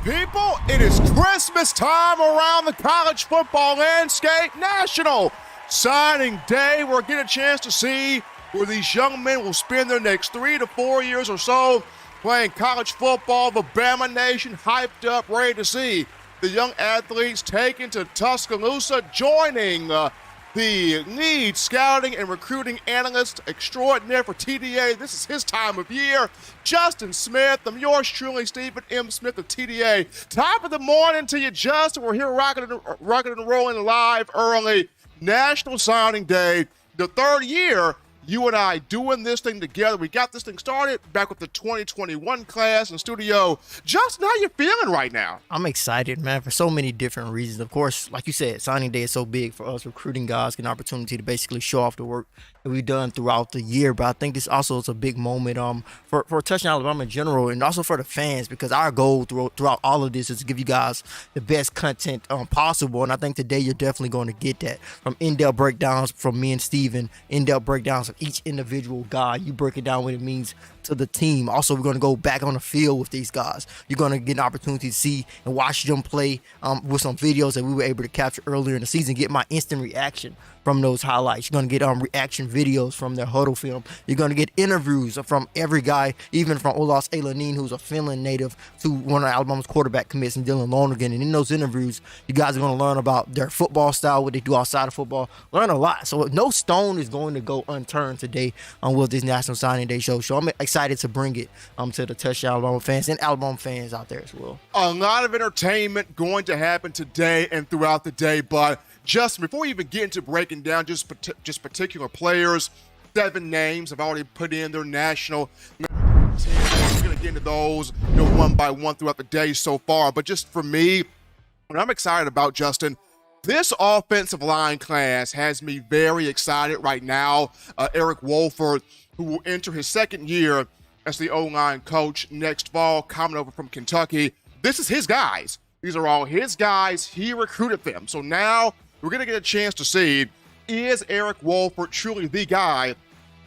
people? It is Christmas time around the college football landscape. National Signing Day. We're getting a chance to see where these young men will spend their next 3 to 4 years or so playing college football. The Bama Nation hyped up, ready to see the young athletes taken to Tuscaloosa, joining the lead scouting and recruiting analyst extraordinaire for TDA. This is his time of year, Justin Smith. I'm yours truly, Stephen M. Smith of TDA. Top of the morning to you, Justin. We're here rocking and rolling live early. National Signing Day, the third year you and I doing this thing together. We got this thing started back with the 2021 class in studio. Justin, how you feeling right now? I'm excited, man, for so many different reasons. Of course, like you said, signing day is so big for us recruiting guys, get an opportunity to basically show off the work that we've done throughout the year. But I think this also is a big moment for Touchdown Alabama in general, and also for the fans, because our goal throughout all of this is to give you guys the best content possible. And I think today you're definitely going to get that, from in-depth breakdowns from me and Steven, in-depth breakdowns of each individual guy. You break it down what it means to the team. Also, we're going to go back on the field with these guys. You're going to get an opportunity to see and watch them play with some videos that we were able to capture earlier in the season, get my instant reaction from those highlights. You're going to get reaction videos from their huddle film. You're going to get interviews from every guy, even from Olaus, Alinen, who's a Finland native, to one of Alabama's quarterback commits, and Dylan Lonergan. And in those interviews, you guys are going to learn about their football style, what they do outside of football, learn a lot. So no stone is going to go unturned today with this National Signing Day show. So I'm excited to bring it to the Touchdown Alabama fans and Alabama fans out there as well. A lot of entertainment going to happen today and throughout the day, but Justin, before we even get into breaking down just particular players, 7 names have already put in their national. We're going to get into those, one by one throughout the day so far. But just for me, what I'm excited about, Justin, this offensive line class has me very excited right now. Eric Wolford, who will enter his second year as the O-line coach next fall, coming over from Kentucky. This is his guys. These are all his guys. He recruited them. So now we're going to get a chance to see, is Eric Wolford truly the guy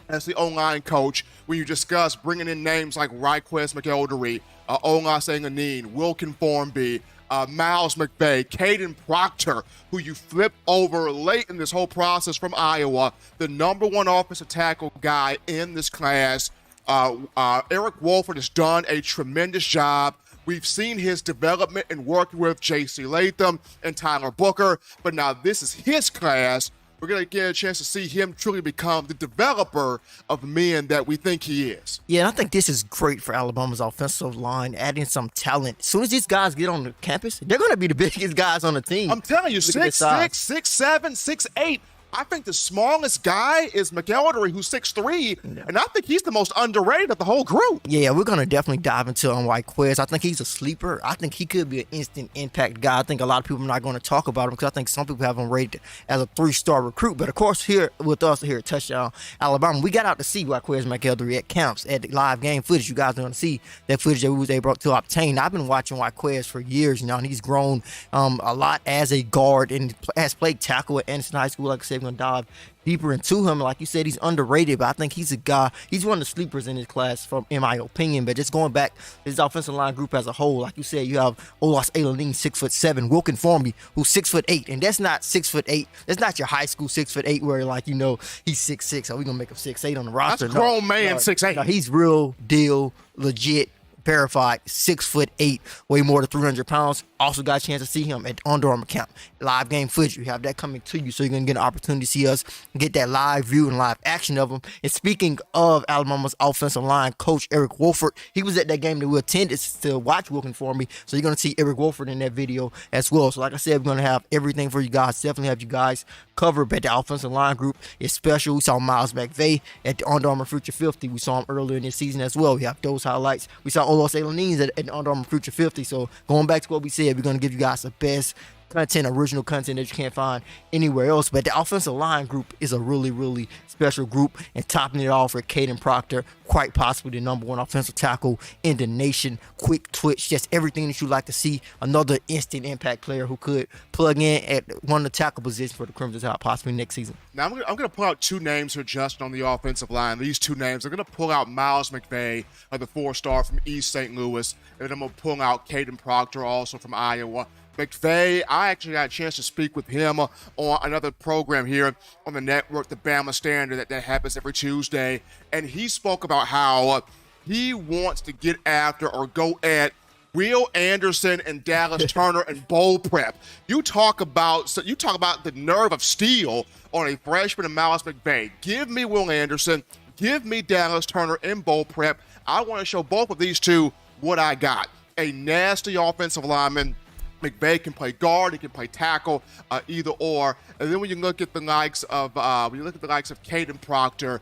as the O-line coach when you discuss bringing in names like Ryquest McElderry, Olaus Alinen, Wilkin Formby, Miles McVay, Caden Proctor, who you flip over late in this whole process from Iowa, the #1 offensive tackle guy in this class. Eric Wolford has done a tremendous job. We've seen his development in working with J.C. Latham and Tyler Booker, but now this is his class. We're going to get a chance to see him truly become the developer of men that we think he is. Yeah, and I think this is great for Alabama's offensive line, adding some talent. As soon as these guys get on the campus, they're going to be the biggest guys on the team. I'm telling you, 6'6", 6'7", 6'8". I think the smallest guy is McElderry, who's 6'3", and I think he's the most underrated of the whole group. Yeah, we're going to definitely dive into Ryquest. I think he's a sleeper. I think he could be an instant impact guy. I think a lot of people are not going to talk about him because I think some people have him rated as a 3-star recruit. But, of course, here with us here at Touchdown Alabama, we got out to see Ryquest McElderry at camps, at the live game footage. You guys are going to see that footage that we was able to obtain. I've been watching Ryquest for years now, and he's grown a lot as a guard and has played tackle at Anderson High School. Like I said, we're going to dive deeper into him. Like you said, he's underrated, but I think he's a guy, he's one of the sleepers in his class, in my opinion. But just going back, his offensive line group as a whole, like you said, you have Olaus Alinen, 6'7", Wilkin Formby, who's 6'8", and that's not 6'8". That's not your high school 6'8", where he's 6'6". Are we gonna make him 6'8" on the roster? That's a grown man, 6'8". No, he's real deal, legit, verified, 6'8", weigh more than 300 pounds. Also got a chance to see him at the Under Armour camp. Live game footage, you have that coming to you, so you're going to get an opportunity to see us get that live view and live action of him. And speaking of Alabama's offensive line coach, Eric Wolford, he was at that game that we attended to watch Wilkin for me, so you're going to see Eric Wolford in that video as well. So like I said, we're going to have everything for you guys. Definitely have you guys covered, but the offensive line group is special. We saw Miles McVay at the Under Armour Future 50. We saw him earlier in this season as well. We have those highlights. We saw Olaus Alinen at the Under Armour Future 50. So going back to what we said, we're going to give you guys the best content, original content that you can't find anywhere else. But the offensive line group is a really, really special group. And topping it off with Caden Proctor, quite possibly the number 1 offensive tackle in the nation. Quick twitch, just everything that you like to see. Another instant impact player who could plug in at one of the tackle positions for the Crimson Tide possibly next season. Now, I'm going to pull out 2 names here, Justin, on the offensive line. These 2 names, I'm going to pull out Miles McVay, the 4-star from East St. Louis, and then I'm going to pull out Caden Proctor, also from Iowa. McVay, I actually got a chance to speak with him on another program here on the network, the Bama Standard, that happens every Tuesday, and he spoke about how he wants to get after or go at Will Anderson and Dallas Turner in bowl prep. You talk about the nerve of steel on a freshman and Miles McVay. Give me Will Anderson, give me Dallas Turner in bowl prep. I want to show both of these 2 what I got. A nasty offensive lineman. McVay can play guard, he can play tackle, either or. And then when you look at the likes of Caden Proctor,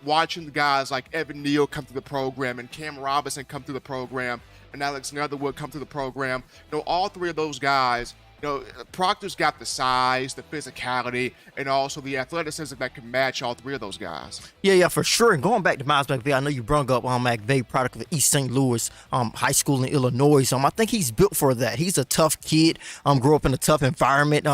watching the guys like Evan Neal come through the program and Cam Robinson come through the program and Alex Netherwood come through the program, all 3 of those guys, Proctor's got the size, the physicality, and also the athleticism that can match all 3 of those guys. Yeah, for sure. And going back to Miles McVay, I know you brought up McVay, product of East St. Louis High School in Illinois. I think he's built for that. He's a tough kid. Grew up in a tough environment.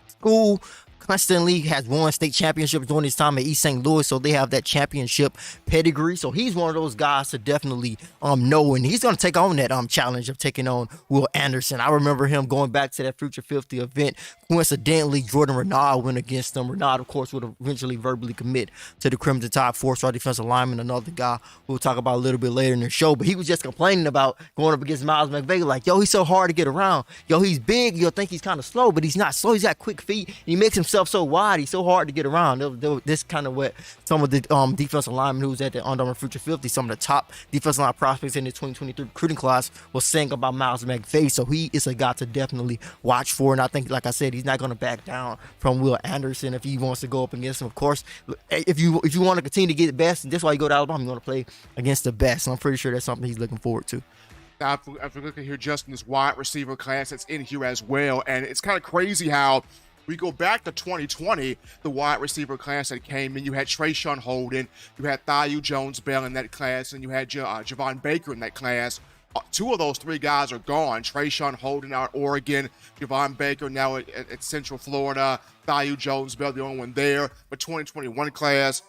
School constantly has won state championships during his time at East St. Louis, so they have that championship pedigree. So he's one of those guys to definitely know, and he's going to take on that challenge of taking on Will Anderson. I remember him going back to that Future 50 event. Coincidentally, Jordan Renaud went against him. Renaud, of course, would eventually verbally commit to the Crimson Tide, 4-star defensive lineman, another guy we'll talk about a little bit later in the show. But he was just complaining about going up against Miles McVay, like, yo, he's so hard to get around. Yo, he's big. You'll think he's kind of slow, but he's not slow. He's got quick feet. He makes himself so wide. He's so hard to get around. This kind of what some of the defensive linemen who was at the Under Armour Future 50, some of the top defensive line prospects in the 2023 recruiting class, was saying about Miles McVay. So he is a guy to definitely watch for. And I think, like I said, he's not going to back down from Will Anderson if he wants to go up against him. Of course, if you want to continue to get the best, that's why you go to Alabama. You want to play against the best. So I'm pretty sure that's something he's looking forward to. Now, if we look at here, Justin, this wide receiver class that's in here as well, and it's kind of crazy how we go back to 2020, the wide receiver class that came in. You had Trayshawn Holden, you had Thayou Jones-Bell in that class, and you had Javon Baker in that class. 2 of those 3 guys are gone. Trayshawn Holden out at Oregon, Javon Baker now at Central Florida, Thayou Jones-Bell, the only one there. But 2021 class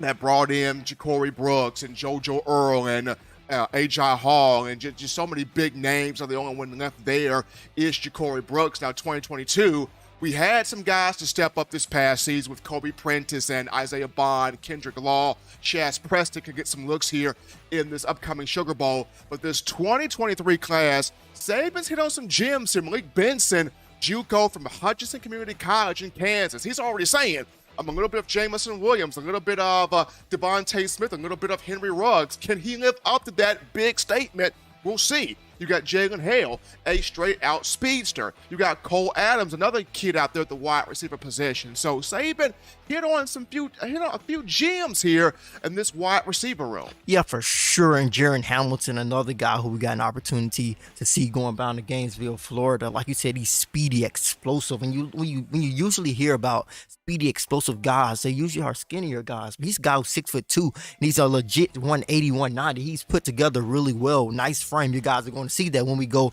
that brought in Ja'Cory Brooks and JoJo Earl and Ajay Hall, and just so many big names. The only one left there is Ja'Cory Brooks. Now 2022, we had some guys to step up this past season with Kobe Prentice and Isaiah Bond, Kendrick Law, Chaz Preston could get some looks here in this upcoming Sugar Bowl. But this 2023 class, Saban's hit on some gems here. Malik Benson, Juco from Hutchinson Community College in Kansas. He's already saying, I'm a little bit of Jamison Williams, a little bit of Devontae Smith, a little bit of Henry Ruggs. Can he live up to that big statement? We'll see. You got Jalen Hale, a straight-out speedster. You got Cole Adams, another kid out there at the wide receiver position. So Saban hit on a few gems here in this wide receiver room. Yeah, for sure. And Jaron Hamilton, another guy who we got an opportunity to see going down to Gainesville, Florida. Like you said, he's speedy, explosive. And when you usually hear about speedy, explosive guys, they usually are skinnier guys. But he's a guy who's 6'2", and he's a legit 180, 190. He's put together really well. Nice frame. You guys are going to see that when we go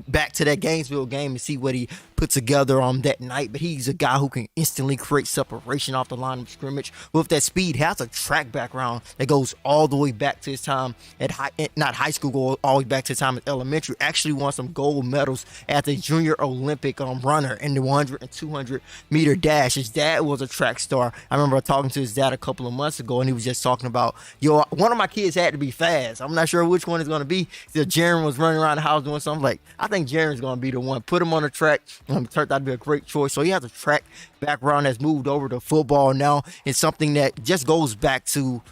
back to that Gainesville game and see what he put together on that night. But he's a guy who can instantly create separation off the line of scrimmage with that speed. Has a track background that goes all the way back to his time at not high school, go all the way back to his time at elementary. Actually won some gold medals at the junior Olympic runner in the 100 and 200 meter dash. His dad was a track star. I remember talking to his dad a couple of months ago, and he was just talking about, one of my kids had to be fast. I'm not sure which one is going to be. So Jaron was running around the house doing something. Like, I think Jaron's going to be the one. Put him on the track. Turned out to be a great choice. So he has a track background that's moved over to football now. It's something that just goes back to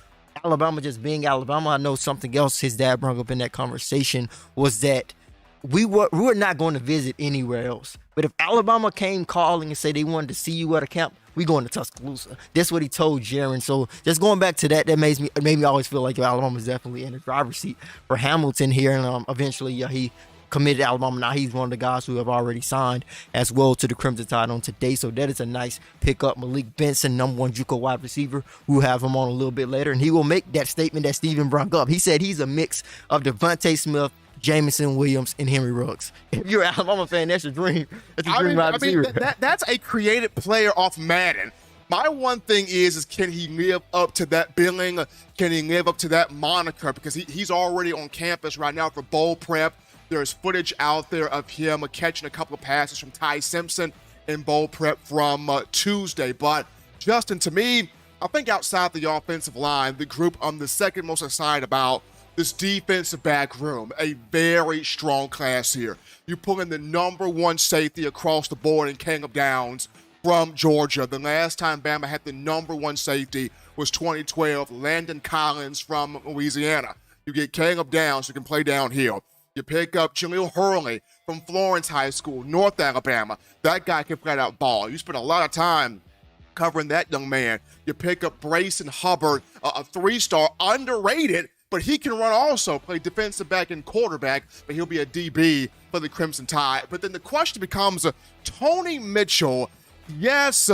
Alabama just being Alabama. I know something else his dad brought up in that conversation was that we were not going to visit anywhere else. But if Alabama came calling and say they wanted to see you at a camp, we going to Tuscaloosa. That's what he told Jaron. So just going back to that made me always feel like Alabama's definitely in the driver's seat for Hamilton here. And eventually he committed to Alabama. Now he's one of the guys who have already signed as well to the Crimson Tide on today. So that is a nice pickup. Malik Benson, number 1 Juco wide receiver. We'll have him on a little bit later, and he will make that statement that Steven brought up. He said he's a mix of Devontae Smith, Jamison Williams, and Henry Ruggs. If you're an Alabama fan, that's your dream. That's your dream wide receiver. That's a created player off Madden. My one thing is can he live up to that billing? Can he live up to that moniker? Because he's already on campus right now for bowl prep. There's footage out there of him catching a couple of passes from Ty Simpson in bowl prep from Tuesday. But, Justin, to me, I think outside the offensive line, the group I'm the second most excited about this defensive back room, a very strong class here. You pull in the number 1 safety across the board in Caleb Downs from Georgia. The last time Bama had the number 1 safety was 2012, Landon Collins from Louisiana. You get Caleb Downs, who can play downhill. You pick up Jahlil Hurley from Florence High School, North Alabama. That guy can flat out ball. You spend a lot of time covering that young man. You pick up Brayson Hubbard, a 3-star, underrated, but he can run also, play defensive back and quarterback, but he'll be a DB for the Crimson Tide. But then the question becomes, Tony Mitchell, yes,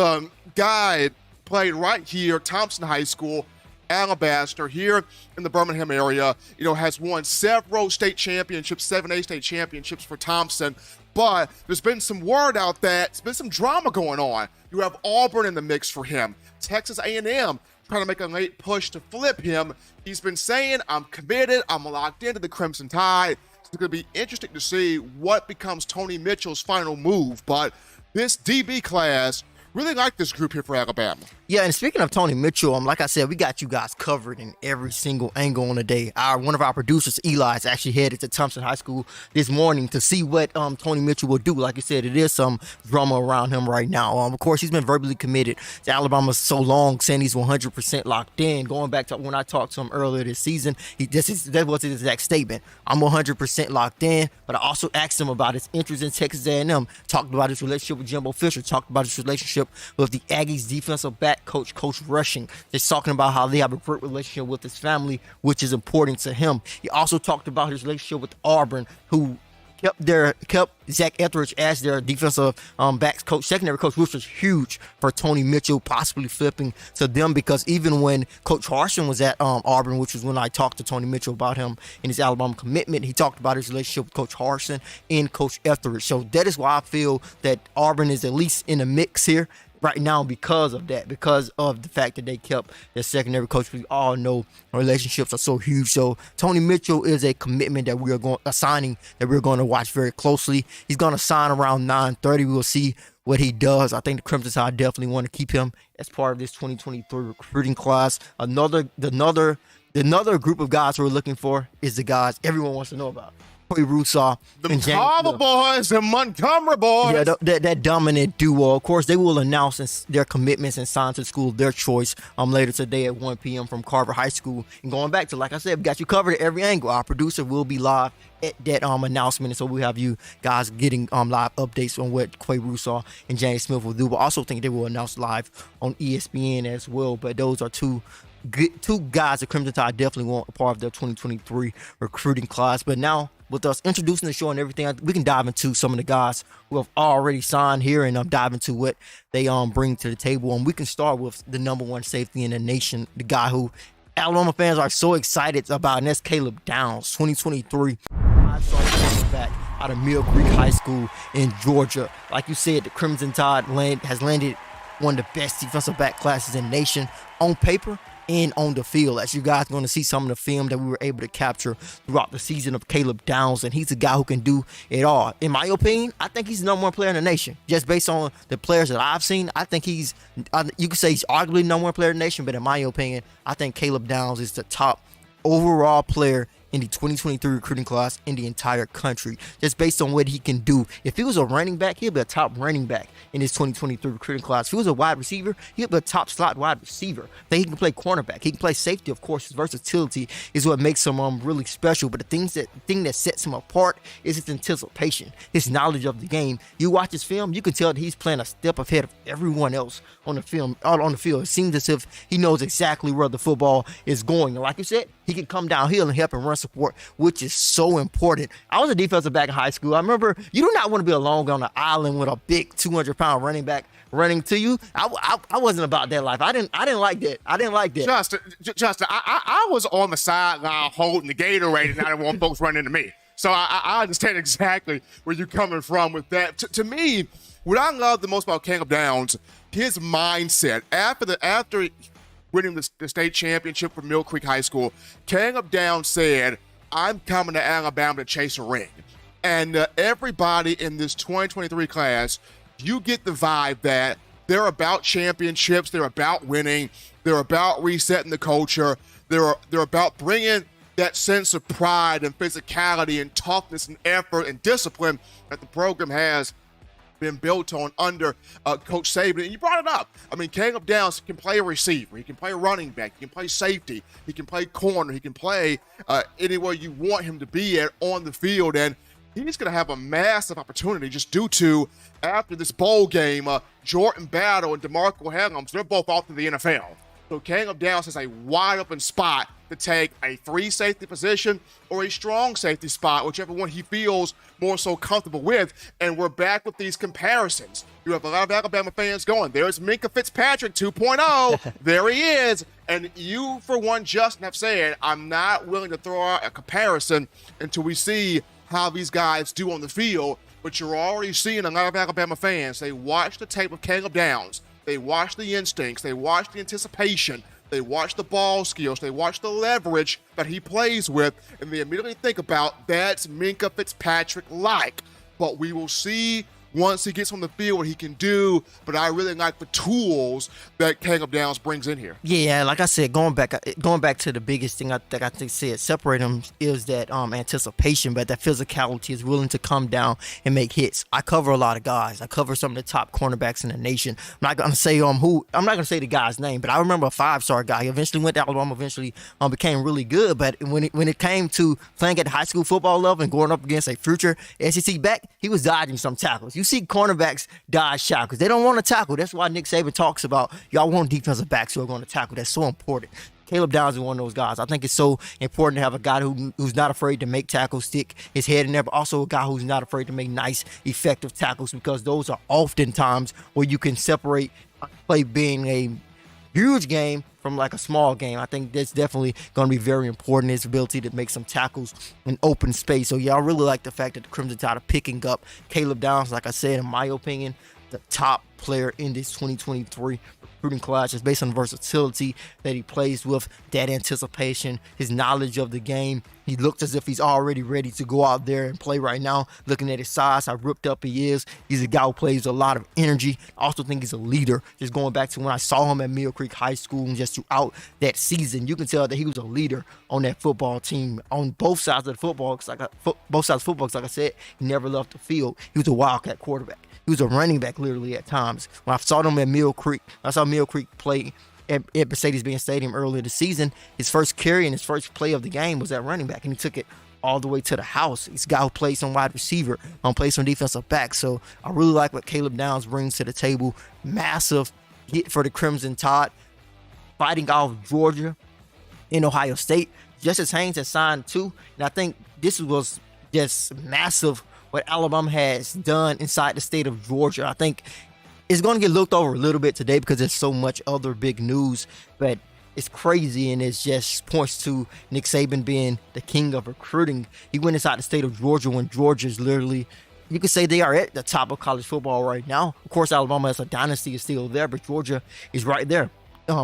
guy played right here, Thompson High School, Alabaster, here in the Birmingham area, has won several state championships, 7A state championships for Thompson. But there's been some word out that there's been some drama going on. You have Auburn in the mix for him. Texas A&M trying to make a late push to flip him. He's been saying, I'm committed, I'm locked into the Crimson Tide. It's going to be interesting to see what becomes Tony Mitchell's final move. But this DB class, really like this group here for Alabama. Yeah, and speaking of Tony Mitchell, like I said, we got you guys covered in every single angle on the day. One of our producers, Eli, is actually headed to Thompson High School this morning to see what Tony Mitchell will do. Like you said, it is some drama around him right now. Of course, he's been verbally committed to Alabama so long, saying he's 100% locked in. Going back to when I talked to him earlier this season, that was his exact statement. I'm 100% locked in, but I also asked him about his interest in Texas A&M, talked about his relationship with Jimbo Fisher, talked about his relationship with the Aggies defensive back coach Rushing. Just talking about how they have a great relationship with his family, which is important to him. He also talked about his relationship with Auburn, who kept Zach Etheridge as their defensive backs coach, secondary coach, which was huge for Tony Mitchell, possibly flipping to them, because even when Coach Harsin was at Auburn, which was when I talked to Tony Mitchell about him and his Alabama commitment, he talked about his relationship with Coach Harsin and Coach Etheridge. So that is why I feel that Auburn is at least in the mix here right now because of that, because of the fact that they kept their secondary coach. We all know relationships are so huge. So Tony Mitchell is a commitment that a signing that we're going to watch very closely. He's going to sign around 9:30. We'll see what he does. I think the Crimson Tide definitely want to keep him as part of this 2023 recruiting class. Another group of guys we're looking for is the guys everyone wants to know about. Rusaw, the Carver boys and Montgomery boys. Yeah, that dominant duo. Of course, they will announce their commitments and sign to the school of their choice later today at 1 p.m. from Carver High School. And going back to, like I said, we got you covered at every angle. Our producer will be live at that announcement, and so we'll have you guys getting live updates on what Quay Rusaw and James Smith will do. But I also think they will announce live on ESPN as well. But those are two guys that Crimson Tide definitely want a part of their 2023 recruiting class. But now, with us introducing the show and everything, we can dive into some of the guys who have already signed here and dive into what they bring to the table. And we can start with the number 1 safety in the nation, the guy who Alabama fans are so excited about, and that's Caleb Downs, 2023 5-star back out of Mill Creek High School in Georgia. Like you said, the Crimson Tide has landed one of the best defensive back classes in the nation on paper and on the field. As you guys are going to see some of the film that we were able to capture throughout the season of Caleb Downs, and he's a guy who can do it all. In my opinion, I think he's the number 1 player in the nation. Just based on the players that I've seen, I think you could say he's arguably the number 1 player in the nation, but in my opinion, I think Caleb Downs is the top overall player in the 2023 recruiting class in the entire country, just based on what he can do. If he was a running back, he'll be a top running back in his 2023 recruiting class. If he was a wide receiver, he'll be a top slot wide receiver. Then he can play cornerback. He can play safety, of course. His versatility is what makes him really special. But the thing that sets him apart is his anticipation, his knowledge of the game. You watch his film, you can tell that he's playing a step ahead of everyone else on the field. It seems as if he knows exactly where the football is going. And like you said, he can come downhill and help and run support, which is so important. I was a defensive back in high school. I remember you do not want to be alone on the island with a big 200-pound running back running to you. I wasn't about that life. I didn't like that. Justin, I was on the sideline holding the Gatorade, and I didn't want folks running into me. So I understand exactly where you're coming from with that. To me, what I love the most about Caleb Downs, his mindset after winning the state championship for Mill Creek High School, Caleb Downs said, "I'm coming to Alabama to chase a ring." And everybody in this 2023 class, you get the vibe that they're about championships, they're about winning, they're about resetting the culture, they're about bringing that sense of pride and physicality and toughness and effort and discipline that the program has been built on under Coach Saban. And you brought it up. I mean, Caleb Downs can play a receiver. He can play running back. He can play safety. He can play corner. He can play anywhere you want him to be at on the field. And he's going to have a massive opportunity just due to, after this bowl game, Jordan Battle and DeMarco Helms, they're both off to the NFL. So Caleb Downs has a wide open spot to take a free safety position or a strong safety spot, whichever one he feels more so comfortable with. And we're back with these comparisons. You have a lot of Alabama fans going, there's Minkah Fitzpatrick 2.0. There he is. And you, for one, Justin, have said, I'm not willing to throw out a comparison until we see how these guys do on the field. But you're already seeing a lot of Alabama fans. They watch the tape of Caleb Downs. They watch the instincts. They watch the anticipation. They watch the ball skills. They watch the leverage that he plays with. And they immediately think about, that's Minkah Fitzpatrick-like. But we will see once he gets on the field what he can do. But I really like the tools that Caleb Downs brings in here. Yeah, like I said, going back to the biggest thing I think separate them is that anticipation, but that physicality is willing to come down and make hits. I cover a lot of guys. I cover some of the top cornerbacks in the nation. I'm not gonna say the guy's name, but I remember a 5-star guy. He eventually went to Alabama. Eventually became really good. But when it came to playing at the high school football level and going up against a future SEC back, he was dodging some tackles. You see cornerbacks dodge tackles. They don't want to tackle. That's why Nick Saban talks about, y'all want defensive backs who are going to tackle. That's so important. Caleb Downs is one of those guys. I think it's so important to have a guy who's not afraid to make tackles, stick his head in there, but also a guy who's not afraid to make nice, effective tackles, because those are oftentimes where you can separate play being a huge game from like a small game. I think that's definitely going to be very important, his ability to make some tackles in open space. So yeah, I really like the fact that the Crimson Tide are picking up Caleb Downs. Like I said, in my opinion, the top player in this 2023 recruiting class, just based on the versatility that he plays with, that anticipation, his knowledge of the game. He looks as if he's already ready to go out there and play right now. Looking at his size, how ripped up he is. He's a guy who plays with a lot of energy. I also think he's a leader. Just going back to when I saw him at Mill Creek High School and just throughout that season, you can tell that he was a leader on that football team on both sides of the football. Both sides of football, like I said, he never left the field. He was a wildcat quarterback. He was a running back literally at times. When I saw them at Mill Creek, I saw Mill Creek play at Mercedes-Benz Stadium earlier this season. His first carry and his first play of the game was at running back, and he took it all the way to the house. He's a guy who plays some wide receiver, plays some defensive back. So I really like what Caleb Downs brings to the table. Massive hit for the Crimson Tide, fighting off Georgia in Ohio State. Justice Haynes has signed too, and I think this was just massive what Alabama has done inside the state of Georgia. I think it's going to get looked over a little bit today because there's so much other big news, but it's crazy, and it just points to Nick Saban being the king of recruiting. He went inside the state of Georgia when Georgia's literally, you could say they are at the top of college football right now. Of course, Alabama as a dynasty is still there, but Georgia is right there.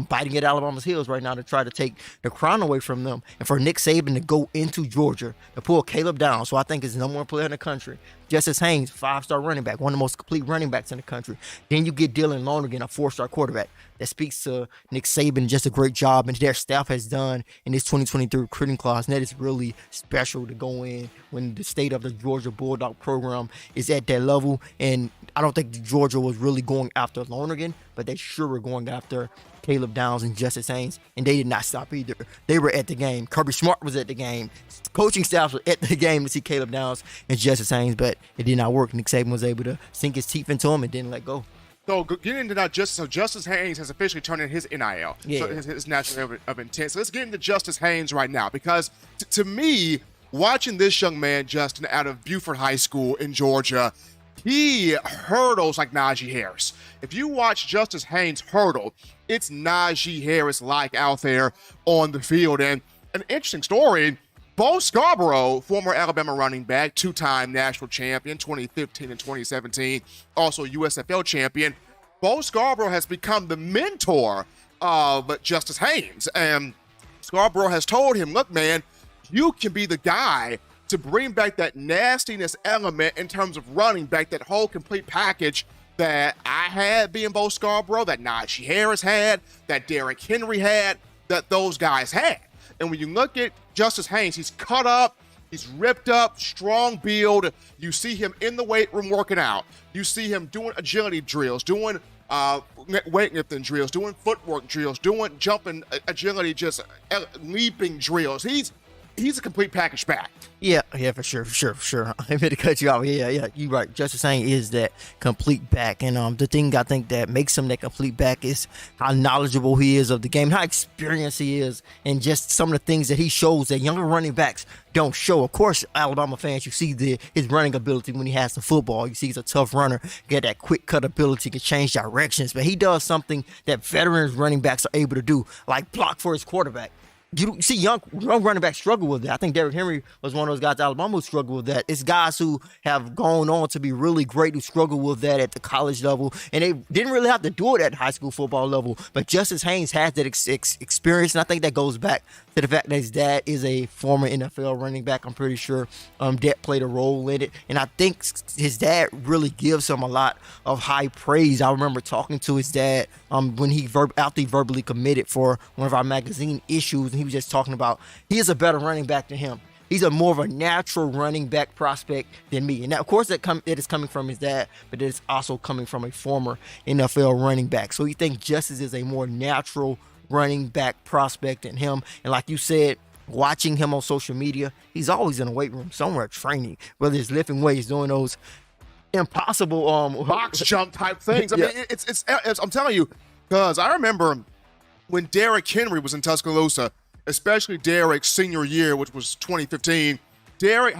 Biting at Alabama's heels right now to try to take the crown away from them. And for Nick Saban to go into Georgia to pull Caleb Downs, so I think is the number one player in the country. Justice Haynes, 5-star running back, one of the most complete running backs in the country. Then you get Dylan Lonergan, a 4-star quarterback. That speaks to Nick Saban, just a great job, and their staff has done in this 2023 recruiting class. And that is really special to go in when the state of the Georgia Bulldog program is at that level. And I don't think Georgia was really going after Lonergan, but they sure were going after Caleb Downs and Justice Haynes, and they did not stop either. They were at the game. Kirby Smart was at the game. Coaching staff was at the game to see Caleb Downs and Justice Haynes, but it did not work. Nick Saban was able to sink his teeth into him and didn't let go. So getting into that, Justice Haynes has officially turned in his NIL, Yeah. so his national of intent. So let's get into Justice Haynes right now, because to me, watching this young man, Justin, out of Buford High School in Georgia, he hurdles like Najee Harris. If you watch Justice Haynes hurdle, it's Najee Harris-like out there on the field. And an interesting story, Bo Scarborough, former Alabama running back, two-time national champion, 2015 and 2017, also USFL champion. Bo Scarborough has become the mentor of Justice Haynes. And Scarborough has told him, look, man, you can be the guy to bring back that nastiness element in terms of running back, that whole complete package that I had being Bo Scarborough, that Najee Harris had, that Derrick Henry had, that those guys had. And when you look at Justice Haynes, he's cut up, he's ripped up, strong build. You see him in the weight room working out. You see him doing agility drills, doing weightlifting drills, doing footwork drills, doing jumping agility, just leaping drills. He's a complete package back. Yeah, for sure. I meant to cut you off. Yeah, you're right. Justice Haynes is that complete back. And the thing I think that makes him that complete back is how knowledgeable he is of the game, how experienced he is, and just some of the things that he shows that younger running backs don't show. Of course, Alabama fans, you see his running ability when he has the football. You see he's a tough runner, get that quick cut ability, can change directions. But he does something that veterans running backs are able to do, like block for his quarterback. You see young running backs struggle with that. I think Derrick Henry was one of those guys at Alabama who struggled with that. It's guys who have gone on to be really great who struggle with that at the college level, and they didn't really have to do it at high school football level. But Justice Haynes has that experience, and I think that goes back to the fact that his dad is a former NFL running back. I'm pretty sure that played a role in it, and I think his dad really gives him a lot of high praise. I remember talking to his dad when after he verbally committed for one of our magazine issues. He was just talking about he is a better running back than him. He's a more of a natural running back prospect than me. And of course, it is coming from his dad, but it's also coming from a former NFL running back. So you think Justice is a more natural running back prospect than him. And like you said, watching him on social media, he's always in a weight room somewhere training, whether it's lifting weights, doing those impossible box jump type things. I Yeah. mean, it's I'm telling you, because I remember when Derrick Henry was in Tuscaloosa, especially Derrick's senior year, which was 2015, Derrick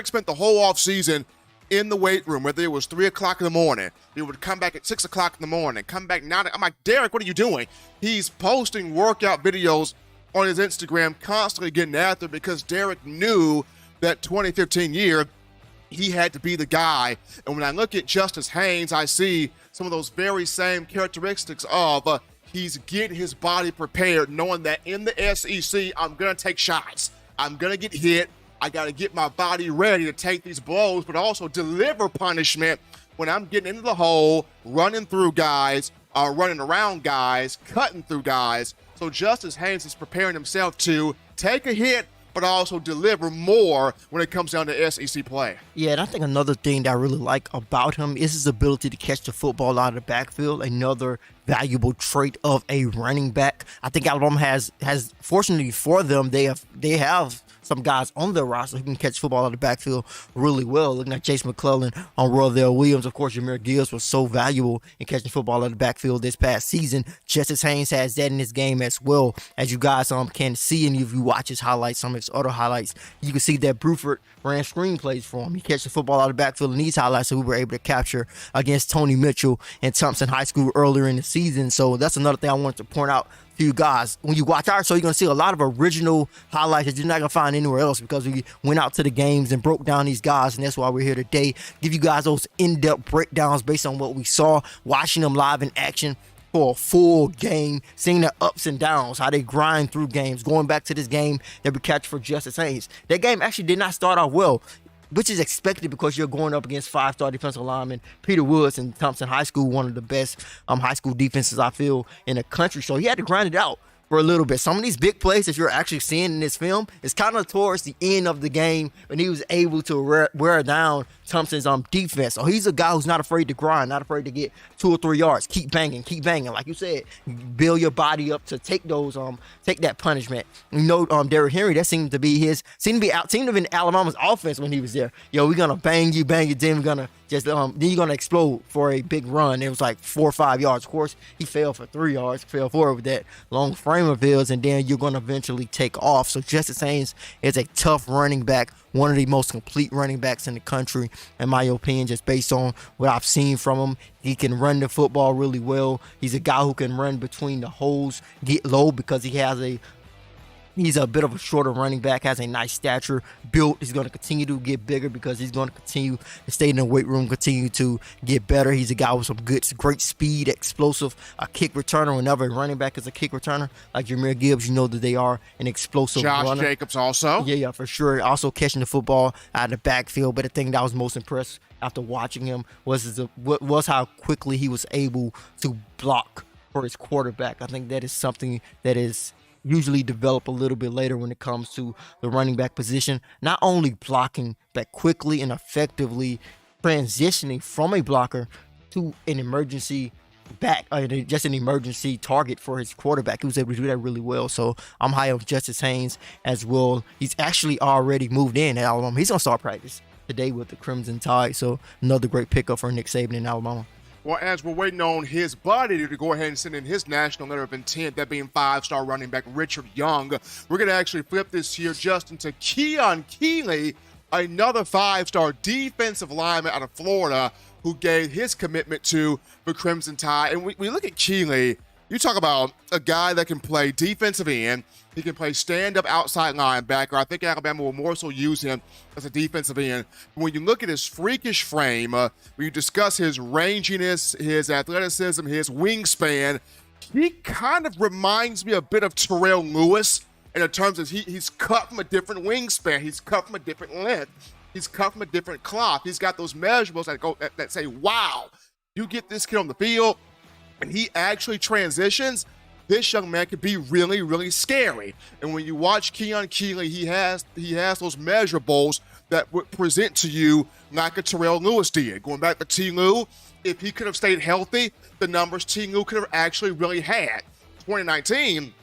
spent the whole offseason in the weight room, whether it was 3 o'clock in the morning. He would come back at 6 o'clock in the morning, come back 9. I'm like, Derrick, what are you doing? He's posting workout videos on his Instagram, constantly getting after it, because Derrick knew that 2015 year, he had to be the guy. And when I look at Justice Haynes, I see some of those very same characteristics of he's getting his body prepared, knowing that in the SEC, I'm going to take shots. I'm going to get hit. I got to get my body ready to take these blows, but also deliver punishment when I'm getting into the hole, running through guys, running around guys, cutting through guys. So Justice Haynes is preparing himself to take a hit, but also deliver more when it comes down to SEC play. Yeah, and I think another thing that I really like about him is his ability to catch the football out of the backfield. Another valuable trait of a running back. I think Alabama has fortunately for them, they have some guys on their roster who can catch football out of the backfield really well. Looking at Chase McClellan, on Roydell Williams, of course, Jahmyr Gibbs was so valuable in catching football out of the backfield this past season. Justice Haynes has that in his game as well. As you guys can see, and if you watch his highlights, some of his other highlights, you can see that Bruford ran screenplays for him. He catches the football out of the backfield in these highlights that we were able to capture against Tony Mitchell and Thompson High School earlier in the season. So that's another thing I wanted to point out to you guys. When you watch our show, you're going to see a lot of original highlights that you're not going to find anywhere else, because we went out to the games and broke down these guys, and that's why we're here today. Give you guys those in-depth breakdowns based on what we saw, watching them live in action for a full game, seeing their ups and downs, how they grind through games. Going back to this game that we catch for Justice Haynes, that game actually did not start off well, which is expected because you're going up against 5-star defensive lineman Peter Woods and Thompson High School, one of the best high school defenses I feel in the country. So he had to grind it out. for a little bit. Some of these big plays that you're actually seeing in this film is kind of towards the end of the game when he was able to wear down Thompson's defense. So he's a guy who's not afraid to grind, not afraid to get 2 or 3 yards. Keep banging. Like you said, build your body up to take those take that punishment. You know, Derrick Henry, that seemed to have been Alabama's offense when he was there. Yo, we're gonna bang you, then we're gonna just then you're gonna explode for a big run. It was like 4 or 5 yards. Of course, he fell for 3 yards, fell forward with that long frame of his, and then you're gonna eventually take off. So Justice Haynes is a tough running back, one of the most complete running backs in the country, in my opinion, just based on what I've seen from him. He can run the football really well. He's a guy who can run between the holes, get low because he's a bit of a shorter running back, has a nice stature, built. He's going to continue to get bigger because he's going to continue to stay in the weight room, continue to get better. He's a guy with some great speed, explosive, a kick returner. Whenever a running back is a kick returner, like Jahmyr Gibbs, you know that they are an explosive runner. Josh Jacobs also. Yeah, for sure. Also catching the football out of the backfield. But the thing that I was most impressed after watching him was how quickly he was able to block for his quarterback. I think that is something that is usually develop a little bit later when it comes to the running back position. Not only blocking, but quickly and effectively transitioning from a blocker to an emergency back, just an emergency target for his quarterback. He was able to do that really well. So I'm high on Justice Haynes as well. He's actually already moved in at Alabama. He's going to start practice today with the Crimson Tide. So another great pickup for Nick Saban in Alabama. Well, as we're waiting on his buddy to go ahead and send in his national letter of intent, that being 5-star running back Richard Young, we're going to actually flip this here, Justin, to Keon Keeley, another 5-star defensive lineman out of Florida who gave his commitment to the Crimson Tide. And we look at Keeley, you talk about a guy that can play defensive end. He can play stand-up outside linebacker. I think Alabama will more so use him as a defensive end. When you look at his freakish frame, when you discuss his ranginess, his athleticism, his wingspan, he kind of reminds me a bit of Terrell Lewis in terms of he's cut from a different wingspan. He's cut from a different length. He's cut from a different cloth. He's got those measurables that say, wow, you get this kid on the field, and he actually transitions. This young man could be really, really scary. And when you watch Keon Keeley, he has those measurables that would present to you like a Terrell Lewis did. Going back to T. Lou, if he could have stayed healthy, the numbers T. Lou could have actually really had. 2019,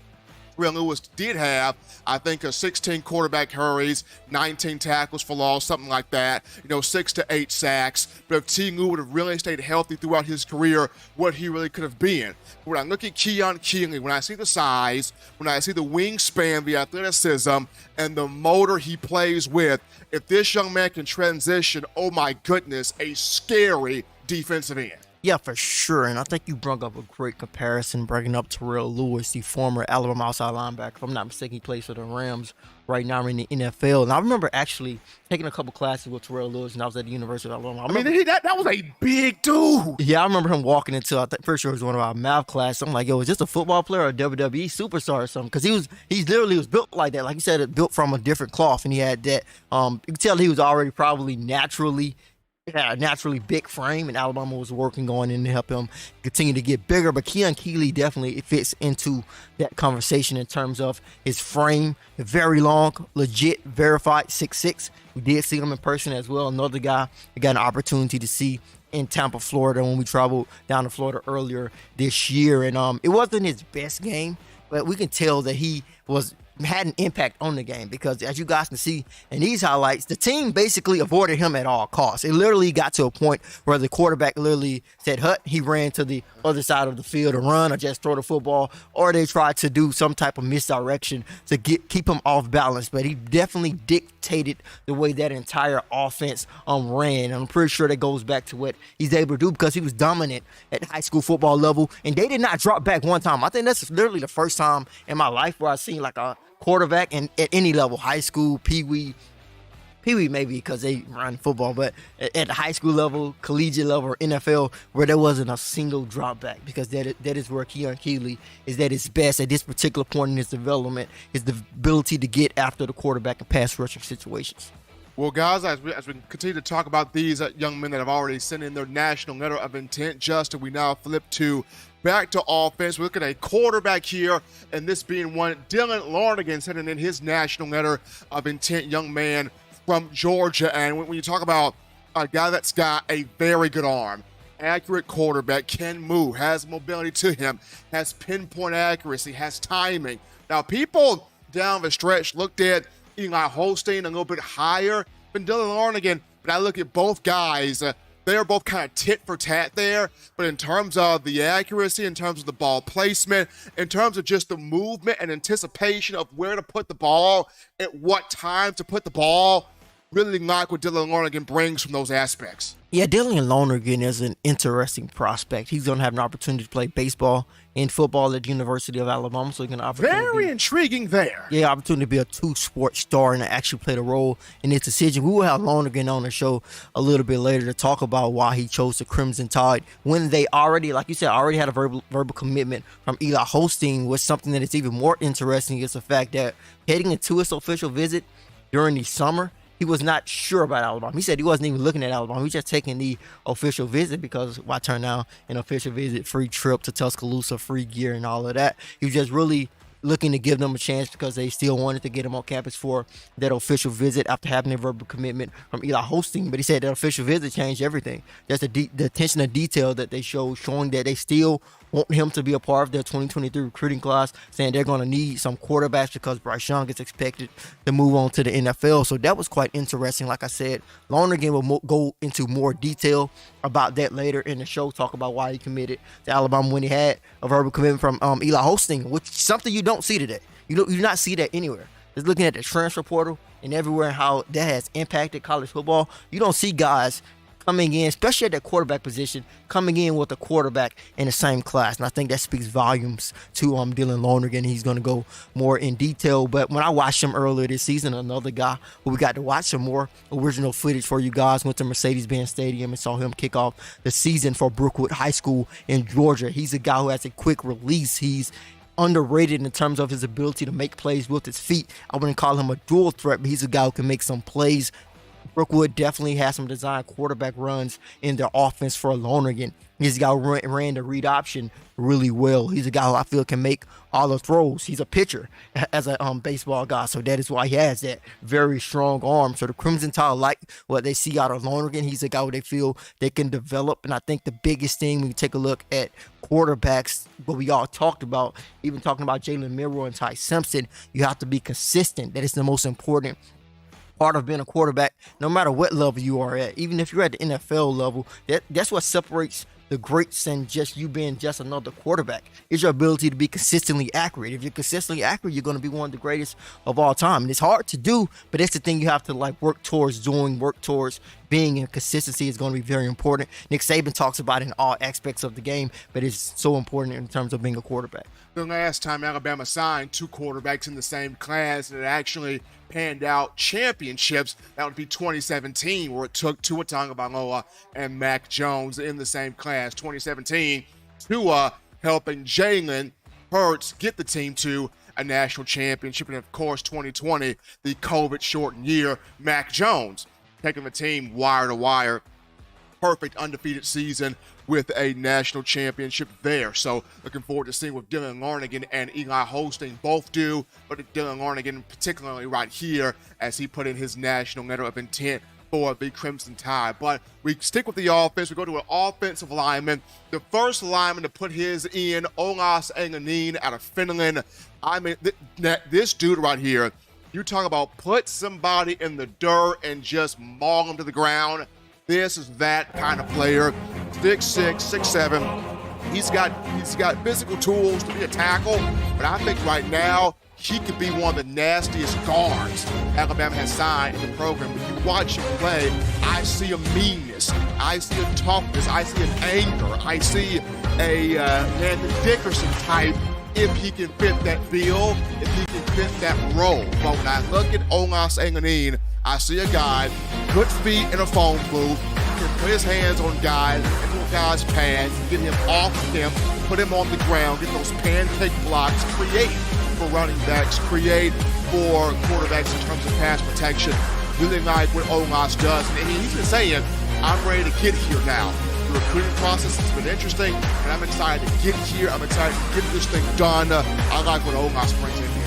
Terrell Lewis did have, I think, a 16 quarterback hurries, 19 tackles for loss, something like that, 6 to 8 sacks. But if T. Lou would have really stayed healthy throughout his career, what he really could have been. When I look at Keon Keeley, when I see the size, when I see the wingspan, the athleticism, and the motor he plays with, if this young man can transition, oh my goodness, a scary defensive end. Yeah, for sure. And I think you brought up a great comparison, bringing up Terrell Lewis, the former Alabama outside linebacker. If I'm not mistaken, he plays for the Rams right now in the NFL. And I remember actually taking a couple classes with Terrell Lewis, and I was at the University of Alabama. That was a big dude. Yeah, I remember him walking into, I think, pretty sure it was one of our math classes. I'm like, yo, is this a football player or a WWE superstar or something? Because he literally was built like that. Like you said, built from a different cloth, and he had that. You can tell he was already probably naturally big frame, and Alabama was working on it to help him continue to get bigger. But Keon Keeley definitely fits into that conversation in terms of his frame, very long, legit, verified 6'6". We did see him in person as well. Another guy we got an opportunity to see in Tampa, Florida, when we traveled down to Florida earlier this year. And it wasn't his best game, but we can tell that he had an impact on the game, because as you guys can see in these highlights, the team basically avoided him at all costs. It literally got to a point where the quarterback literally said, "Hut," he ran to the other side of the field to run or just throw the football, or they tried to do some type of misdirection to keep him off balance. But he definitely dictated the way that entire offense ran. And I'm pretty sure that goes back to what he's able to do, because he was dominant at the high school football level, and they did not drop back one time. I think that's literally the first time in my life where I've seen like a quarterback and at any level, high school, pee-wee maybe because they run football, but at the high school level, collegiate level, or NFL, where there wasn't a single drop back, because that is where Keon Keeley is at his best at this particular point in his development, is the ability to get after the quarterback in pass rushing situations. Well, guys, as we continue to talk about these young men that have already sent in their national letter of intent, Justin, we now flip to back to offense. We look at a quarterback here, and this being one, Dylan Larnigan, sending in his national letter of intent, young man from Georgia. And when you talk about a guy that's got a very good arm, accurate quarterback, can move, has mobility to him, has pinpoint accuracy, has timing. Now, people down the stretch looked at Eli Holstein a little bit higher than Dylan Larnigan, but I look at both guys, they're both kind of tit for tat there, but in terms of the accuracy, in terms of the ball placement, in terms of just the movement and anticipation of where to put the ball, at what time to put the ball, really like what Dylan Larnigan brings from those aspects. Yeah, Dylan Larnigan is an interesting prospect. He's going to have an opportunity to play baseball and football at the University of Alabama, so he can very intriguing there. Yeah, opportunity to be a two-sport star and actually play a role in his decision. We will have Larnigan on the show a little bit later to talk about why he chose the Crimson Tide when they already, like you said, already had a verbal commitment from Eli Holstein. Was something that is even more interesting is the fact that heading into his official visit during the summer, he was not sure about Alabama. He said he wasn't even looking at Alabama. He was just taking the official visit because why turn down an official visit, free trip to Tuscaloosa, free gear and all of that. He was just really looking to give them a chance because they still wanted to get him on campus for that official visit after having a verbal commitment from Eli Holstein. But he said that official visit changed everything. That's the attention to detail that they showed, showing that they still want him to be a part of their 2023 recruiting class, saying they're going to need some quarterbacks because Bryce Young is expected to move on to the NFL. So that was quite interesting. Like I said, Larnigan will go into more detail about that later in the show, talk about why he committed to Alabama when he had a verbal commitment from Eli Holstein, which is something you don't see today. You do not see that anywhere. Just looking at the transfer portal and everywhere and how that has impacted college football, you don't see guys coming in, especially at that quarterback position, coming in with a quarterback in the same class. And I think that speaks volumes to Dylan Larnigan. He's going to go more in detail. But when I watched him earlier this season, another guy who we got to watch some more original footage for you guys, went to Mercedes-Benz Stadium and saw him kick off the season for Brookwood High School in Georgia. He's a guy who has a quick release. He's underrated in terms of his ability to make plays with his feet. I wouldn't call him a dual threat, but he's a guy who can make some plays. Brookwood definitely has some design quarterback runs in their offense for Larnigan. He's a guy who ran the read option really well. He's a guy who I feel can make all the throws. He's a pitcher as a baseball guy, so that is why he has that very strong arm. So the Crimson Tide like what they see out of Larnigan. He's a guy who they feel they can develop, and I think the biggest thing when you take a look at quarterbacks, what we all talked about, even talking about Jalen Milroe and Ty Simpson, you have to be consistent. That is the most important part of being a quarterback, no matter what level you are at. Even if you're at the NFL level, that's what separates the greats and just you being just another quarterback, is your ability to be consistently accurate. If you're consistently accurate, you're going to be one of the greatest of all time. And it's hard to do, but that's the thing you have to work towards being, and consistency is going to be very important. Nick Saban talks about it in all aspects of the game, but it's so important in terms of being a quarterback. The last time Alabama signed two quarterbacks in the same class that actually panned out championships, that would be 2017, where it took Tua Tagovailoa and Mac Jones in the same class. 2017, Tua helping Jalen Hurts get the team to a national championship. And of course, 2020, the COVID-shortened year, Mac Jones taking the team wire to wire. Perfect undefeated season with a national championship there. So looking forward to seeing what Dylan Larnigan and Eli Holstein both do, but Dylan Larnigan particularly right here as he put in his national letter of intent for the Crimson Tide. But we stick with the offense. We go to an offensive lineman. The first lineman to put his in, Olaus out of Finland. I mean, this dude right here, you talk about put somebody in the dirt and just maul him to the ground. This is that kind of player. 6'6", 6'7". He's got physical tools to be a tackle, but I think right now he could be one of the nastiest guards Alabama has signed in the program. When you watch him play, I see a meanness, I see a toughness, I see an anger, I see a Landon Dickerson type if he can fit that bill, if he can fit that role. But when I look at Olaus, I see a guy, good feet in a phone booth, can put his hands on guys, get those guys' pads, get him off of him, put him on the ground, get those pancake blocks, create for running backs, create for quarterbacks in terms of pass protection. Really like what Olaus does. And he's been saying, I'm ready to get here now. the recruiting process has been interesting, and I'm excited to get here. I'm excited to get this thing done. I like what Olaus brings in here.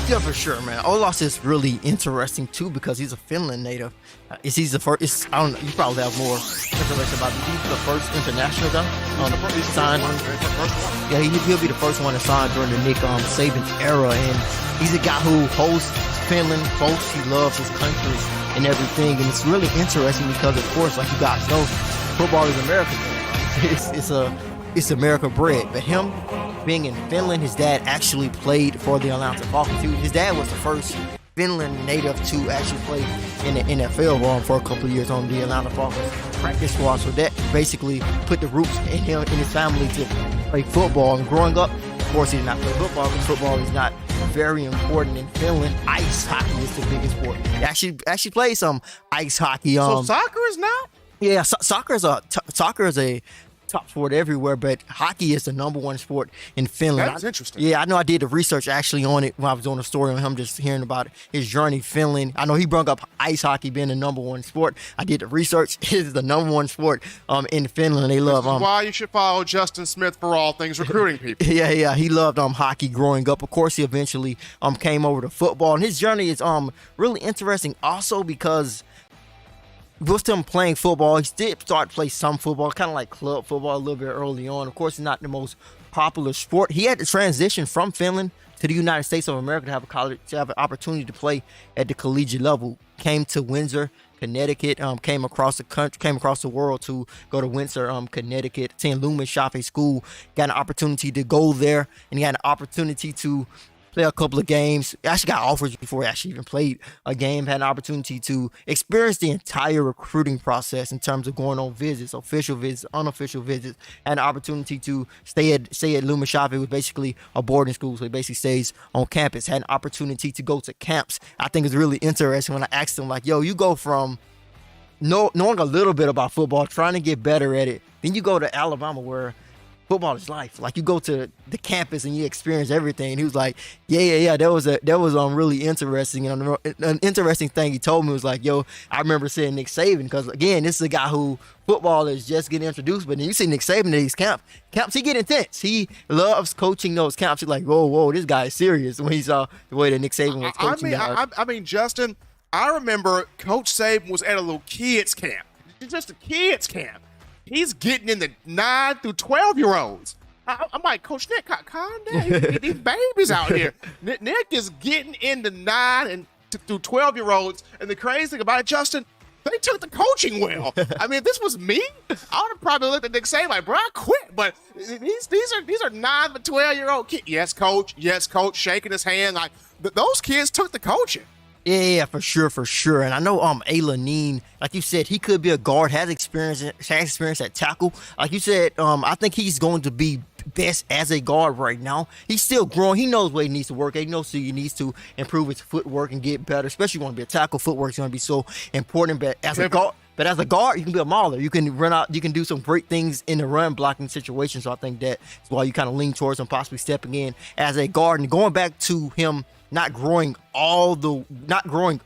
Yeah, for sure, man. Olaus is really interesting too because he's a Finland native. He's the first. I don't know. You probably have more information about him. He's the first international guy signed. Yeah, he'll be the first one to sign during the Nick Saban era, and he's a guy who holds Finland close. He loves his country and everything, and it's really interesting because, of course, like you guys know, football is American. It's America bred, but him being in Finland, his dad actually played for the Atlanta Falcons. His dad was the first Finland native to actually play in the NFL for a couple of years on the Atlanta Falcons practice squad. So that basically put the roots in him and his family to play football. And growing up, of course, he did not play football because football is not very important in Finland. Ice hockey is the biggest sport. He actually played some ice hockey. So soccer is not? Yeah, soccer is a top sport everywhere, but hockey is the number one sport in Finland. That's interesting. Yeah, I know I did the research actually on it when I was doing a story on him, just hearing about his journey in Finland. I know he brought up ice hockey being the number one sport. I did the research. It is the number one sport in Finland. They love why you should follow Justin Smith for all things recruiting people. Yeah, he loved hockey growing up. Of course, he eventually came over to football, and his journey is really interesting also because with him playing football, he did start to play some football, kind of like club football a little bit early on. Of course, it's not the most popular sport. He had to transition from Finland to the United States of America to have an opportunity to play at the collegiate level. Came to Windsor, Connecticut, came across the world to go to Windsor, Connecticut, attend Lumen Chaffee School, got an opportunity to go there, and he had an opportunity to play a couple of games. He actually got offers before he actually even played a game. Had an opportunity to experience the entire recruiting process in terms of going on visits, official visits, unofficial visits. Had an opportunity to stay at Lumen Chaffee, which was basically a boarding school, so he basically stays on campus. Had an opportunity to go to camps. I think it's really interesting when I asked him, like, yo, you go from knowing a little bit about football, trying to get better at it, then you go to Alabama where football is life. Like, you go to the campus and you experience everything. And he was like, yeah. That was really interesting. And an interesting thing he told me was like, yo, I remember seeing Nick Saban because, again, this is a guy who football is just getting introduced. But then you see Nick Saban at these camps, he get intense. He loves coaching those camps. He's like, whoa, this guy is serious when he saw the way that Nick Saban was coaching. I mean, Justin, I remember Coach Saban was at a little kids camp, just a kids camp. He's getting in the 9 through 12-year-olds. I'm like, Coach Nick, calm down. These babies out here. Nick is getting in the 9 and through 12-year-olds. And the crazy thing about it, Justin, they took the coaching well. I mean, if this was me, I would have probably looked at Nick saying, like, bro, I quit. But these are 9 to 12-year-old kids. Yes, coach, shaking his hand. Like, those kids took the coaching. Yeah, for sure. And I know Alinen, like you said, he could be a guard, has experience at tackle. Like you said, I think he's going to be best as a guard right now. He's still growing. He knows what he needs to work at. He knows he needs to improve his footwork and get better, especially when you want to be a tackle. Footwork is going to be so important. But as a guard, you can be a mauler. You can run out. You can do some great things in the run blocking situation. So I think that's why you kind of lean towards him possibly stepping in as a guard. And going back to him not growing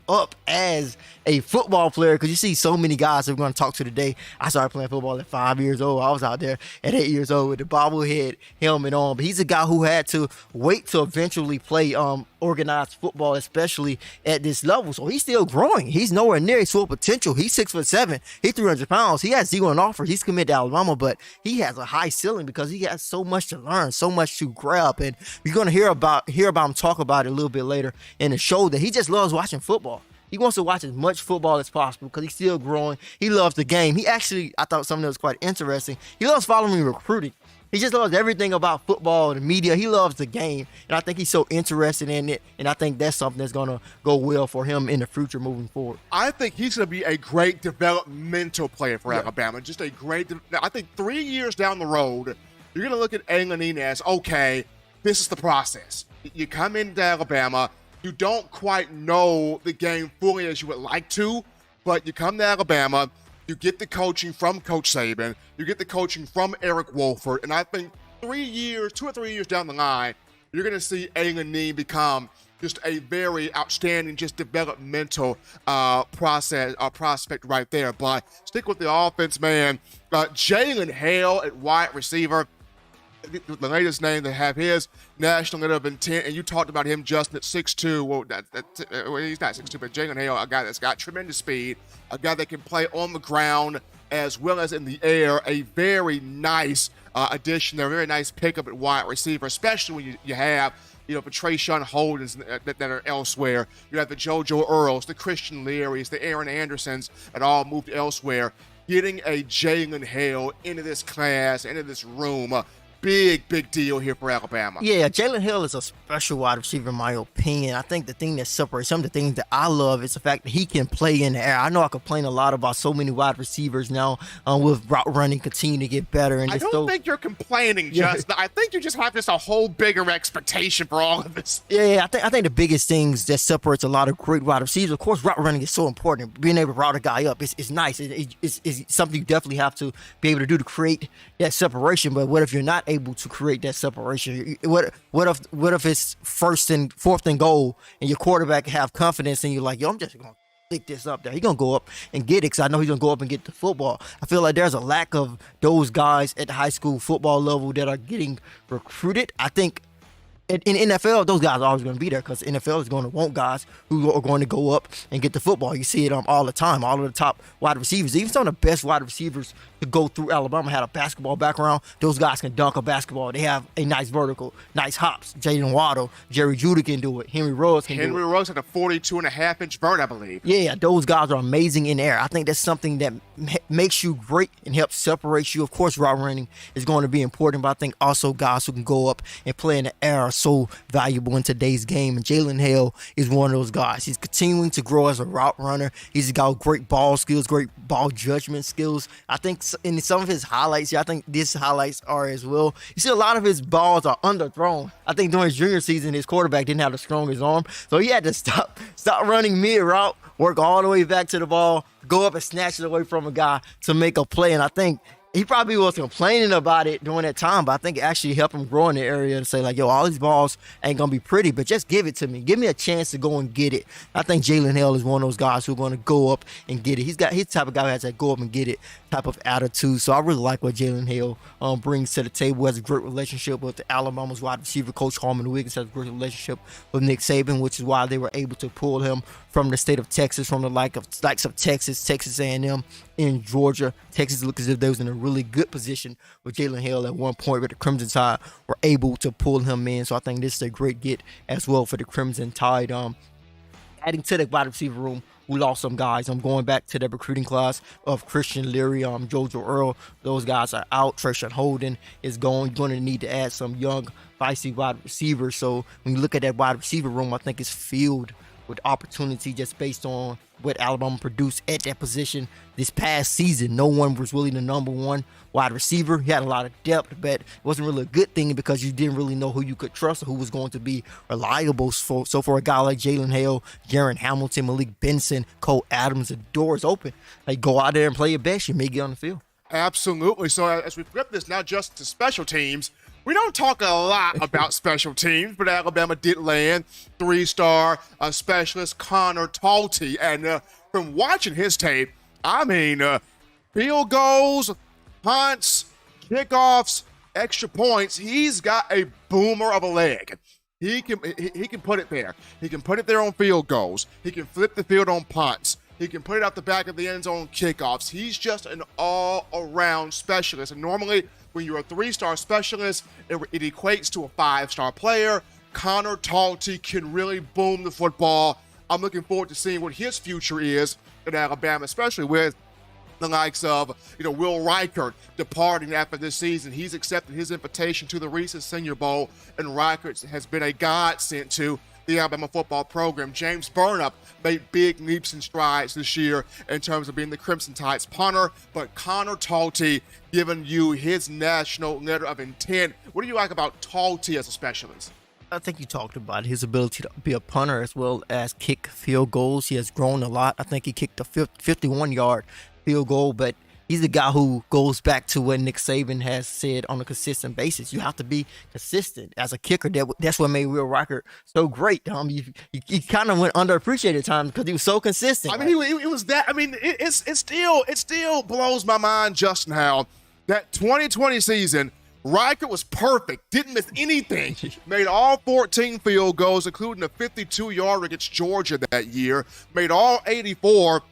up as a football player, because you see so many guys that we're going to talk to today. I started playing football at 5 years old. I was out there at 8 years old with the bobblehead helmet on. But he's a guy who had to wait to eventually play organized football, especially at this level. So he's still growing. He's nowhere near his full potential. He's 6'7". He's 300 pounds. He has zero in offer. He's committed to Alabama, but he has a high ceiling because he has so much to learn, so much to grab. And you're going to hear about him talk about it a little bit later in the show, that he just loves watching football. He wants to watch as much football as possible because he's still growing. He loves the game. I thought something that was quite interesting. He loves following recruiting. He just loves everything about football and the media. He loves the game. And I think he's so interested in it. And I think that's something that's going to go well for him in the future moving forward. I think he's going to be a great developmental player for Alabama. Just a great, I think 3 years down the road, you're going to look at Alinen as, okay, this is the process. You come into Alabama, you don't quite know the game fully as you would like to, but you come to Alabama, you get the coaching from Coach Saban, you get the coaching from Eric Wolford, and I think 2 or 3 years down the line, you're going to see Alinen become just a very outstanding, just developmental prospect right there. But stick with the offense, man. Jalen Hale at wide receiver, the latest name to have his national letter of intent, and you talked about him, Justin, at 6'2". Well, he's not 6'2", but Jalen Hale, a guy that's got tremendous speed, a guy that can play on the ground as well as in the air. A very nice addition there, a very nice pickup at wide receiver, especially when you have, the Trayshawn Holdens that are elsewhere. You have the JoJo Earls, the Christian Learys, the Aaron Andersons that all moved elsewhere. Getting a Jalen Hale into this class, into this room, big deal here for Alabama. Yeah, Jalen Hill is a special wide receiver in my opinion. I think the thing that separates some of the things that I love is the fact that he can play in the air. I know I complain a lot about so many wide receivers now with route running continue to get better. And I don't think you're complaining, Justin. I think you just have just a whole bigger expectation for all of this. Yeah, I think the biggest things that separates a lot of great wide receivers, of course, route running is so important. Being able to route a guy up is nice. It's something you definitely have to be able to do to create that separation. But what if you're not able to create that separation? What if it's fourth and goal and your quarterback have confidence and you're like, yo, I'm just gonna flick this up there. He's gonna go up and get it because I know he's gonna go up and get the football. I feel like there's a lack of those guys at the high school football level that are getting recruited. I think in NFL, those guys are always going to be there because NFL is going to want guys who are going to go up and get the football. You see it all the time. All of the top wide receivers, even some of the best wide receivers to go through Alabama had a basketball background. Those guys can dunk a basketball. They have a nice vertical, nice hops. Jalen Waddle, Jerry Judy can do it. Henry Ruggs can do it. Henry Ruggs had a 42.5-inch vert, I believe. Yeah, those guys are amazing in the air. I think that's something that makes you great and helps separate you. Of course, route running is going to be important, but I think also guys who can go up and play in the air are so valuable in today's game. And Jalen Hale is one of those guys. He's continuing to grow as a route runner. He's got great ball skills, great ball judgment skills. I think in some of his highlights, I think these highlights are as well. You see a lot of his balls are underthrown. I think during his junior season, his quarterback didn't have the strongest arm, so he had to stop running mid-route, work all the way back to the ball, go up and snatch it away from a guy to make a play. And I think he probably was complaining about it during that time, but I think it actually helped him grow in the area and say, like, yo, all these balls ain't going to be pretty, but just give it to me. Give me a chance to go and get it. I think Jalen Hale is one of those guys who are going to go up and get it. He's the type of guy who has that go up and get it type of attitude. So I really like what Jalen Hale brings to the table. Has a great relationship with the Alabama's wide receiver coach, Harmon Wiggins, has a great relationship with Nick Saban, which is why they were able to pull him from the state of Texas, from the likes of Texas A&M, in Georgia. Texas looked as if they was in a really good position with Jalen Hale at one point, but the Crimson Tide were able to pull him in. So I think this is a great get as well for the Crimson Tide. Adding to the wide receiver room, we lost some guys. I'm going back to the recruiting class of Christian Leary, JoJo Earl. Those guys are out. Trayshawn Holden is going. You're going to need to add some young, feisty wide receivers. So when you look at that wide receiver room, I think it's filled with opportunity just based on what Alabama produced at that position this past season. No one was really the number one wide receiver. He had a lot of depth, but it wasn't really a good thing because you didn't really know who you could trust or who was going to be reliable. So for a guy like Jalen Hale, Jaron Hamilton, Malik Benson, Cole Adams, the door is open. Like, go out there and play your best. You may get on the field. Absolutely. So as we flip this now just to special teams, we don't talk a lot about special teams, but Alabama did land three-star specialist Connor Talty. And from watching his tape, I mean, field goals, punts, kickoffs, extra points, he's got a boomer of a leg. He can put it there. He can put it there on field goals. He can flip the field on punts. He can put it out the back of the end zone kickoffs. He's just an all-around specialist. And normally, when you're a three-star specialist, it equates to a five-star player. Connor Talty can really boom the football. I'm looking forward to seeing what his future is in Alabama, especially with the likes of, Will Reichert departing after this season. He's accepted his invitation to the recent Senior Bowl, and Reichert has been a godsend to the Alabama football program. James Burnap made big leaps and strides this year in terms of being the Crimson Tide's punter, but Connor Talty giving you his national letter of intent. What do you like about Talty as a specialist? I think you talked about his ability to be a punter as well as kick field goals. He has grown a lot. I think he kicked a 51-yard field goal, but he's the guy who goes back to what Nick Saban has said on a consistent basis. You have to be consistent as a kicker. That's what made Will Riker so great. He kind of went underappreciated at times because he was so consistent. I mean, he was that. I mean, it still blows my mind, Justin, how that 2020 season, Riker was perfect, didn't miss anything, made all 14 field goals, including a 52-yarder against Georgia that year, made all 84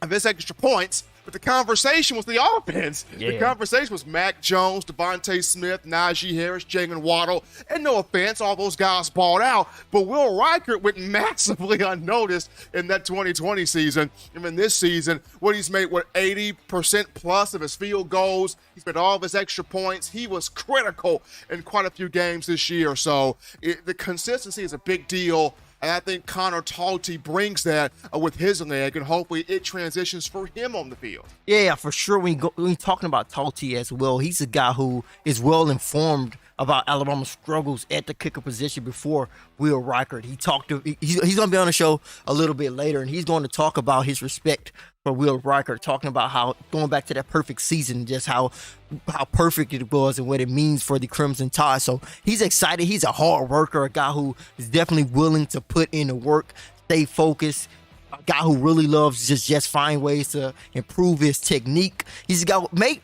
of his extra points. But the conversation was the offense. Yeah. The conversation was Mac Jones, Devontae Smith, Najee Harris, Jalen Waddle. And no offense, all those guys balled out. But Will Riker went massively unnoticed in that 2020 season. And in this season, he's made, 80% plus of his field goals. He's made all of his extra points. He was critical in quite a few games this year. So the consistency is a big deal. And I think Connor Talty brings that with his leg, and hopefully it transitions for him on the field. Yeah, for sure. When you're talking about Talty as well, he's a guy who is well informed about Alabama's struggles at the kicker position before Will Riker. He's going to be on the show a little bit later, and he's going to talk about his respect for Will Riker, talking about how going back to that perfect season, just how perfect it was and what it means for the Crimson Tide. So he's excited. He's a hard worker, a guy who is definitely willing to put in the work, stay focused, a guy who really loves just find ways to improve his technique. He's a guy who may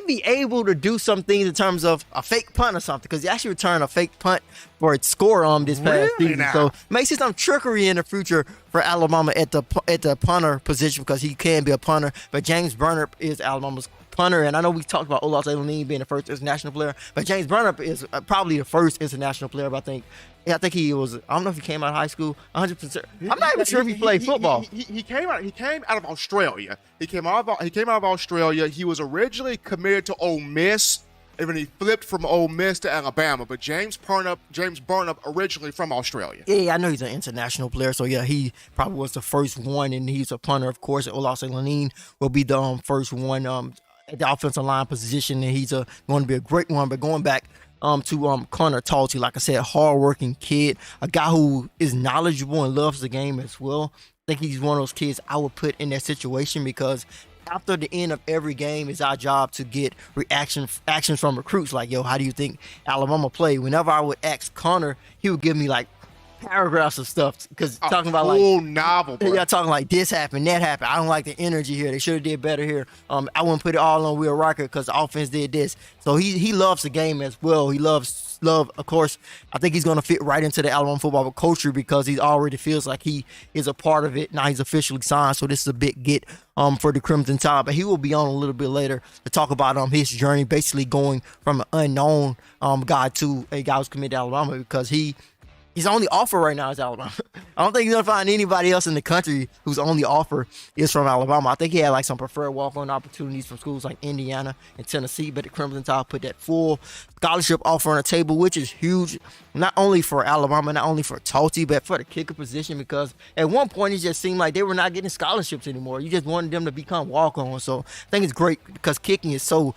be able to do some things in terms of a fake punt or something, because he actually returned a fake punt for its score this past season. Now? So may see some trickery in the future for Alabama at the punter position, because he can be a punter. But James Burnip is Alabama's punter, and I know we talked about Olaus being the first international player, but James Burnip is probably the first international player. But I think he was. I don't know if he came out of high school. 100%. I'm not even sure if he played football. He came out of Australia. He came out of Australia. He was originally committed to Ole Miss, and then he flipped from Ole Miss to Alabama. But James Burnip originally from Australia. Yeah, I know he's an international player. So yeah, he probably was the first one, and he's a punter, of course. Olaus Alinen will be the first one at the offensive line position, and he's going to be a great one. But going back to Connor Talty, like I said, hardworking kid, a guy who is knowledgeable and loves the game as well. I think he's one of those kids I would put in that situation, because after the end of every game, it's our job to get actions from recruits. Like, yo, how do you think Alabama played? Whenever I would ask Connor, he would give me like paragraphs of stuff, because talking about like novel, bro. Yeah, talking like this happened, that happened. I don't like the energy here. They should have did better here. I wouldn't put it all on Will Riker because the offense did this. So he loves the game as well. He loves, of course. I think he's going to fit right into the Alabama football culture, because he already feels like he is a part of it. Now he's officially signed, so this is a big get for the Crimson Tide. But he will be on a little bit later to talk about his journey, basically going from an unknown guy to a guy who's committed to Alabama, because his only offer right now is Alabama. I don't think you're going to find anybody else in the country whose only offer is from Alabama. I think he had like some preferred walk-on opportunities from schools like Indiana and Tennessee, but the Crimson Tide put that full scholarship offer on the table, which is huge, not only for Alabama, not only for Talty, but for the kicker position, because at one point it just seemed like they were not getting scholarships anymore. You just wanted them to become walk-ons. So I think it's great, because kicking is such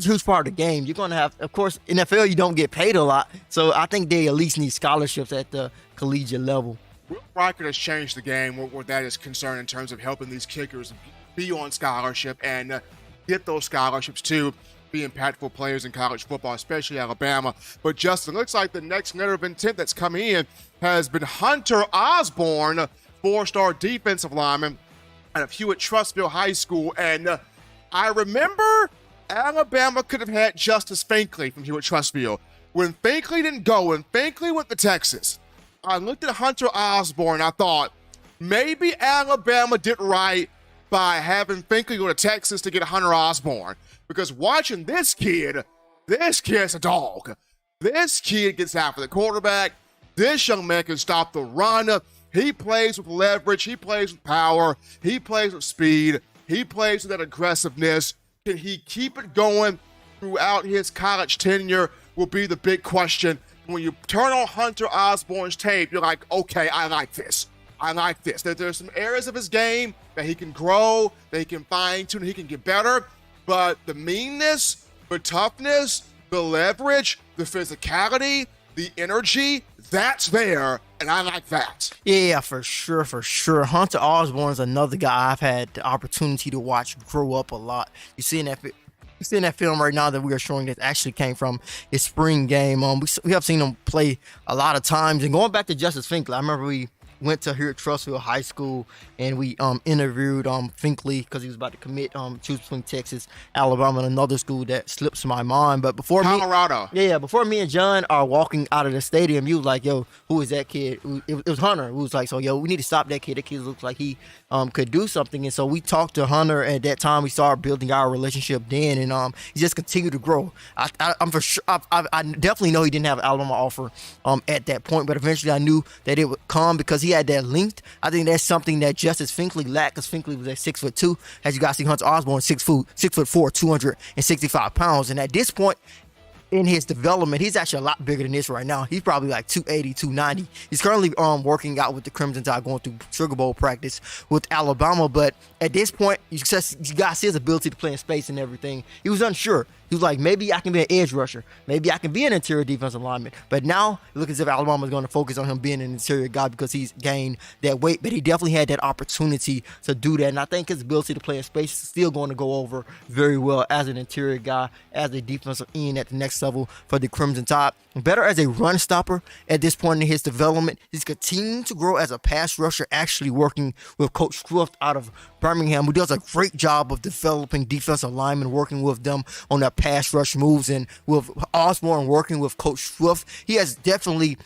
a huge part of the game. You're going to have, of course, NFL, you don't get paid a lot. So I think they at least need scholarships at the collegiate level. Will Riker has changed the game where that is concerned in terms of helping these kickers be on scholarship and get those scholarships to be impactful players in college football, especially Alabama. But Justin, looks like the next letter of intent that's coming in has been Hunter Osborne, four-star defensive lineman out of Hewitt-Trussville High School. And I remember Alabama could have had Justice Finkley from Hewitt-Trussville. When Finkley didn't go, when Finkley went to Texas, I looked at Hunter Osborne, I thought, maybe Alabama did right by having Finkley go to Texas to get Hunter Osborne. Because watching this kid's a dog. This kid gets after the quarterback. This young man can stop the run. He plays with leverage. He plays with power. He plays with speed. He plays with that aggressiveness. Can he keep it going throughout his college tenure will be the big question. When you turn on Hunter Osborne's tape, you're like, okay, I like this. There's some areas of his game that he can grow, that he can fine-tune, he can get better. But the meanness, the toughness, the leverage, the physicality, the energy, that's there, and I like that. Yeah, for sure, for sure. Hunter Osborne is another guy I've had the opportunity to watch grow up a lot. You see in that film right now that we are showing that actually came from his spring game. We have seen him play a lot of times. And going back to Justice Finkley, I remember we went to here at Trussville High School and we interviewed Finkley because he was about to commit, choose between Texas, Alabama, and another school that slips my mind. But before Colorado. before me and John are walking out of the stadium, you was like, yo, who is that kid? It was Hunter. Who was like, so yo, we need to stop that kid. That kid looks like he could do something. And so we talked to Hunter. At that time, we started building our relationship then, and he just continued to grow. I'm for sure. I definitely know he didn't have an Alabama offer at that point, but eventually I knew that it would come because he had that length. I think that's something that Justice Finkley lacked, because Finkley was at 6'2". As you guys see, Hunter Osborne 6'4", 265 pounds, and at this point in his development, he's actually a lot bigger than this right now. He's probably like 280, 290. He's currently working out with the Crimson Tide, going through Sugar Bowl practice with Alabama. But at this point, you guys see his ability to play in space and everything. He was unsure. He was like, maybe I can be an edge rusher. Maybe I can be an interior defensive lineman. But now, it looks as if Alabama's going to focus on him being an interior guy because he's gained that weight. But he definitely had that opportunity to do that. And I think his ability to play in space is still going to go over very well as an interior guy, as a defensive end at the next level for the Crimson Tide. Better as a run stopper at this point in his development. He's continuing to grow as a pass rusher, actually working with Coach Swift out of Birmingham, who does a great job of developing defensive linemen, working with them on their pass rush moves. And with Osborne working with Coach Swift, he has definitely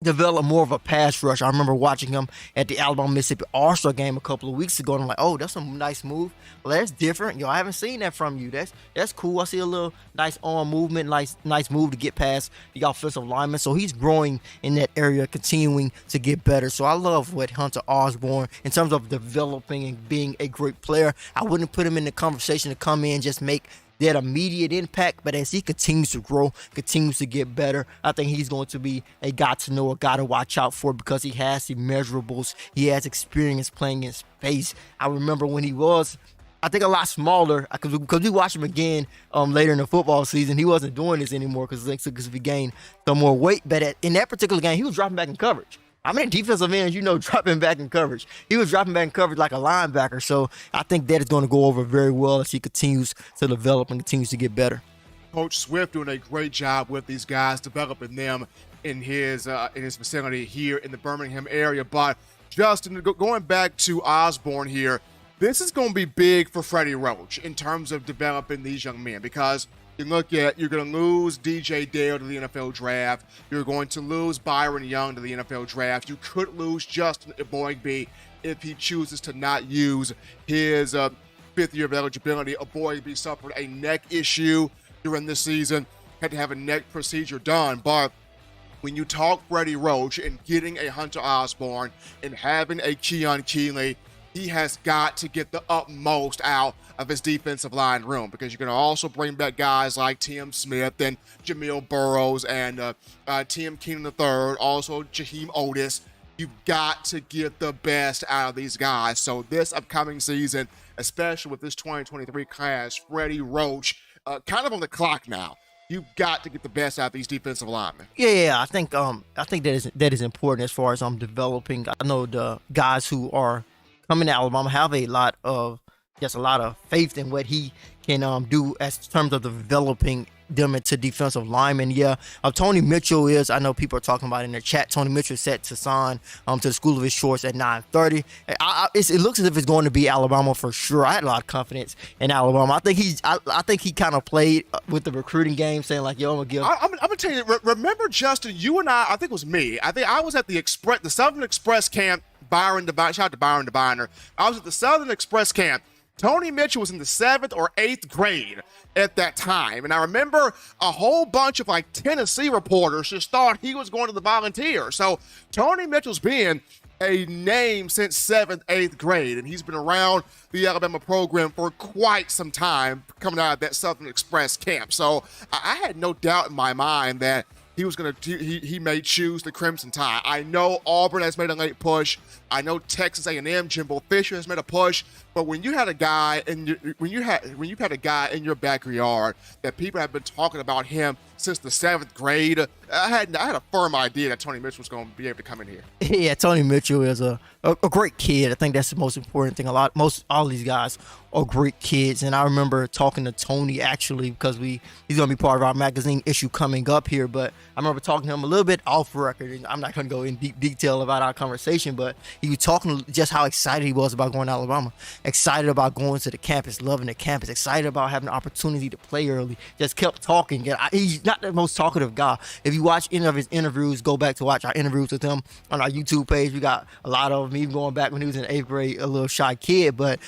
develop more of a pass rush. I remember watching him at the Alabama-Mississippi All-Star game a couple of weeks ago, and I'm like, oh, that's a nice move. Well, that's different. Yo, I haven't seen that from you. That's cool. I see a little nice arm movement, nice move to get past the offensive lineman. So he's growing in that area, continuing to get better. So I love what Hunter Osborne, in terms of developing and being a great player. I wouldn't put him in the conversation to come in and just make that immediate impact, but as he continues to grow, continues to get better, I think he's going to be a guy to know, a guy to watch out for, because he has the measurables. He has experience playing in space. I remember when he was, I think, a lot smaller, because we watched him again later in the football season. He wasn't doing this anymore because he gained some more weight, but in that particular game, he was dropping back in coverage. I mean, defensive ends, dropping back in coverage. He was dropping back in coverage like a linebacker. So I think that is going to go over very well as he continues to develop and continues to get better. Coach Swift doing a great job with these guys, developing them in his vicinity here in the Birmingham area. But Justin, going back to Osborne here, this is going to be big for Freddie Roach in terms of developing these young men, because you look at, you're going to lose DJ Dale to the NFL draft. You're going to lose Byron Young to the NFL draft. You could lose Justin Eboigbe if he chooses to not use his fifth year of eligibility. Eboigbe suffered a neck issue during this season, had to have a neck procedure done. But when you talk Freddie Roach and getting a Hunter Osborne and having a Keon Keeley, he has got to get the utmost out of his defensive line room, because you're going to also bring back guys like Tim Smith and Jamil Burrows and Tim Keenan III, also Jaheim Otis. You've got to get the best out of these guys. So this upcoming season, especially with this 2023 class, Freddie Roach, kind of on the clock now. You've got to get the best out of these defensive linemen. Yeah, I think that is important as far as developing. I know the guys who are coming to Alabama have a lot of faith in what he can do as terms of developing them into defensive linemen. Yeah, Tony Mitchell is, I know people are talking about in the chat, Tony Mitchell is set to sign to the school of his choice at 9:30. It looks as if it's going to be Alabama for sure. I had a lot of confidence in Alabama. I think he kind of played with the recruiting game, saying like, yo, I'm gonna tell you, remember, Justin, you and I think it was me. I think I was at the Southern Express camp. Shout out to Byron Deviner. I was at the Southern Express camp. Tony Mitchell was in the 7th or 8th grade at that time. And I remember a whole bunch of Tennessee reporters just thought he was going to the Volunteers. So Tony Mitchell's been a name since 7th, 8th grade, and he's been around the Alabama program for quite some time, coming out of that Southern Express camp. So I had no doubt in my mind that he may choose the Crimson Tide. I know Auburn has made a late push. I know Texas A&M, Jimbo Fisher has made a push, but when you had a guy when you've had a guy in your backyard that people have been talking about him since the 7th grade, I had a firm idea that Tony Mitchell was going to be able to come in here. Yeah, Tony Mitchell is a great kid. I think that's the most important thing. All these guys are great kids, and I remember talking to Tony actually because he's going to be part of our magazine issue coming up here. But I remember talking to him a little bit off record, and I'm not going to go in deep detail about our conversation, but he was talking just how excited he was about going to Alabama, excited about going to the campus, loving the campus, excited about having the opportunity to play early. Just kept talking. He's not the most talkative guy. If you watch any of his interviews, go back to watch our interviews with him on our YouTube page. We got a lot of them, even going back when he was in 8th grade, a little shy kid, but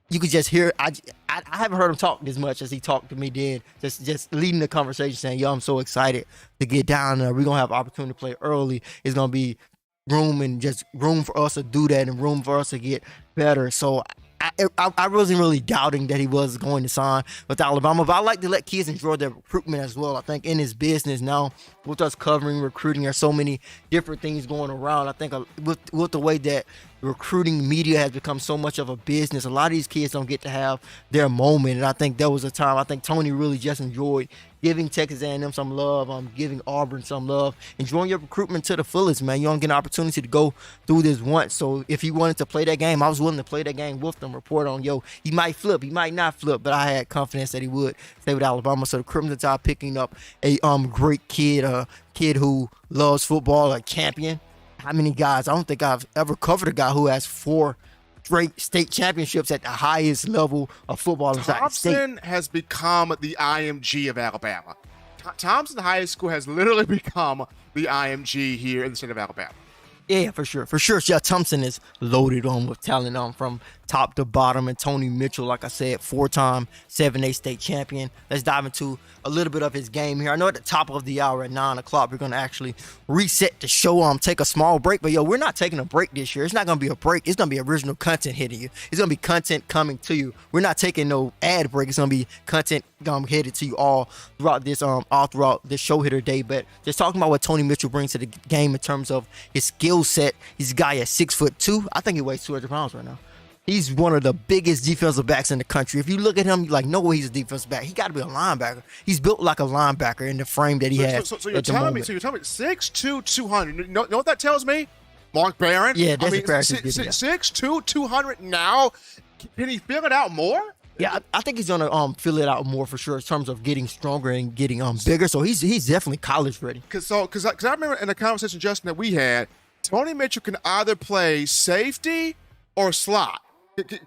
you could just hear. I haven't heard him talk as much as he talked to me then. Just leading the conversation, saying, "Yo, I'm so excited to get down there. We're gonna have opportunity to play early. It's gonna be room for us to do that and room for us to get better." So I wasn't really doubting that he was going to sign with Alabama, but I like to let kids enjoy their recruitment as well. I think in his business now, with us covering recruiting, there's so many different things going around. I think with the way that recruiting media has become so much of a business, a lot of these kids don't get to have their moment, and I think there was a time I think Tony really just enjoyed giving Texas A&M some love, giving Auburn some love, enjoying your recruitment to the fullest, man. You don't get an opportunity to go through this once. So if he wanted to play that game, I was willing to play that game with them, report on, he might flip, he might not flip, but I had confidence that he would stay with Alabama. So the Crimson Tide picking up a great kid, a kid who loves football, a champion. How many guys? I don't think I've ever covered a guy who has 4 straight state championships at the highest level of football inside the state. Thompson has become the IMG of Alabama. Thompson High School has literally become the IMG here in the state of Alabama. Yeah, for sure. Yeah, Thompson is loaded on with talent from top to bottom. And Tony Mitchell, like I said, 4-time 7A state champion. Let's dive into a little bit of his game here. I know at the top of the hour at 9 o'clock, we're going to actually reset the show, take a small break. But, we're not taking a break this year. It's not going to be a break. It's going to be original content hitting you. It's going to be content coming to you. We're not taking no ad break. It's going to be content headed to you all throughout this show hitter day. But just talking about what Tony Mitchell brings to the game in terms of his skill set. He's a guy at 6'2". I think he weighs 200 pounds right now. He's one of the biggest defensive backs in the country. If you look at him, you're like, no way he's a defensive back. He got to be a linebacker. He's built like a linebacker in the frame that he has. So you're telling me 6'2", 200. You know what that tells me? Mark Barron. Yeah, that's a fair 6'2", 200 now. Can he fill it out more? Yeah, I think he's gonna fill it out more for sure in terms of getting stronger and getting bigger. So he's definitely college ready. Because I remember in the conversation, Justin, that we had, Tony Mitchell can either play safety or slot.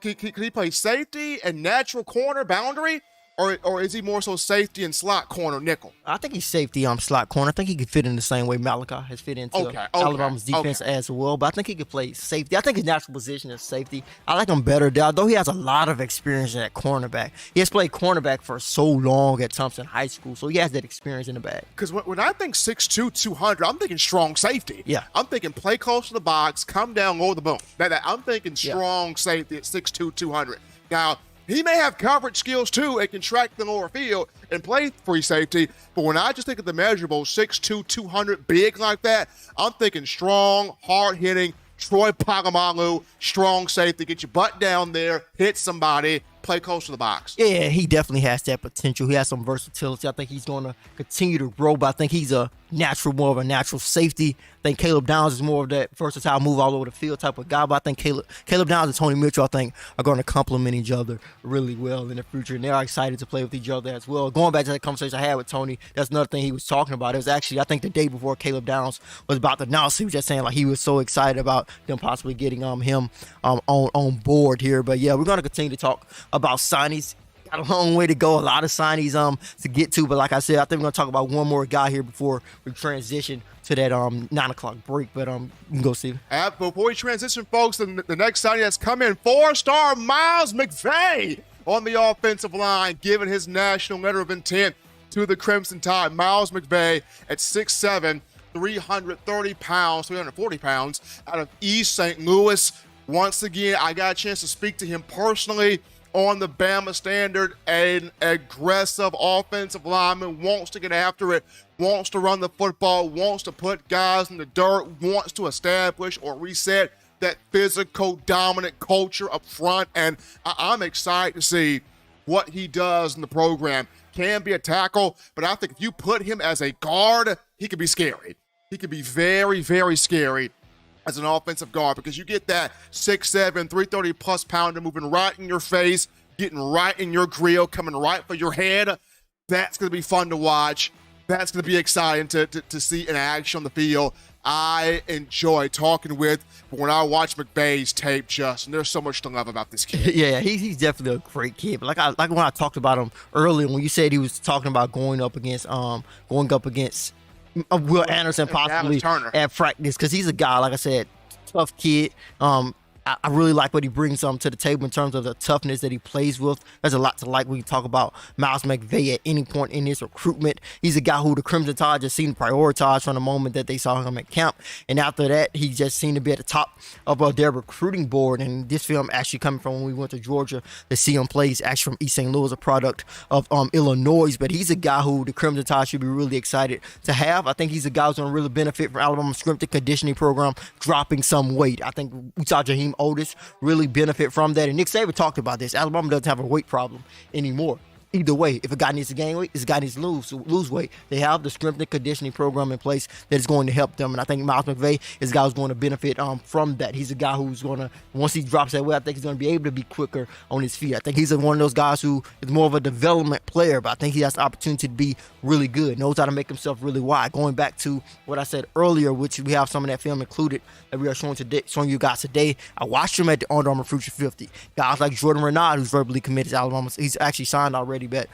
Can he play safety and natural corner boundary, or is he more so safety and slot corner nickel? I think he's safety slot corner. I think he could fit in the same way Malachi has fit into Alabama's defense as well. But I think he could play safety. I think his natural position is safety. I like him better, although he has a lot of experience at cornerback. He has played cornerback for so long at Thompson High School, so he has that experience in the bag. Because when I think 6'2", 200, I'm thinking strong safety. Yeah. I'm thinking play close to the box, come down, lower the boom. I'm thinking strong safety at 6'2", 200. Now, he may have coverage skills too and can track the lower field and play free safety, but when I just think of the measurables, 6'2", 200, big like that, I'm thinking strong, hard-hitting, Troy Polamalu, strong safety, get your butt down there, hit somebody, play close to the box. Yeah, he definitely has that potential. He has some versatility. I think he's going to continue to grow, but I think he's more of a natural safety. I think Caleb Downs is more of that versatile move all over the field type of guy, but I think Caleb Downs and Tony Mitchell, I think, are going to complement each other really well in the future, and they're excited to play with each other as well. Going back to that conversation I had with Tony, that's another thing he was talking about. It was actually, I think, the day before Caleb Downs was about to announce. He was just saying, like, he was so excited about them possibly getting him on board here. But, yeah, we're going to continue to talk about signings. Got a long way to go, a lot of signings to get to, but like I said, I think we're going to talk about one more guy here before we transition to that 9 o'clock break, but you can go see. Before we transition, folks, the next signing that's come in, 4-star Miles McVay on the offensive line, giving his national letter of intent to the Crimson Tide. Miles McVay at 6'7", 340 pounds out of East St. Louis. Once again, I got a chance to speak to him personally on the Bama Standard. An aggressive offensive lineman, wants to get after it, wants to run the football, wants to put guys in the dirt, wants to establish or reset that physical, dominant culture up front, and I'm excited to see what he does in the program. Can be a tackle, but I think if you put him as a guard, he could be scary. He could be very, very scary as an offensive guard because you get that 6'7", 330-plus pounder moving right in your face, getting right in your grill, coming right for your head. That's going to be fun to watch. That's going to be exciting to see in action on the field. I enjoy talking with, but when I watch McVay's tape, Justin, there's so much to love about this kid. Yeah, he's definitely a great kid. But like when I talked about him earlier, when you said he was talking about going up against Will Anderson possibly at practice, because he's a guy, like I said, tough kid. I really like what he brings to the table in terms of the toughness that he plays with. There's a lot to like when you talk about Miles McVay at any point in his recruitment. He's a guy who the Crimson Tide just seemed to prioritize from the moment that they saw him at camp. And after that, he just seemed to be at the top of their recruiting board. And this film actually coming from when we went to Georgia to see him play. He's actually from East St. Louis, a product of Illinois. But he's a guy who the Crimson Tide should be really excited to have. I think he's a guy who's going to really benefit from Alabama's strength and conditioning program dropping some weight. I think we saw Jaheim Otis really benefit from that. And Nick Saban talked about this. Alabama doesn't have a weight problem anymore. Either way, if a guy needs to gain weight, if a guy needs to lose weight, they have the strength and conditioning program in place that is going to help them. And I think Miles McVay is a guy who's going to benefit from that. He's a guy who's going to, once he drops that weight, I think he's going to be able to be quicker on his feet. I think he's one of those guys who is more of a development player, but I think he has the opportunity to be really good, knows how to make himself really wide. Going back to what I said earlier, which we have some of that film included that we are showing you guys today. I watched him at the Under Armour Future 50. Guys like Jordan Renaud, who's verbally committed to Alabama, he's actually signed already, but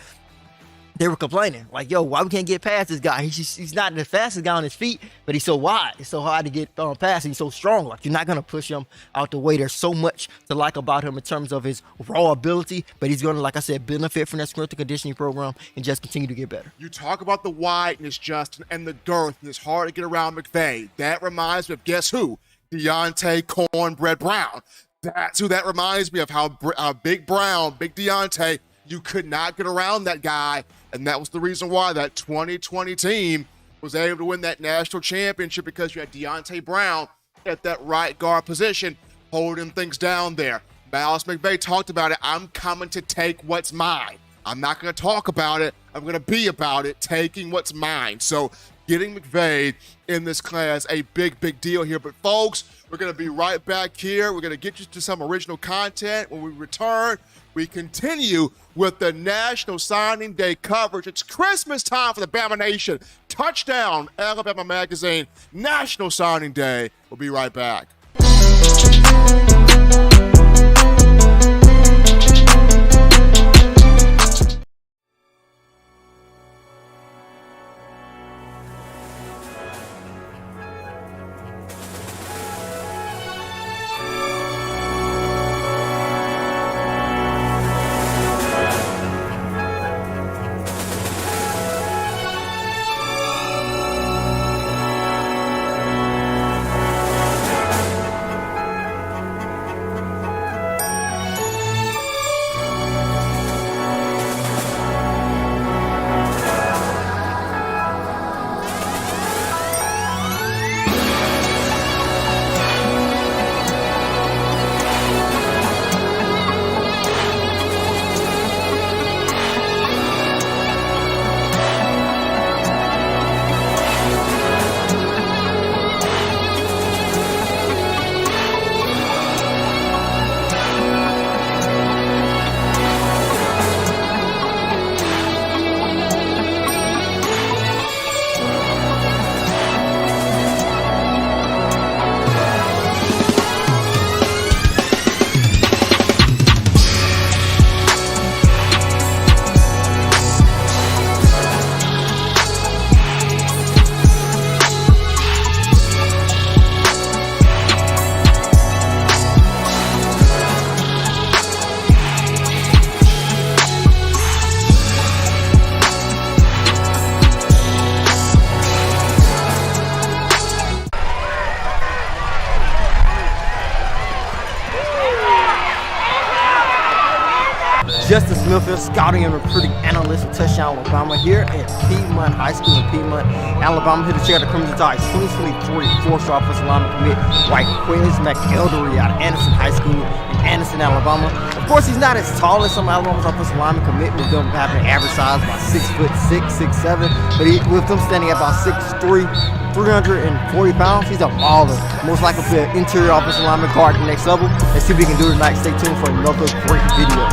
they were complaining, like, yo, why we can't get past this guy? He's not the fastest guy on his feet, but he's so wide. It's so hard to get past. He's so strong. Like, you're not going to push him out the way. There's so much to like about him in terms of his raw ability, but he's going to, like I said, benefit from that strength and conditioning program and just continue to get better. You talk about the wideness, Justin, and the girth, and it's hard to get around McVay. That reminds me of, guess who? Deontay Cornbread Brown. That's who that reminds me of, how Big Brown, Big Deontay, you could not get around that guy. And that was the reason why that 2020 team was able to win that national championship, because you had Deontay Brown at that right guard position holding things down there. Miles McVay talked about it. I'm coming to take what's mine. I'm not going to talk about it. I'm going to be about it, taking what's mine. So getting McVay in this class, a big, big deal here. But folks, we're going to be right back here. We're going to get you to some original content. When we return, we continue with the National Signing Day coverage. It's Christmas time for the Bama Nation. Touchdown, Alabama Magazine, National Signing Day. We'll be right back. Smith, scouting and recruiting analyst at Touchdown Alabama here at Piedmont High School in Piedmont, Alabama. Here to check out the Crimson Tide's 2023 four-star offensive lineman commit, Quiz McElderry out of Anderson High School in Anderson, Alabama. Of course, he's not as tall as some Alabama's offensive lineman commit, with them having an average size about 6'6", 6'7", but with them standing at about 6'3", 340 pounds, he's a baller. Most likely to be an interior offensive lineman guard at the next level. Let's see if we can do it tonight. Stay tuned for another great video.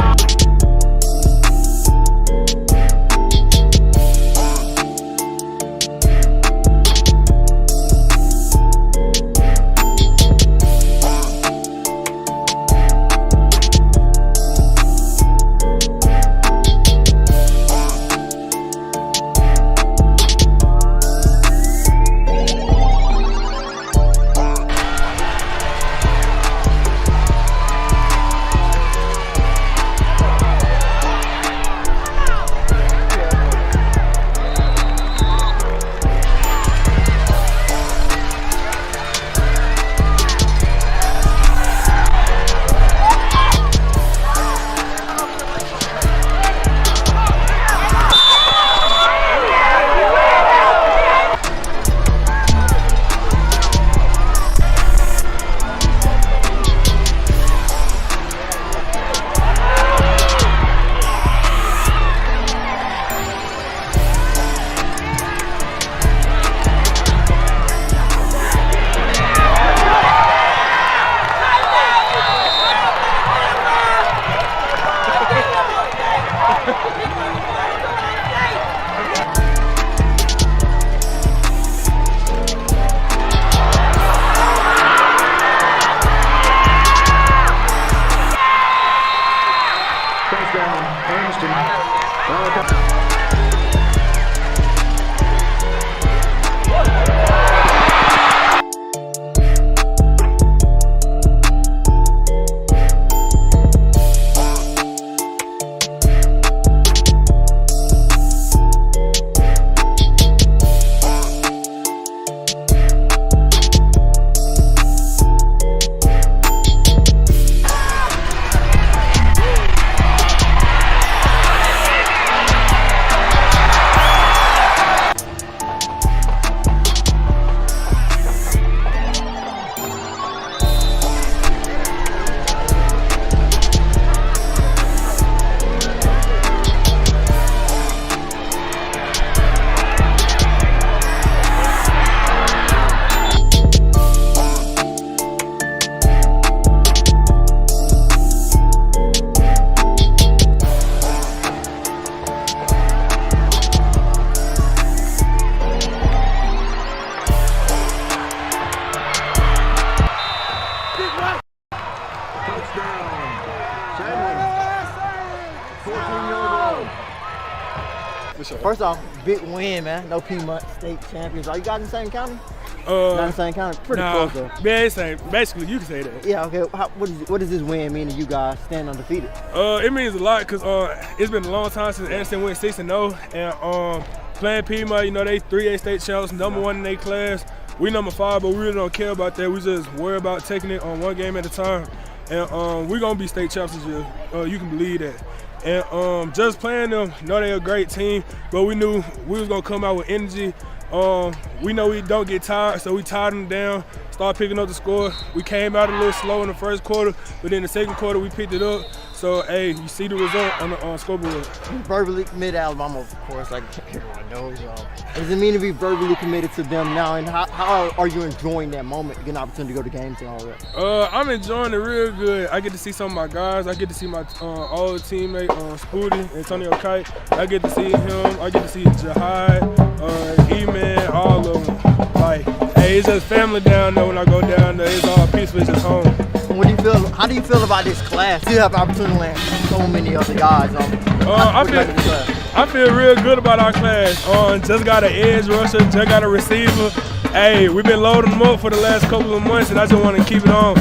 First off, big win, man. No Piedmont State champions. Are you guys in the same county? Not in the same county? Pretty close, though. Yeah, it's same. Basically, you can say that. Yeah, okay. What does this win mean to you guys stand undefeated? It means a lot because it's been a long time since Anderson went 6-0. And playing Piedmont, you know, they 3A state champs, #1 in their class. We #5, but we really don't care about that. We just worry about taking it on one game at a time. And we're going to be state champs this year. You can believe that. And just playing them, you know they're a great team, but we knew we was going to come out with energy. We know we don't get tired, so we tied them down, started picking up the score. We came out a little slow in the first quarter, but in the second quarter we picked it up. So, hey, you see the result on the scoreboard. Verbally committed to Alabama, of course, like everyone knows. What does it mean to be verbally committed to them now, and how are you enjoying that moment, getting an opportunity to go to games and all that? I'm enjoying it real good. I get to see some of my guys. I get to see my old teammate, Spooty, Antonio Kite. I get to see him. I get to see Jahlil, E-Man, all of them. Like, hey, it's just family down there when I go down there. It's all peaceful, it's just home. What do you feel? How do you feel about this class? You have the opportunity to land so many other guys. I feel real good about our class. Just got an edge rusher, just got a receiver. Hey, we've been loading them up for the last couple of months, and I just want to keep it on.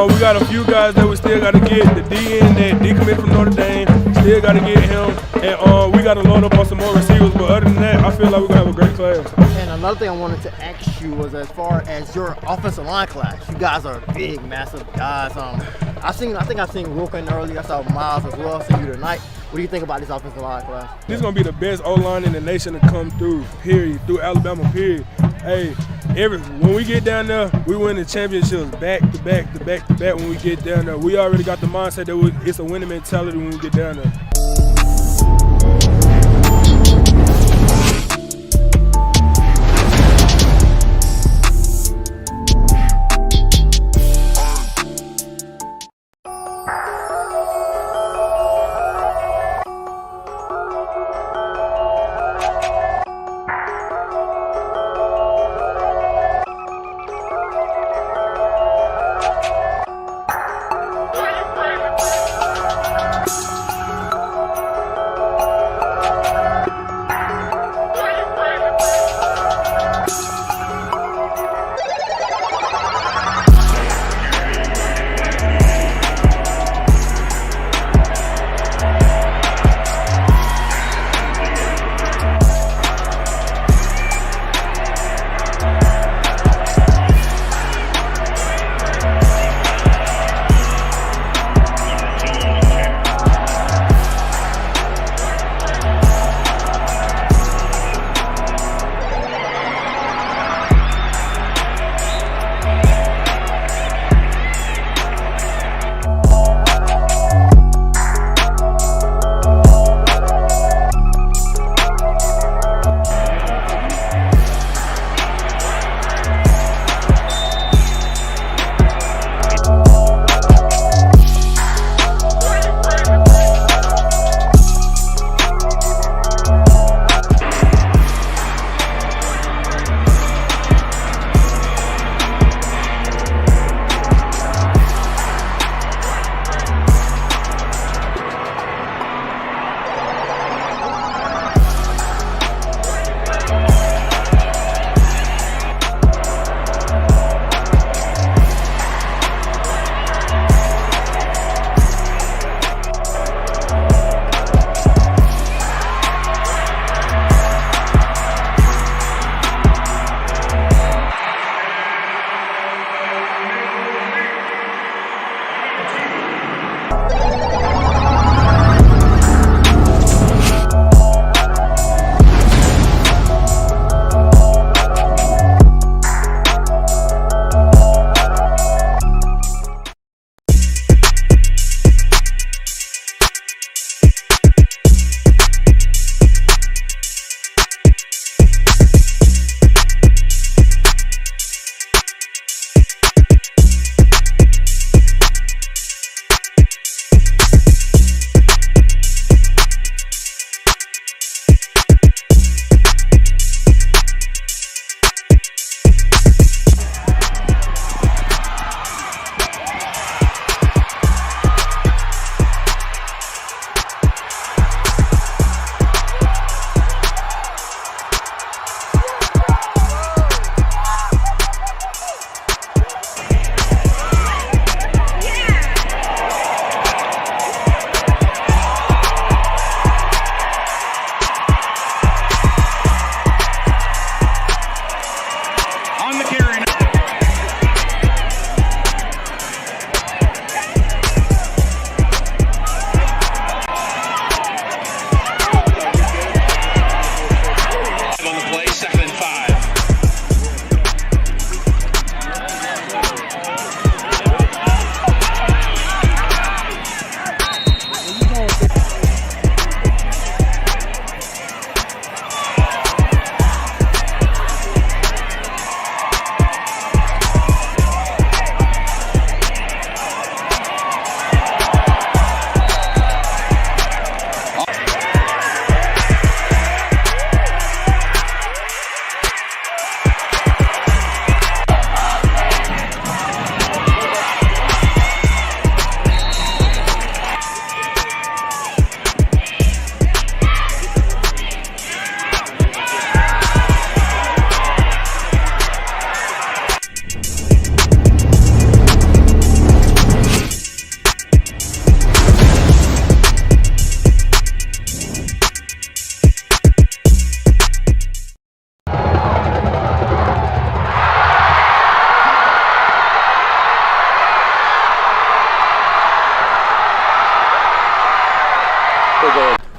We got a few guys that we still got to get. The DN that decommitted from Notre Dame, still got to get him. And we got to load up on some more receivers. But other than that, I feel like we're going to have a great class. And another thing I wanted to ask you was, as far as your offensive line class, you guys are big, massive guys. I think I've seen Wilkin earlier. I saw Miles as well. I seen you tonight. What do you think about this offensive line class? This is going to be the best O-line in the nation to come through, period, through Alabama, period. Hey, when we get down there, we win the championships back to back to back to back when we get down there. We already got the mindset that it's a winning mentality when we get down there.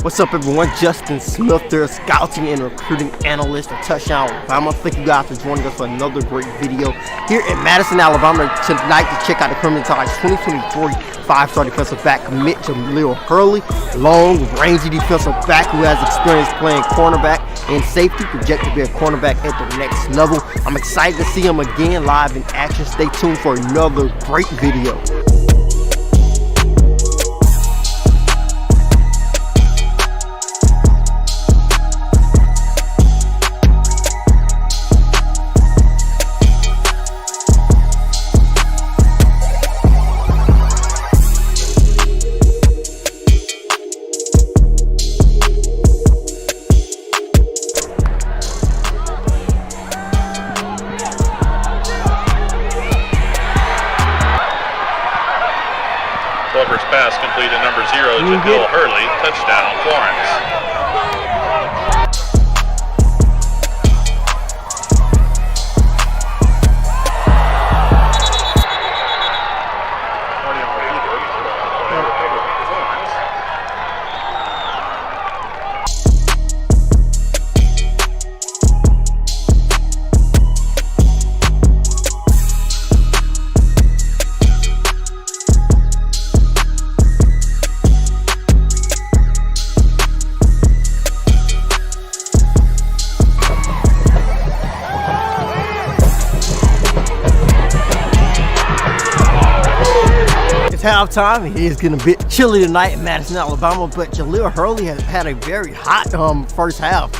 What's up, everyone? Justin Smith there, scouting and recruiting analyst for Touchdown Alabama. Thank you guys for joining us for another great video here in Madison, Alabama tonight to check out the Crimson Tide's 2024 5-star defensive back commit Jahlil Hurley, long, rangy defensive back who has experience playing cornerback and safety, projected to be a cornerback at the next level. I'm excited to see him again live in action. Stay tuned for another great video. First pass complete to number 0, Jahlil Hurley, touchdown, Florence. Halftime. It is getting a bit chilly tonight in Madison, Alabama, but Jahlil Hurley has had a very hot first half,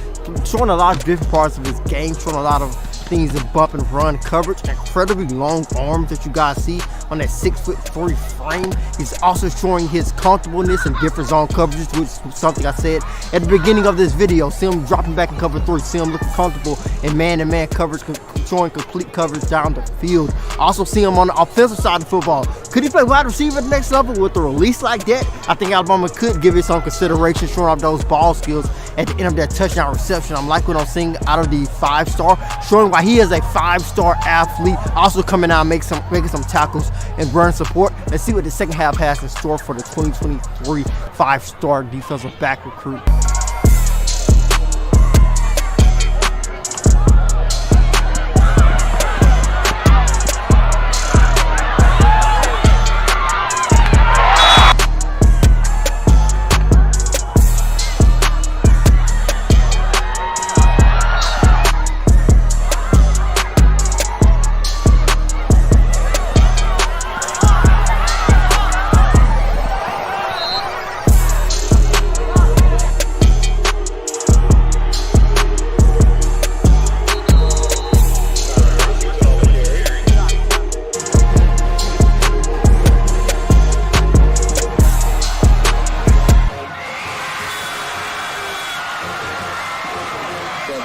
showing a lot of different parts of his game, showing a lot of things in bump and run coverage, incredibly long arms that you guys see on that 6'3" frame. He's also showing his comfortableness in different zone coverages, which is something I said at the beginning of this video. See him dropping back in cover 3, see him looking comfortable in man-to-man coverage, showing complete coverage down the field. Also see him on the offensive side of football. Could he play wide receiver at the next level with a release like that? I think Alabama could give it some consideration, showing off those ball skills at the end of that touchdown reception. I'm liking what I'm seeing out of the 5-star, showing why he is a 5-star athlete. Also coming out making some tackles and run support. Let's see what the second half has in store for the 2023 5-star defensive back recruit.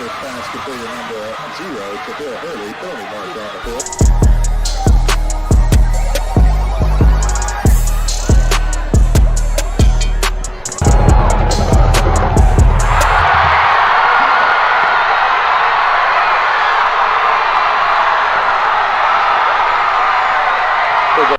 Pass complete to number 0, Jahlil Hurley, penalty mark down the field.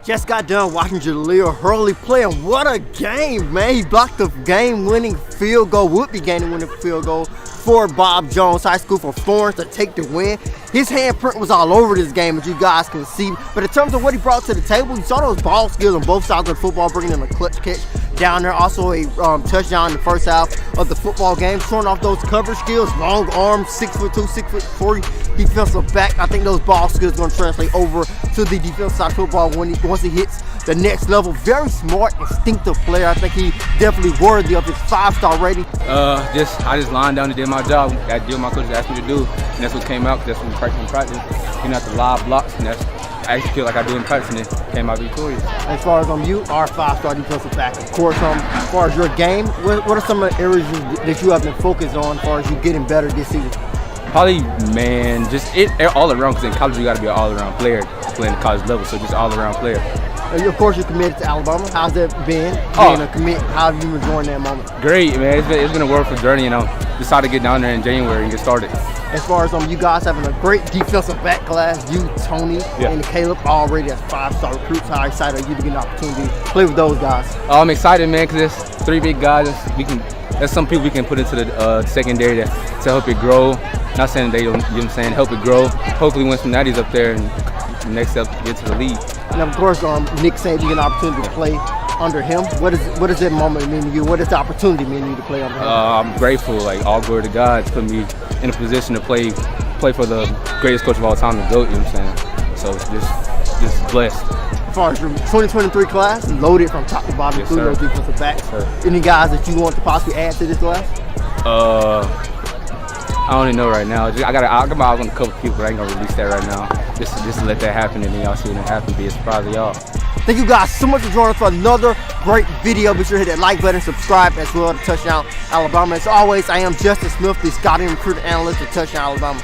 Just got done watching Jahlil Hurley playing. What a game, man. He blocked the game-winning field goal, would-be game-winning field goal for Bob Jones High School for Florence to take the win. His handprint was all over this game, as you guys can see. But in terms of what he brought to the table, you saw those ball skills on both sides of the football, bringing in a clutch catch down there. Also a touchdown in the first half of the football game, showing off those coverage skills, long arms, 6'2", 6'4" defensive back. I think those ball skills are going to translate over to the defensive side of football once he hits the next level. Very smart, instinctive player. I think he definitely worthy of his 5-star rating. I just lined down and did my job. I did what my coach asked me to do, and that's what came out. That's what we practice. You know, the live blocks, and that's I actually feel like I do in practice, and it came out victorious. As far as you are a 5-star defensive back, of course. As far as your game, what are some of the areas that you have been focused on as far as you getting better this season? Probably, man, just all around, because in college you got to be an all-around player playing the college level, so just all-around player. Of course, you're committed to Alabama. How's that been, being a commit? How have you been enjoying that moment? Great, man. It's been a wonderful journey, you know. Decided to get down there in January and get started. As far as you guys having a great defensive back class, you, Tony, and Caleb already as 5-star recruits. How excited are you to get an opportunity to play with those guys? I'm excited, man, because there's 3 big guys. We can that's some people we can put into the secondary to help it grow. Not saying they don't, you know what I'm saying, help it grow. Hopefully win some natties up there and the next step get to the league. And of course, Nick said you get an opportunity to play under him. What does that moment mean to you? What does the opportunity mean to you to play under him? I'm grateful. Like, all glory to God to put me in a position to play for the greatest coach of all time, the GOAT. You know what I'm saying? So just blessed. As far as your 2023 class, loaded from top to bottom, Yes, including sir. those defensive backs. Yes, Any guys that you want to possibly add to this class? I don't even know right now. I got my eyes on a couple people, but I ain't gonna release that right now. Just to let that happen, and then y'all see when it happen. Be a surprise to y'all. Thank you guys so much for joining us for another great video. Be sure to hit that like button, subscribe as well to Touchdown Alabama. As always, I am Justin Smith, the scouting recruiter analyst at Touchdown Alabama.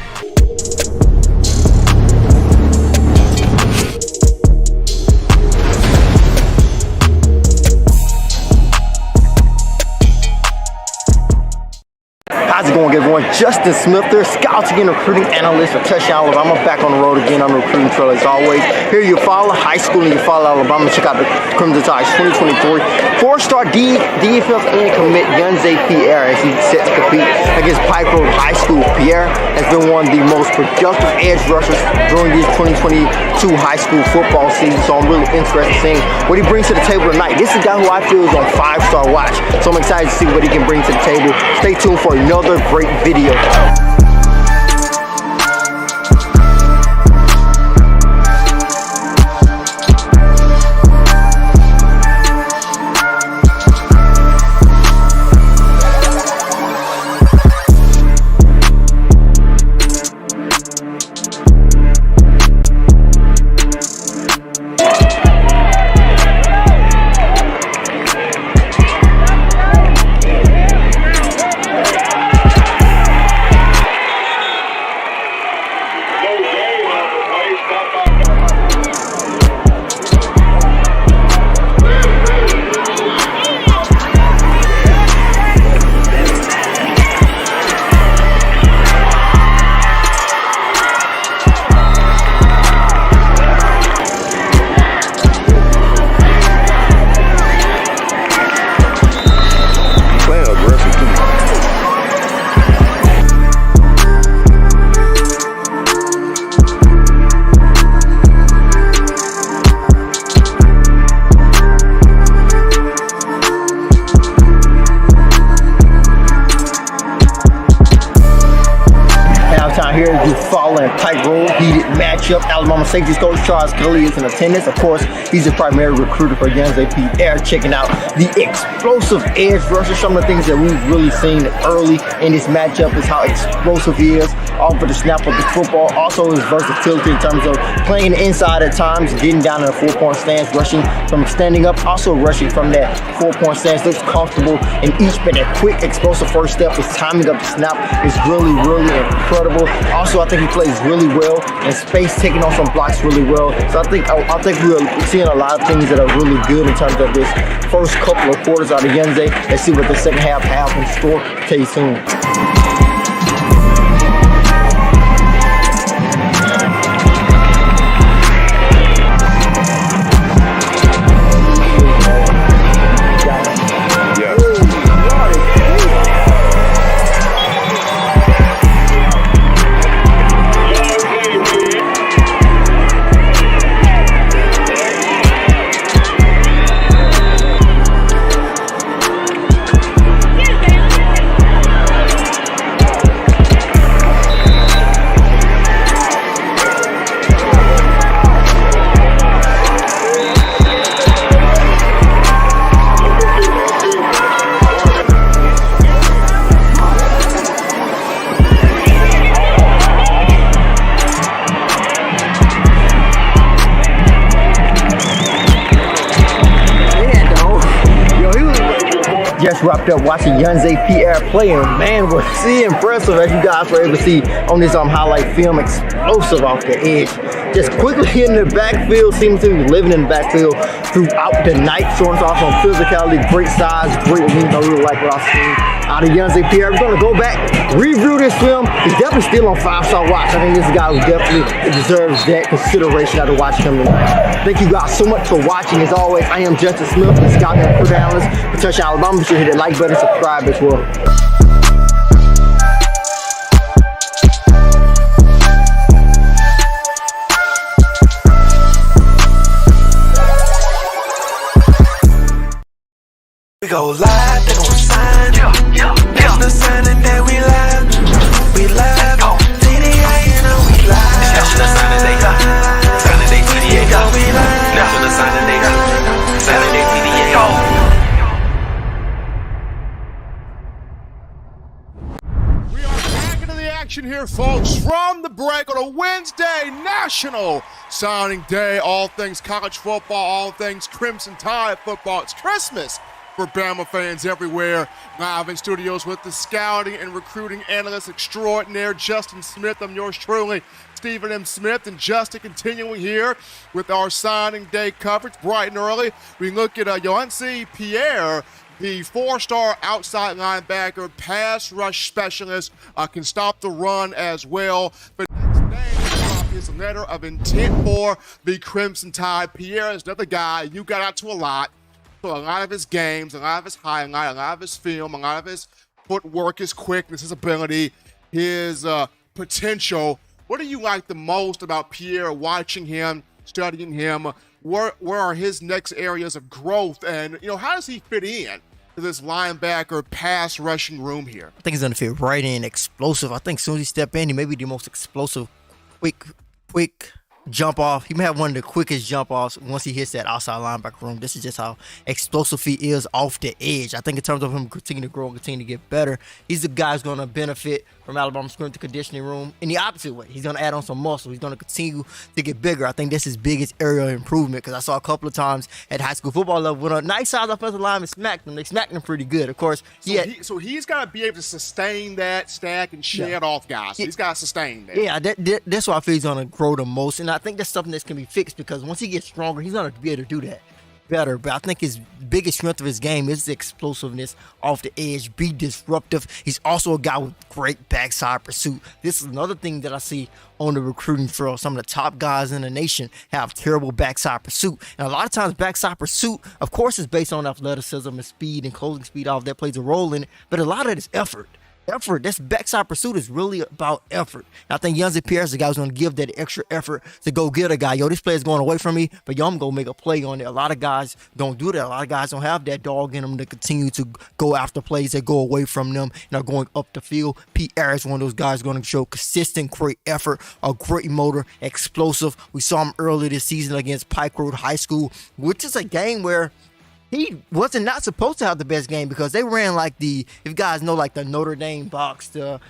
How's it going, everyone? Justin Smith there, scouting and recruiting analyst for Touchdown Alabama. Back on the road again on the recruiting trail as always. Here you follow high school and you follow Alabama. Check out the Crimson Tides 2023 four-star defense and commit Yhonzae Pierre as he set to compete against Pike Road High School. Pierre has been one of the most productive edge rushers during this 2022 high school football season. So I'm really interested in seeing what he brings to the table tonight. This is a guy who I feel is on 5-star watch. So I'm excited to see what he can bring to the table. Stay tuned for another great video. Here you following Pike Road heated matchup. Alabama safety coach Charles Kelly is in attendance. Of course, he's the primary recruiter for Yhonzae Pierre. Checking out the explosive edge rusher. Some of the things that we've really seen early in this matchup is how explosive he is off of the snap of the football. Also his versatility in terms of playing the inside at times, getting down in a 4-point stance, rushing from standing up, also rushing from that 4-point stance. Looks comfortable in each, but that quick explosive first step, his timing of the snap is really incredible. Also, I think he plays really well in space, taking on some blocks really well. So I think we're seeing a lot of things that are really good in terms of this first couple of quarters out of Yhonzae. Let's see what the second half have in store. Tell you soon. Just wrapped up watching Yhonzae Pierre play, and man, was he impressive, as you guys were able to see on this highlight film. Explosive off the edge, just quickly in the backfield, seems to be living in the backfield throughout the night, showing us off on physicality, great size, great length. I really like what I've seen out of Yhonzae Pierre. We're gonna go back, review this film. He's definitely still on 5-star watch. I think this guy who definitely deserves that consideration out of watching him tonight. Thank you guys so much for watching. As always, I am Justin Smith, the scouting and recruiter analyst for Touchdown Alabama. Be sure to hit that like you better subscribe as well. We go live, they gon' sign. National signing day, we live. We live. TDA, you know we live. National signing day, signing day, TDA, we live. National signing day, signing day, TDA. We are back into the action here, folks, from the break on a Wednesday, National Signing Day. All things college football, all things Crimson Tide football. It's Christmas for Bama fans everywhere. Live in studios with the scouting and recruiting analyst extraordinaire, Justin Smith. I'm yours truly, Stephen M. Smith. And Justin, continuing here with our signing day coverage bright and early. We look at Yhonzae Pierre, the four-star outside linebacker, pass rush specialist, can stop the run as well. But next day, his letter of intent for the Crimson Tide. Pierre is another guy you got out to a lot. A lot of his games, a lot of his highlight, a lot of his film, a lot of his footwork, his quickness, his ability, his potential. What do you like the most about Pierre, watching him, studying him? Where are his next areas of growth? And, how does he fit in to this linebacker pass rushing room here? I think he's going to fit right in, explosive. I think as soon as he step in, he may be the most explosive, quick jump off. He may have one of the quickest jump offs once he hits that outside linebacker room. This is just how explosive he is off the edge. I think in terms of him continuing to grow and continue to get better, he's the guy who's going to benefit from Alabama strength and conditioning room in the opposite way. He's going to add on some muscle. He's going to continue to get bigger. I think that's his biggest area of improvement, because I saw a couple of times at high school football level when a nice size offensive lineman smacked him. They smacked him pretty good. Of course, so he's got to be able to sustain that, stack, and shed off guys. So he's got to sustain that. Yeah, that's why I feel he's going to grow the most. And I think that's something that can be fixed, because once he gets stronger, he's going to be able to do that better. But I think his biggest strength of his game is the explosiveness off the edge, be disruptive. He's also a guy with great backside pursuit. This is another thing that I see on the recruiting trail. Some of the top guys in the nation have terrible backside pursuit. And a lot of times backside pursuit, of course, is based on athleticism and speed and closing speed off. That plays a role in it. But a lot of it is effort. This backside pursuit is really about effort. And I think Yhonzae Pierre is the guy who's going to give that extra effort to go get a guy. This player's going away from me, but I'm going to make a play on it. A lot of guys don't do that. A lot of guys don't have that dog in them to continue to go after plays that go away from them and are going up the field. Pierre is one of those guys going to show consistent, great effort, a great motor, explosive. We saw him earlier this season against Pike Road High School, which is a game where he wasn't not supposed to have the best game, because they ran like if you guys know, like the Notre Dame box, that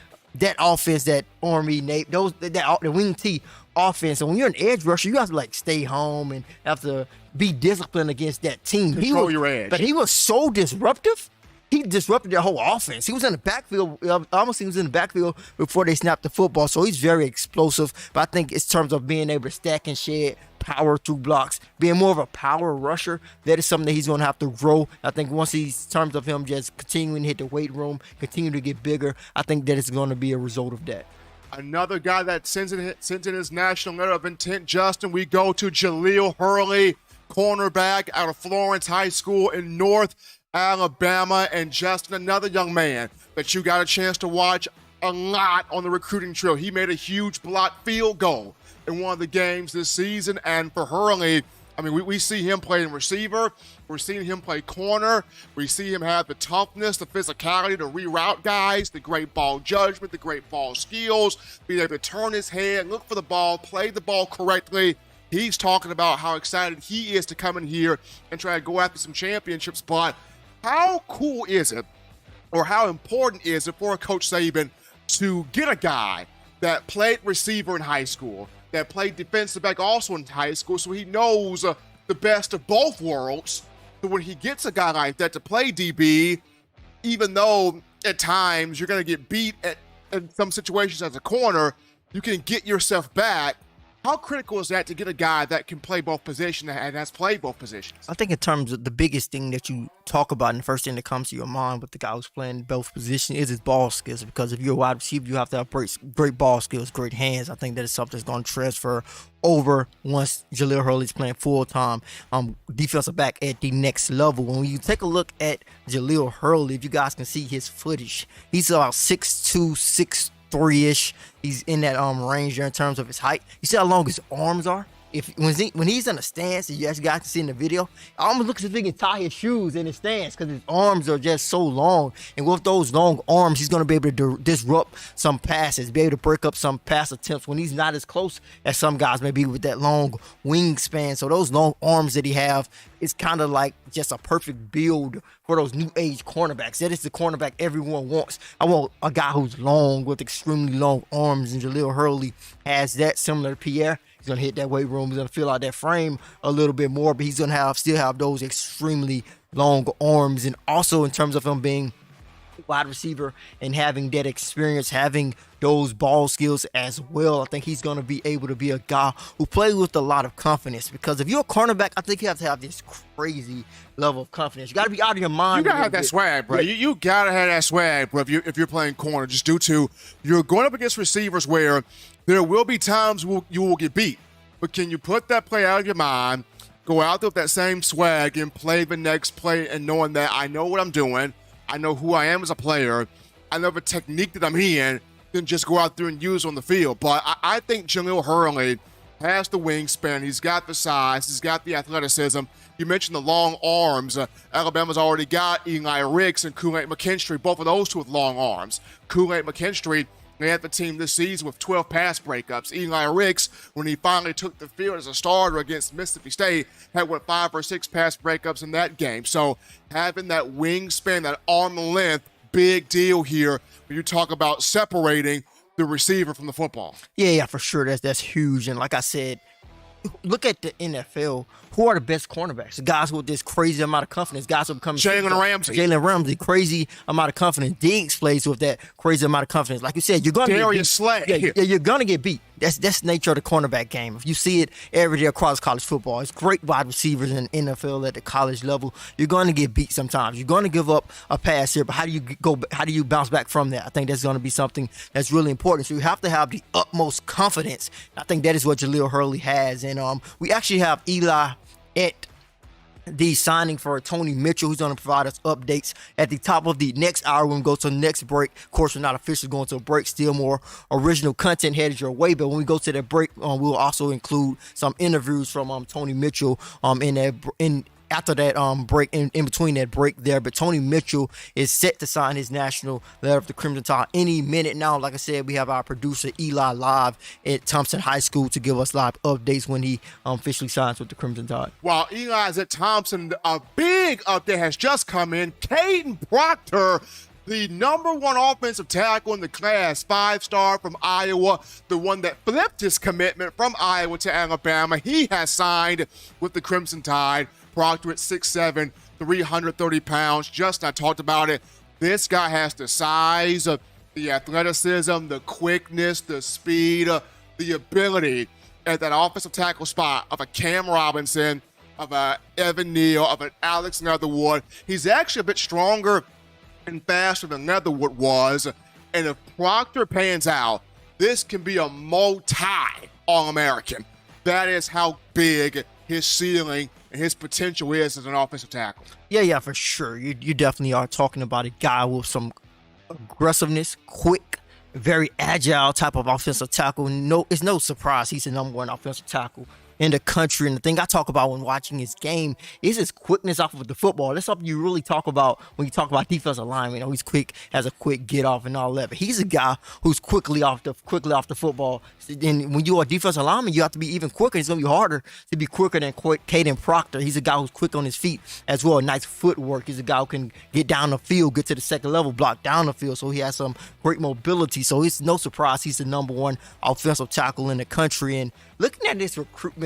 offense, that Army, Nate, the wing T offense. And when you're an edge rusher, you have to stay home and have to be disciplined against that team. Control your edge. But he was so disruptive. He disrupted their whole offense. He was in the backfield. Almost he was in the backfield before they snapped the football. So he's very explosive. But I think in terms of being able to stack and shed, power through blocks, being more of a power rusher, that is something that he's going to have to grow. I think once he's, in terms of him just continuing to hit the weight room, continue to get bigger, I think that it's going to be a result of that. Another guy that sends in his national letter of intent, Justin, we go to Jahlil Hurley, cornerback out of Florence High School in North Alabama. And Justin, another young man that you got a chance to watch a lot on the recruiting trail. He made a huge block field goal in one of the games this season. And for Hurley, I mean, we see him playing receiver. We're seeing him play corner. We see him have the toughness, the physicality to reroute guys, the great ball judgment, the great ball skills, being able to turn his head, look for the ball, play the ball correctly. He's talking about how excited he is to come in here and try to go after some championships. But how cool is it, or how important is it for Coach Saban to get a guy that played receiver in high school, that played defensive back also in high school, so he knows the best of both worlds? So when he gets a guy like that to play DB, even though at times you're going to get beat in some situations as a corner, you can get yourself back How critical is that to get a guy that can play both positions and has played both positions? I think in terms of the biggest thing that you talk about and the first thing that comes to your mind with the guy who's playing both positions is his ball skills. Because if you're a wide receiver, you have to have great ball skills, great hands. I think that is something that's going to transfer over once Jahlil Hurley's playing full-time defensive back at the next level. When you take a look at Jahlil Hurley, if you guys can see his footage, he's about 6'2", 6'3"-ish. He's in that range there in terms of his height. You see how long his arms are? When he's in a stance, you guys can see in the video, I almost look as if he can tie his shoes in his stance because his arms are just so long. And with those long arms, he's going to be able to disrupt some passes, be able to break up some pass attempts when he's not as close as some guys may be with that long wingspan. So those long arms that he have is kind of like just a perfect build for those new age cornerbacks. That is the cornerback everyone wants. I want a guy who's long with extremely long arms, and Jahlil Hurley has that, similar to Pierre. He's going to hit that weight room. He's going to fill out that frame a little bit more, but he's going to still have those extremely long arms. And also in terms of him being wide receiver and having that experience, having those ball skills as well, I think he's going to be able to be a guy who plays with a lot of confidence. Because if you're a cornerback, I think you have to have this crazy level of confidence. You got to be out of your mind. You got to have that swag, bro. You got to have that swag, bro, if you're playing corner, just due to you're going up against receivers where there will be times you will get beat. But can you put that play out of your mind, go out there with that same swag and play the next play and knowing that I know what I'm doing, I know who I am as a player, I know the technique that I'm in, then just go out there and use on the field. But I think Jahlil Hurley has the wingspan. He's got the size. He's got the athleticism. You mentioned the long arms. Alabama's already got Eli Ricks and Kool-Aid McKinstry, both of those two with long arms. Kool-Aid McKinstry, they had the team this season with 12 pass breakups. Eli Ricks, when he finally took the field as a starter against Mississippi State, had 5 or 6 pass breakups in that game. So having that wingspan, that arm length, big deal here when you talk about separating the receiver from the football. Yeah, for sure. That's huge. And like I said, look at the NFL. Who are the best cornerbacks? The guys with this crazy amount of confidence. Guys who become Jalen Ramsey, crazy amount of confidence. Diggs plays with that crazy amount of confidence. Like you said, you're going to get beat. Slay. Yeah, you're going to get beat. That's the nature of the cornerback game. If you see it every day across college football, it's great wide receivers in the NFL at the college level. You're going to get beat sometimes. You're going to give up a pass here, but how do you bounce back from that? I think that's going to be something that's really important. So you have to have the utmost confidence. I think that is what Jahlil Hurley has. And we actually have Eli at the signing for Tony Mitchell, who's going to provide us updates at the top of the next hour when we go to the next break. Of course, we're not officially going to a break. Still more original content headed your way. But when we go to that break, we'll also include some interviews from Tony Mitchell after that break, in between that break there. But Tony Mitchell is set to sign his national letter of the Crimson Tide any minute now. Like I said, we have our producer Eli live at Thompson High School to give us live updates when he officially signs with the Crimson Tide. While Eli's at Thompson, a big update has just come in. Caden Proctor, the #1 offensive tackle in the class, 5-star from Iowa, the one that flipped his commitment from Iowa to Alabama. He has signed with the Crimson Tide. Proctor at 6'7", 330 pounds. Just I talked about it. This guy has the size, the athleticism, the quickness, the speed, the ability at that offensive tackle spot of a Cam Robinson, of a Evan Neal, of an Alex Leatherwood. He's actually a bit stronger and faster than Leatherwood was. And if Proctor pans out, this can be a multi-All-American. That is how big his ceiling and his potential is as an offensive tackle. Yeah, for sure. You definitely are talking about a guy with some aggressiveness, quick, very agile type of offensive tackle. No, it's no surprise he's the #1 offensive tackle in the country. And the thing I talk about when watching his game is his quickness off of the football. That's something you really talk about when you talk about defensive linemen. You know, he's quick, has a quick get off and all that. But he's a guy who's quickly off the football. And when you're a defensive lineman, you have to be even quicker. It's going to be harder to be quicker than Caden Proctor. He's a guy who's quick on his feet as well. Nice footwork. He's a guy who can get down the field, get to the second level, block down the field. So he has some great mobility. So it's no surprise he's the #1 offensive tackle in the country. And looking at this recruitment,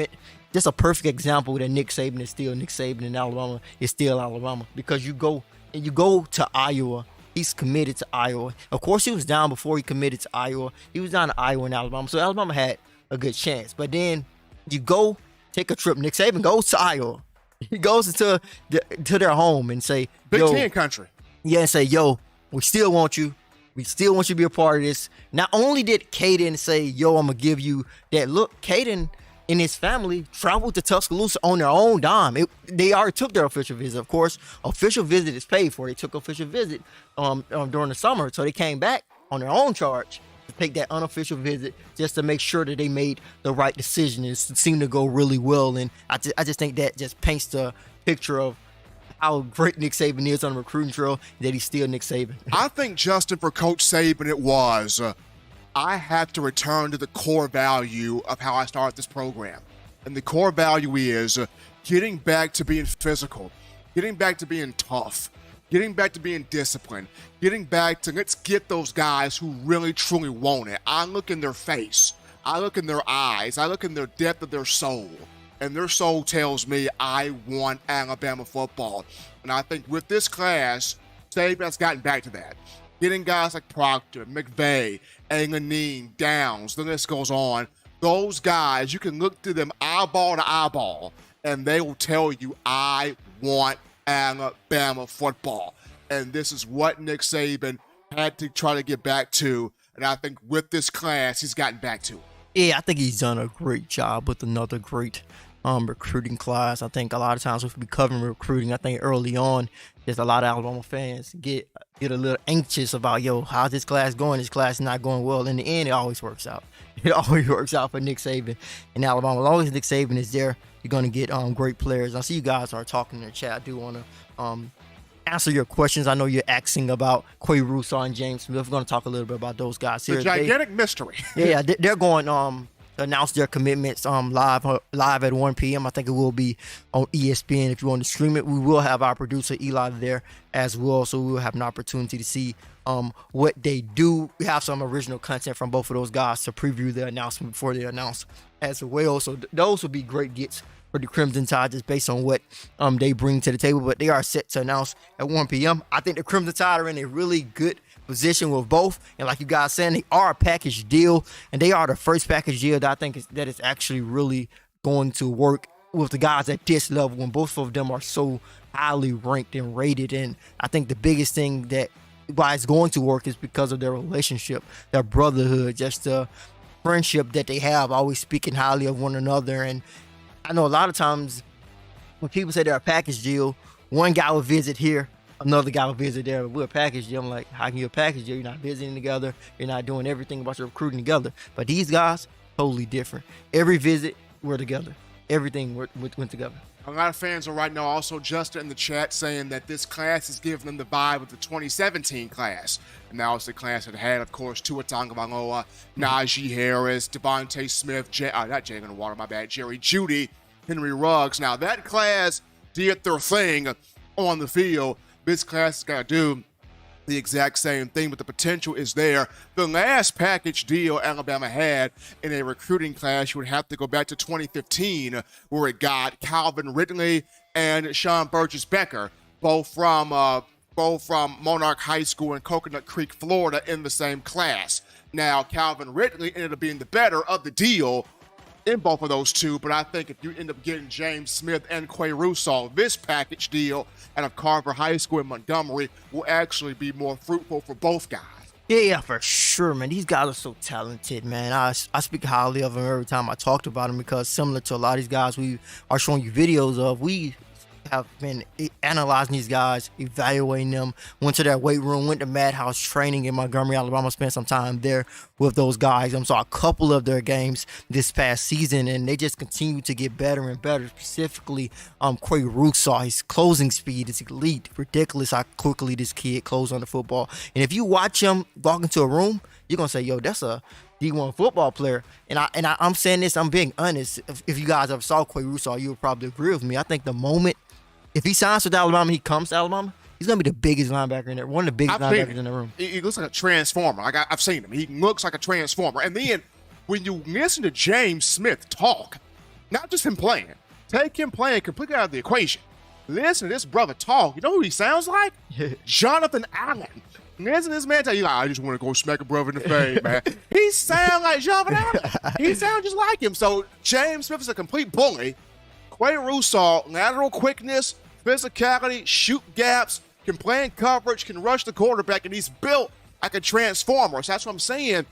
just a perfect example that Nick Saban is still Nick Saban and Alabama is still Alabama, because you go to Iowa. He's committed to Iowa. Of course, he was down before he committed to Iowa. He was down to Iowa and Alabama. So Alabama had a good chance. But then you go take a trip. Nick Saban goes to Iowa. He goes to their home and say, Big yo, Ten country. yeah, and say, yo, we still want you. We still want you to be a part of this. Not only did Caden say, yo, I'm going to give you that look, Caden and his family traveled to Tuscaloosa on their own dime. They already took their official visit. Of course, official visit is paid for. They took official visit during the summer. So they came back on their own charge to take that unofficial visit just to make sure that they made the right decision. It seemed to go really well. And I just think that just paints the picture of how great Nick Saban is on the recruiting trail, that he's still Nick Saban. I think, Justin, for Coach Saban, it was, I have to return to the core value of how I started this program. And the core value is getting back to being physical, getting back to being tough, getting back to being disciplined, getting back to let's get those guys who really, truly want it. I look in their face. I look in their eyes. I look in their depth of their soul. And their soul tells me I want Alabama football. And I think with this class, Saban has gotten back to that. Getting guys like Proctor, McVay, Alinen, Downs, the list goes on. Those guys, you can look through them eyeball to eyeball, and they will tell you, I want Alabama football. And this is what Nick Saban had to try to get back to. And I think with this class, he's gotten back to it. Yeah, I think he's done a great job with another great recruiting class. I think a lot of times if we covering recruiting, I think early on, there's a lot of Alabama fans get a little anxious about, yo, how's this class going? This class is not going well. In the end, it always works out. It always works out for Nick Saban in Alabama. As long as Nick Saban is there, you're going to get great players. I see you guys are talking in the chat. I do want to answer your questions. I know you're asking about Quay Russo and James Smith. We're going to talk a little bit about those guys here. The gigantic mystery. Yeah, they're going to announce their commitments live at 1 p.m. I think it will be on ESPN. If you want to stream it, we will have our producer Eli there as well, so we will have an opportunity to see what they do. We have some original content from both of those guys to preview the announcement before they announce as well. So those will be great gets for the Crimson Tide just based on what they bring to the table. But they are set to announce at 1 p.m. I think the Crimson Tide are in a really good position with both. And like you guys saying, they are a package deal. And they are the first package deal that I think that is actually really going to work with the guys at this level when both of them are so highly ranked and rated. And I think the biggest thing that why it's going to work is because of their relationship, their brotherhood, just the friendship that they have, always speaking highly of one another. And I know a lot of times when people say they're a package deal, one guy will visit here, another guy will visit there. We're a package deal. I'm like, how can you a package deal? You're not visiting together. You're not doing everything about your recruiting together. But these guys, totally different. Every visit, we're together. Everything went together. A lot of fans are right now also just in the chat saying that this class is giving them the vibe of the 2017 class. And that was the class that had, of course, Tua Tagovailoa, Najee Harris, Devontae Smith, Jerry Jeudy, Henry Ruggs. Now, that class did their thing on the field. This class has got to do the exact same thing, but the potential is there. The last package deal Alabama had in a recruiting class, you would have to go back to 2015, where it got Calvin Ridley and Sean Burgess-Becker, both from Monarch High School in Coconut Creek, Florida, in the same class. Now, Calvin Ridley ended up being the better of the deal in both of those two, but I think if you end up getting James Smith and Quay Russo, this package deal out of Carver High School in Montgomery will actually be more fruitful for both guys. Yeah, for sure, man. These guys are so talented, man. I speak highly of them every time I talked about them because similar to a lot of these guys we are showing you videos of, we have been analyzing these guys, evaluating them, went to their weight room, went to Madhouse training in Montgomery, Alabama, spent some time there with those guys. Saw a couple of their games this past season, and they just continue to get better and better. Specifically, Quay Russo, his closing speed is elite. Ridiculous how quickly this kid closed on the football. And if you watch him walk into a room, you're going to say, yo, that's a D1 football player. And I'm saying this, I'm being honest. If you guys ever saw Quay Russo, you would probably agree with me. I think the moment if he signs with Alabama, he comes to Alabama, he's going to be the biggest linebacker in there, one of the biggest linebackers in the room. He looks like a transformer. Like I've seen him. He looks like a transformer. And then when you listen to James Smith talk, not just him playing, take him playing completely out of the equation. Listen to this brother talk. You know who he sounds like? Jonathan Allen. Isn't this man tell you, like, I just want to go smack a brother in the face, man? He sound like Jean. He sound just like him. So James Smith is a complete bully. Quay Russo, lateral quickness, physicality, shoot gaps, can play in coverage, can rush the quarterback, and he's built like a transformer. So that's what I'm saying.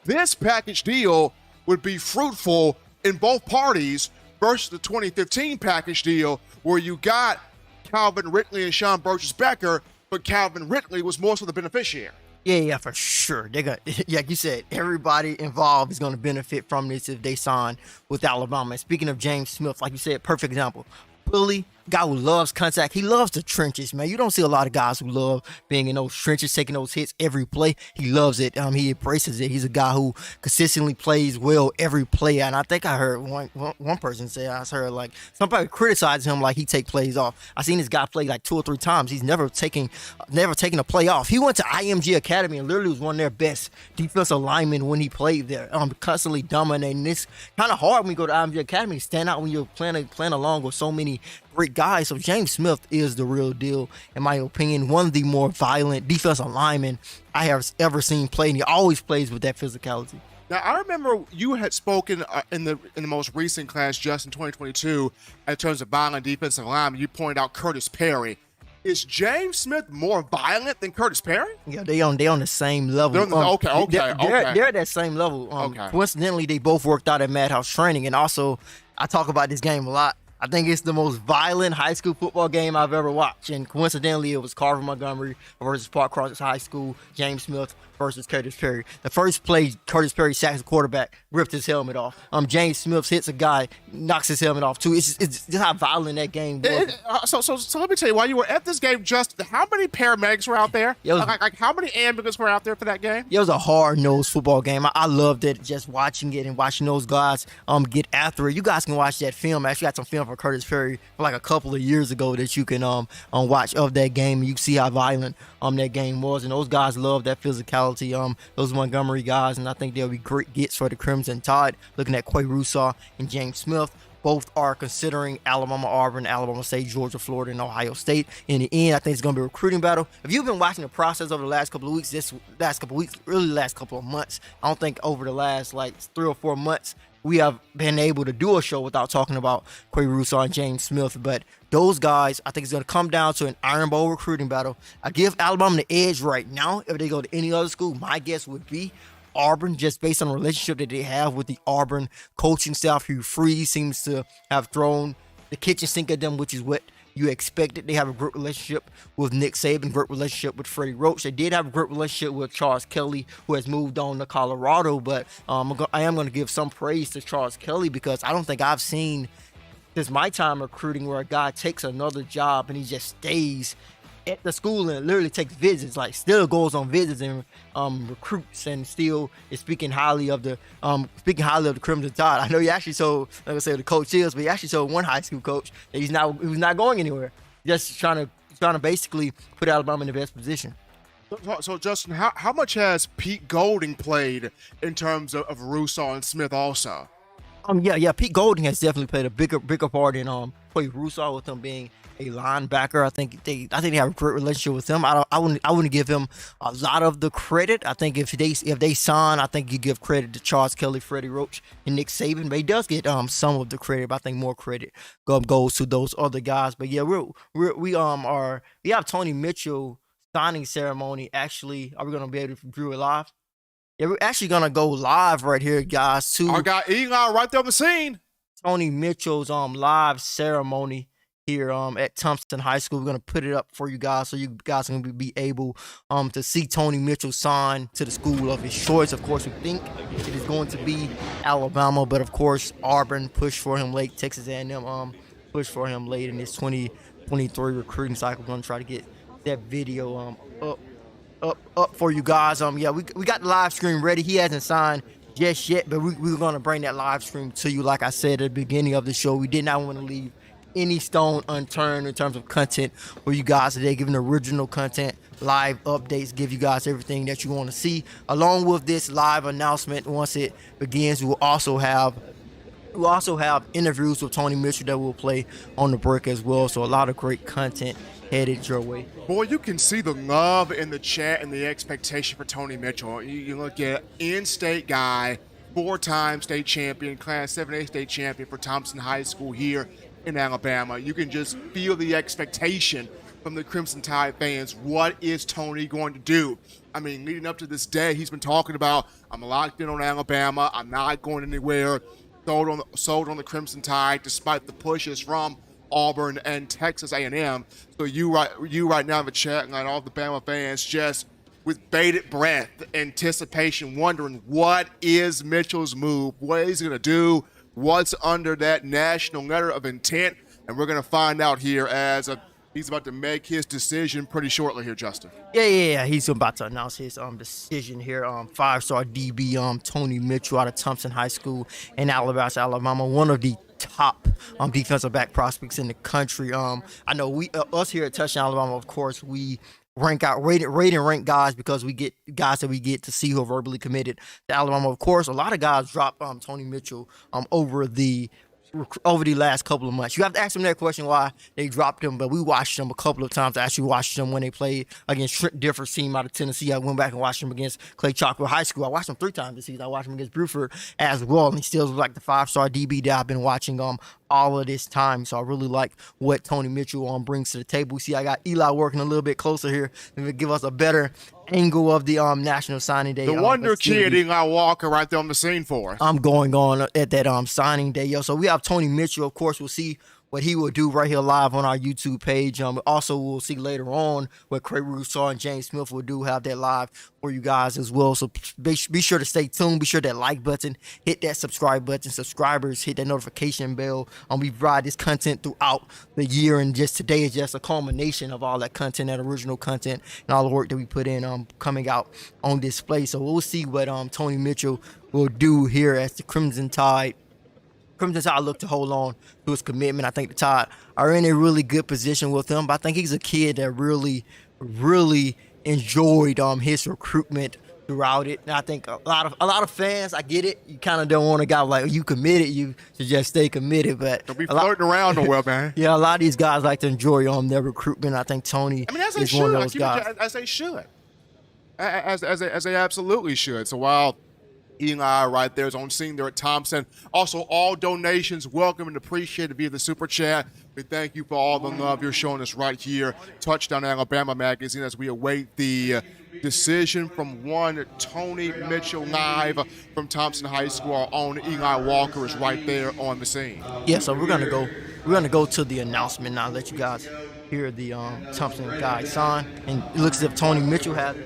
This package deal would be fruitful in both parties versus the 2015 package deal where you got Calvin Ridley and Sean Burgess-Becker, but Calvin Ridley was more so the beneficiary. Yeah, for sure. They're gonna, like you said, everybody involved is going to benefit from this if they sign with Alabama. And speaking of James Smith, like you said, perfect example. Bully, guy who loves contact. He loves the trenches, man. You don't see a lot of guys who love being in those trenches, taking those hits every play. He loves it. He embraces it. He's a guy who consistently plays well every play. And I think I heard one person say, I heard like somebody criticize him like he take plays off. I seen this guy play like 2 or 3 times. He's never taken a play off. He went to IMG Academy and literally was one of their best defensive linemen when he played there. Constantly dominating. It's kind of hard when you go to IMG Academy to stand out when you're playing along with so many great guys. So James Smith is the real deal, in my opinion. One of the more violent defensive linemen I have ever seen play, and he always plays with that physicality. Now, I remember you had spoken in the most recent class, just in 2022, in terms of violent defensive linemen. You pointed out Curtis Perry. Is James Smith more violent than Curtis Perry? Yeah, they on the same level. Okay. They're at that same level. Coincidentally, they both worked out at Madhouse Training, and also I talk about this game a lot. I think it's the most violent high school football game I've ever watched. And coincidentally, it was Carver Montgomery versus Park Cross High School, James Smith versus Curtis Perry. The first play, Curtis Perry sacks the quarterback, ripped his helmet off. James Smith hits a guy, knocks his helmet off too. It's just how violent that game was. So let me tell you, while you were at this game, just how many paramedics were out there? Like how many ambulances were out there for that game? It was a hard-nosed football game. I loved it, just watching it and watching those guys get after it. You guys can watch that film. I actually got some film for Curtis Perry for like a couple of years ago that you can watch of that game. You can see how violent that game was, and those guys love that physicality. Those Montgomery guys, and I think they'll be great gets for the Crimson Tide. Looking at Quay Russo and James Smith, both are considering Alabama, Auburn, Alabama State, Georgia, Florida, and Ohio State. In the end, I think it's going to be a recruiting battle. If you've been watching the process over the last couple of weeks, really the last couple of months, I don't think over the last like 3 or 4 months, we have been able to do a show without talking about Quay Russo and James Smith. But those guys, I think it's going to come down to an Iron Bowl recruiting battle. I give Alabama the edge right now. If they go to any other school, my guess would be Auburn, just based on the relationship that they have with the Auburn coaching staff. Hugh Freeze seems to have thrown the kitchen sink at them, which is what you expected. They have a great relationship with Nick Saban, great relationship with Freddie Roach. They did have a great relationship with Charles Kelly, who has moved on to Colorado. But I am going to give some praise to Charles Kelly, because I don't think I've seen since my time recruiting where a guy takes another job and he just stays at the school and literally takes visits, like still goes on visits and recruits, and still is speaking highly of the Crimson Tide. I know he actually told, like I said, the coach is, but he actually told one high school coach that he was not going anywhere, just trying to basically put Alabama in the best position. So Justin, how much has Pete Golding played in terms of Russo and Smith also? Pete Golding has definitely played a bigger part in Quay Russo, with him being a linebacker. I think they have a great relationship with him. I wouldn't give him a lot of the credit. I think if they sign, I think you give credit to Charles Kelly, Freddie Roach, and Nick Saban. But he does get some of the credit. But I think more credit goes to those other guys. But yeah, we have Tony Mitchell signing ceremony. Actually, are we gonna be able to view it live? Yeah, we're actually gonna go live right here, guys. To I got Elon right there on the scene. Tony Mitchell's live ceremony here at Thompson High School. We're gonna put it up for you guys, so you guys can be able to see Tony Mitchell sign to the school of his choice. Of course, we think it is going to be Alabama, but of course Auburn pushed for him late. Texas A&M pushed for him late in this 2023 recruiting cycle. We're gonna try to get that video up for you guys. We got the live stream ready. He hasn't signed just yet, but we're gonna bring that live stream to you. Like I said at the beginning of the show, we did not want to leave any stone unturned in terms of content for you guys today, giving original content, live updates, give you guys everything that you want to see. Along with this live announcement, once it begins, we'll also have interviews with Tony Mitchell that will play on the break as well. So a lot of great content headed your way. Boy, you can see the love in the chat and the expectation for Tony Mitchell. You look at in-state guy, 4-time state champion, Class 7A state champion for Thompson High School here in Alabama. You can just feel the expectation from the Crimson Tide fans. What is Tony going to do? I mean, leading up to this day, he's been talking about, I'm locked in on Alabama. I'm not going anywhere. Sold on the Crimson Tide, despite the pushes from Auburn and Texas A&M. So you right now in the chat and all the Bama fans just with bated breath, anticipation, wondering what is Mitchell's move, what is he going to do, what's under that national letter of intent, and we're going to find out here as he's about to make his decision pretty shortly here, Justin. Yeah. He's about to announce his decision here. 5-star DB Tony Mitchell out of Thompson High School in Alabama, one of the top defensive back prospects in the country. I know us here at Touchdown Alabama, of course, we rate and rank guys because we get guys that we get to see who are verbally committed to Alabama. Of course, a lot of guys drop Tony Mitchell over the last couple of months. You have to ask them that question why they dropped him, but we watched them a couple of times. I actually watched them when they played against Trent Differ's team out of Tennessee. I went back and watched them against Clay Chalkwood High School. I watched them 3 times this season. I watched them against Bruford as well, and he still was like the 5-star DB that I've been watching all of this time. So I really like what Tony Mitchell brings to the table. See, I got Eli working a little bit closer here to give us a better angle of the National Signing Day. The Wonder Kid, Eli Walker, right there on the scene for us. I'm going on at that signing day, yo. So we have Tony Mitchell. Of course, we'll see what he will do right here live on our YouTube page. Also, we'll see later on what Craig Rousseau and James Smith will do, have that live for you guys as well. So be sure to stay tuned. Be sure that like button, hit that subscribe button. Subscribers, hit that notification bell. We provide this content throughout the year, and just today is just a culmination of all that content, that original content, and all the work that we put in coming out on display. So we'll see what Tony Mitchell will do here as the Crimson Tide look to hold on to his commitment. I think the Tide are in a really good position with him, but I think he's a kid that really, really enjoyed his recruitment throughout it. And I think a lot of fans, I get it. You kind of don't want a guy like you committed, you should just stay committed. But don't be flirting around no well, man. Yeah, a lot of these guys like to enjoy their recruitment. I think Tony is one of those guys. As they should. As they absolutely should. So while Eli right there is on scene there at Thompson. Also, all donations welcome and appreciated via the Super Chat. We thank you for all the love you're showing us right here. Touchdown Alabama Magazine as we await the decision from one Tony Mitchell live from Thompson High School. Our own Eli Walker is right there on the scene. Yeah, so we're gonna go to the announcement now. Let you guys hear the Thompson guy sign, and it looks as if Tony Mitchell has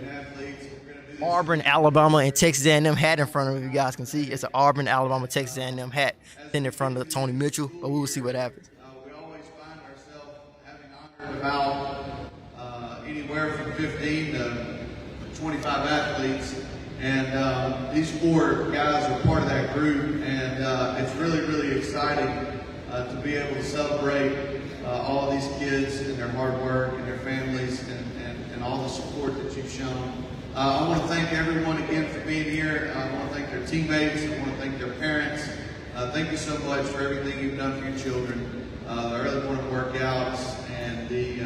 Auburn, Alabama, and Texas A&M hat in front of him. You guys can see it's an Auburn, Alabama, Texas A&M hat in front of Tony Mitchell, but we will see what happens. We always find ourselves having honored about anywhere from 15 to 25 athletes, and these 4 guys are part of that group, and it's really, really exciting to be able to celebrate all of these kids and their hard work and their families and all the support that you've shown. I want to thank everyone again for being here. I want to thank their teammates. I want to thank their parents. Thank you so much for everything you've done for your children. The early morning workouts and the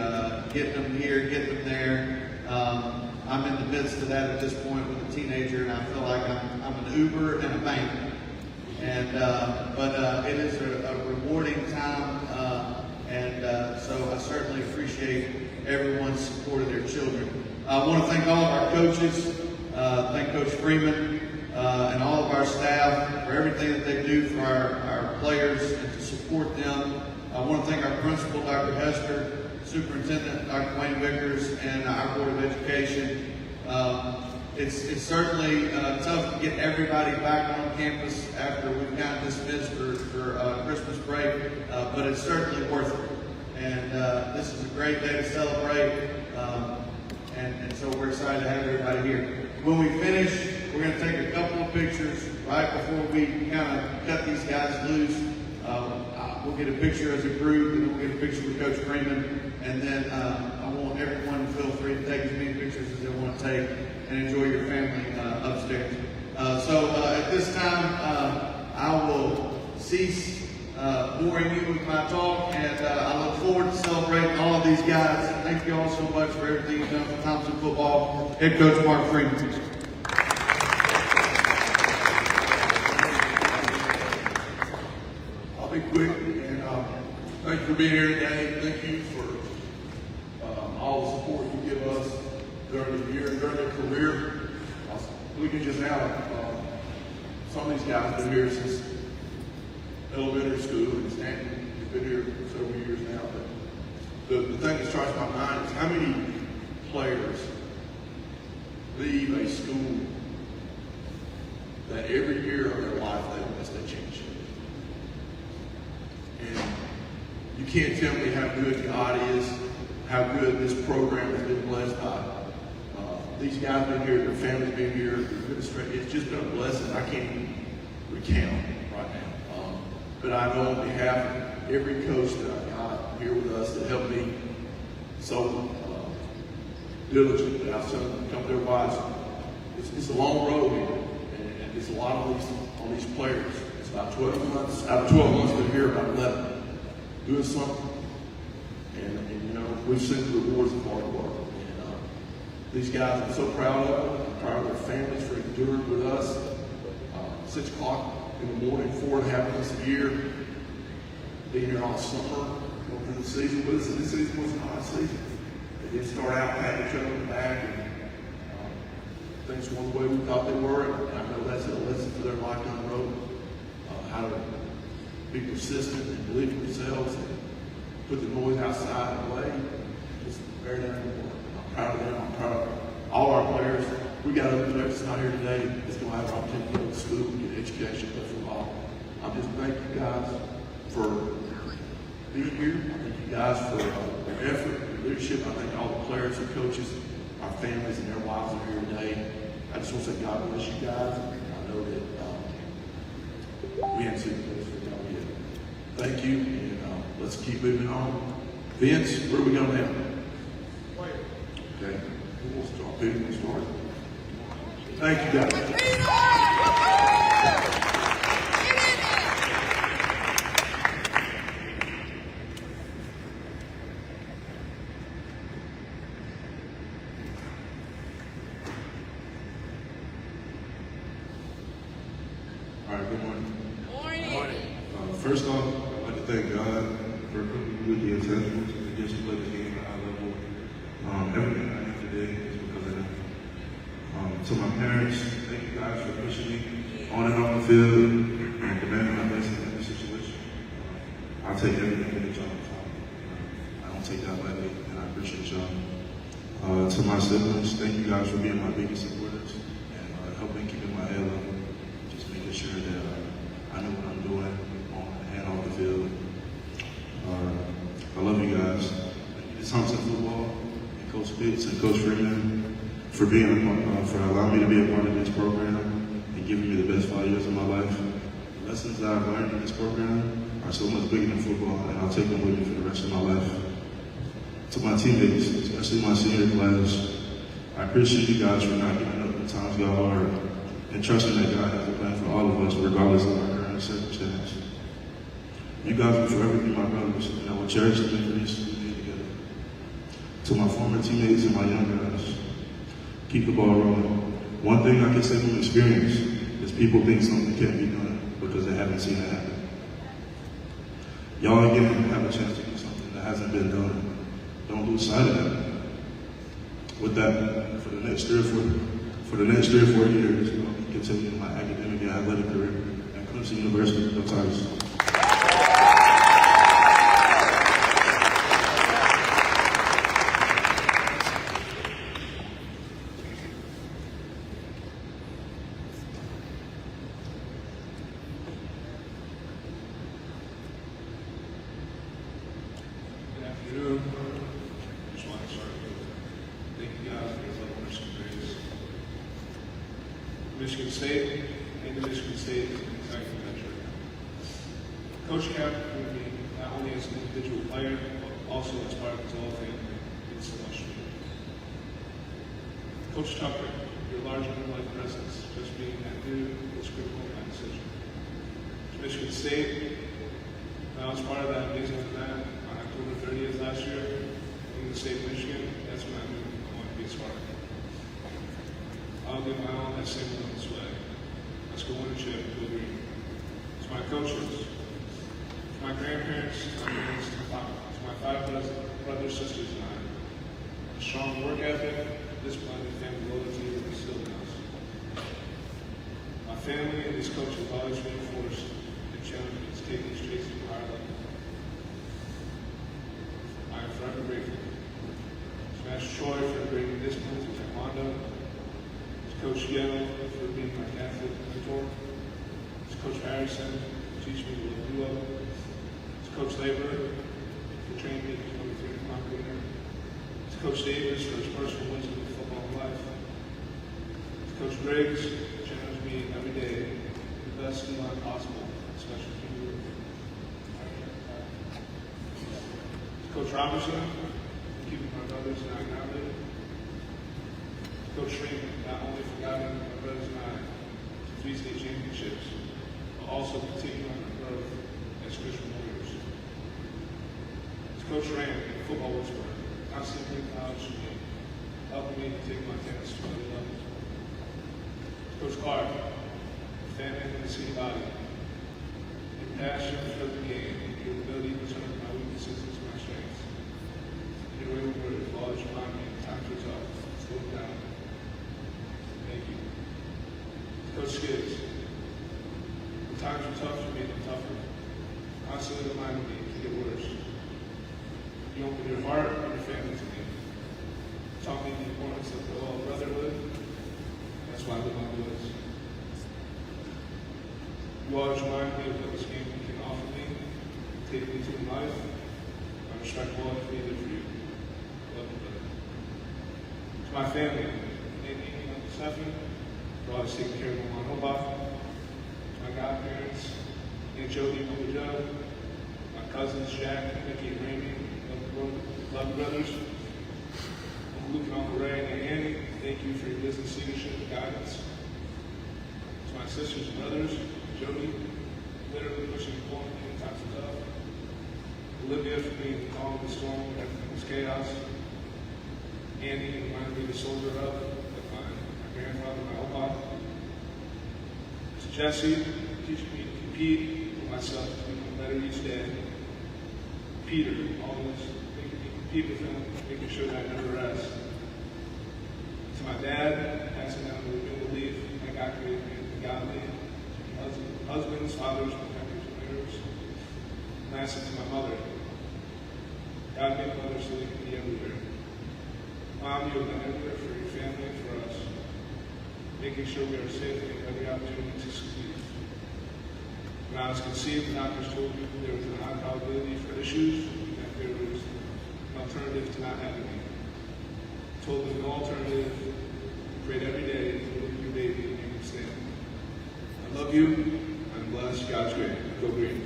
getting them here, getting them there. I'm in the midst of that at this point with a teenager, and I feel like I'm an Uber and a bank. But it is a rewarding time, and so I certainly appreciate everyone's support of their children. I want to thank all of our coaches, thank Coach Freeman and all of our staff for everything that they do for our players and to support them. I want to thank our principal, Dr. Hester, Superintendent, Dr. Wayne Vickers, and our Board of Education. It's certainly tough to get everybody back on campus after we've gotten dismissed for Christmas break, but it's certainly worth it. And this is a great day to celebrate. And so we're excited to have everybody here. When we finish, we're going to take a couple of pictures right before we kind of cut these guys loose. We'll get a picture as a group, and then we'll get a picture with Coach Freeman. And then I want everyone to feel free to take as many pictures as they want to take and enjoy your family upstairs. So at this time, I will cease boring you with my talk, and I look forward to celebrating all of these guys. Thank you all so much for everything you've done for Thompson football. Head Coach Mark Freeman. I'll be quick, and thank you for being here today. Thank you for all the support you give us during the year, during their career. We can just now, some of these guys have been here since elementary school, and Stanton has been here for several years now. But the thing that strikes my mind is how many players leave a school that every year of their life they win a state championship. And you can't tell me how good God is, how good this program has been blessed by. These guys have been here, their families been here, it's just been a blessing. I can't even recount right now. But I know on behalf of every coach that I've got here with us that helped me so diligently, I've seen them come to their wives. It's a long road here, and it's a lot of these on these players. It's about 12 months. Out of 12 months, they're here about 11, doing something. And you know, we've seen the rewards of hard work. These guys, I'm so proud of them. I'm proud of their families for enduring with us. 6 o'clock in the morning, 4.5 months a year, being here all summer, going through the season with us. And this season was an odd season. They didn't start out patting each other in the back, and things weren't the way we thought they were. And I know that's a lesson for their life down the road. How to be persistent and believe in themselves and put the noise outside and away. Just bear down the work. I'm proud of them. I'm proud of all our players. We got other players not here today that's going to have an opportunity to go to school and get an education, play football. I'm just thank you guys for being here. I thank you guys for your effort, your leadership. I thank all the players and coaches, our families and their wives are here today. I just want to say God bless you guys. I know that we haven't seen the place for y'all yet. Thank you, and let's keep moving on. Vince, where are we going now? Okay, we'll start picking the start. Thank you, guys. All right, good morning. First off, I'd like to thank God for putting me with the intentions to get to play the game at a high level. Everything I have today is because of them. To my parents, thank you guys for pushing me on and off the field and demanding my best in this situation. I'll take everything that y'all taught me. I don't take that lightly, and I appreciate y'all. To my siblings, thank you guys for being my biggest supporters and helping keeping my head up. Just making sure that I know what I'm doing on and off the field. I love you guys. Thank you to Thompson Football and Coach Pitts and Coach Freeman for for allowing me to be a part of this program and giving me the best 5 years of my life. The lessons that I've learned in this program are so much bigger than football, and I'll take them with me for the rest of my life. To my teammates, especially my senior class, I appreciate you guys for not giving up when times got hard and trusting that God has a plan for all of us, regardless of our current circumstance. You guys will forever be my brothers, and I will cherish the memories we made together. To my former teammates and my young guys, keep the ball rolling. One thing I can say from experience is people think something can't be done because they haven't seen it happen. Y'all again have a chance to do something that hasn't been done. Don't lose sight of that. With that, for the next 3 or 4 years, I'll continue my academic and athletic career at Clemson University. Go Tigers. Michigan State and the Michigan State is an exciting venture. Coach Cap with me not only as an individual player, but also as part of his whole family in Celestial. Coach Tucker, your larger-than-life presence, just being that dude was critical in my decision. To Michigan State, I was part of that amazing event on October 30th last year in the state of Michigan, that's when I knew I wanted to be a Spartan. I'll give my all that same love this way. Let's go win a chip, go green. To my coaches, to my grandparents, to my 5 brothers, sisters, and I. A strong work ethic, discipline, and family loyalty that instilled in us. My family and these coaches have always reinforced and challenged me to take these traits to a higher level. I am forever grateful. To Master Troy for bringing discipline to Taekwondo. To Coach Yhonzae for being my Catholic mentor. To Coach Harrison for teaching me to love duo. To Coach Labor for training me to become a 3-o'clock winner. To Coach Davis for his personal wisdom in football and life. To Coach Briggs for challenging me every day the best line possible, especially teamwork. To Coach Robertson for keeping my brothers and I grounded. To Coach Freeman, not only for guiding my brothers and I to 3 state championships, but also continuing on our growth as Christian warriors. To Coach Rand, the football whisperer, constantly acknowledging me, helping me to take my tennis to another level. To Coach Clark, fan in the city body, your passion for the game, your ability to turn my weaknesses into my strengths. Your way of word will always remind me of times are tough. Slow down. Thank you. To Coach Skids, the times are tough for me, them tougher. Constantly reminding me to get worse. You open your heart and your family to me. Taught me the importance of the whole brotherhood. That's why I live my woods. You always remind me of what this game can offer me, take me to in life. I respect all of you for you. Love you, brother. To my family, Nadine and Uncle Stephen, for always taking care of my mom, to my godparents, Aunt Jody and Uncle Joe, my cousins Jack, Mickey, and Raymond, love you, brothers. Uncle Luke and Uncle Ray and Annie, thank you for your business leadership and guidance. To my sisters and brothers, Jody, literally pushing and pulling me in times of tough. Olivia for being calm in the storm when everything was chaos. Andy reminded me to soldier up with my grandfather, my opa. To Jesse, teaching me to compete for myself to become better each day. Peter, always making me compete with him, making sure that I never rest. To my dad, passing down the renewable leaf, my God created me and godly. Husbands, fathers, protectors, and marriers. And lastly, to my mother. God made mother so they can be everywhere. Mom, you have been everywhere for your family and for us, making sure we are safe and have every opportunity to succeed. When I was conceived, the doctors told me there was a high probability for issues and that there was an alternative to not having me. I told them no alternative, prayed every day to look at your baby and make him stand. I love you. I'm blessed. God's great. Go green.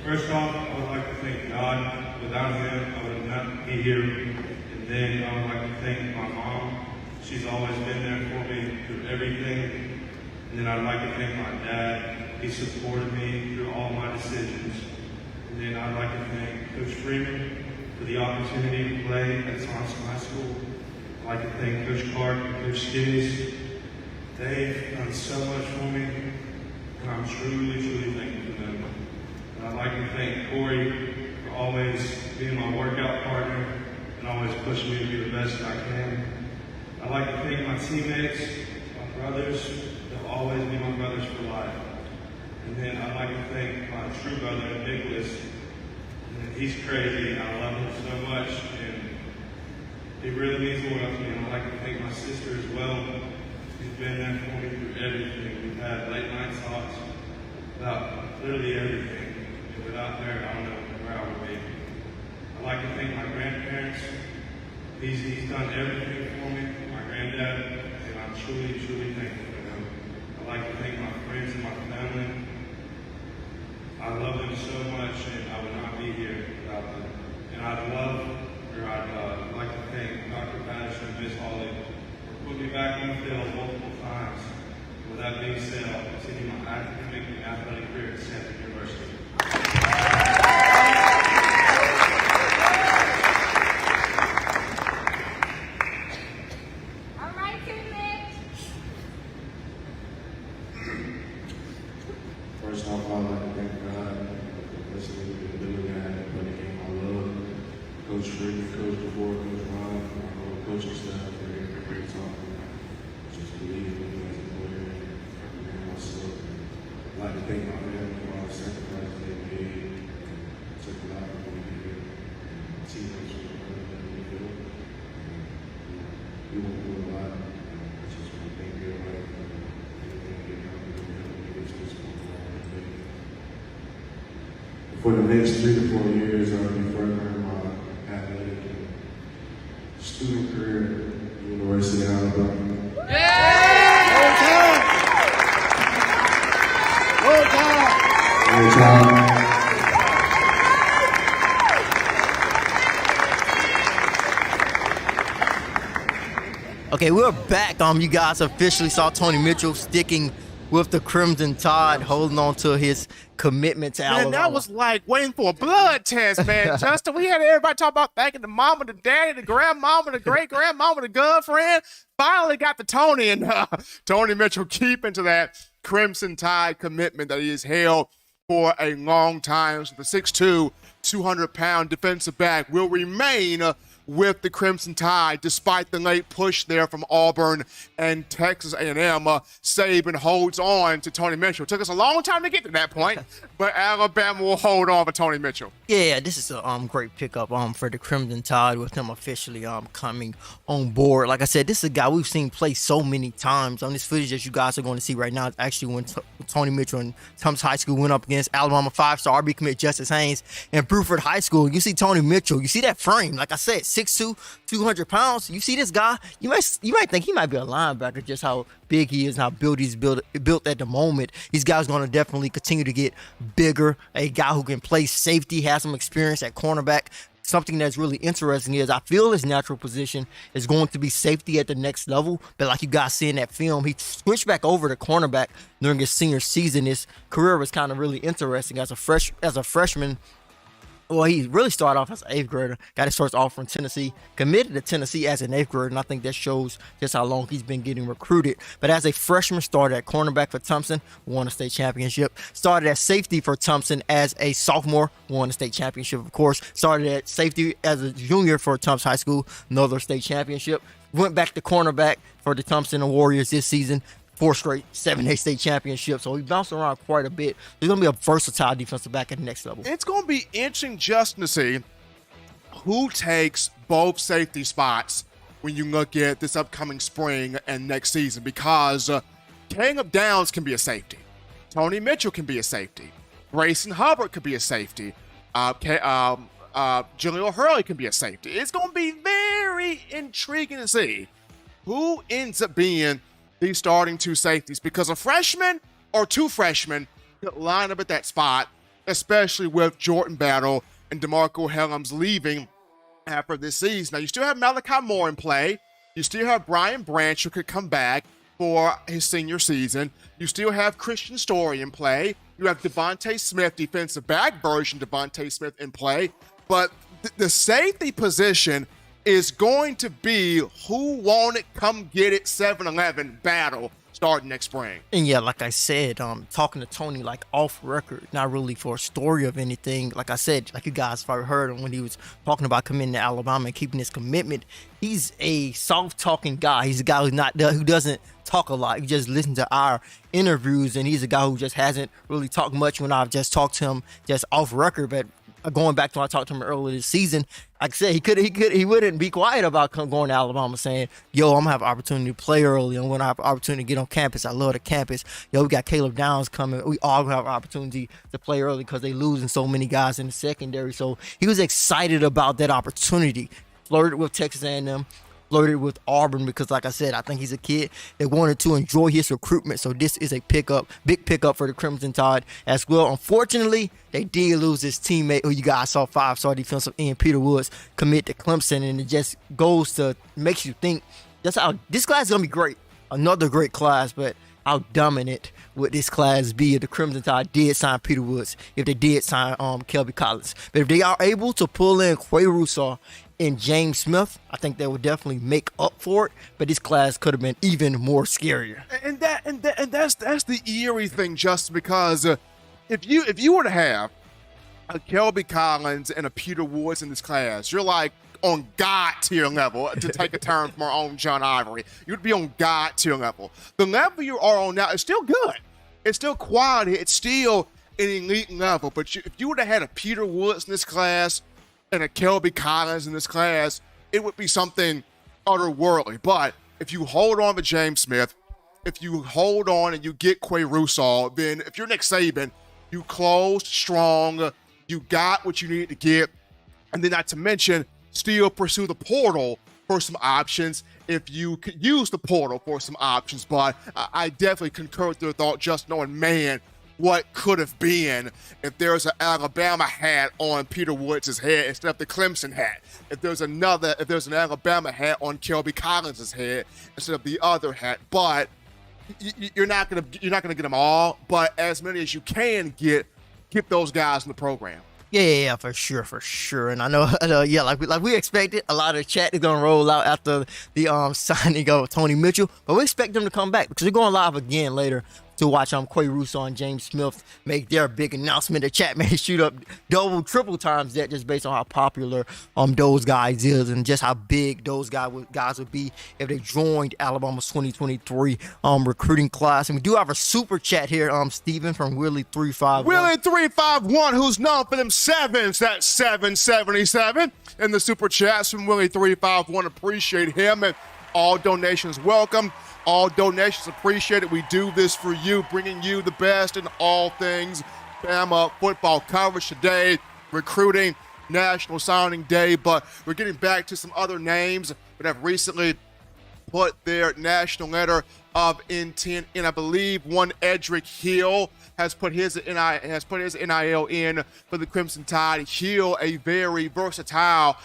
First off, I would like to thank God. Without Him, I would not be here. And then I would like to thank my mom. She's always been there for me through everything. And then I'd like to thank my dad. He supported me through all my decisions. And then I'd like to thank Coach Freeman for the opportunity to play at Thompson High School. I'd like to thank Coach Clark and Coach Skids. They've done so much for me, and I'm truly, truly thankful for them. And I'd like to thank Corey for always being my workout partner and always pushing me to be the best I can. I'd like to thank my teammates, my brothers. They'll always be my brothers for life. And then I'd like to thank my true brother, Nicholas. And he's crazy. I love him so much, and he really means the world to me. And I'd like to thank my sister as well. She's been there for me through everything. We've had late night talks about literally everything. And without her, I don't know where I would be. I'd like to thank my grandparents. He's done everything for me, my granddad, and I'm truly, truly thankful for him. I'd like to thank my friends and my family. I love them so much, and I would not be here without them. And I'd like to thank to fail multiple times. With that being said, I'll continue my academic and athletic career at Stanford University. All right, Timothy. First off, I'd like to thank God for listening to the ability I had to play the game I love. Coach Freeman, Coach DeBoer, Coach Ron, my whole coaching staff for every great talk. Just believe in me as a player and represent myself. I'd like to thank my family for all the sacrifices they made. It took a lot for me to get here. My teammates were let me feel. We went through a lot. I just want to thank everybody for everything they helped me get to this point. For the next 3 to 4 years, I'll be furthering my athletic and student career at the University of Alabama. Roll Tide. Okay, we're back. You guys officially saw Tony Mitchell sticking with the Crimson Tide, holding on to his commitment to Alabama. Man, that was like waiting for a blood test, man. Justin, we had everybody talk about thanking the mama, the daddy, the grandmama, the great-grandmama, the girlfriend. Finally got the Tony, and Tony Mitchell keeping to that Crimson Tide commitment that he has held for a long time. So the 6'2", 200-pound defensive back will remain with the Crimson Tide despite the late push there from Auburn and Texas A&M. Saban holds on to Tony Mitchell. It took us a long time to get to that point, but Alabama will hold on for Tony Mitchell. Yeah, this is a great pickup for the Crimson Tide with him officially coming on board. Like I said, this is a guy we've seen play so many times. On this footage that you guys are going to see right now, it's actually when Tony Mitchell and Tufts High School went up against Alabama 5-star RB commit Justice Haynes and Bruford High School. You see Tony Mitchell, you see that frame, like I said, 6'2", 200 pounds. You see this guy, you might think he might be a linebacker, just how big he is and how he's built at the moment. These guys going to definitely continue to get bigger. A guy who can play safety, has some experience at cornerback. Something that's really interesting is I feel his natural position is going to be safety at the next level. But like you guys see in that film, he switched back over to cornerback during his senior season. His career was kind of really interesting as a freshman. Well, he really started off as an 8th grader, got his first offer from Tennessee, committed to Tennessee as an 8th grader, and I think that shows just how long he's been getting recruited. But as a freshman, started at cornerback for Thompson, won a state championship. Started at safety for Thompson as a sophomore, won a state championship, of course. Started at safety as a junior for Tufts High School, another state championship. Went back to cornerback for the Thompson Warriors this season. 4 straight 7A state championships. So he bounced around quite a bit. He's going to be a versatile defensive back at the next level. It's going to be interesting just to see who takes both safety spots when you look at this upcoming spring and next season, because Caleb Downs can be a safety. Tony Mitchell can be a safety. Grayson Hubbard could be a safety. Jahlil Hurley can be a safety. It's going to be very intriguing to see who ends up being these starting 2 safeties, because a freshman or 2 freshmen could line up at that spot, especially with Jordan Battle and DeMarco Helms leaving after this season. Now, you still have Malachi Moore in play. You still have Brian Branch, who could come back for his senior season. You still have Christian Story in play. You have Devontae Smith, defensive back version Devontae Smith in play. But the safety position is going to be who want it, come get it, 7-11 battle starting next spring. And yeah, like I said, talking to Tony like off record, not really for a story of anything. Like I said, like you guys probably heard him when he was talking about committing to Alabama and keeping his commitment. He's a soft-talking guy. He's a guy who doesn't talk a lot. He just listens to our interviews, and he's a guy who just hasn't really talked much when I've just talked to him just off record. But going back to when I talked to him earlier this season, like I said, he wouldn't be quiet about going to Alabama, saying, "Yo, I'm gonna have an opportunity to play early. I'm gonna have an opportunity to get on campus. I love the campus. Yo, we got Caleb Downs coming. We all gonna have an opportunity to play early because they losing so many guys in the secondary." So he was excited about that opportunity. Flirted with Texas A&M. Flirted with Auburn because, like I said, I think he's a kid that wanted to enjoy his recruitment. So this is a big pickup for the Crimson Tide as well. Unfortunately, they did lose his teammate, who you guys saw, 5-star defensive end Peter Woods, commit to Clemson, and it just goes to makes you think that's how this class is gonna be great. another great class, but how dominant would this class be if the Crimson Tide did sign Peter Woods, if they did sign Kelby Collins? But if they are able to pull in Quay Russaw and James Smith, I think that would definitely make up for it. But this class could have been even more scarier. And that's the eerie thing, just because if you were to have a Kelby Collins and a Peter Woods in this class, you're like on God tier level, to take a term from our own John Ivory. You'd be on God tier level. The level you are on now is still good. It's still quality. It's still an elite level. But if you would have had a Peter Woods in this class and a Kelby Collins in this class, it would be something otherworldly. But if you hold on to James Smith, if you hold on and you get Quay Russaw, then if you're Nick Saban, you closed strong, you got what you needed to get, and then not to mention, still pursue the portal for some options if you could use the portal for some options. But I definitely concur with your thought, just knowing, man, what could have been if there's an Alabama hat on Peter Woods' head instead of the Clemson hat. If there's an Alabama hat on Kelby Collins' head instead of the other hat. But you're not gonna get them all. But as many as you can get those guys in the program. Yeah, for sure. And I know, like we expected, a lot of the chat is gonna roll out after the signing of Tony Mitchell, but we expect them to come back because they're going live again later to watch Quay Russaw and James Smith make their big announcement. The chat may shoot up double, triple times that, just based on how popular those guys is and just how big those guys would be if they joined Alabama's 2023 recruiting class. And we do have a super chat here, Stephen from Willie351. Willie351, who's known for them sevens, that's 777. And the super chats from Willie351, appreciate him, and all donations welcome. All donations appreciated. We do this for you, bringing you the best in all things Bama football coverage today, recruiting, National Signing Day. But we're getting back to some other names that have recently put their national letter of intent in. I believe one Edric Hill has put his NIL in for the Crimson Tide. Hill, a very versatile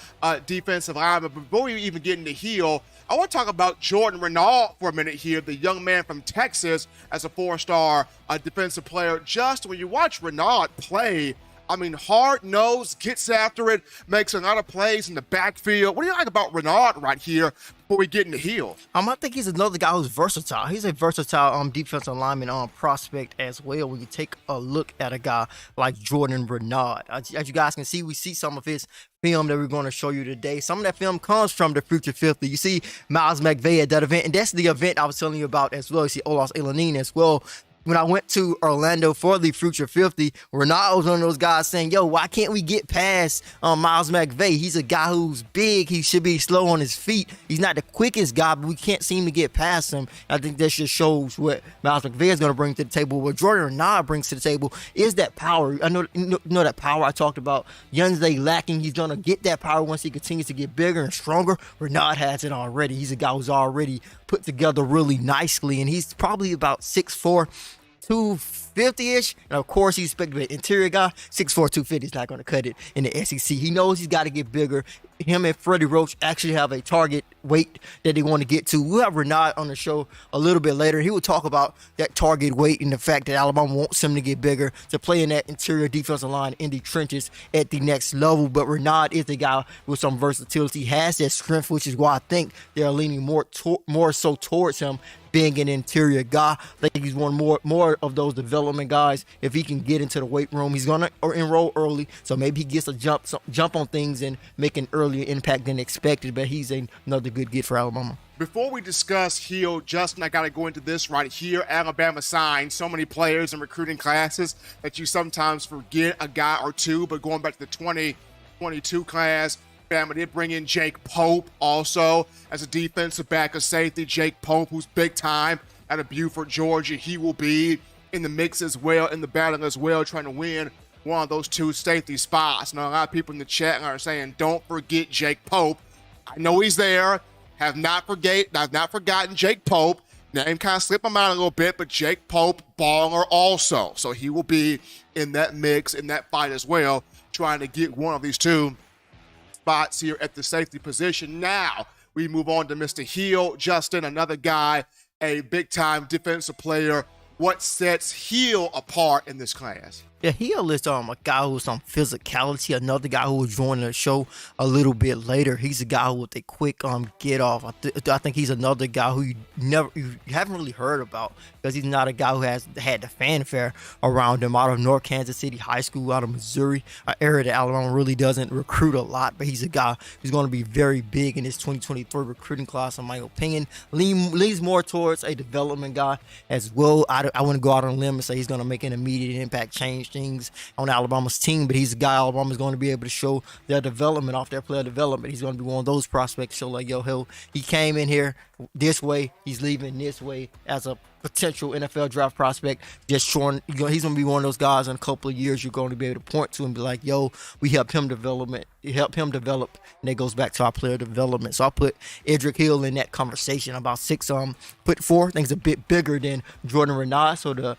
defensive lineman. But before we even get into Hill, I want to talk about Jordan Renaud for a minute here, the young man from Texas as a four-star defensive player. Just when you watch Renaud play, I mean, hard-nosed, gets after it, makes a lot of plays in the backfield. What do you like about Renaud right here before we get into Hill? I think he's another guy who's versatile. He's a versatile defensive lineman prospect as well. When you take a look at a guy like Jordan Renaud, as you guys can see, we see some of his film that we're going to show you today. Some of that film comes from the Future 50. You see Miles McVay at that event, and that's the event I was telling you about as well. You see Olaus Alinen as well. When I went to Orlando for the Future 50, Renaud was one of those guys saying, yo, why can't we get past Miles McVay? He's a guy who's big. He should be slow on his feet. He's not the quickest guy, but we can't seem to get past him. I think that just shows what Miles McVay is going to bring to the table. What Jordan Renaud brings to the table is that power. I know that power I talked about. Yhonzae lacking. He's going to get that power once he continues to get bigger and stronger. Renaud has it already. He's a guy who's already put together really nicely, and he's probably about 6'4", 250-ish, and of course he's expected to be an interior guy. 6'4", 250 is not going to cut it in the SEC. He knows he's got to get bigger. Him and Freddie Roach actually have a target weight that they want to get to. We'll have Renaud on the show a little bit later. He will talk about that target weight and the fact that Alabama wants him to get bigger, to play in that interior defensive line in the trenches at the next level. But Renaud is the guy with some versatility. He has that strength, which is why I think they're leaning more so towards him being an interior guy. I think he's one more of those development guys. If he can get into the weight room, he's going to enroll early, so maybe he gets a jump on things and make an earlier impact than expected. But he's another good get for Alabama. Before we discuss Hill, Justin, I got to go into this right here. Alabama signed so many players in recruiting classes that you sometimes forget a guy or two. But going back to the 2022 class, Alabama did bring in Jake Pope also as a defensive back of safety. Jake Pope, who's big time out of Beaufort, Georgia. He will be in the mix as well, in the battle as well, trying to win one of those two safety spots. Now, a lot of people in the chat are saying, don't forget Jake Pope. I know he's there. I've not forgotten Jake Pope. Name kind of slipped my mind a little bit, but Jake Pope, baller also. So he will be in that mix, in that fight as well, trying to get one of these two spots here at the safety position. Now, we move on to Mr. Hill. Justin, another guy a big-time defensive player. What sets Hale apart in this class? Yeah, Hale is a guy who's on physicality. Another guy who will join the show a little bit later. He's a guy with a quick get off. I think he's another guy who you haven't really heard about because he's not a guy who has had the fanfare around him. Out of North Kansas City High School, out of Missouri, an area that Alabama really doesn't recruit a lot, but he's a guy who's going to be very big in this 2023 recruiting class, in my opinion. Leans more towards a development guy as well. I want to go out on a limb and say he's going to make an immediate impact, change things on Alabama's team, but he's a guy Alabama's going to be able to show their development off their player development. He's going to be one of those prospects show like, yo, he came in here this way, he's leaving this way as a potential NFL draft prospect. Just showing, he's going to be one of those guys in a couple of years you're going to be able to point to and be like, yo, we helped him develop, and it goes back to our player development. So I put Edric Hill in that conversation. About 6'4", I think it's a bit bigger than Jordan Renard, so the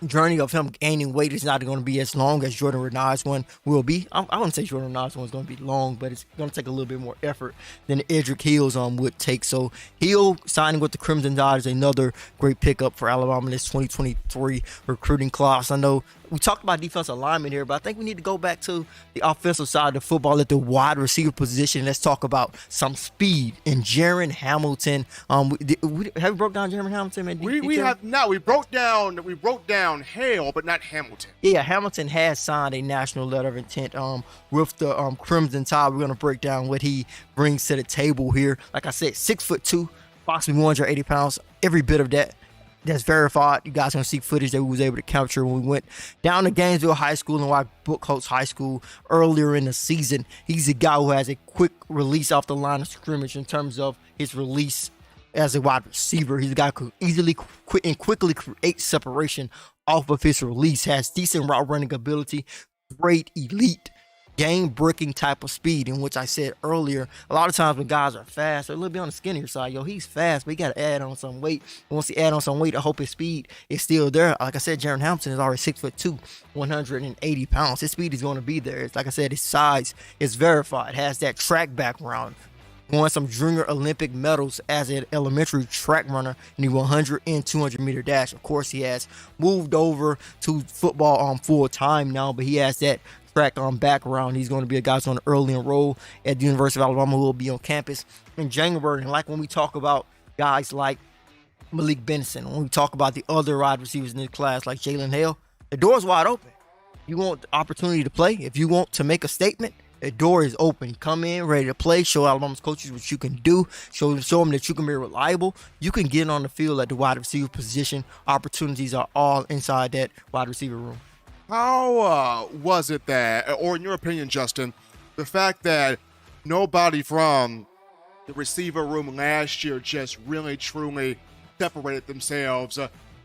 journey of him gaining weight is not going to be as long as Jordan Renard's one will be. I wouldn't say Jordan Renard's one is going to be long, but it's going to take a little bit more effort than Edric Hill's would take. So Hill signing with the Crimson Tide is another great pickup for Alabama in this 2023 recruiting class. I know we talked about defensive alignment here, but I think we need to go back to the offensive side of the football at the wide receiver position. Let's talk about some speed in Jaron Hamilton. Have we broke down Jaron Hamilton, man? We have not. We broke down Hale, but not Hamilton. Yeah, Hamilton has signed a national letter of intent with the Crimson Tide. We're going to break down what he brings to the table here. Like I said, 6'2", approximately 180 pounds. Every bit of that's verified. You guys gonna see footage that we was able to capture when we went down to Gainesville High School and White Brookhouse High School earlier in the season. He's a guy who has a quick release off the line of scrimmage in terms of his release as a wide receiver. He's a guy who could easily and quickly create separation off of his release, has decent route running ability, great elite game-breaking type of speed, in which I said earlier, a lot of times when guys are fast, they're a little bit on the skinnier side. He's fast, but he got to add on some weight. And once he add on some weight, I hope his speed is still there. Like I said, Jaron Hamilton is already 6'2", 180 pounds. His speed is going to be there. It's like I said, his size is verified, has that track background. Won some junior Olympic medals as an elementary track runner in the 100 and 200 meter dash. Of course, he has moved over to football full time now, but he has that track background. He's going to be a guy who's going to early enroll at the University of Alabama, who will be on campus in January. And like when we talk about guys like Malik Benson, when we talk about the other wide receivers in this class like Jalen Hale, the door's wide open. You want the opportunity to play, if you want to make a statement, the door is open. Come in ready to play. Show Alabama's coaches what you can do. Show them that you can be reliable. You can get on the field at the wide receiver position. Opportunities are all inside that wide receiver room. How was it that, or in your opinion, Justin, the fact that nobody from the receiver room last year just really, truly separated themselves,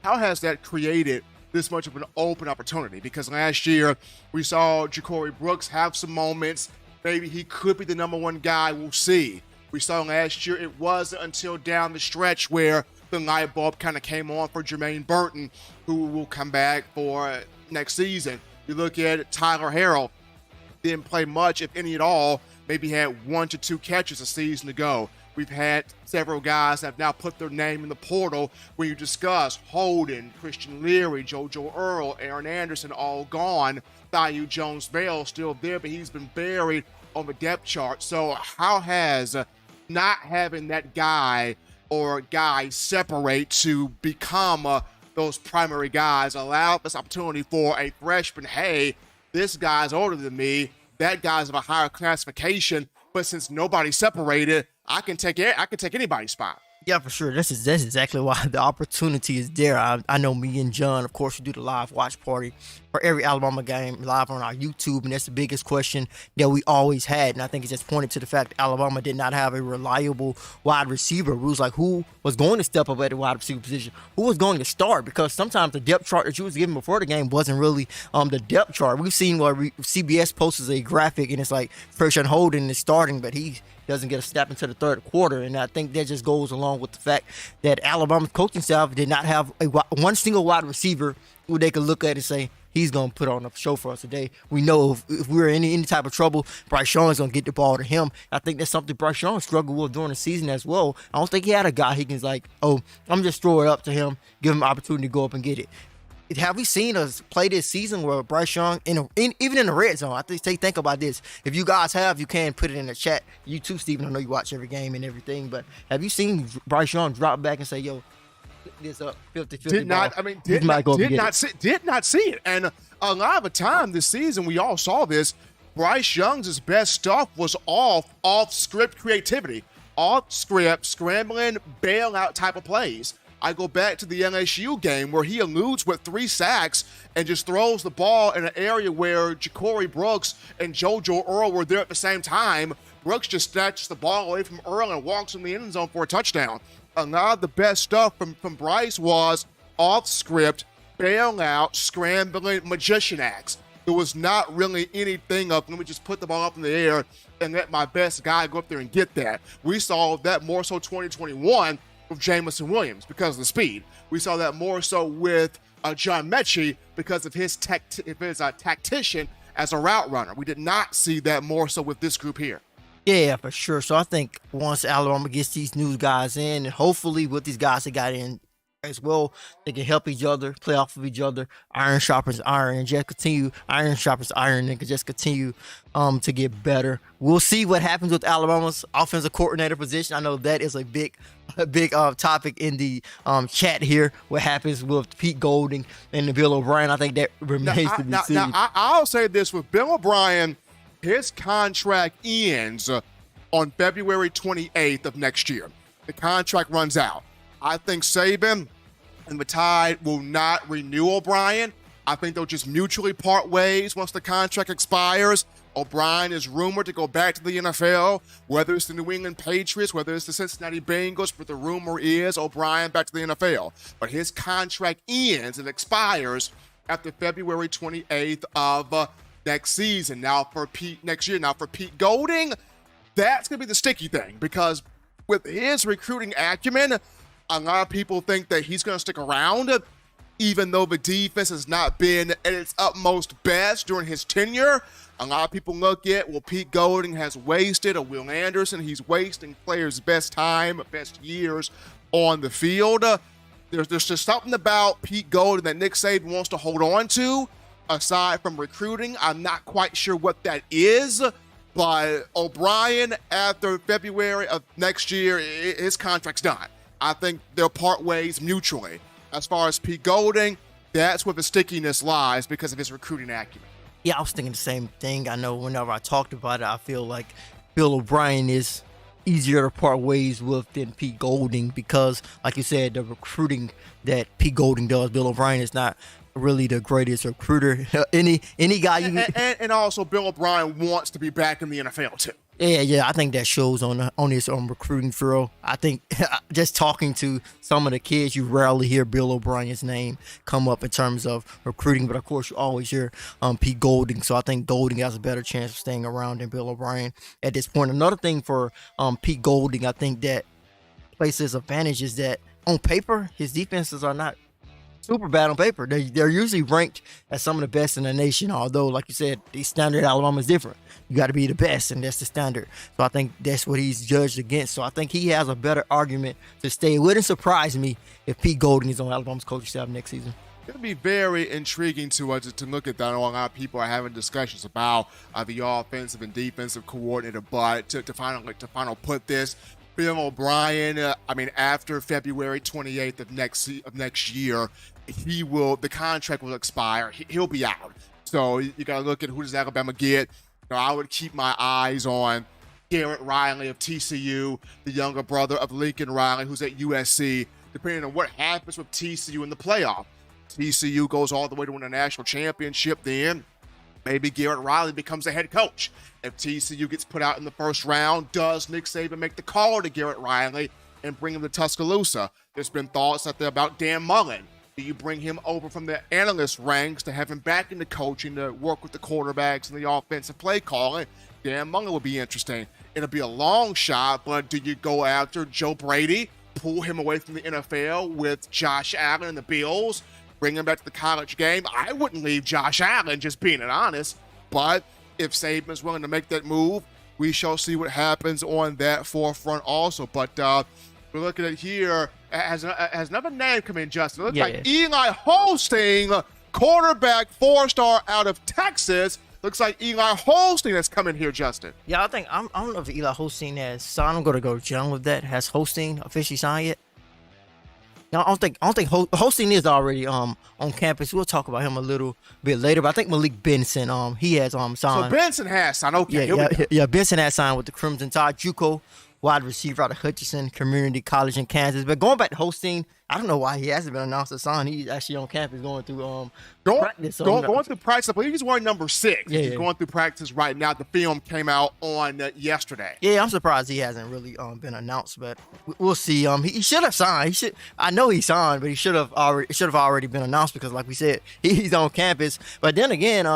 how has that created this much of an open opportunity? Because last year we saw Ja'Cory Brooks have some moments. Maybe he could be the number one guy. We'll see. We saw last year it wasn't until down the stretch where the light bulb kind of came on for Jermaine Burton, who will come back for next season. You look at Tyler Harrell, didn't play much, if any at all. Maybe had 1 to 2 catches a season ago. We've had several guys that have now put their name in the portal when you discuss Holden, Christian Leary, JoJo Earl, Aaron Anderson, all gone. Thaiu Jones-Bell still there, but he's been buried on the depth chart. So how has not having that guy or guys separate to become those primary guys allowed this opportunity for a freshman? Hey, this guy's older than me. That guy's of a higher classification. But since nobody separated, I can take anybody's spot. Yeah, for sure. That's exactly why the opportunity is there. I know me and John, of course, we do the live watch party for every Alabama game live on our YouTube, and that's the biggest question that we always had. And I think it's just pointed to the fact that Alabama did not have a reliable wide receiver. It was like, who was going to step up at the wide receiver position? Who was going to start? Because sometimes the depth chart that you was given before the game wasn't really the depth chart. We've seen where CBS posts a graphic, and it's like Christian Holden is starting, but he doesn't get a step into the third quarter. And I think that just goes along with the fact that Alabama's coaching staff did not have one single wide receiver who they could look at and say, he's going to put on a show for us today. We know if we're in any type of trouble, Bryce Young's going to get the ball to him. I think that's something Bryce Young struggled with during the season as well. I don't think he had a guy he can like, oh, I'm just throw it up to him, give him an opportunity to go up and get it. Have we seen us play this season where Bryce Young, even in the red zone? I think about this. If you guys have, you can put it in the chat. You too, Steven. I know you watch every game and everything, but have you seen Bryce Young drop back and say, "Yo, this up 50-50"? Did not see it. And a lot of the time this season, we all saw this. Bryce Young's best stuff was off script creativity, off script scrambling bailout type of plays. I go back to the LSU game where he eludes with 3 sacks and just throws the ball in an area where Ja'Cory Brooks and JoJo Earl were there at the same time. Brooks just snatches the ball away from Earl and walks in the end zone for a touchdown. A lot of the best stuff from Bryce was off script, bailout, scrambling, magician acts. There was not really anything of, let me just put the ball up in the air and let my best guy go up there and get that. We saw that more so 2021 with Jamison Williams because of the speed. We saw that more so with John Mechie because of his tactician as a route runner. We did not see that more so with this group here. Yeah, for sure. So I think once Alabama gets these new guys in, and hopefully with these guys that got in as well, they can help each other, play off of each other. Iron sharpens iron, and just continue. Iron sharpens iron, and can just continue to get better. We'll see what happens with Alabama's offensive coordinator position. I know that is a big topic in the chat here. What happens with Pete Golding and Bill O'Brien? I think that remains to be seen. I'll say this with Bill O'Brien, his contract ends on February 28th of next year. The contract runs out. I think Saban and the Tide will not renew O'Brien. I think they'll just mutually part ways once the contract expires. O'Brien is rumored to go back to the NFL, whether it's the New England Patriots, whether it's the Cincinnati Bengals, but the rumor is O'Brien back to the NFL. But his contract ends and expires after February 28th of next season. Now for Pete Golding, that's going to be the sticky thing because with his recruiting acumen, a lot of people think that he's going to stick around, even though the defense has not been at its utmost best during his tenure. A lot of people look at, well, Pete Golding has wasted, or Will Anderson, he's wasting players' best time, best years on the field. There's just something about Pete Golding that Nick Saban wants to hold on to, aside from recruiting. I'm not quite sure what that is, but O'Brien, after February of next year, his contract's done. I think they'll part ways mutually. As far as Pete Golding, that's where the stickiness lies because of his recruiting acumen. Yeah, I was thinking the same thing. I know whenever I talked about it, I feel like Bill O'Brien is easier to part ways with than Pete Golding because, like you said, the recruiting that Pete Golding does, Bill O'Brien is not really the greatest recruiter. Any guy you and also Bill O'Brien wants to be back in the NFL too. Yeah, I think that shows on his recruiting throw. I think just talking to some of the kids, you rarely hear Bill O'Brien's name come up in terms of recruiting, but of course you always hear Pete Golding. So I think Golding has a better chance of staying around than Bill O'Brien at this point. Another thing for Pete Golding, I think that places advantage is that on paper his defenses are not super bad on paper. They're usually ranked as some of the best in the nation, although, like you said, the standard at Alabama is different. You got to be the best, and that's the standard. So I think that's what he's judged against. So I think he has a better argument to stay. It wouldn't surprise me if Pete Golding is on Alabama's coaching staff next season. It'll be very intriguing to look at that. I know a lot of people are having discussions about the offensive and defensive coordinator, but to finally put this, Bill O'Brien, after February 28th of next year, the contract will expire. He'll be out. So you got to look at who does Alabama get. I would keep my eyes on Garrett Riley of TCU, the younger brother of Lincoln Riley, who's at USC, depending on what happens with TCU in the playoff. TCU goes all the way to win a national championship, then maybe Garrett Riley becomes the head coach. If TCU gets put out in the first round, does Nick Saban make the call to Garrett Riley and bring him to Tuscaloosa? There's been thoughts out there about Dan Mullen. Do you bring him over from the analyst ranks to have him back into coaching to work with the quarterbacks and the offensive play calling? Dan Mullen would be interesting. It'll be a long shot, but do you go after Joe Brady, pull him away from the NFL with Josh Allen and the Bills? bring him back to the college game. I wouldn't leave Josh Allen, just being honest. But if Saban's willing to make that move, we shall see what happens on that forefront also. But we're looking at here, has another name come in, Justin. It looks like Eli Holstein, quarterback, 4-star out of Texas. Looks like Eli Holstein has come in here, Justin. Yeah, I don't know if Eli Holstein has signed. I'm going to go John with that. Has Holstein officially signed yet? No, I don't think Holstein is already on campus. We'll talk about him a little bit later. But I think Malik Benson, he has signed. So Benson has signed. Okay, yeah. Benson has signed with the Crimson Tide. Juco, wide receiver out of Hutchinson Community College in Kansas. But going back to Holstein, I don't know why he hasn't been announced a sign. He's actually on campus going through practice. Going through practice. I believe he's wearing number 6. Yeah, he's going through practice right now. The film came out on yesterday. Yeah, I'm surprised he hasn't really been announced, but we'll see. He should have signed. I know he signed, but he should have already been announced because, like we said, he's on campus. But then again,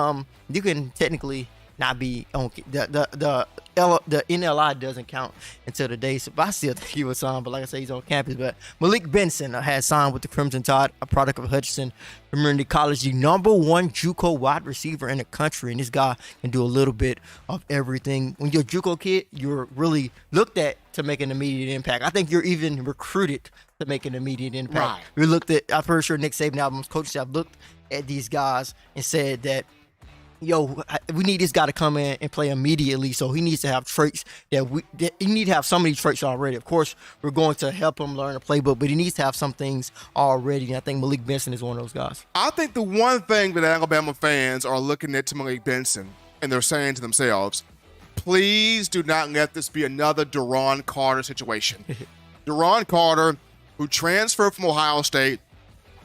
you can technically not be on the NLI doesn't count until the day. So I still think he was signed, but like I said, he's on campus. But Malik Benson has signed with the Crimson Tide, a product of Hutchinson Community College, the #1 JUCO wide receiver in the country. And this guy can do a little bit of everything. When you're a JUCO kid, you're really looked at to make an immediate impact. I think you're even recruited to make an immediate impact. Right. You're looked at. I'm pretty sure Nick Saban, Alabama's coaches, have looked at these guys and said that, yo, we need this guy to come in and play immediately. So he needs to have traits that he need to have some of these traits already. Of course, we're going to help him learn the playbook, but he needs to have some things already. And I think Malik Benson is one of those guys. I think the one thing that Alabama fans are looking at to Malik Benson and they're saying to themselves, please do not let this be another Deron Carter situation. Deron Carter, who transferred from Ohio State,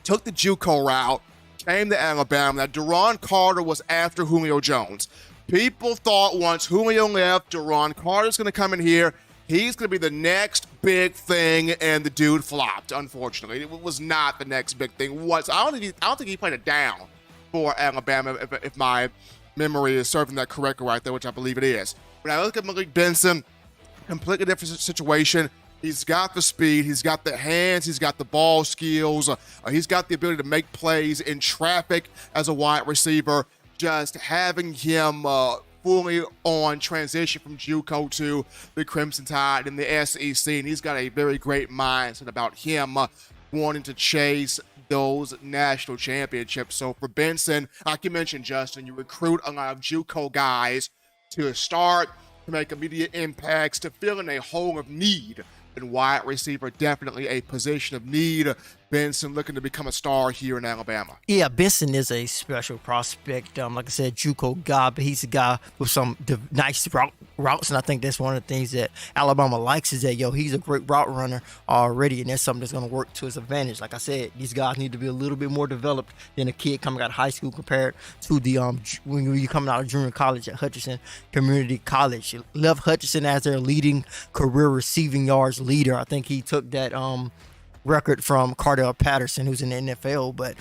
took the JUCO route, came to Alabama. Now, Deron Carter was after Julio Jones. People thought once Julio left, Deron Carter's going to come in here. He's going to be the next big thing, and the dude flopped, unfortunately. It was not the next big thing. I don't think he played it down for Alabama, if my memory is serving that correctly right there, which I believe it is. When I look at Malik Benson, completely different situation. He's got the speed, he's got the hands, he's got the ball skills, he's got the ability to make plays in traffic as a wide receiver. Just having him fully on transition from JUCO to the Crimson Tide in the SEC, and he's got a very great mindset about him wanting to chase those national championships. So for Benson, like you mentioned, Justin, you recruit a lot of JUCO guys to start, to make immediate impacts, to fill in a hole of need. And wide receiver, definitely a position of need. Benson looking to become a star here in Alabama. Yeah, Benson is a special prospect. Like I said, JUCO guy, but he's a guy with some nice routes, and I think that's one of the things that Alabama likes is that, he's a great route runner already, and that's something that's going to work to his advantage. Like I said, these guys need to be a little bit more developed than a kid coming out of high school compared to the when you're coming out of junior college at Hutchinson Community College. Left Hutchinson as their leading career receiving yards leader. I think he took that record from Cardell Patterson, who's in the NFL. But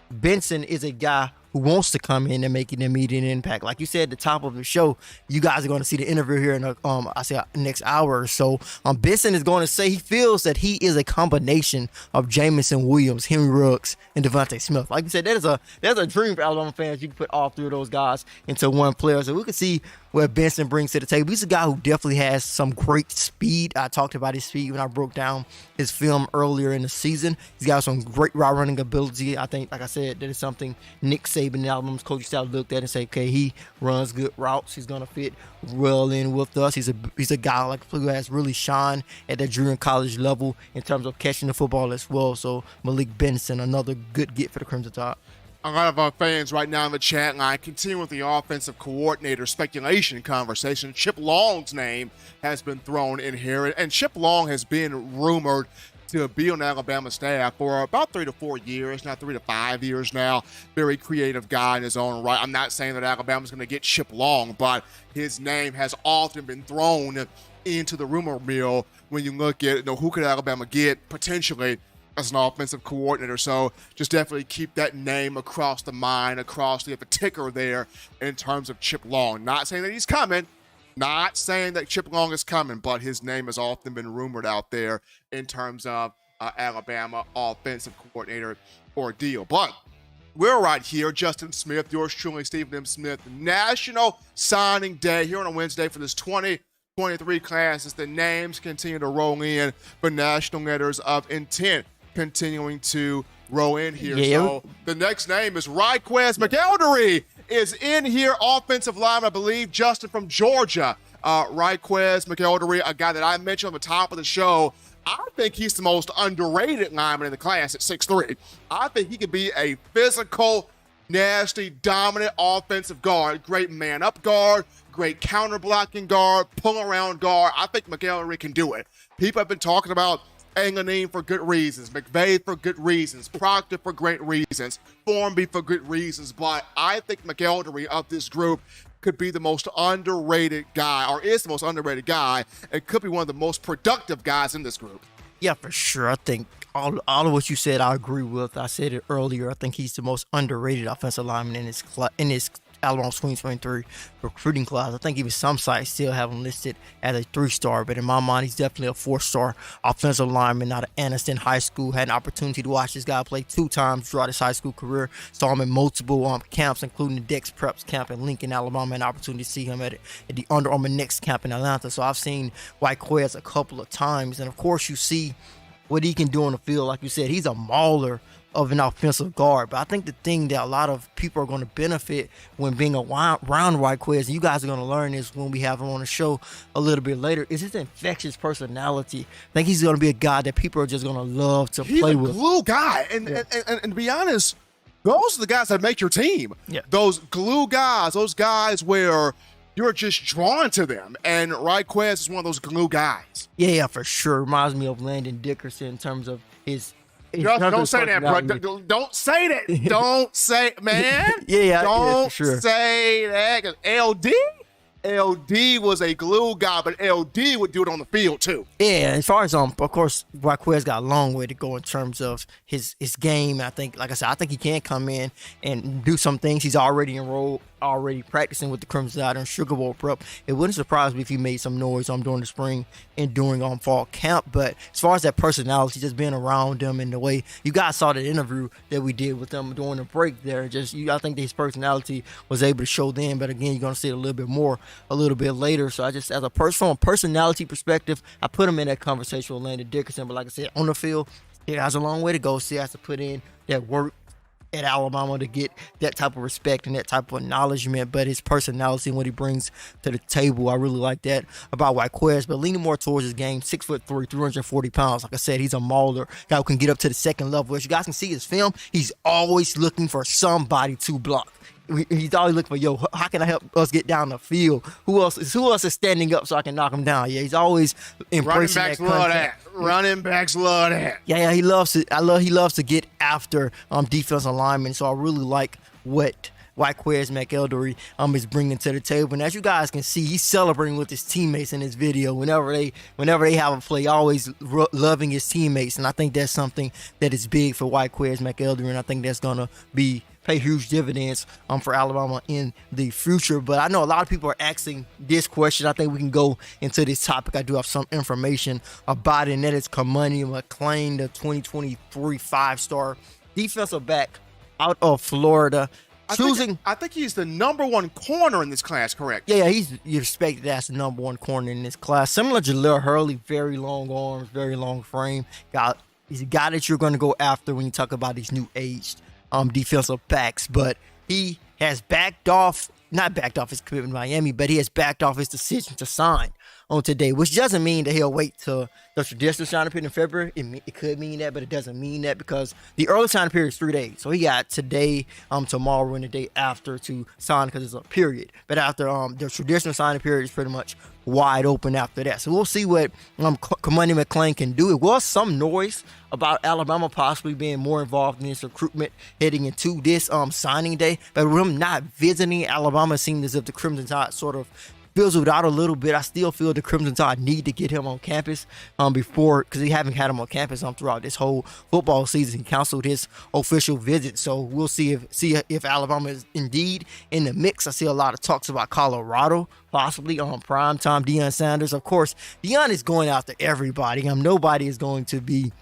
Benson is a guy who wants to come in and make an immediate impact. Like you said at the top of the show, you guys are going to see the interview here in the next hour or so. Benson is going to say he feels that he is a combination of Jamison Williams, Henry Ruggs, and Devontae Smith. Like you said, there's a dream for Alabama fans. You can put all three of those guys into one player. So we can see what Benson brings to the table. He's a guy who definitely has some great speed. I talked about his speed when I broke down his film earlier in the season. He's got some great route running ability. I think, like I said, that is something Nick Saban, Alabama's coaching staff, looked at and say, okay, he runs good routes. He's going to fit well in with us. He's a guy who has really shined at the junior college level in terms of catching the football as well. So Malik Benson, another good get for the Crimson Tide. A lot of our fans right now in the chat line continue with the offensive coordinator speculation conversation. Chip Long's name has been thrown in here, and Chip Long has been rumored to be on Alabama staff for about 3 to 4 years, not 3 to 5 years now. Very creative guy in his own right. I'm not saying that Alabama's going to get Chip Long, but his name has often been thrown into the rumor mill when you look at who could Alabama get potentially as an offensive coordinator. So just definitely keep that name across the mind, across the ticker there in terms of Chip Long. Not saying that he's coming, not saying that Chip Long is coming, but his name has often been rumored out there in terms of Alabama offensive coordinator ordeal. But we're right here, Justin Smith, yours truly, Stephen M. Smith, National Signing Day here on a Wednesday for this 2023 class as the names continue to roll in for national letters of intent continuing to roll in here. Yeah. So the next name is Ryquez McElderry is in here, offensive lineman, I believe, Justin from Georgia. Ryquez McElderry, a guy that I mentioned on the top of the show. I think he's the most underrated lineman in the class at 6'3". I think he could be a physical, nasty, dominant offensive guard. Great man-up guard, great counter-blocking guard, pull-around guard. I think McElderry can do it. People have been talking about Alinen for good reasons, McVay for good reasons, Proctor for great reasons, Formby for good reasons, but I think McElderry of this group could be the most underrated guy, or is the most underrated guy, and could be one of the most productive guys in this group. Yeah, for sure. I think all of what you said, I agree with. I said it earlier. I think he's the most underrated offensive lineman in his Alabama 2023 recruiting class. I think even some sites still have him listed as a 3-star, but in my mind, he's definitely a 4-star offensive lineman out of Anniston High School. Had an opportunity to watch this guy play 2 times throughout his high school career. Saw him in multiple camps, including the Dex Preps camp in Lincoln, Alabama. Had an opportunity to see him at the Under Armour Next camp in Atlanta. So I've seen Ryquez a couple of times, and of course, you see what he can do on the field. Like you said, he's a mauler of an offensive guard. But I think the thing that a lot of people are going to benefit when being around Ryquez, and you guys are going to learn this when we have him on the show a little bit later, is his infectious personality. I think he's going to be a guy that people are just going to love to play with. He's a glue guy. And to be honest, those are the guys that make your team. Yeah. Those glue guys, those guys where you're just drawn to them. And Ryquez is one of those glue guys. Yeah, for sure. Reminds me of Landon Dickerson in terms of his don't say that, bro. Don't say that. Don't say, man. Don't say that. Because LD was a glue guy, but LD would do it on the field too. Yeah, as far as of course, Ryquez got a long way to go in terms of his game. I think, like I said, I think he can come in and do some things. He's already enrolled, already practicing with the Crimson Tide and Sugar Bowl prep. It wouldn't surprise me if he made some noise during the spring and during fall camp. But as far as that personality, just being around him and the way you guys saw that interview that we did with him during the break there, I think his personality was able to show then. But again, you're gonna see it a little bit later. So I just, as a from a personality perspective, I put him in that conversation with Landon Dickerson. But like I said, on the field, he has a long way to go. Still has to put in that work at Alabama to get that type of respect and that type of acknowledgement. But his personality and what he brings to the table, I really like that about Ryquez. But leaning more towards his game, 6'3", 340 pounds. Like I said, he's a mauler, guy who can get up to the second level. As you guys can see his film, he's always looking for somebody to block. He's always looking for, how can I help us get down the field? Who else is standing up so I can knock him down? Yeah, he's always embracing that contact. Running backs love that. Yeah, he loves to get after defensive linemen. So I really like what Ryquez McElderry is bringing to the table. And as you guys can see, he's celebrating with his teammates in this video. Whenever they have a play, always loving his teammates. And I think that's something that is big for Ryquez McElderry, and I think that's gonna pay huge dividends for Alabama in the future. But I know a lot of people are asking this question. I think we can go into this topic. I do have some information about it, and that is Kamani McClain, the 2023 5-star defensive back out of Florida. I think he's the number 1 corner in this class, correct? Yeah, he's expected as the number 1 corner in this class. Similar to Jahlil Hurley, very long arms, very long frame. He's a guy that you're going to go after when you talk about these new aged defensive backs, but he has not backed off his commitment to Miami, but he has backed off his decision to sign on today, which doesn't mean that he'll wait till the traditional signing period in February. It could mean that, but it doesn't mean that, because the early signing period is 3 days. So he got today, tomorrow, and the day after to sign, because it's a period. But after the traditional signing period is pretty much wide open after that. So we'll see what Kamani McClain can do. It was some noise about Alabama possibly being more involved in this recruitment heading into this signing day. But with him not visiting Alabama, it seemed as if the Crimson Tide sort of fizzled out a little bit. I still feel the Crimson Tide need to get him on campus before, because they haven't had him on campus throughout this whole football season. He canceled his official visit, so we'll see if Alabama is indeed in the mix. I see a lot of talks about Colorado possibly on primetime. Deion Sanders, of course. Deion is going after everybody. Nobody is going to be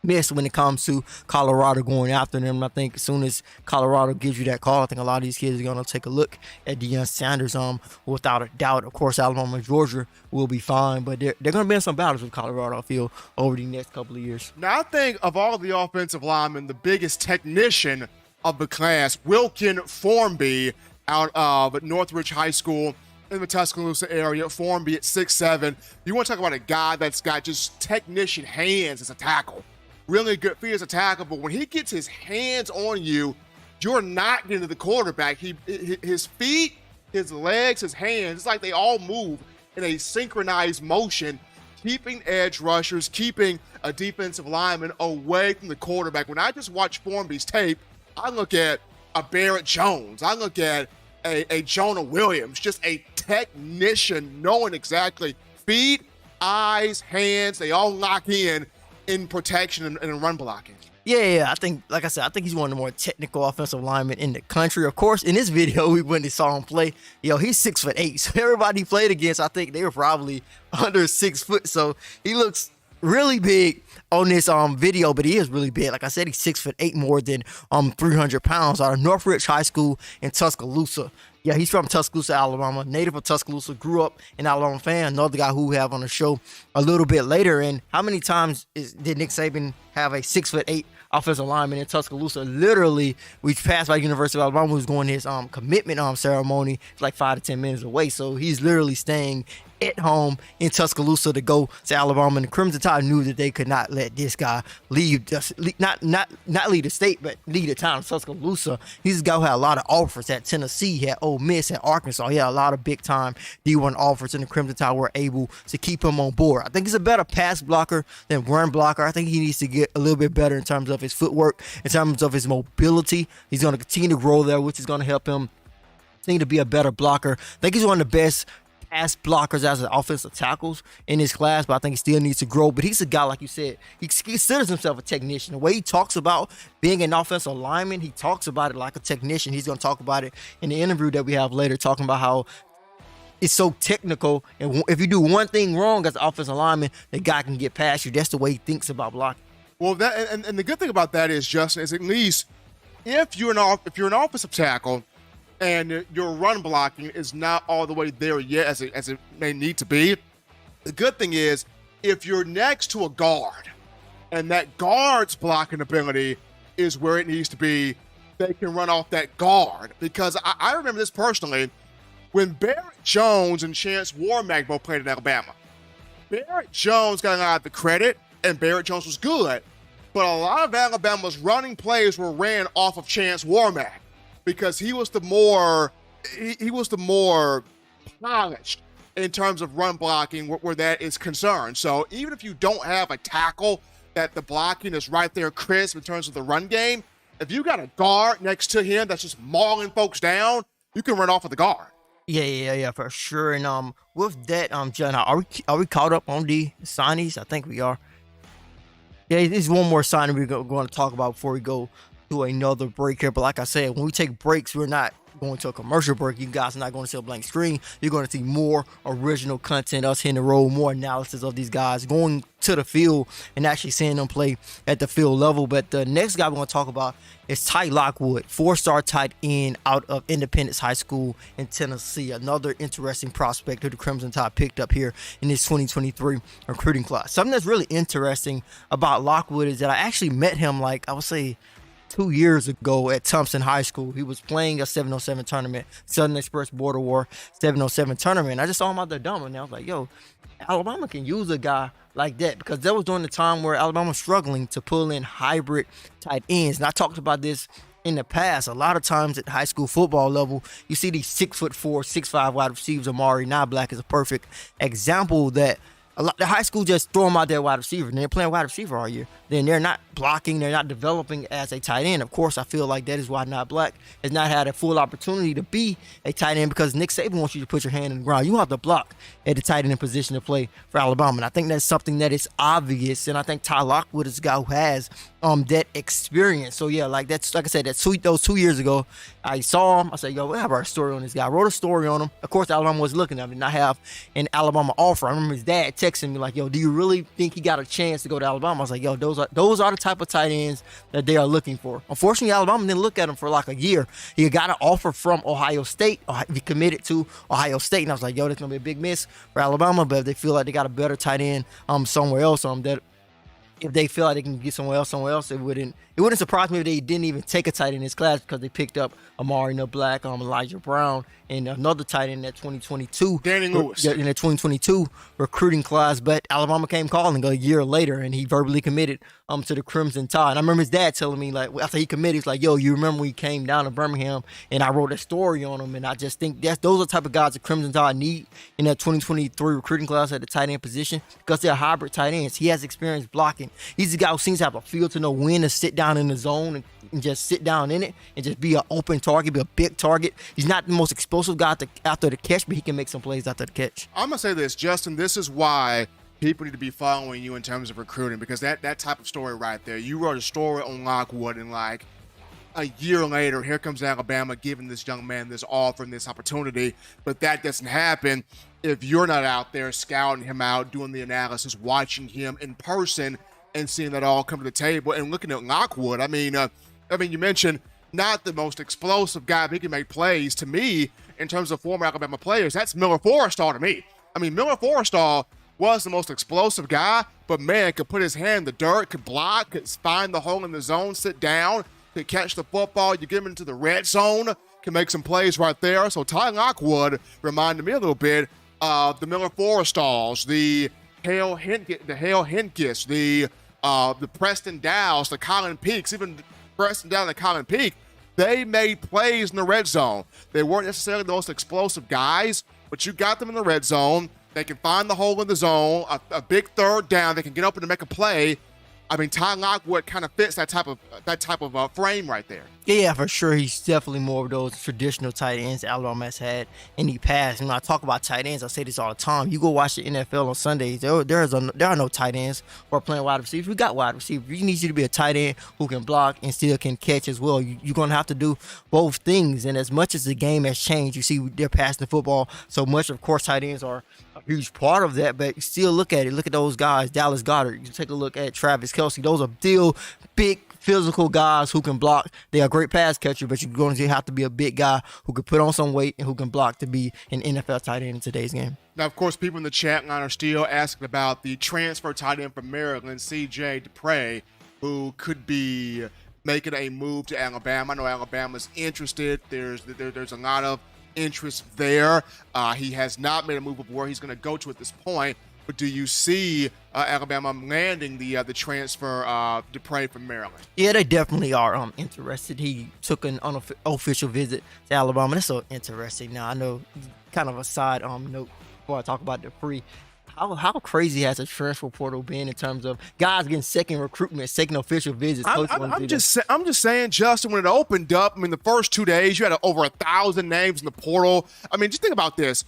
miss when it comes to Colorado going after them. I think as soon as Colorado gives you that call, I think a lot of these kids are going to take a look at Deion Sanders without a doubt. Of course, Alabama and Georgia will be fine, but they're going to be in some battles with Colorado, I feel, over the next couple of years. Now, I think of all the offensive linemen, the biggest technician of the class, Wilkin Formby, out of Northridge High School in the Tuscaloosa area. Formby at 6'7". You want to talk about a guy that's got just technician hands as a tackle. Really good feet as a tackle, but when he gets his hands on you, you're not getting to the quarterback. His feet, his legs, his hands, it's like they all move in a synchronized motion, keeping edge rushers, keeping a defensive lineman away from the quarterback. When I just watch Formby's tape, I look at a Barrett Jones. I look at a Jonah Williams, just a technician knowing exactly feet, eyes, hands, they all lock in protection and run blocking. Yeah, I think, like I said, I think he's one of the more technical offensive linemen in the country. Of course, in this video, when they saw him play, he's 6'8". So everybody he played against, I think they were probably under 6 foot. So he looks really big on this video, but he is really big. Like I said, he's 6'8", more than 300 pounds, out of Northridge High School in Tuscaloosa. Yeah, he's from Tuscaloosa, Alabama, native of Tuscaloosa, grew up an Alabama fan, another guy who we have on the show a little bit later. And how many times did Nick Saban have a 6'8" offensive lineman in Tuscaloosa? Literally, we passed by University of Alabama, who's going to his commitment ceremony. It's like 5 to 10 minutes away. So he's literally staying at home in Tuscaloosa to go to Alabama. And the Crimson Tide knew that they could not let this guy leave, not leave the state, but leave the town of Tuscaloosa. He's a guy who had a lot of offers at Tennessee, he had Ole Miss, at Arkansas. He had a lot of big-time D1 offers, and the Crimson Tide were able to keep him on board. I think he's a better pass blocker than run blocker. I think he needs to get a little bit better in terms of his footwork, in terms of his mobility. He's going to continue to grow there, which is going to help him continue to be a better blocker. I think he's one of the best pass blockers as an offensive tackles in his class, but I think he still needs to grow. But he's a guy, like you said, he considers himself a technician. The way he talks about being an offensive lineman, he talks about it like a technician. He's going to talk about it in the interview that we have later, talking about how it's so technical, and if you do one thing wrong as an offensive lineman, the guy can get past you. That's the way he thinks about blocking. Well, that and the good thing about that is, Justin, is at least if you're an offensive tackle and your run blocking is not all the way there yet as it may need to be, the good thing is if you're next to a guard and that guard's blocking ability is where it needs to be, they can run off that guard. Because I remember this personally, when Barrett Jones and Chance Warmack both played in Alabama, Barrett Jones got a lot of the credit, and Barrett Jones was good, but a lot of Alabama's running plays were ran off of Chance Warmack, because he was the more polished in terms of run blocking where that is concerned. So even if you don't have a tackle that the blocking is right there crisp in terms of the run game, if you got a guard next to him that's just mauling folks down, you can run off of the guard. Yeah, for sure. And with that, John, are we caught up on the signees? I think we are. Yeah, there's one more signing we're going to talk about before we go to another break here. But like I said, when we take breaks, we're not going to a commercial break. You guys are not going to see a blank screen. You're going to see more original content, us hitting the road, more analysis of these guys going to the field and actually seeing them play at the field level. But the next guy we're going to talk about is Ty Lockwood, 4-star tight end out of Independence High School in Tennessee. Another interesting prospect who the Crimson Tide picked up here in this 2023 recruiting class. Something that's really interesting about Lockwood is that I actually met him, like, I would say, 2 years ago at Thompson High School. He was playing a 707 tournament, Southern Express Border War 707 tournament. I just saw him out there dumb, and I was like, yo, Alabama can use a guy like that, because that was during the time where Alabama was struggling to pull in hybrid tight ends. And I talked about this in the past. A lot of times at the high school football level, you see these 6'4", 6'5" wide receivers. Amari Knoblack is a perfect example that the high school just throw them out there wide receiver, and they're playing wide receiver all year. Then they're not blocking, they're not developing as a tight end. Of course, I feel like that is why Knoblack has not had a full opportunity to be a tight end, because Nick Saban wants you to put your hand in the ground. You have to block at the tight end position to play for Alabama, and I think that's something that is obvious. And I think Ty Lockwood is a guy who has that experience. So yeah, like I said, those 2 years ago, I saw him. I said, yo, we have our story on this guy. I wrote a story on him. Of course, Alabama was looking at him, did not have an Alabama offer. I remember his dad texted texting me like, yo, do you really think he got a chance to go to Alabama? I was like, yo, those are the type of tight ends that they are looking for. Unfortunately, Alabama didn't look at him for like a year. He got an offer from Ohio State. He committed to Ohio State, and I was like, yo, that's gonna be a big miss for Alabama. But if they feel like they got a better tight end somewhere else, that if they feel like they can get somewhere else, it wouldn't surprise me if they didn't even take a tight end in this class, because they picked up Amari Black, Elijah Brown, and another tight end in that 2022 Danny Lewis in the 2022 recruiting class. But Alabama came calling a year later, and he verbally committed to the Crimson Tide. And I remember his dad telling me, like, after he committed, he's like, yo, you remember when he came down to Birmingham and I wrote a story on him? And I just think those are the type of guys the Crimson Tide need in that 2023 recruiting class at the tight end position, because they're hybrid tight ends. He has experience blocking. He's the guy who seems to have a feel to know when to sit down in the zone and just sit down in it and just be an open target, be a big target. He's not the most explosive guy after the catch, but he can make some plays after the catch. I'm going to say this, Justin, this is why people need to be following you in terms of recruiting, because that type of story right there, you wrote a story on Lockwood, and like a year later, here comes Alabama giving this young man this offer and this opportunity, but that doesn't happen if you're not out there scouting him out, doing the analysis, watching him in person, and seeing that all come to the table. And looking at Lockwood, I mean, you mentioned not the most explosive guy, but he can make plays. To me, in terms of former Alabama players, that's Miller Forrestall to me. I mean, Miller Forrestall was the most explosive guy, but man, could put his hand in the dirt, could block, could find the hole in the zone, sit down, could catch the football. You get him into the red zone, can make some plays right there. So Ty Lockwood reminded me a little bit of the Miller Forrestalls, the Hale Henkis, the Preston Dowds, the Colin Peaks, even Preston Dowds and Colin Peak. They made plays in the red zone. They weren't necessarily the most explosive guys, but you got them in the red zone. They can find the hole in the zone, a big third down. They can get open and make a play. I mean, Ty Lockwood kind of fits that type of frame right there. Yeah, for sure. He's definitely more of those traditional tight ends Alabama has had in the past. And when I talk about tight ends, I say this all the time. You go watch the NFL on Sundays, there are no tight ends who are playing wide receivers. We got wide receivers. We need you to be a tight end who can block and still can catch as well. You're going to have to do both things. And as much as the game has changed, you see they're passing the football so much. Of course, tight ends are a huge part of that, but still look at it. Look at those guys. Dallas Goedert. You take a look at Travis Kelce. Those are still big physical guys who can block. They are great pass catchers, but you're going to have to be a big guy who can put on some weight and who can block to be an NFL tight end in today's game. Now, of course, people in the chat line are still asking about the transfer tight end from Maryland, C.J. Dupre, who could be making a move to Alabama. I know Alabama's interested. There's a lot of interest there. He has not made a move of where he's going to go to at this point. But do you see Alabama landing the transfer Dupre from Maryland? Yeah, they definitely are interested. He took an unofficial visit to Alabama. That's so interesting. Now, I know, kind of a side note before I talk about Dupre, how crazy has the transfer portal been in terms of guys getting second recruitment, second official visits? I'm just saying, Justin, when it opened up, I mean, the first 2 days, you had over 1,000 names in the portal. I mean, just think about this.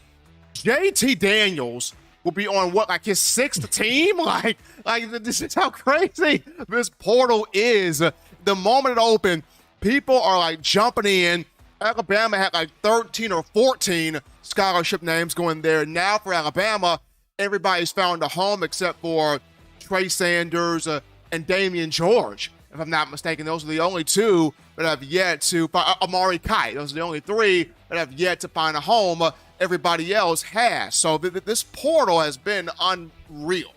JT Daniels will be on like his sixth team. Like this is how crazy this portal is. The moment it opened, people are like jumping in. Alabama had like 13 or 14 scholarship names going there. Now for Alabama, everybody's found a home except for Trey Sanders and Damian George. If I'm not mistaken, those are the only two that have yet to find. Amari Kite. Those are the only three that have yet to find a home. Everybody else has. So this portal has been unreal.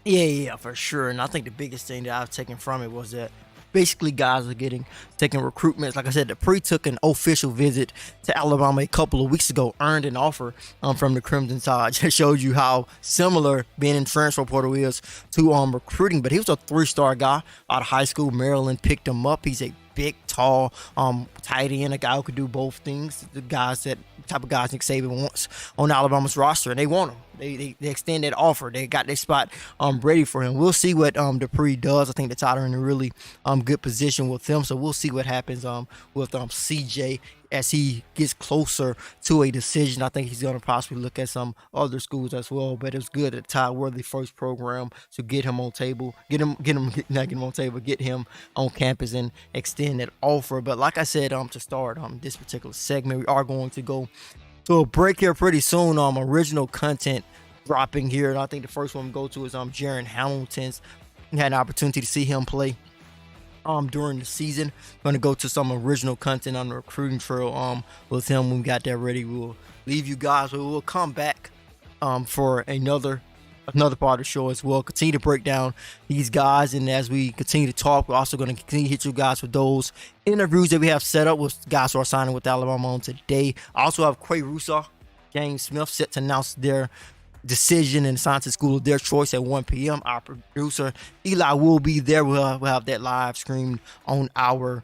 Yeah, for sure. And I think the biggest thing that I've taken from it was that basically guys are taking recruitments. Like I said, Dupre took an official visit to Alabama a couple of weeks ago, earned an offer from the Crimson Tide. Just shows you how similar being in transfer portal is to recruiting. But he was a 3-star guy out of high school. Maryland picked him up. He's a big, tall tight end, a guy who could do both things. The type of guys Nick Saban wants on Alabama's roster, and they want him. They extend that offer. They got their spot ready for him. We'll see what Dupre does. I think the Tide are in a really good position with him, so we'll see what happens with CJ as he gets closer to a decision. I think he's going to possibly look at some other schools as well, but it's good that Tide were the first program to get him on campus and extend that offer. But like I said, to start this particular segment, we are going to go to a break here pretty soon. Original content dropping here. And I think the first one we go to is Jaron Hamilton's. We had an opportunity to see him play during the season. Going to go to some original content on the recruiting trail with him. When we got that ready, we will leave you guys. We will come back for another part of the show as well. Continue to break down these guys, and as we continue to talk, we're also going to continue to hit you guys with those interviews that we have set up with guys who are signing with Alabama on today. I also have Quay Russo, James Smith set to announce their decision and assign to school of their choice at 1 p.m. Our producer Eli will be there. We'll have that live stream on our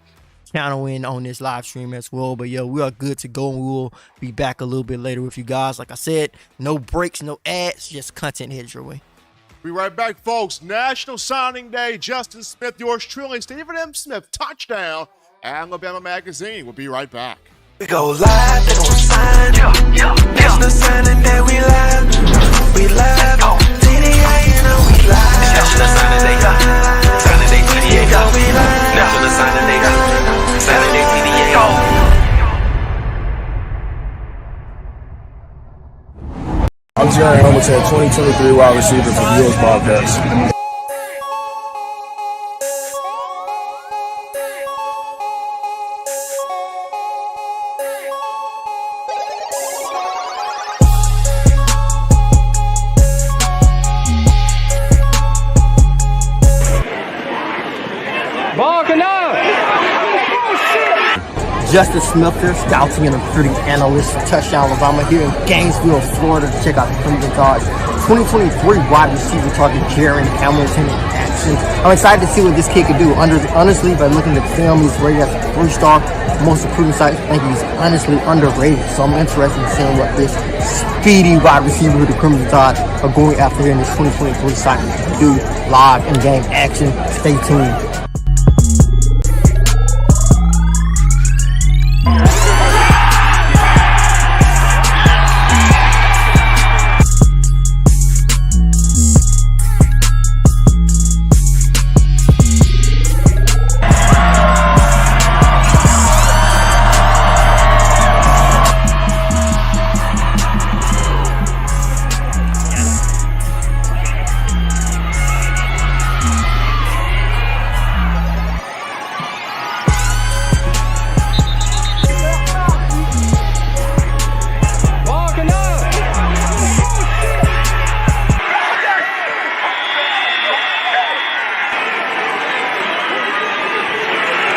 channel and on this live stream as well. But yeah, we are good to go, and we will be back a little bit later with you guys. Like I said, no breaks, no ads, just content headed your way. Be right back, folks. National Signing Day. Justin Smith, yours truly, Stephen M. Smith, touchdown. Alabama Magazine. We'll be right back. We go live, they gon' sign. National Signing Day, we live. We live. TDA, you know we live. National Signing Day, Signing Day, TDA, we live. National Signing Day, Signing Day, TDA, I'm Keon Keeley, 2023 wide receiver for the U.S. Bobcats. Justin Smith here, scouting and recruiting analyst for Touchdown Alabama here in Gainesville, Florida, to check out the Crimson Tide 2023 wide receiver target Jaron Hamilton in action. I'm excited to see what this kid can do. Honestly, by looking at the film, he's rated as a 3-star. Most recruiting sites think he's honestly underrated. So I'm interested in seeing what this speedy wide receiver with the Crimson Tide are going after here in this 2023 cycle can do live in-game action. Stay tuned.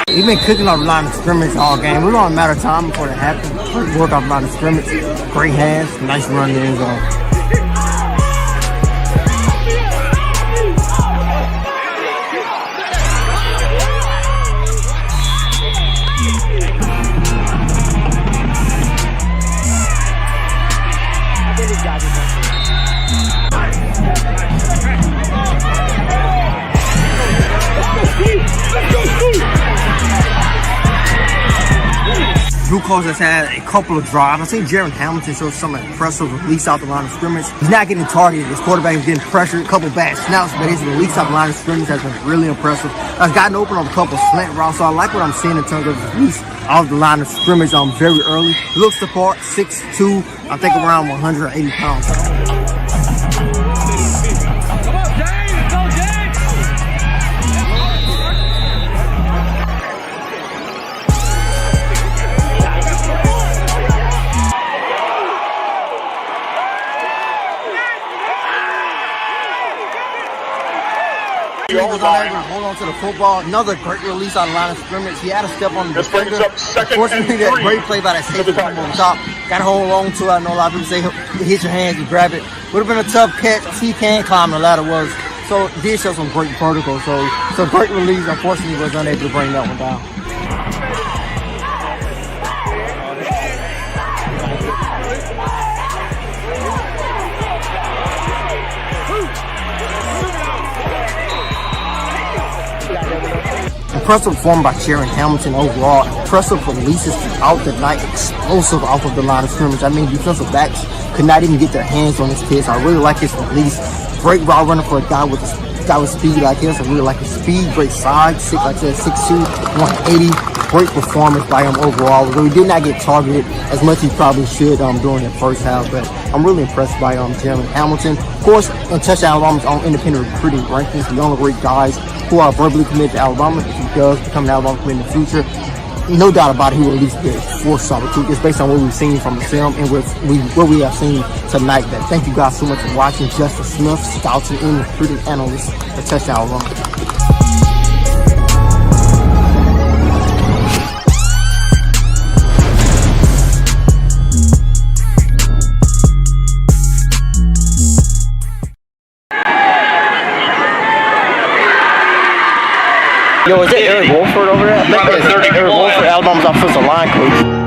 We've been cooking off the line of scrimmage all game. We're on a matter of time before it happens. Work off the line of scrimmage. Great hands. Nice run in the end zone. Juco has had a couple of drives. I've seen Jaron Hamilton show some impressive release out the line of scrimmage. He's not getting targeted. His quarterback is getting pressured. A couple bad snaps, but his release out the line of scrimmage has been really impressive. I've gotten open on a couple slant routes, so I like what I'm seeing in terms of his release out the line of scrimmage very early. Looks the part, 6'2", I think around 180 pounds. Hold on to the football. Another great release on the line of scrimmage. He had to step on the defender. Unfortunately, that great play by that safety on top. Got to hold on to it. I know a lot of people say hit your hands, you grab it. Would have been a tough catch. He can climb, the ladder was. So it did show some great protocol. So great release. Unfortunately, was unable to bring that one down. Impressive performance by Jaron Hamilton overall. Impressive releases throughout the night. Explosive off of the line of scrimmage. I mean, defensive backs could not even get their hands on this kid. So I really like his release. Great route runner for a guy with guy with speed like him, so really like his speed, great size, 6'2", 180. Great performance by him overall. We did not get targeted as much as he probably should during the first half, but I'm really impressed by Jalen Hamilton. Of course, in Touchdown Alabama's own independent recruiting rankings, we only rate guys who are verbally committed to Alabama. If he does become an Alabama commit in the future, no doubt about it, he will at least be a four-star recruit. It's based on what we've seen from the film and what we have seen tonight. But thank you guys so much for watching. Justin Smith, scouting and recruiting analyst at Touchdown Alabama. Yo, is that Eric Wolford over there? I think that's Eric Wolford, Alabama's offensive line coach.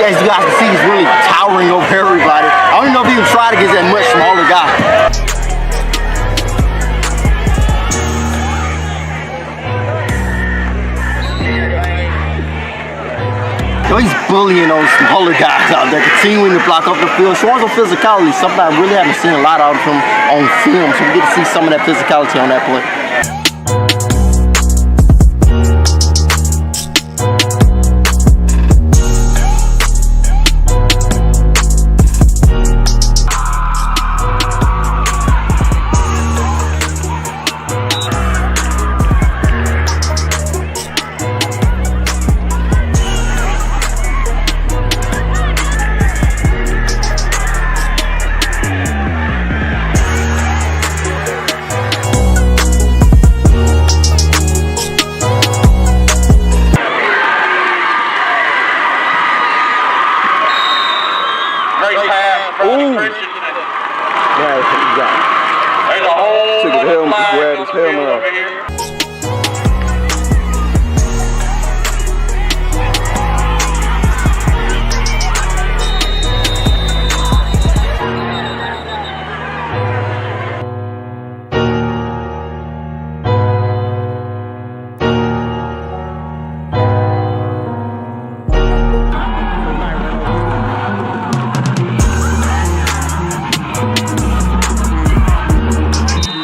As you guys can see, he's really towering over everybody. I don't even know if he even tried against that much smaller guy. Yo, he's bullying those smaller guys out there, continuing to block up the field, showing some physicality, something I really haven't seen a lot of him on film, so we get to see some of that physicality on that play. Took his helmet, grabbed his helmet off.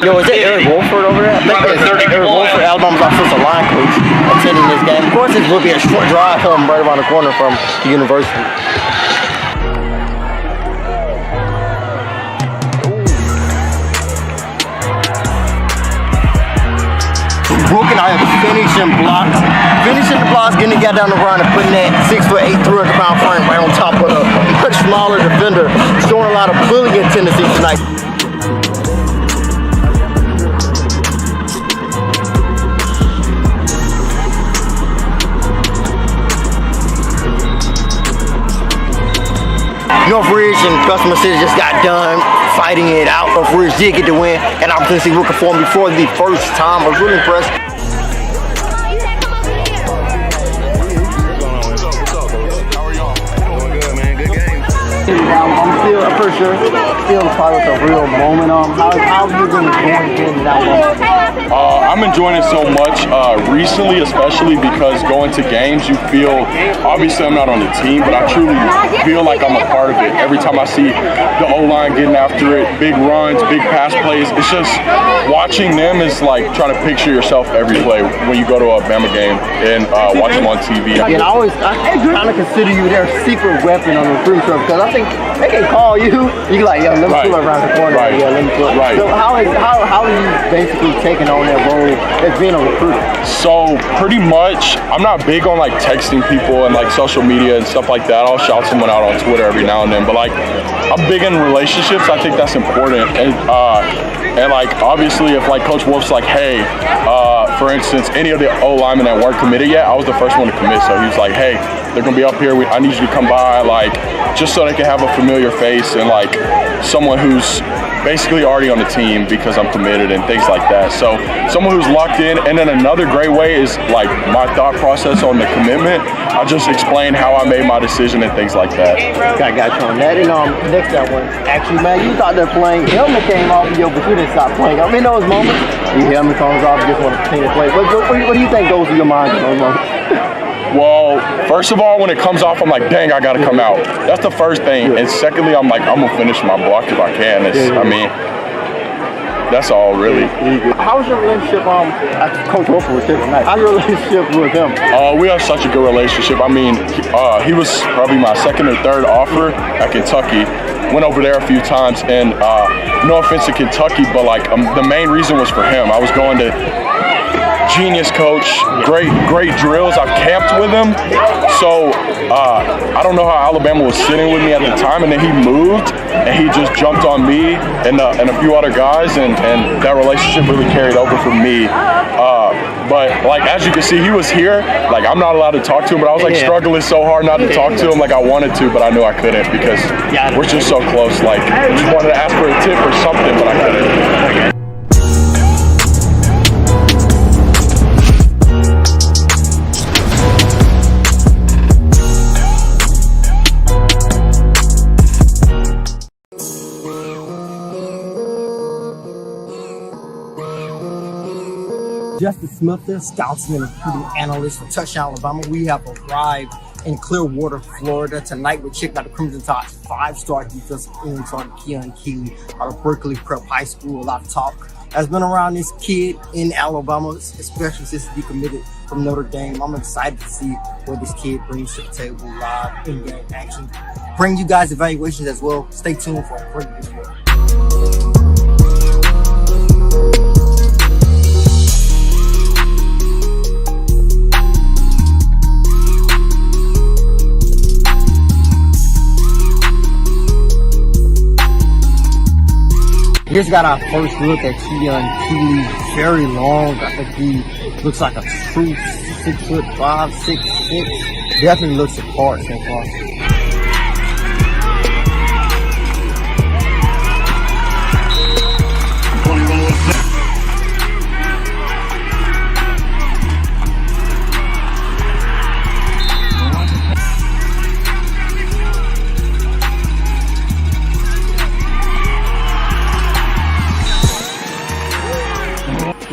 Yo, is that Eric Wolford over there? I think that's Eric Wolford, Alabama's offensive line coach, attending this game. Of course, this will be a short drive home right around the corner from the university. Brooking out here finishing the blocks, getting the guy down the run and putting that 6'8", 300-pound frame right on top of a much smaller defender, showing a lot of bullying tendencies tonight. Northridge and Customer City just got done fighting it out. Northridge did get the win, and I was looking for him before the first time. I was really impressed. I'm pretty sure still probably a real moment. How have you been enjoying that moment? I'm enjoying it so much recently, especially because going to games, you feel, obviously I'm not on the team, but I truly feel like I'm a part of it. Every time I see the O-line getting after it, big runs, big pass plays, it's just watching them is like trying to picture yourself every play when you go to a Bama game and watch them on TV. I kind of consider you their secret weapon on the recruiting trail because I think they can call you, you like, yo, let me pull around the corner. Right. Yeah, let me pull. Right. So how are you basically taking on that role as being a recruiter? So pretty much, I'm not big on like texting people and like social media and stuff like that. I'll shout someone out on Twitter every now and then, but like I'm big in relationships. I think that's important. And like obviously, if like Coach Wolf's like, hey, for instance, any of the O linemen that weren't committed yet, I was the first one to commit. So he was like, hey, they're gonna be up here. I need you to come by, like, just so they can have a familiar face and like someone who's basically already on the team because I'm committed and things like that. So someone who's locked in. And then another great way is like my thought process on the commitment. I just explain how I made my decision and things like that. I got you on that. And next that one, actually, man, you thought that playing helmet came off of you, but you didn't stop playing. I mean, those moments, your helmet comes off, you just want to continue to play. What do you think goes through your mind in those moments? Well, first of all, when it comes off, I'm like, dang, I gotta come out. That's the first thing. And secondly, I'm like, I'm gonna finish my block if I can. I mean, that's all really. How's your relationship? Coach Wolf was here tonight. How's your relationship with him? We have such a good relationship. I mean, he was probably my second or third offer at Kentucky. Went over there a few times, and no offense to Kentucky, but like the main reason was for him. I was going to genius coach, great drills. I've camped with him. So I don't know how Alabama was sitting with me at the time, and then he moved and he just jumped on me and a few other guys, and that relationship really carried over for me. But like as you can see, he was here. Like I'm not allowed to talk to him, but I was like struggling so hard not to talk to him. Like I wanted to, but I knew I couldn't because we're just so close. Like I just wanted to ask for a tip or something, but I couldn't. Justin Smith there, scouts and recruiting analyst for Touchdown Alabama. We have arrived in Clearwater, Florida. Tonight we're checking out the Crimson Tide's 5-star defensive end starter Keon Keeley out of Berkeley Prep High School. A lot of talk has been around this kid in Alabama, especially since he decommitted from Notre Dame. I'm excited to see what this kid brings to the table live in-game action. Bring you guys evaluations as well. Stay tuned for a great video. Here's got our first look at Keon Keeley. Very long. I think he looks like a true 6'5", 6'6". Definitely looks the part so far.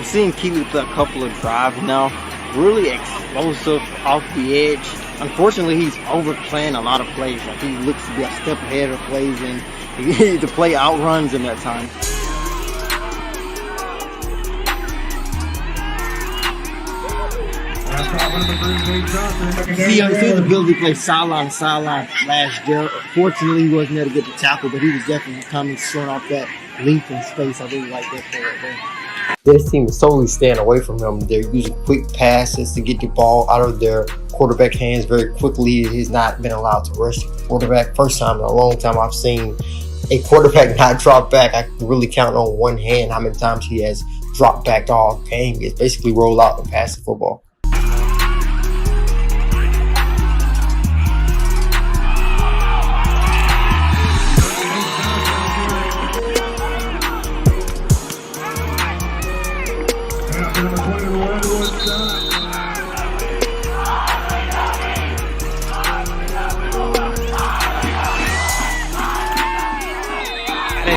Seeing Keeley play a couple of drives now, really explosive off the edge. Unfortunately, he's overplaying a lot of plays. Like he looks to be a step ahead of plays, and the play outruns him at times. He has the ability to play sideline to sideline last year. Fortunately, he wasn't there to get the tackle, but he was definitely coming, showing off that length and space. I really like that play right there. This team is solely staying away from him. They're using quick passes to get the ball out of their quarterback hands very quickly. He's not been allowed to rush the quarterback. First time in a long time I've seen a quarterback not drop back. I can really count on one hand how many times he has dropped back all game. It's basically roll out and pass the football.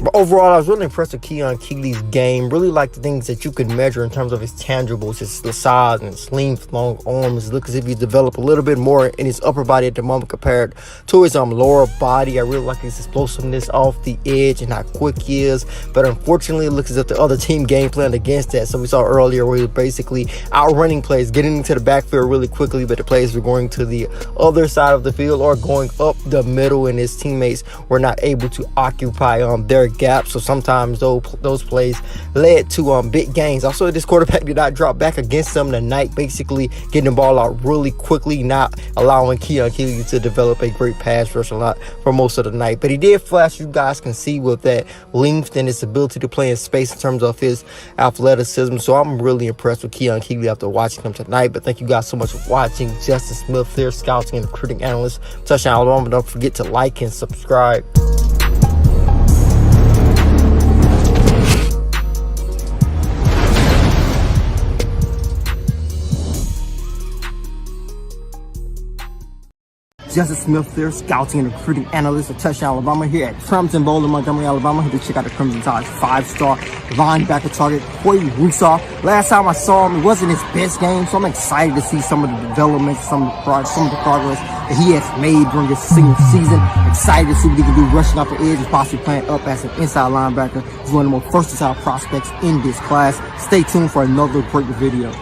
But overall, I was really impressed with Keon Keeley's game. Really like the things that you could measure in terms of his tangibles, his size and his length, long arms. It looks as if he's developed a little bit more in his upper body at the moment compared to his lower body. I really like his explosiveness off the edge and how quick he is. But unfortunately, it looks as if the other team game planned against that. So we saw earlier where he was basically outrunning plays, getting into the backfield really quickly, but the plays were going to the other side of the field or going up the middle, and his teammates were not able to occupy their gap. So sometimes those plays led to big gains. Also, this quarterback did not drop back against them tonight, basically getting the ball out really quickly, not allowing Keon Keeley to develop a great pass rush a lot for most of the night. But he did flash, you guys can see, with that length and his ability to play in space in terms of his athleticism. So I'm really impressed with Keon Keeley after watching him tonight. But thank you guys so much for watching. Justin Smith here, scouting and recruiting analyst, Touchdown Alabama. Don't forget to like and subscribe. Justin Smith there, scouting and recruiting analyst at Touchdown Alabama here at Crimson Bowl in Montgomery, Alabama. Here to check out the Crimson Tide's 5-star linebacker target, Olaus. Last time I saw him, it wasn't his best game, so I'm excited to see some of the development, some of the progress that he has made during his senior season. Excited to see what he can do rushing off the edge and possibly playing up as an inside linebacker. He's one of the more versatile prospects in this class. Stay tuned for another great video.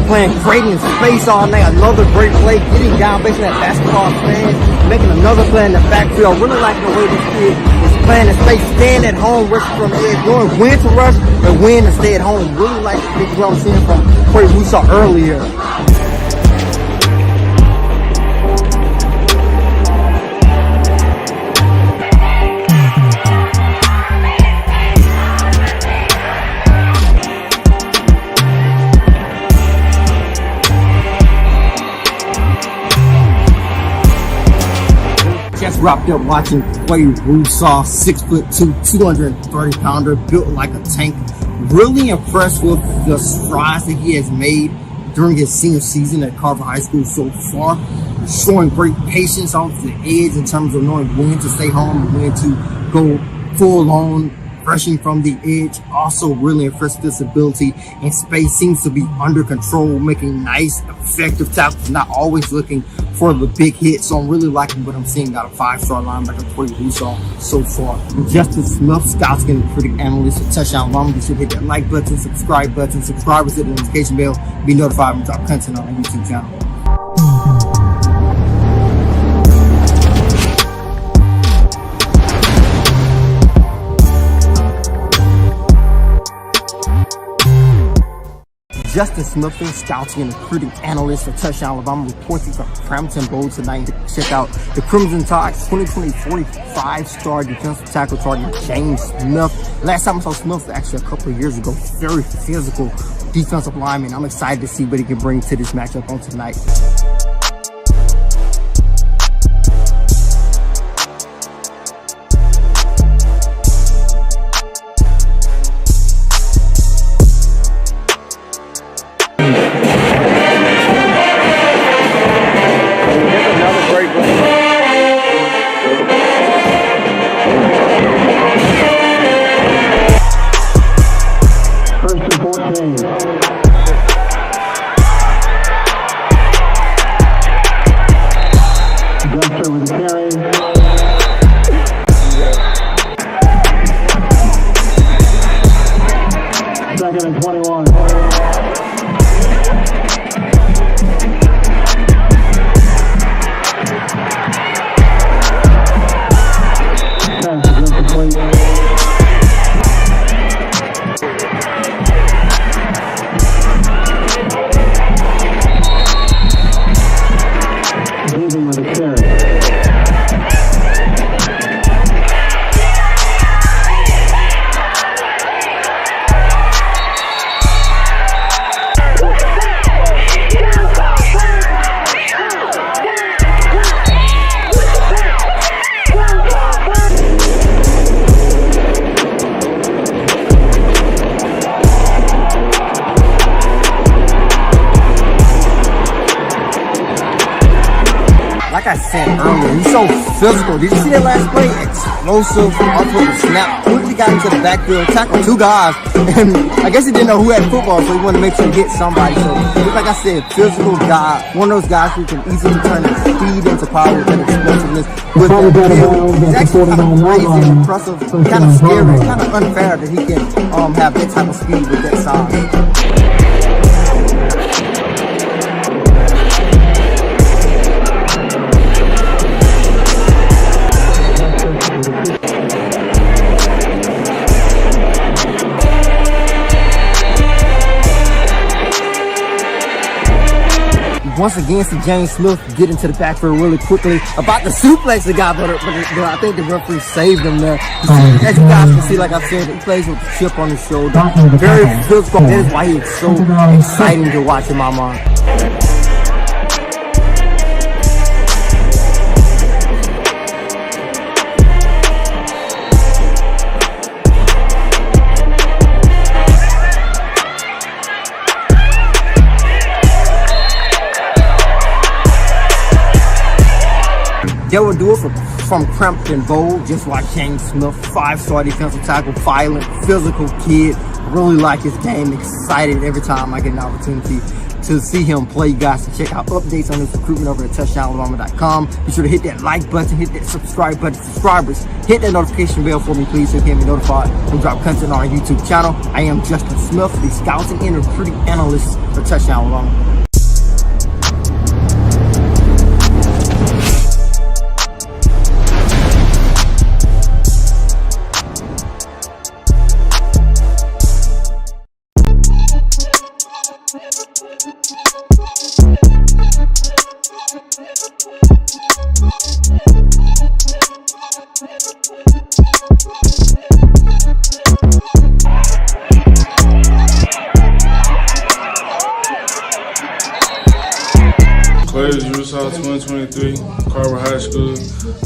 Playing great in space all night. Another great play, getting down, basically that basketball stand, making another play in the backfield. Really liking the way this kid is playing in space, staying at home, rushing from the edge, knowing when to rush and when to stay at home. Really like the big what I'm seeing from what we saw earlier. Just wrapped up watching Olaus, 6'2", 230-pounder, built like a tank. Really impressed with the strides that he has made during his senior season at Carver High School so far. Showing great patience off the edge in terms of knowing when to stay home and when to go full on, rushing from the edge. Also really impressed with this ability in space. Seems to be under control, making nice, effective tackles, not always looking for the big hit. So I'm really liking what I'm seeing out of 5-star linebacker Olaus so far. Justin Smith, scouting and recruiting analyst at Touchdown Alabama. Be sure to hit that like button, subscribe button, hit the notification bell, be notified when we drop content on our YouTube channel. Justin Smith, scouting and recruiting analyst for Touchdown Alabama, reporting from Crimson Bowl tonight. Check out the Crimson Tide's 2020 45-star defensive tackle target, James Smith. Last time I saw Smith, actually a couple of years ago, very physical defensive lineman. I'm excited to see what he can bring to this matchup on tonight. like I said earlier, he's so physical. Did you see that last play? Explosive, up with the snap, quickly got into the backfield, tackled 2 guys, and I guess he didn't know who had football, so he wanted to make sure he hit somebody. So, like I said, physical guy, one of those guys who can easily turn his speed into power with that explosiveness. With that build, he's actually kind of crazy and impressive, kind of scary, kind of unfair that he can have that type of speed with that size. Once again, see James Smith get into the backfield really quickly. About to suplex the guy, but I think the referee saved him there. As you guys can see, like I said, he plays with a chip on his shoulder. Very physical. That is why he's so exciting to watch in my mind. That would do it from Crampton Bowl. Just like James Smith, 5-star defensive tackle, violent, physical kid. Really like his game. Excited every time I get an opportunity to see him play. You guys can check out updates on his recruitment over at touchdownalabama.com. Be sure to hit that like button, hit that subscribe button. Subscribers, hit that notification bell for me, please, so you can be notified when we drop content on our YouTube channel. I am Justin Smith, the scouting and recruiting analyst for Touchdown Alabama. Players, Yhonzae 2023, Carver High School.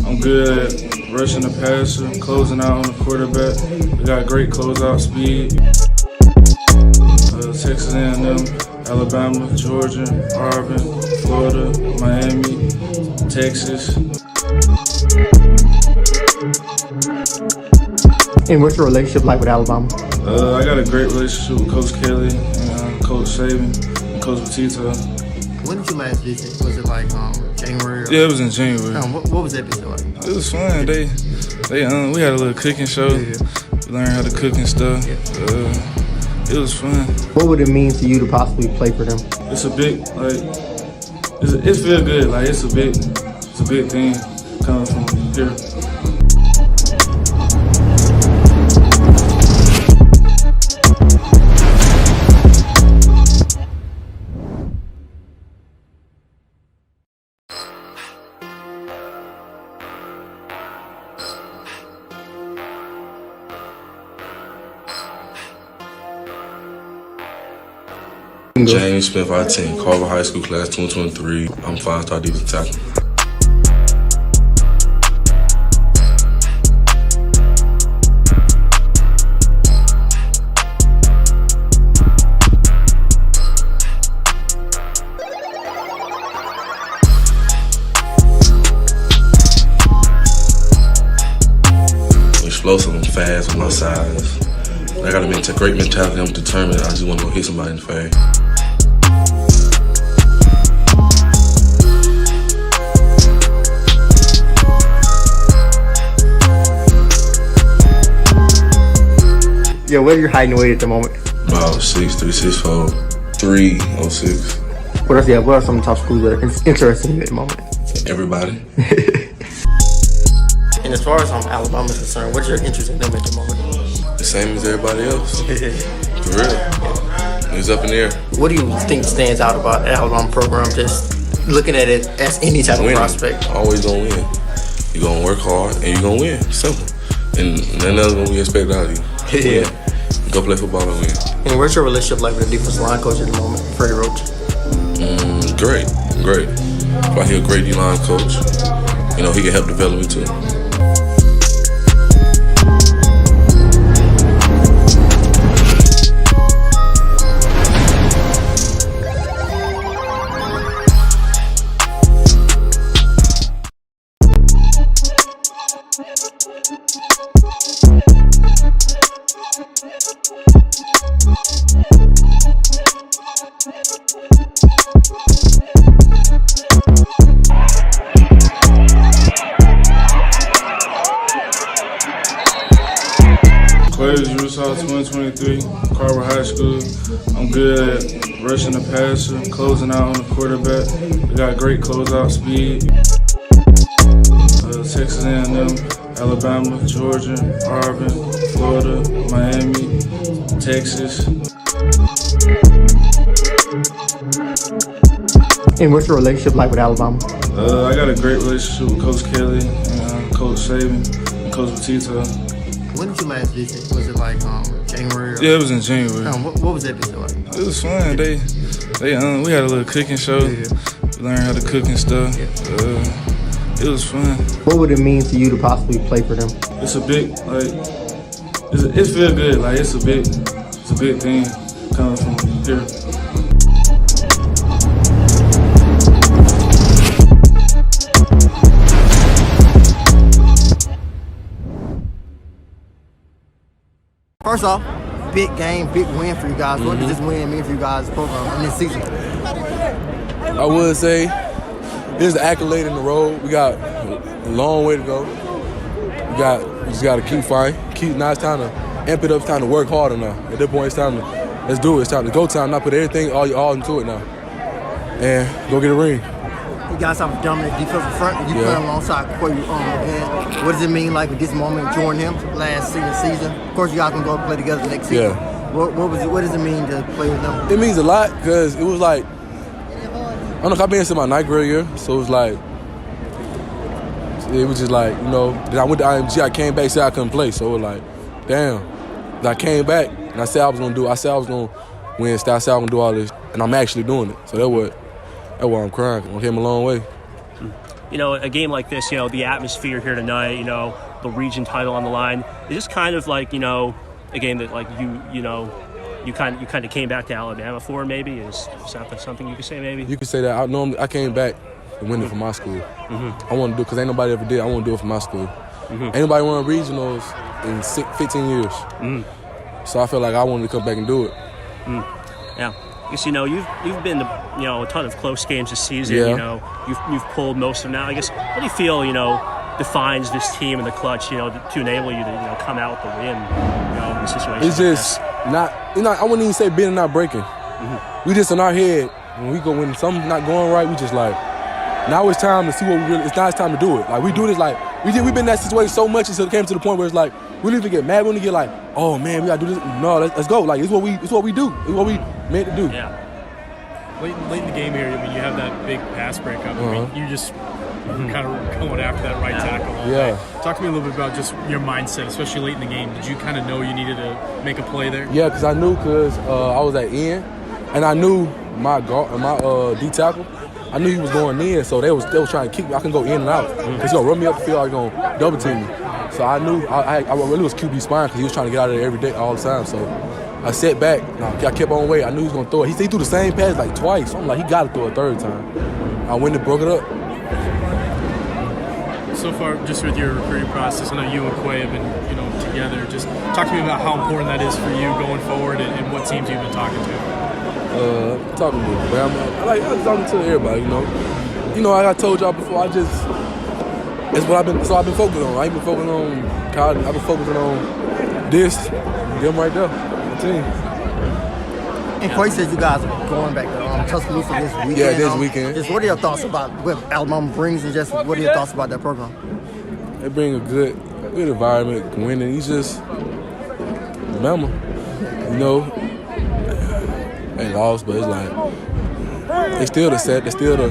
I'm good at rushing the passer, closing out on the quarterback. We got great closeout speed. Texas A&M, Alabama, Georgia, Auburn, Florida, Miami, Texas. And what's your relationship like with Alabama? I got a great relationship with Coach Keeley and Coach Saban and Coach Petito. When did you last visit? Was it like January? Yeah, it was in January. What was that visit like? It was fun. We had a little cooking show. Yeah. We learned how to cook and stuff. Yeah. It was fun. What would it mean to you to possibly play for them? It's a big, it feels good. Like it's a big thing coming from here. James Smith, I-10, Carver High School, class 2023. I'm 5-star defensive tackle. Explosive and fast on my size. I got a great mentality. I'm determined. I just want to go hit somebody in the face. Yeah, what are your height and weight at the moment? About 6'3", 6'4", 306. What are some top schools that are interested in you at the moment? Everybody. And as far as Alabama is concerned, what's your interest in them at the moment? The same as everybody else. For real. It's up in the air. What do you think stands out about the Alabama program, just looking at it as any type of prospect? Always gonna win. You're gonna work hard and you're gonna win. Simple. And nothing else gonna be expected out of you. Yeah. Go play football and win. And what's your relationship like with the defensive line coach at the moment, Freddie Roach? Great. I hear a great D-line coach. You know, he can help develop me too. class of 2023, Carver High School. I'm good at rushing the passer, closing out on the quarterback. We got great closeout speed. Texas A&M, Alabama, Georgia, Auburn, Florida, Miami, Texas. And what's your relationship like with Alabama? I got a great relationship with Coach Keeley, and Coach Saban, and Coach Petito. When did you last visit? Was it like January? Yeah, it was in January. What was that visit like? It was fun. We had a little cooking show. We learned how to cook and stuff. It was fun. What would it mean to you to possibly play for them? It's a big it feel good. Like it's a big thing coming from here. First off, big game, big win for you guys. What does this win mean for you guys' program in this season? I would say there's an accolade in the road. We got a long way to go. We just got to keep fighting. Now it's time to amp it up. It's time to work harder now. At this point, it's time to let's do it. It's time to go time. Not put everything all into it now, and go get a ring. You guys have a dominant defensive front. You play alongside Corey. What does it mean like with this moment joining him last season? Of course, you guys can go play together next season. What does it mean to play with them? It means a lot because it was like, I don't know, I've been into my ninth grade year, so it was just like, then I went to IMG, I came back, said I couldn't play, so it was like, damn. Then I came back, and I said I was going to win, I said I was going to do all this, and I'm actually doing it. So that's why I'm crying. I came a long way. A game like this, the atmosphere here tonight, the region title on the line, it's just kind of like, a game that like you kind of came back to Alabama for, maybe? Is that something you could say, maybe? You could say that. I came back to win it for my school. I want to do it because ain't nobody ever did. I want to do it for my school. Ain't nobody won regionals in 15 years. So I felt like I wanted to come back and do it. Yeah. Because, you've been to, a ton of close games this season. Yeah. You've pulled most of them now. I guess, what do you feel, defines this team in the clutch, to enable you to, come out with the win, in the situation? It's just not, I wouldn't even say bending, not breaking. We just in our head, when something's not going right, we just like, now it's time to see what it's time to do it. Like, we do this, like, we've been in that situation so much until it came to the point where it's like, we don't even get mad, we don't get like, oh man, we gotta do this. No, let's go. Like, it's what we do. It's what we meant to do. Yeah. Late in the game here, you have that big pass breakup. You just kind of going after that right tackle all day. Talk to me a little bit about just your mindset, especially late in the game. Did you kind of know you needed to make a play there? Yeah, because I knew I was at end, and I knew my D tackle. I knew he was going in, so they was trying to kick me. I can go in and out. Because he's going to run me up the field, or he's going to double team me. So I knew I really was QB spine because he was trying to get out of there every day, all the time. So I sat back. I kept on waiting. I knew he was going to throw it. He threw the same pass like twice. So I'm like, he got to throw it a third time. I went and broke it up. So far, just with your recruiting process, I know you and Quay have been, together. Just talk to me about how important that is for you going forward and what teams you've been talking to. Talking to Bama. I like talking to everybody, like I told y'all before, it's what I've been focusing on. I ain't been focusing on college. I've been focusing on this, them right there, the team. And Quay says you guys are going back to Tuscaloosa this weekend. Yeah, this weekend. Just what are your thoughts about what Alabama brings, and just what are your thoughts about that program? They bring a good environment, winning. He's just Bama, They lost, but it's like they still the set. They still the I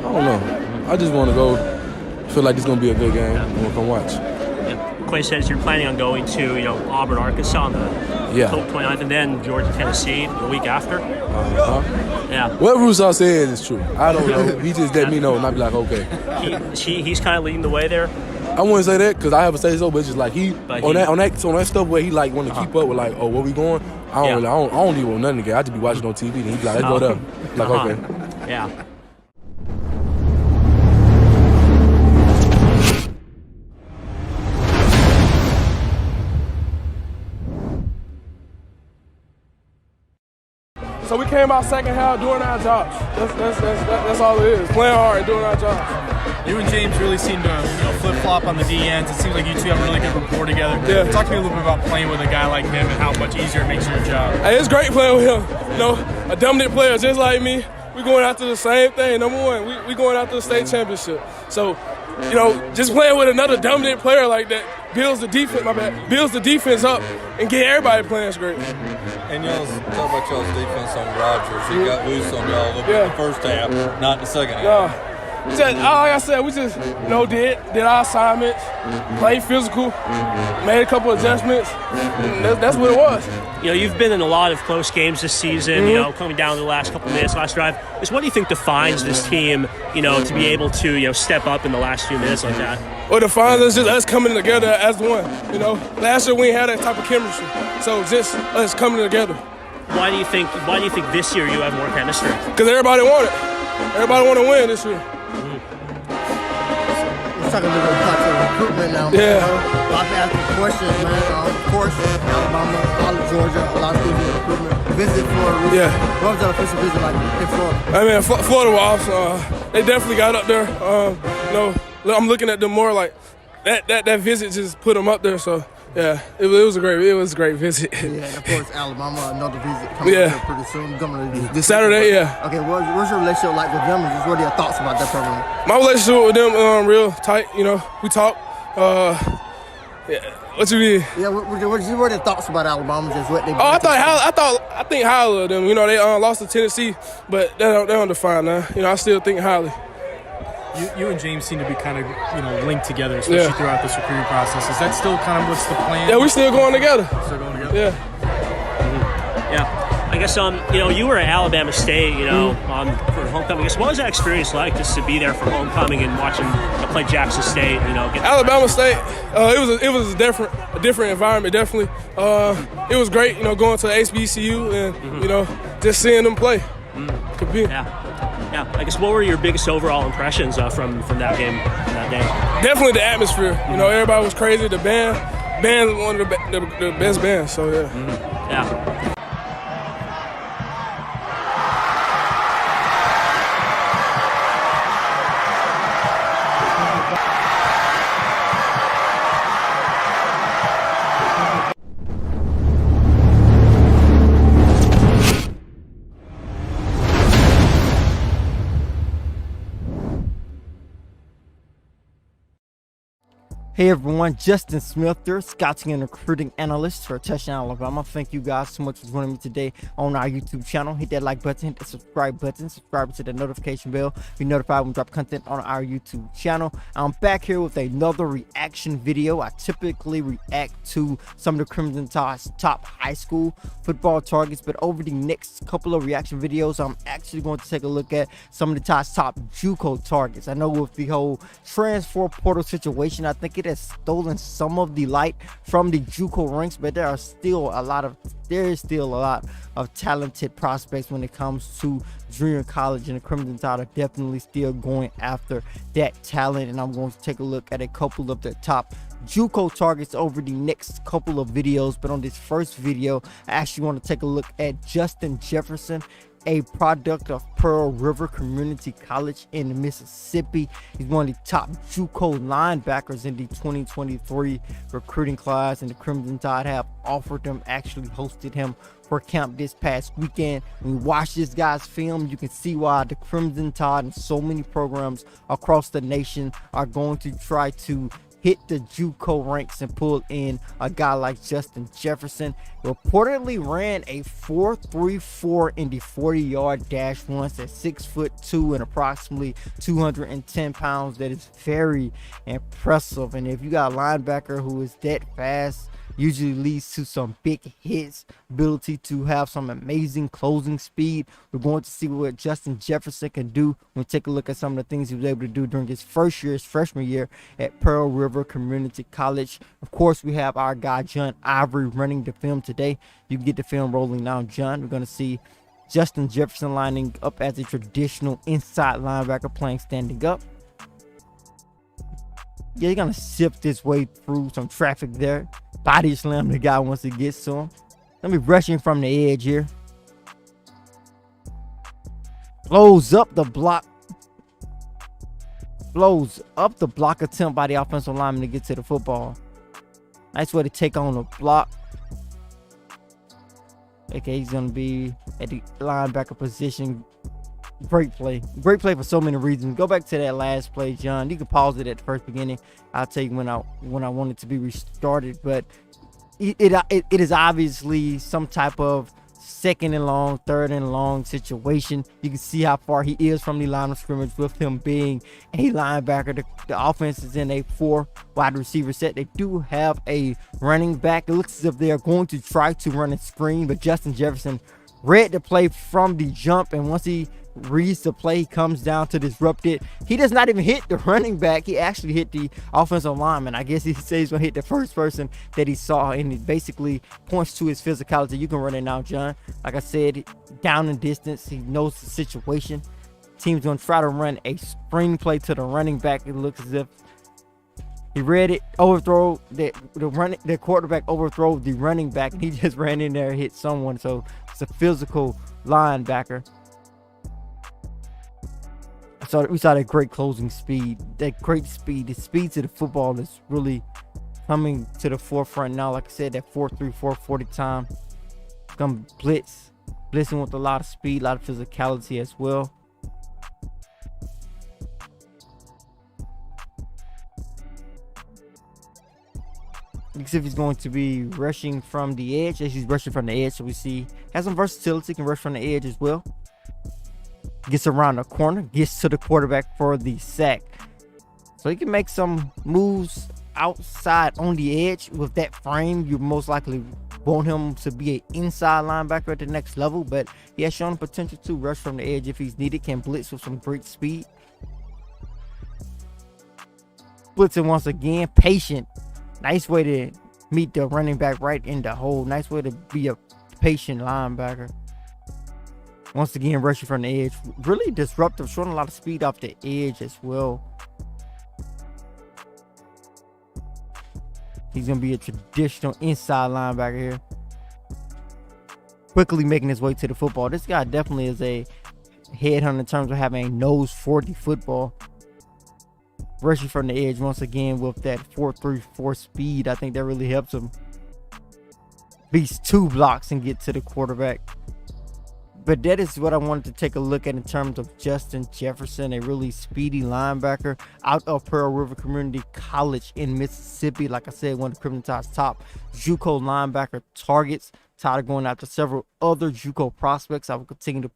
don't know. I just want to go. Feel like this is gonna be a good game. I'm gonna come watch. Quay says you're planning on going to Auburn, Arkansas on the 29th, and then Georgia, Tennessee the week after. Yeah. What Rousseau says is true. I don't know. He just let me know, and I be like, okay. He's kind of leading the way there. I wouldn't say that because I have a say so, but it's just like on that stuff where he like want to keep up with like, oh, where we going? I don't even want nothing to get. I just be watching on TV and he be like, let's go there. Like, okay. Yeah. So we came out second half doing our jobs. That's all it is. Playing hard and doing our jobs. You and James really seem to flip-flop on the D ends. It seems like you two have a really good rapport together. Yeah. Talk to me a little bit about playing with a guy like him and how much easier it makes your job. Hey, it's great playing with him. You know, a dominant player just like me. We going after the same thing. Number one, we going after the state championship. So, you know, just playing with another dominant player like that builds the defense up and get everybody playing great. And y'all talk about y'all's defense on Rogers. He got loose on y'all a little bit in the first half, not in the second half. Just, like I said, we just did our assignments, played physical, made a couple adjustments. And that's what it was. You know, you've been in a lot of close games this season. You know, coming down to the last couple minutes, last drive. Just what do you think defines this team? You know, to be able to step up in the last few minutes like that. What defines us is just us coming together as one. You know, last year we ain't had that type of chemistry, so just us coming together. Why do you think this year you have more chemistry? Because everybody want it. Everybody want to win this year. Let's talk a little bit about recruitment now. Yeah. I've been asking questions, man. Of course, Alabama, all of Georgia, a lot of schools in recruitment. Visit Florida. Yeah. What was that official visit like in Florida? I mean, Florida was awesome. They definitely got up there. You know, I'm looking at them more like that visit just put them up there. So yeah, it was a great visit. Yeah, and of course Alabama, another visit coming up here pretty soon. Coming this Saturday, yeah. Okay, what's your relationship like with them? And just what are your thoughts about that program? My relationship with them real tight. You know, we talk. Yeah. What you mean? Yeah, what are your thoughts about Alabama? Just what they. I think highly of them. You know, they lost to Tennessee, but they don't define now. You know, I still think highly. You and James seem to be kind of linked together, especially throughout this recruiting process. Is that still kind of what's the plan? Yeah, we still going together. Still going together. Yeah. Yeah. I guess you were at Alabama State, for homecoming. I guess what was that experience like, just to be there for homecoming and watching play Jackson State? Alabama State. It was a different environment. Definitely. It was great. Going to HBCU and just seeing them play. Compete. Yeah, I guess what were your biggest overall impressions from that game, that day? Definitely the atmosphere. Everybody was crazy. The band was one of the best bands. So yeah. Yeah. Hey everyone, Justin Smith here, scouting and recruiting analyst for Touchdown Alabama. Thank you guys so much for joining me today on our YouTube channel. Hit that like button, hit the subscribe button, subscribe to the notification bell. Be notified when we drop content on our YouTube channel. I'm back here with another reaction video. I typically react to some of the Crimson Tide's top high school football targets, but over the next couple of reaction videos, I'm actually going to take a look at some of the Tide's top Juco targets. I know with the whole transfer portal situation, I think it has stolen some of the light from the Juco ranks, but there is still a lot of talented prospects when it comes to junior college, and the Crimson Tide are definitely still going after that talent. And I'm going to take a look at a couple of the top Juco targets over the next couple of videos. But on this first video, I actually want to take a look at Justin Jefferson, a product of Pearl River Community College in Mississippi. He's one of the top Juco linebackers in the 2023 recruiting class, and the Crimson Tide have offered him, actually hosted him for camp this past weekend. When you watch this guy's film, you can see why the Crimson Tide and so many programs across the nation are going to try to hit the Juco ranks and pull in a guy like Justin Jefferson. He reportedly ran a 4.34 in the 40-yard dash once at 6'2" and approximately 210 pounds. That is very impressive. And if you got a linebacker who is that fast, usually leads to some big hits, ability to have some amazing closing speed. We're going to see what Justin Jefferson can do. We'll take a look at some of the things he was able to do during his freshman year at Pearl River Community College. Of course, we have our guy John Ivory running the film today. You can get the film rolling now, John. We're going to see Justin Jefferson lining up as a traditional inside linebacker, playing standing up. Yeah, you're going to sift his way through some traffic there. Body slam the guy once he gets to him. Let me rushing from the edge here. Blows up the block. Blows up the block attempt by the offensive lineman to get to the football. Nice way to take on the block. Okay, he's going to be at the linebacker position. Great play. Great play for so many reasons. Go back to that last play, John. You can pause it at the first beginning. I'll tell you when I want it to be restarted. But it is obviously some type of second and long, third and long situation. You can see how far he is from the line of scrimmage with him being a linebacker. The offense is in a 4 wide receiver set. They do have a running back. It looks as if they are going to try to run a screen, but Justin Jefferson read the play from the jump, and once he reads the play, he comes down to disrupt it. He does not even hit the running back. He actually hit the offensive lineman. I guess he says he's going to hit the first person that he saw, and it basically points to his physicality. You can run it now, John. Like I said, down in distance, he knows the situation. Team's going to try to run a screen play to the running back. It looks as if he read it, overthrow the quarterback overthrow the running back, and he just ran in there and hit someone. So it's a physical linebacker. So we saw that great closing speed, that great speed. The speed to the football is really coming to the forefront now. Like I said, that 4.34 40 time. Gonna blitzing with a lot of speed, a lot of physicality as well. Looks as if he's going to be rushing from the edge. As he's rushing from the edge, so we see has some versatility, can rush from the edge as well. Gets around the corner, gets to the quarterback for the sack. So he can make some moves outside on the edge. With that frame, you most likely want him to be an inside linebacker at the next level, but he has shown potential to rush from the edge if he's needed, can blitz with some great speed. Blitzing once again, patient. Nice way to meet the running back right in the hole. Nice way to be a patient linebacker. Once again, rushing from the edge. Really disruptive, showing a lot of speed off the edge as well. He's going to be a traditional inside linebacker here. Quickly making his way to the football. This guy definitely is a headhunter in terms of having a nose for the football. Rushing from the edge once again with that 4.34 speed. I think that really helps him beat 2 blocks and get to the quarterback. But that is what I wanted to take a look at in terms of Justin Jefferson, a really speedy linebacker out of Pearl River Community College in Mississippi. Like I said, one of the Criminal top Juco linebacker targets. Tired of going after several other Juco prospects. I will continue to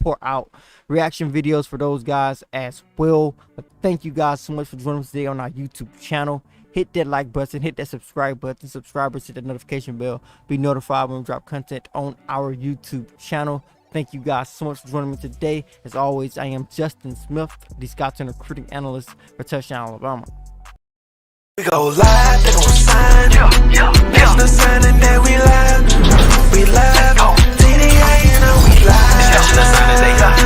pour out reaction videos for those guys as well. But thank you guys so much for joining us today on our YouTube channel. Hit that like button, hit that subscribe button. Subscribers, hit that notification bell. Be notified when we drop content on our YouTube channel. Thank you guys so much for joining me today. As always, I am Justin Smith, the Scouts and Recruiting Analyst for Touchdown Alabama. We go live, they gon' sign. That's the signing that we live. We live. TDA, you know we live. That's the signing they got.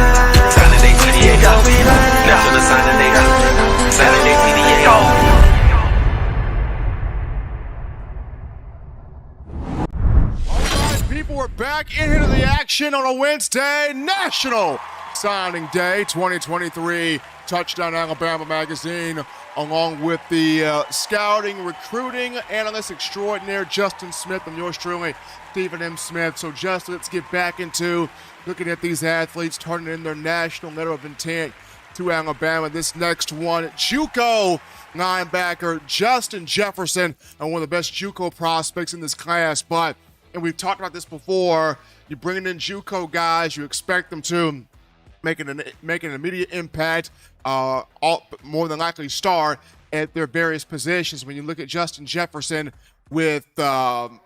Signing they TDA. That's the signing they got. Signing they TDA. People are back into the action on a Wednesday, National Signing Day 2023. Touchdown Alabama Magazine, along with the scouting, recruiting analyst extraordinaire, Justin Smith, and yours truly, Stephen M. Smith. So, Justin, let's get back into looking at these athletes turning in their national letter of intent to Alabama. This next one, Juco linebacker Justin Jefferson, and one of the best Juco prospects in this class. But and we've talked about this before, you're bringing in Juco guys, you expect them to make an immediate impact, more than likely start at their various positions. When you look at Justin Jefferson with Jalen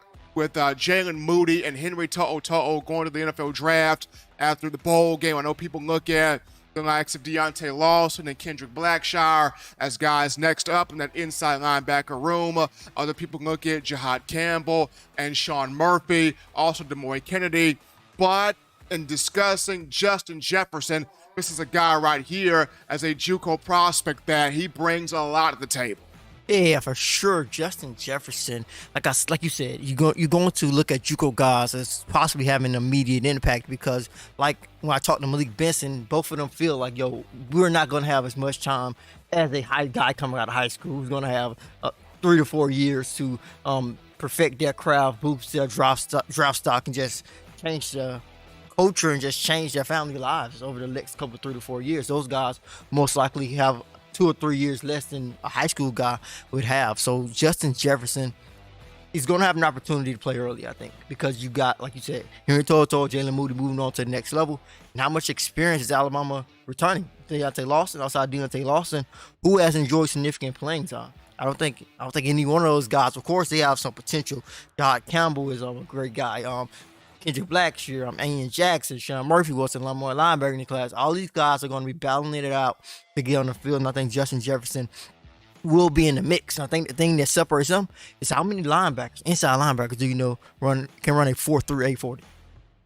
Moody and Henry To'o going to the NFL draft after the bowl game, I know people look at the likes of Deontay Lawson and Kendrick Blackshire as guys next up in that inside linebacker room. Other people look at Jihad Campbell and Sean Murphy, also DeMoy Kennedy. But in discussing Justin Jefferson, this is a guy right here as a Juco prospect that he brings a lot to the table. Yeah, for sure. Justin Jefferson, like you said, you're going to look at JUCO guys as possibly having an immediate impact because, like when I talked to Malik Benson, both of them feel like, yo, we're not going to have as much time as a high guy coming out of high school who's going to have 3 to 4 years to perfect their craft, boost their draft stock, and just change the culture and just change their family lives over the next couple 3 to 4 years. Those guys most likely have 2 or 3 years less than a high school guy would have. So Justin Jefferson, he's going to have an opportunity to play early, I think, because you got, like you said, Henry Toto, Jalen Moody moving on to the next level. And how much experience is Alabama returning? Deontay Lawson, outside Deontay Lawson, who has enjoyed significant playing time. I don't think any one of those guys. Of course, they have some potential. Dodd Campbell is a great guy. Kendrick Blackshear, Ian Jackson, Sean Murphy was a lot more linebacker in the class. All these guys are going to be battling it out to get on the field, and I think Justin Jefferson will be in the mix. And I think the thing that separates them is how many linebackers, inside linebackers, do you know can run a 4.3 840?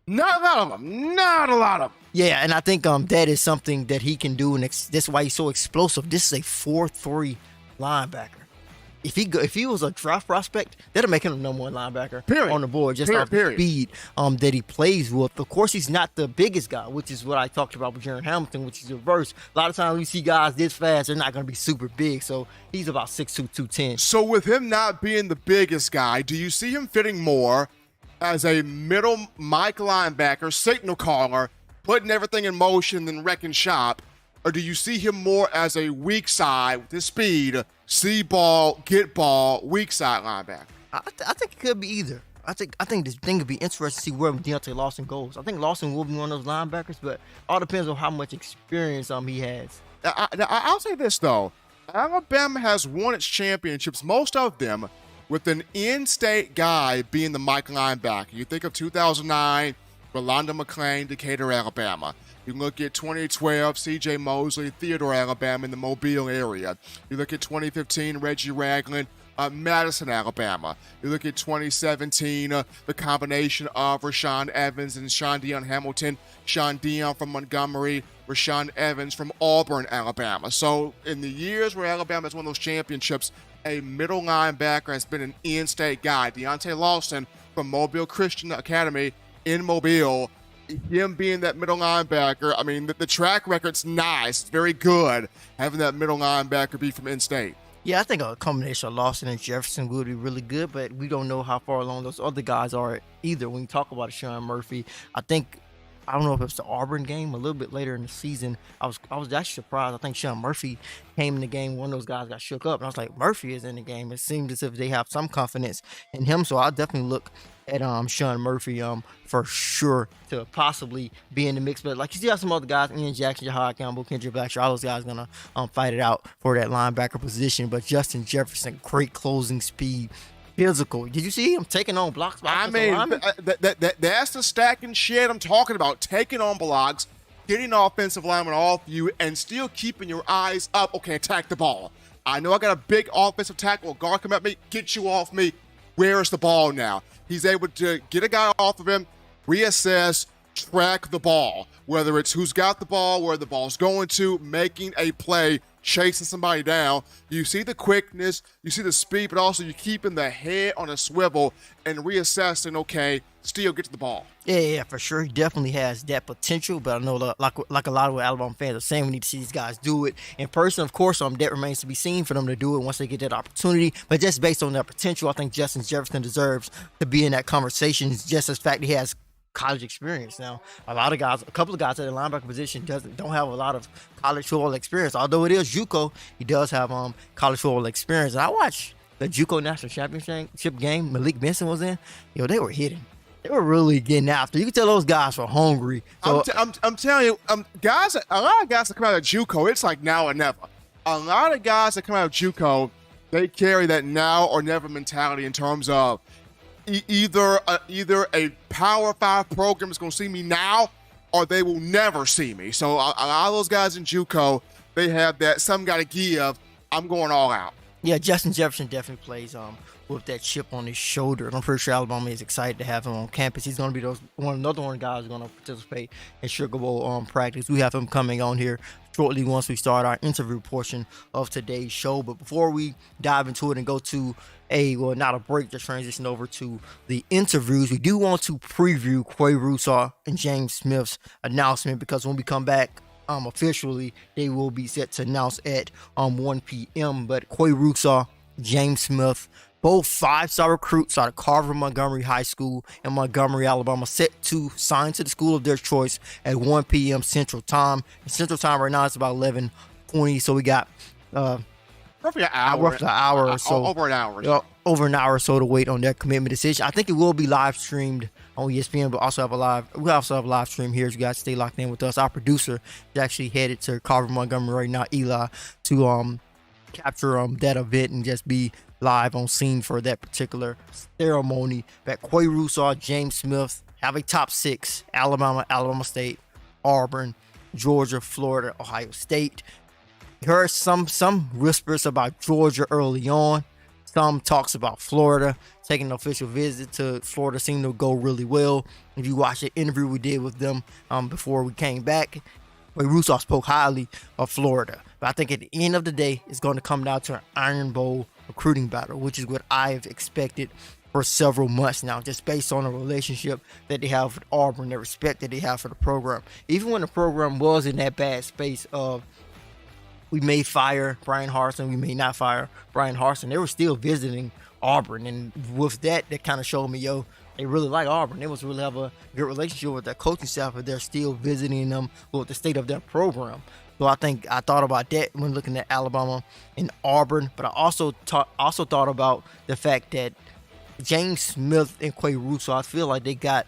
Not a lot of them. Not a lot of them. Yeah, and I think that is something that he can do, and that's why he's so explosive. This is a 4.3 linebacker. If he was a draft prospect, that'll make him the number 1 linebacker on the board, just off the speed that he plays with. Of course, he's not the biggest guy, which is what I talked about with Jaron Hamilton, which is the reverse. A lot of times we see guys this fast, they're not going to be super big. So he's about 6'2", 210. So with him not being the biggest guy, do you see him fitting more as a middle Mike linebacker, signal caller, putting everything in motion, then wrecking shop? Or do you see him more as a weak side with his speed, see ball, get ball, weak side linebacker? I think it could be either. I think this thing could be interesting to see where Deontay Lawson goes. I think Lawson will be one of those linebackers, but all depends on how much experience he has. I'll say this, though. Alabama has won its championships, most of them, with an in-state guy being the Mike linebacker. You think of 2009, Rolando McClain, Decatur, Alabama. You look at 2012, C.J. Mosley, Theodore, Alabama, in the Mobile area. You look at 2015, Reggie Ragland, Madison, Alabama. You look at 2017, the combination of Rashawn Evans and Sean Dion Hamilton. Sean Dion from Montgomery, Rashawn Evans from Auburn, Alabama. So in the years where Alabama has won those championships, a middle linebacker has been an in-state guy. Deontay Lawson from Mobile Christian Academy in Mobile. Him being that middle linebacker, I mean, the track record's nice. It's very good having that middle linebacker be from in-state. Yeah, I think a combination of Lawson and Jefferson would be really good, but we don't know how far along those other guys are either. When you talk about Sean Murphy, I don't know if it was the Auburn game a little bit later in the season. I was actually surprised. I think Sean Murphy came in the game. One of those guys got shook up, and I was like, Murphy is in the game. It seemed as if they have some confidence in him, so I'll definitely look at Sean Murphy for sure to possibly be in the mix. But like you see how some other guys, Ian Jackson, Jahlil Campbell, Kendrick Blackshear, all those guys gonna fight it out for that linebacker position. But Justin Jefferson, great closing speed, physical. Did you see him taking on blocks? I mean, that's the stacking shit I'm talking about. Taking on blocks, getting offensive linemen off you, and still keeping your eyes up. Okay, attack the ball. I know I got a big offensive tackle. Guard come at me, get you off me. Where's the ball now? He's able to get a guy off of him, reassess, track the ball. Whether it's who's got the ball, where the ball's going to, making a play, chasing somebody down. You see the quickness, you see the speed, but also you keeping the head on a swivel and reassessing, okay, still get to the ball. Yeah, for sure. He definitely has that potential, but I know like a lot of Alabama fans are saying we need to see these guys do it in person. Of course, that remains to be seen for them to do it once they get that opportunity. But just based on their potential, I think Justin Jefferson deserves to be in that conversation just as fact he has college experience. Now, a couple of guys at the linebacker position don't have a lot of college football experience. Although it is JUCO, he does have college football experience. And I watched the JUCO national championship game Malik Benson was in. They were hitting. They were really getting after. You can tell those guys were hungry. So, I'm telling you, guys, a lot of guys that come out of JUCO, it's like now or never. A lot of guys that come out of JUCO, they carry that now or never mentality in terms of either a Power 5 program is going to see me now or they will never see me. So a lot of those guys in JUCO, they have that, some got to give, I'm going all out. Yeah, Justin Jefferson definitely plays with that chip on his shoulder. And I'm pretty sure Alabama is excited to have him on campus. He's going to be another one of the guys who's going to participate in Sugar Bowl practice. We have him coming on here shortly once we start our interview portion of today's show. But before we dive into it and go to not a break, just transition over to the interviews, we do want to preview Quay Russaw and James Smith's announcement, because when we come back, officially, they will be set to announce at 1 p.m. But Quay Russaw, James Smith, both 5-star recruits out of Carver Montgomery High School in Montgomery, Alabama, set to sign to the school of their choice at 1 p.m. Central Time. And Central Time right now is about 11:20, so we got roughly an hour or so. Over an hour. Over an hour or so to wait on their commitment decision. I think it will be live streamed on ESPN, but we also have a live stream here, so you guys stay locked in with us. Our producer is actually headed to Carver Montgomery right now, Eli, to capture that event and just be live on scene for that particular ceremony. That Quay Russaw, James Smith have a top 6: Alabama, Alabama State, Auburn, Georgia, Florida, Ohio State. Heard some whispers about Georgia early on. Some talks about Florida. Taking an official visit to Florida seemed to go really well. If you watch the interview we did with them before we came back, Quay Russaw spoke highly of Florida. But I think at the end of the day, it's going to come down to an Iron Bowl recruiting battle, which is what I've expected for several months now, just based on the relationship that they have with Auburn, the respect that they have for the program. Even when the program was in that bad space of we may fire Brian Harsin, we may not fire Brian Harsin, they were still visiting Auburn. And with that kind of showed me, they really like Auburn. They must really have a good relationship with their coaching staff, but they're still visiting them with the state of their program. So I thought about that when looking at Alabama and Auburn, but I also thought about the fact that James Smith and Quay Russaw, I feel like they got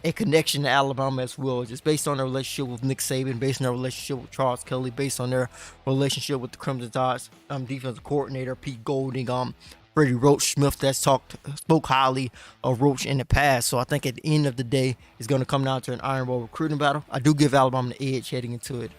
a connection to Alabama as well, just based on their relationship with Nick Saban, based on their relationship with Charles Kelly, based on their relationship with the Crimson Tide's defensive coordinator, Pete Golding, Freddie Roach Smith spoke highly of Roach in the past. So I think at the end of the day, it's going to come down to an Iron Bowl recruiting battle. I do give Alabama the edge heading into it.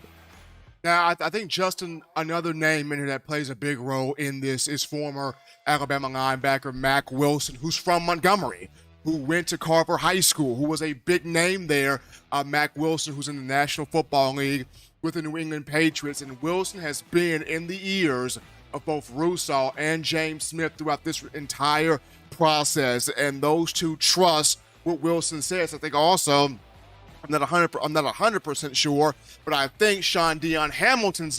Now, I think, Justin, another name in here that plays a big role in this is former Alabama linebacker Mack Wilson, who's from Montgomery, who went to Carver High School, who was a big name there. Mack Wilson, who's in the National Football League with the New England Patriots. And Wilson has been in the ears of both Russaw and James Smith throughout this entire process. And those two trust what Wilson says. I think also, I'm not 100% sure, but I think Sean Dion Hamilton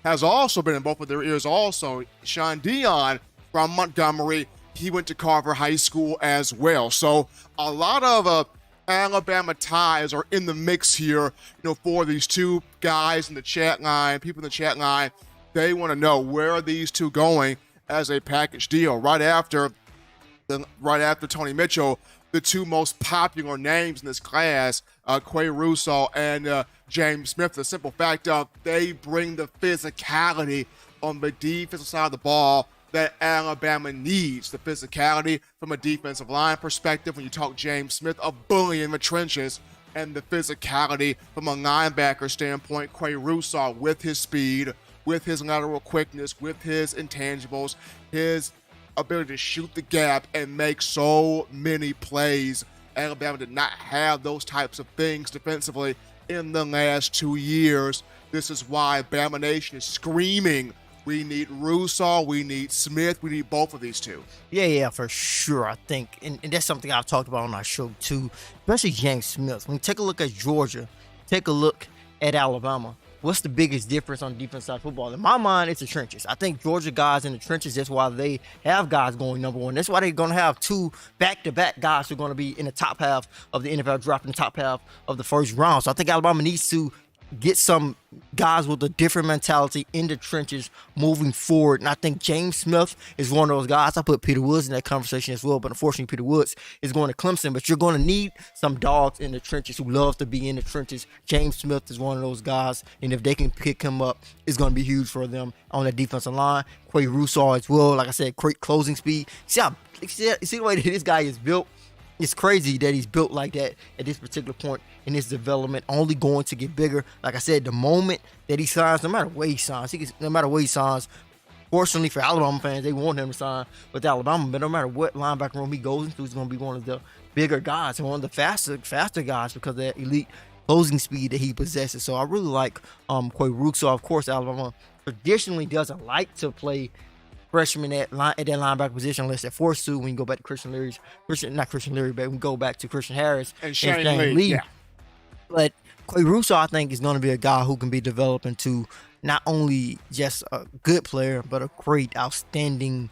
has also been in both of their ears also. Sean Dion from Montgomery, he went to Carver High School as well. So a lot of Alabama ties are in the mix here, for these two guys in the chat line, people in the chat line. They want to know, where are these two going as a package deal? Right after Tony Mitchell, the two most popular names in this class, Quay Russaw and James Smith. The simple fact of they bring the physicality on the defensive side of the ball that Alabama needs. The physicality from a defensive line perspective. When you talk James Smith, a bully in the trenches, and the physicality from a linebacker standpoint, Quay Russaw with his speed, with his lateral quickness, with his intangibles, his ability to shoot the gap and make so many plays. Alabama did not have those types of things defensively in the last 2 years. This is why Bama Nation is screaming, we need Russaw, we need Smith, we need both of these two. Yeah, for sure. I think, and that's something I've talked about on our show too, especially James Smith. When you take a look at Georgia, take a look at Alabama, what's the biggest difference on the defense side of football? In my mind, it's the trenches. I think Georgia guys in the trenches, that's why they have guys going number one. That's why they're going to have two back-to-back guys who are going to be in the top half of the NFL draft, in the top half of the first round. So I think Alabama needs to get some guys with a different mentality in the trenches moving forward. And I think James Smith is one of those guys. I put Peter Woods in that conversation as well, but unfortunately Peter Woods is going to Clemson. But you're going to need some dogs in the trenches who love to be in the trenches. James Smith is one of those guys, and if they can pick him up, it's going to be huge for them on the defensive line. Quay Russaw as well. Like I said, great closing speed. See the way that this guy is built? It's crazy that he's built like that at this particular point in his development, only going to get bigger. Like I said, the moment that he signs, no matter where he signs, Fortunately for Alabama fans, they want him to sign with Alabama, but no matter what linebacker room he goes into, he's going to be one of the bigger guys and one of the faster guys because of that elite closing speed that he possesses. So I really like Quay Rousseau. Of course, Alabama traditionally doesn't like to play freshmen at that linebacker position unless they're forced to. When you go back to Christian Leary, but we go back to Christian Harris and Shane Lee. Yeah. But Quay Rousseau, I think, is going to be a guy who can be developed into not only just a good player, but a great, outstanding,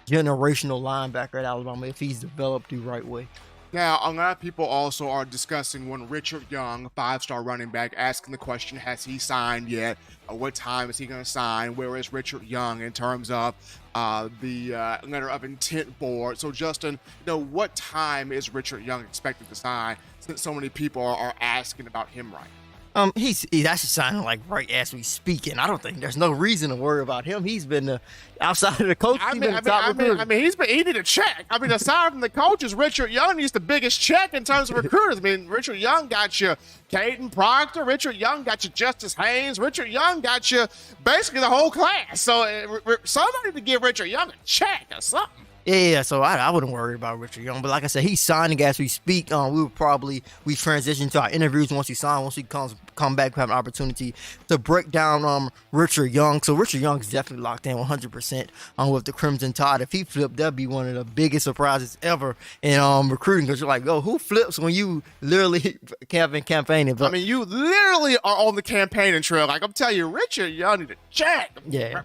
generational linebacker at Alabama if he's developed the right way. Now, a lot of people also are discussing when Richard Young, 5-star running back, asking the question, has he signed yet? What time is he going to sign? Where is Richard Young in terms of the letter of intent board? So, Justin, what time is Richard Young expected to sign since so many people are asking about him right now? He's actually signing like right as we speak, and I don't think there's no reason to worry about him. He's been outside of the coach. He need a check. Aside from the coaches, Richard Young needs the biggest check in terms of recruiters. Richard Young got you Caden Proctor. Richard Young got you Justice Haynes. Richard Young got you basically the whole class. So somebody to give Richard Young a check or something. Yeah, so I wouldn't worry about Richard Young. But like I said, he's signing as we speak. We transition to our interviews once he signs, once he come back, we have an opportunity to break down Richard Young. So Richard Young is definitely locked in 100% with the Crimson Tide. If he flipped, that'd be one of the biggest surprises ever in recruiting, because you're like, who flips when you literally campaigning? But, you literally are on the campaigning trail. Like, I'm telling you, Richard Young need a check. Yeah.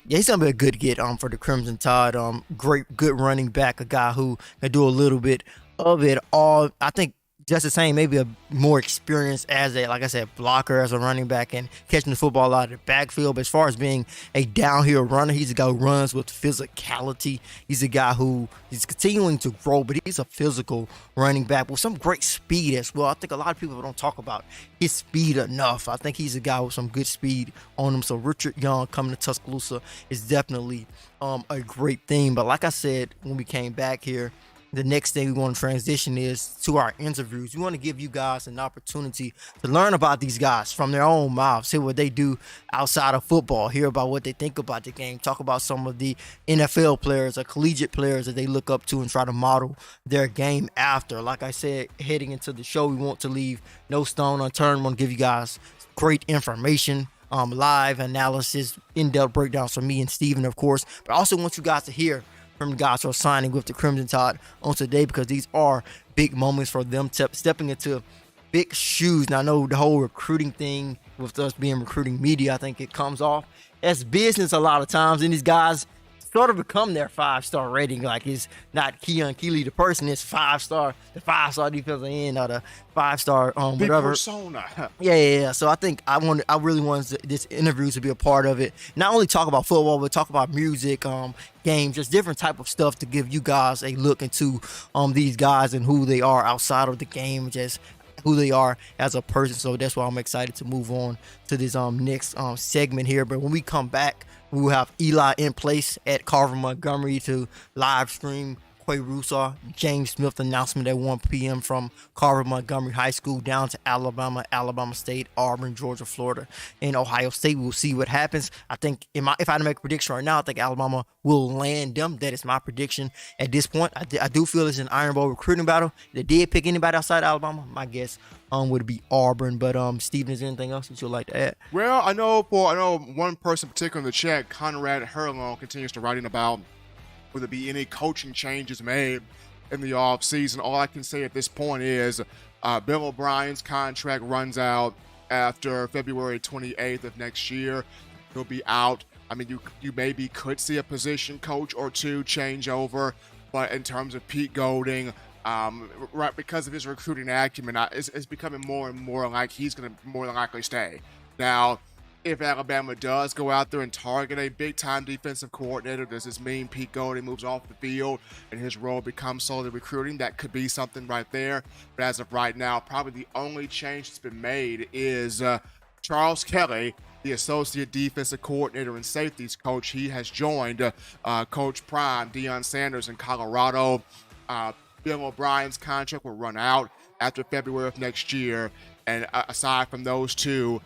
Yeah, he's gonna be a good get for the Crimson Tide. Good running back, a guy who can do a little bit of it all. I think just the same, maybe a more experience as like I said, blocker, as a running back, and catching the football out of the backfield. But as far as being a downhill runner, he's a guy who runs with physicality. He's a guy who is continuing to grow, but he's a physical running back with some great speed as well. I think a lot of people don't talk about his speed enough. I think he's a guy with some good speed on him. So Richard Young coming to Tuscaloosa is definitely a great thing. But like I said, when we came back here, the next thing we want to transition is to our interviews. We want to give you guys an opportunity to learn about these guys from their own mouths, hear what they do outside of football, hear about what they think about the game, talk about some of the NFL players or collegiate players that they look up to and try to model their game after. Like I said, heading into the show, we want to leave no stone unturned. We want to give you guys great information, live analysis, in-depth breakdowns from me and Steven, of course, but I also want you guys to hear from the guys who are signing with the Crimson Tide on today, because these are big moments for them stepping into big shoes. Now, I know the whole recruiting thing with us being recruiting media, I think it comes off as business a lot of times, and these guys sort of become their 5-star rating. Like, it's not Keon Keeley the person, it's 5-star, the 5-star defensive end or the 5-star whatever. The persona. Yeah. So I think I really want this interview to be a part of it. Not only talk about football, but talk about music, games, just different type of stuff to give you guys a look into these guys and who they are outside of the game, just who they are as a person. So that's why I'm excited to move on to this next segment here. But when we come back, we will have Eli in place at Carver Montgomery to live stream Quay Rousseau, James Smith announcement at 1 p.m. from Carver Montgomery High School down to Alabama, Alabama State, Auburn, Georgia, Florida, and Ohio State. We'll see what happens. I think if I had to make a prediction right now, I think Alabama will land them. That is my prediction at this point. I do feel it's an Iron Bowl recruiting battle. If they did pick anybody outside Alabama, my guess would be Auburn. But Steven, is there anything else that you'd like to add? Well, I know one person in particular in the chat, Conrad Hurley, continues to writing about will there be any coaching changes made in the offseason. All I can say at this point is Bill O'Brien's contract runs out after February 28th of next year. He'll be out. You maybe could see a position coach or two change over, but in terms of Pete Golding, right, because of his recruiting acumen, it's becoming more and more like he's going to more than likely stay. Now, if Alabama does go out there and target a big-time defensive coordinator, does this mean Pete Golding moves off the field and his role becomes solely recruiting? That could be something right there. But as of right now, probably the only change that's been made is Charles Kelly, the associate defensive coordinator and safeties coach. He has joined Coach Prime, Deion Sanders in Colorado. Bill O'Brien's contract will run out after February of next year. And aside from those two,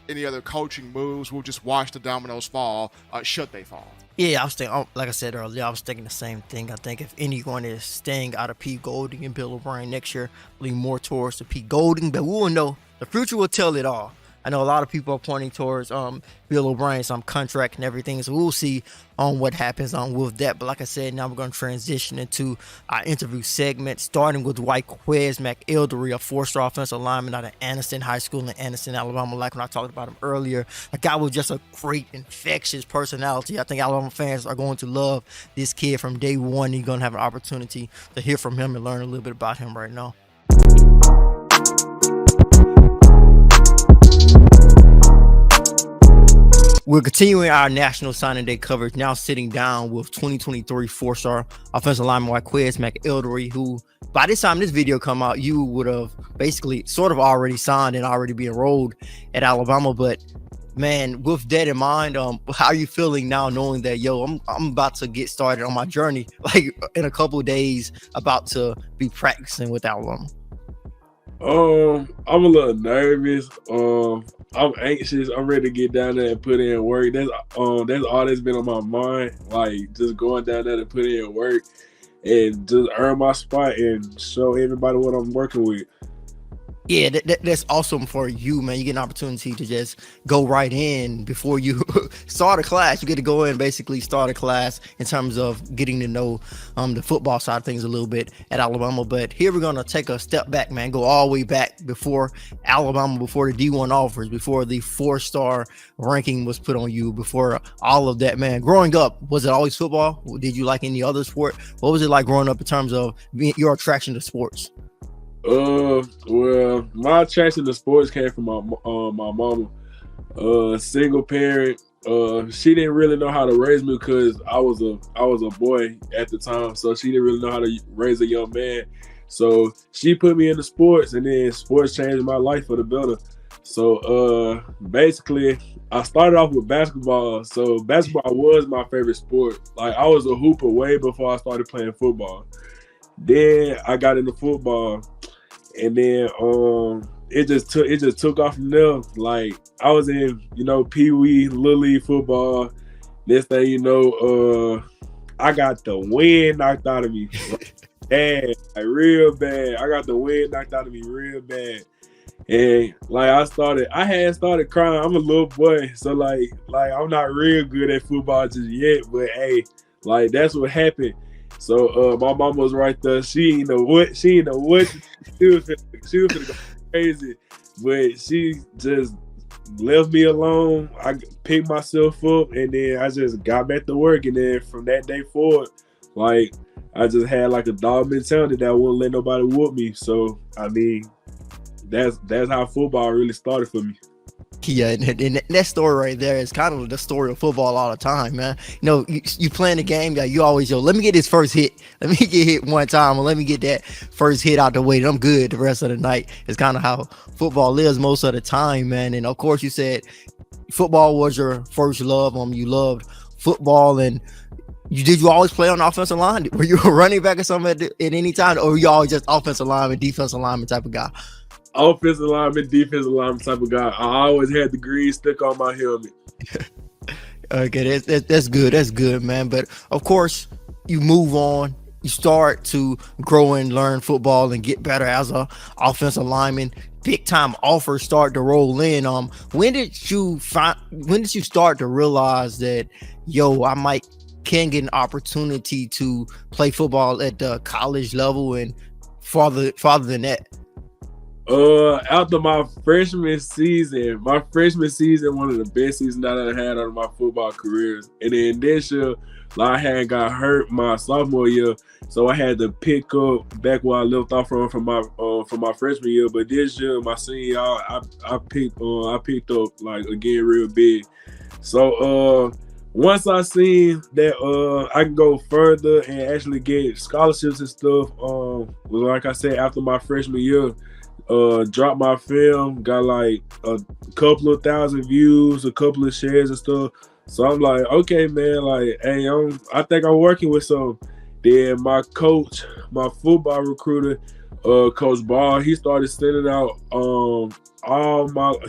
any other coaching moves. We'll just watch the dominoes fall, should they fall. Yeah, I was thinking, like I said earlier, I was thinking the same thing. I think if anyone is staying out of Pete Golding and Bill O'Brien next year, lean more towards the Pete Golding, but we will know. The future will tell it all. I know a lot of people are pointing towards Bill O'Brien's contract and everything, so we'll see what happens with that. But like I said, now we're going to transition into our interview segment, starting with Jaquez McElderry, a 4-star offensive lineman out of Anniston High School in Anniston, Alabama. Like when I talked about him earlier, a guy with just a great, infectious personality. I think Alabama fans are going to love this kid from day one. You're going to have an opportunity to hear from him and learn a little bit about him right now. We're continuing our National Signing Day coverage, now sitting down with 2023 4-star offensive lineman Jaquez McElderry, who by this time this video come out, you would have basically sort of already signed and already be enrolled at Alabama. But man, with that in mind, how are you feeling now knowing that, I'm about to get started on my journey, like in a couple of days, about to be practicing with Alabama? I'm a little nervous. I'm anxious. I'm ready to get down there and put in work. That's all that's been on my mind. Like just going down there to put in work and just earn my spot and show everybody what I'm working with. Yeah, that's awesome for you, man. You get an opportunity to just go right in before you start a class. You get to go in and basically start a class in terms of getting to know the football side of things a little bit at Alabama. But here we're going to take a step back, man, go all the way back before Alabama, before the D1 offers, before the 4-star ranking was put on you, before all of that, man. Growing up, was it always football? Did you like any other sport? What was it like growing up in terms of your attraction to sports? Well, my attraction to sports came from my mama. Single parent. She didn't really know how to raise me because I was a boy at the time, so she didn't really know how to raise a young man. So she put me into sports, and then sports changed my life for the better. So basically, I started off with basketball. So basketball was my favorite sport. Like I was a hooper way before I started playing football. Then I got into football. And then it just took off from there. Like I was in, Pee Wee, Little League football. Next thing you know, I got the wind knocked out of me. Bad, like real bad. I got the wind knocked out of me real bad. And like I had started crying. I'm a little boy, so like I'm not real good at football just yet. But hey, like that's what happened. So my mom was right there. She didn't know what. She was gonna go crazy, but she just left me alone. I picked myself up, and then I just got back to work. And then from that day forward, like I just had like a dog mentality that I wouldn't let nobody whoop me. So I mean, that's how football really started for me. Yeah, and that story right there is kind of the story of football all the time, man. You playing the game, you always, let me get this first hit. Let me get hit one time, or let me get that first hit out the way. I'm good the rest of the night. It's kind of how football is most of the time, man. And of course, you said football was your first love. You loved football, and did you always play on the offensive line? Were you a running back or something at any time, or were you always just offensive lineman, defensive lineman type of guy? Offensive lineman, defensive lineman type of guy. I always had the green stick on my helmet. Okay, that's good. That's good, man. But of course, you move on. You start to grow and learn football and get better as a offensive lineman. Big time offers start to roll in. When did you start to realize that I can get an opportunity to play football at the college level and farther than that? After my freshman season, one of the best seasons that I had out of my football careers. And then this year, I had got hurt my sophomore year, so I had to pick up back where I left off from my freshman year. But this year, my senior year, I picked up like again real big. So once I seen that I can go further and actually get scholarships and stuff, like I said, after my freshman year. Dropped my film, got like a couple of thousand views, a couple of shares and stuff. So I'm like, okay, man, like, hey, I think I'm working with some. Then my coach, my football recruiter, Coach Ball, he started sending out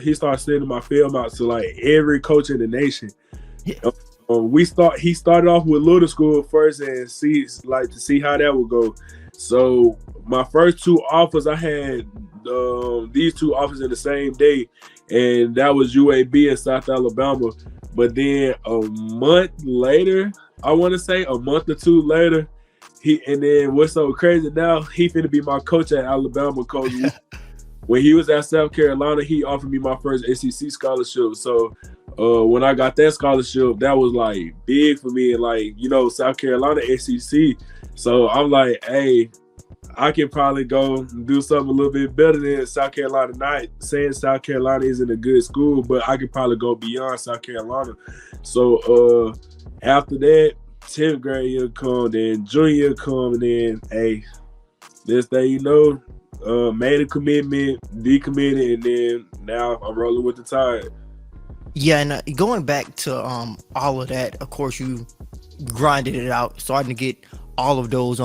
he started sending my film out to like every coach in the nation. He started off with little school first and see how that would go. So my first 2 offers, I had these 2 offers in the same day, and that was UAB in South Alabama. But then a month later, I want to say a month or 2 later, and then what's so crazy now, he finna be my coach at Alabama. Coach, when he was at South Carolina, he offered me my first SEC scholarship. So when I got that scholarship, that was like big for me. And like, South Carolina SEC. So I'm like, hey, I can probably go and do something a little bit better than South Carolina. Not saying South Carolina isn't a good school, but I could probably go beyond South Carolina. So after that, 10th grade year come, then junior year come, and then, hey, this thing made a commitment, decommitted, and then now I'm rolling with the tide. Yeah, and going back to all of that, of course, you grinded it out, starting to get all of those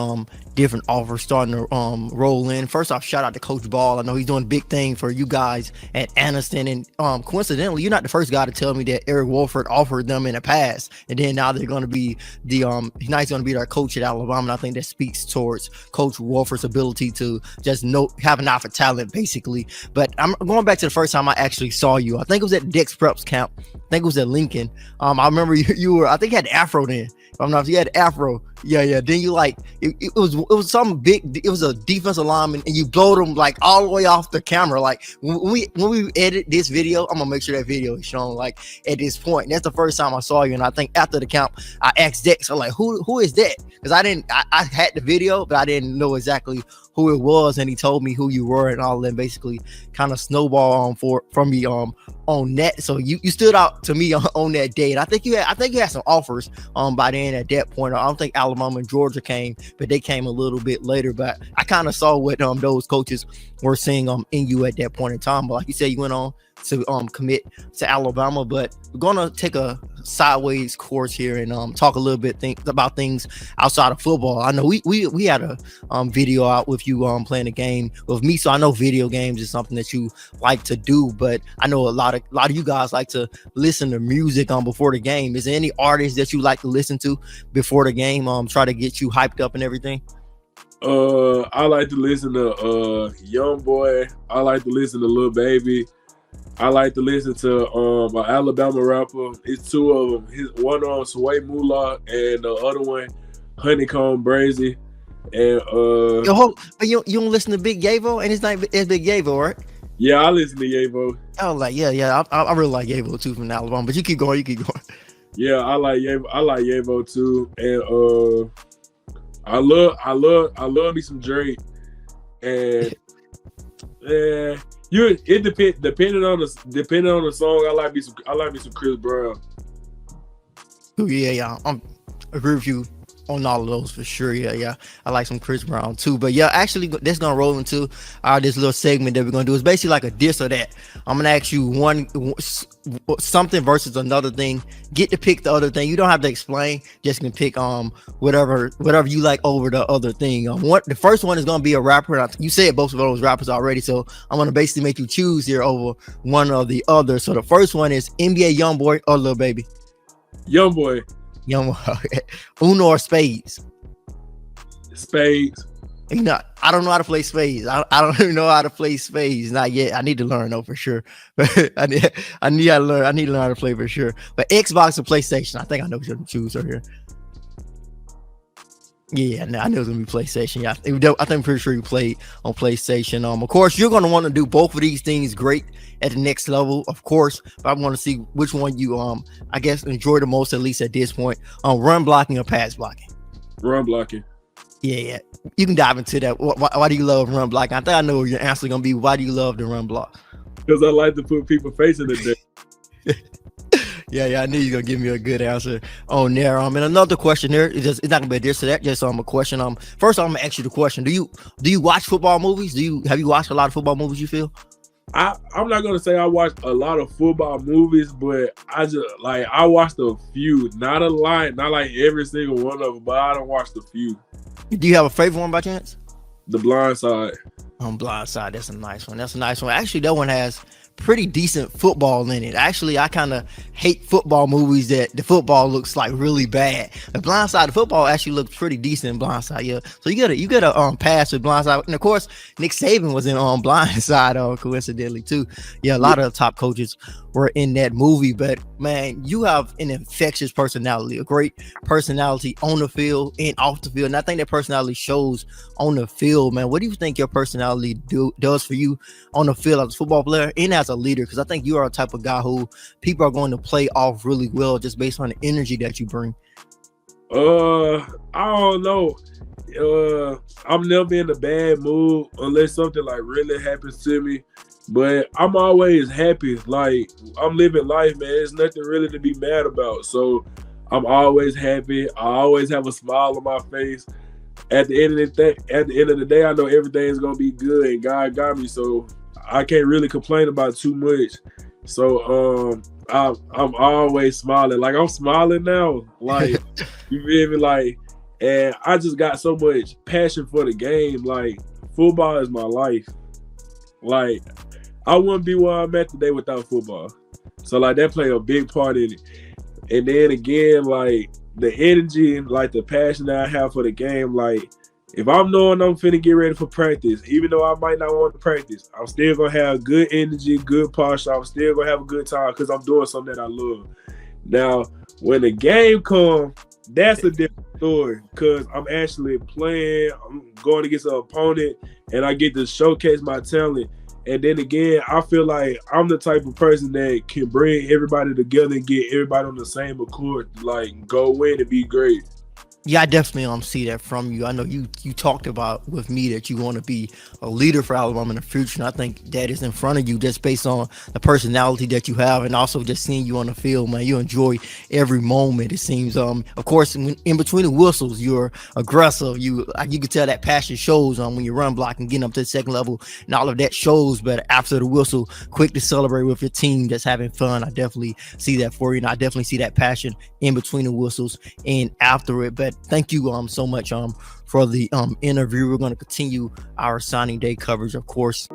different offers starting to roll in. First off, shout out to Coach Ball. I know he's doing a big thing for you guys at Anniston, and coincidentally, you're not the first guy to tell me that Eric Wolford offered them in the past, and then now they're going to be he's going to be their coach at Alabama. And I think that speaks towards Coach Wolford's ability to just have an eye for talent, basically. But I'm going back to the first time I actually saw you. I think it was at Dex Preps camp. I think it was at Lincoln. I remember you were, I think you had Afro then. If I'm not, you had Afro. Yeah. Then you it was something big. It was a defensive lineman, and you blowed him like all the way off the camera. Like when we edit this video, I'm gonna make sure that video is shown like at this point. And that's the first time I saw you, and I think after the camp, I asked Dex, I'm like, who is that? Because I had the video, but I didn't know exactly who it was, and he told me who you were and all that. Basically, kind of snowball from me on that. So you stood out to me on that day, and I think you had some offers by then at that point. I don't think Alabama and Georgia came, but they came a little bit later. But I kind of saw what those coaches were seeing in you at that point in time. But like you said, you went on to commit to Alabama. But we're gonna take a sideways course here and talk a little bit about things outside of football. I know we had a video out with you playing a game with me, so I know video games is something that you like to do. But I know a lot of you guys like to listen to music before the game. Is there any artists that you like to listen to before the game? Try to get you hyped up and everything. I like to listen to Young Boy. I like to listen to Lil Baby. I like to listen to an Alabama rapper. It's 2 of them. One on Sway Moolah and the other one Honeycomb Brazy. And you don't listen to Big Yavo, and his name is Big Yavo, right? Yeah, I listen to Yavo. Oh, like yeah. I really like Yavo too from Alabama. But you keep going. Yeah, I like Yavo too, and I love me some Drake, and depending on the song, I like me some Chris Brown. Oh yeah, I agree with you on all of those for sure. Yeah, I like some Chris Brown too. But yeah, actually, that's gonna roll into this little segment that we're gonna do. It's basically like a this or that. I'm gonna ask you something versus another thing. Get to pick the other thing. You don't have to explain. Just can pick whatever you like over the other thing. The first one is gonna be a rapper. You said both of those rappers already, so I'm gonna basically make you choose here over one or the other. So the first one is NBA YoungBoy or Lil Baby. YoungBoy. Uno or spades? Spades. I don't know how to play spades. I don't even know how to play spades. Not yet. I need to learn though for sure. But I need to learn. I need to learn how to play for sure. But Xbox or PlayStation? I think I know what you're gonna choose right here. Yeah, I know it's gonna be PlayStation. Yeah, I think I'm pretty sure you played on PlayStation. Of course, you're gonna want to do both of these things great at the next level, of course. But I want to see which one you I guess enjoy the most, at least at this point. Run blocking or pass blocking? Run blocking. Yeah. You can dive into that. Why do you love run blocking? I think I know your answer is gonna be why do you love the run block? Because I like to put people facing the day. Yeah, I knew you were gonna give me a good answer on there. And another question here is it's not gonna be this or that, just a question. First I'm gonna ask you the question. Do you watch football movies? Have you watched a lot of football movies, you feel? I'm not gonna say I watched a lot of football movies, but I watched a few, not a lot, not like every single one of them, but I don't watch a few. Do you have a favorite one by chance? The Blind Side. On Blind Side, that's a nice one. That's a nice one. Actually, that one has pretty decent football in it. Actually, I kind of hate football movies that the football looks like really bad. The Blind Side, the football actually looks pretty decent in Blind Side, yeah. So you gotta pass with Blind Side. And of course, Nick Saban was in Blind Side, coincidentally too. Yeah, a lot of the top coaches were in that movie. But man, you have an infectious personality, a great personality on the field and off the field. And I think that personality shows on the field, man. What do you think your personality does for you on the field as a football player and as a leader? Because I think you are a type of guy who people are going to play off really well just based on the energy that you bring. I don't know. I'm never in a bad mood unless something like really happens to me. But I'm always happy. Like, I'm living life, man. There's nothing really to be mad about. So I'm always happy. I always have a smile on my face. At the end of the day, I know everything's gonna be good, and God got me. So I can't really complain about too much. So I'm always smiling. Like, I'm smiling now. Like, you feel me? Like, and I just got so much passion for the game. Like, football is my life. Like, I wouldn't be where I'm at today without football. So, like, that played a big part in it. And then again, like, the energy and, like, the passion that I have for the game, like, if I'm knowing I'm finna get ready for practice, even though I might not want to practice, I'm still going to have good energy, good posture. I'm still going to have a good time because I'm doing something that I love. Now, when the game comes, that's a different story because I'm actually playing. I'm going against an opponent, and I get to showcase my talent. And then again, I feel like I'm the type of person that can bring everybody together and get everybody on the same accord, like, go win and be great. Yeah, I definitely see that from you. I know you talked about with me that you want to be a leader for Alabama in the future, and I think that is in front of you just based on the personality that you have, and also just seeing you on the field, man. You enjoy every moment, it seems. Of course, in between the whistles, you're aggressive. You can tell that passion shows when you run block and getting up to the second level, and all of that shows. But after the whistle, quick to celebrate with your team, just having fun. I definitely see that for you, and I definitely see that passion in between the whistles and after it. But thank you so much for the interview. We're going to continue our signing day coverage, of course.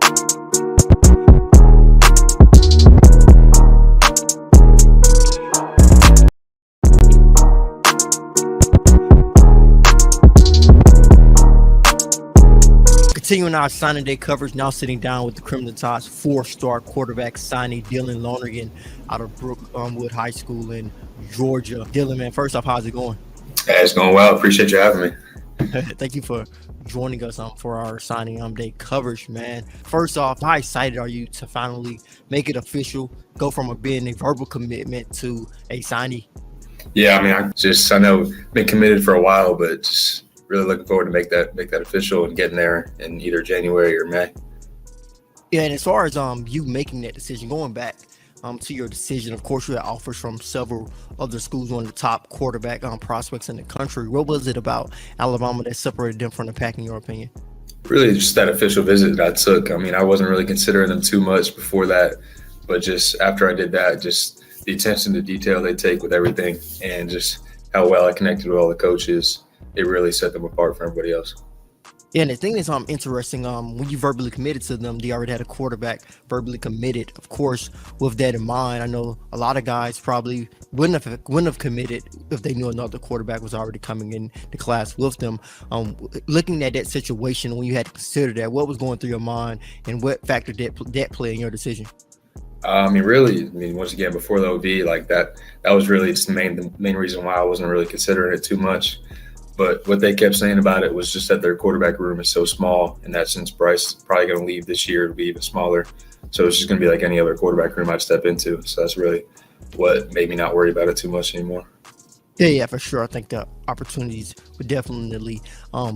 Continuing our signing day coverage, now sitting down with the Crimson Tide's 4-star quarterback signing, Dylan Lonergan, out of Brookwood High School in Georgia. Dylan, man, first off, how's it going? Hey, it's going well. Appreciate you having me. Thank you for joining us for our signing day coverage, man. First off, how excited are you to finally make it official, go from being a verbal commitment to a signee? Yeah, I mean, I know I've been committed for a while, but just really looking forward to make that official and getting there in either January or May. Yeah, and as far as you making that decision, going back to your decision, of course, you had offers from several other schools, one of the top quarterback prospects in the country. What was it about Alabama that separated them from the pack, in your opinion? Really, just that official visit that I took. I mean, I wasn't really considering them too much before that, but just after I did that, just the attention to detail they take with everything and just how well I connected with all the coaches, it really set them apart from everybody else. Yeah, and the thing is interesting, when you verbally committed to them, they already had a quarterback verbally committed. Of course, with that in mind, I know a lot of guys probably wouldn't have committed if they knew another quarterback was already coming in the class with them. Looking at that situation, when you had to consider that, what was going through your mind and what factor that play in your decision? Once again, before the OV, like that was really just the main reason why I wasn't really considering it too much. But what they kept saying about it was just that their quarterback room is so small, and that since Bryce is probably going to leave this year, it'll be even smaller. So it's just going to be like any other quarterback room I'd step into. So that's really what made me not worry about it too much anymore. Yeah, for sure. I think the opportunities would definitely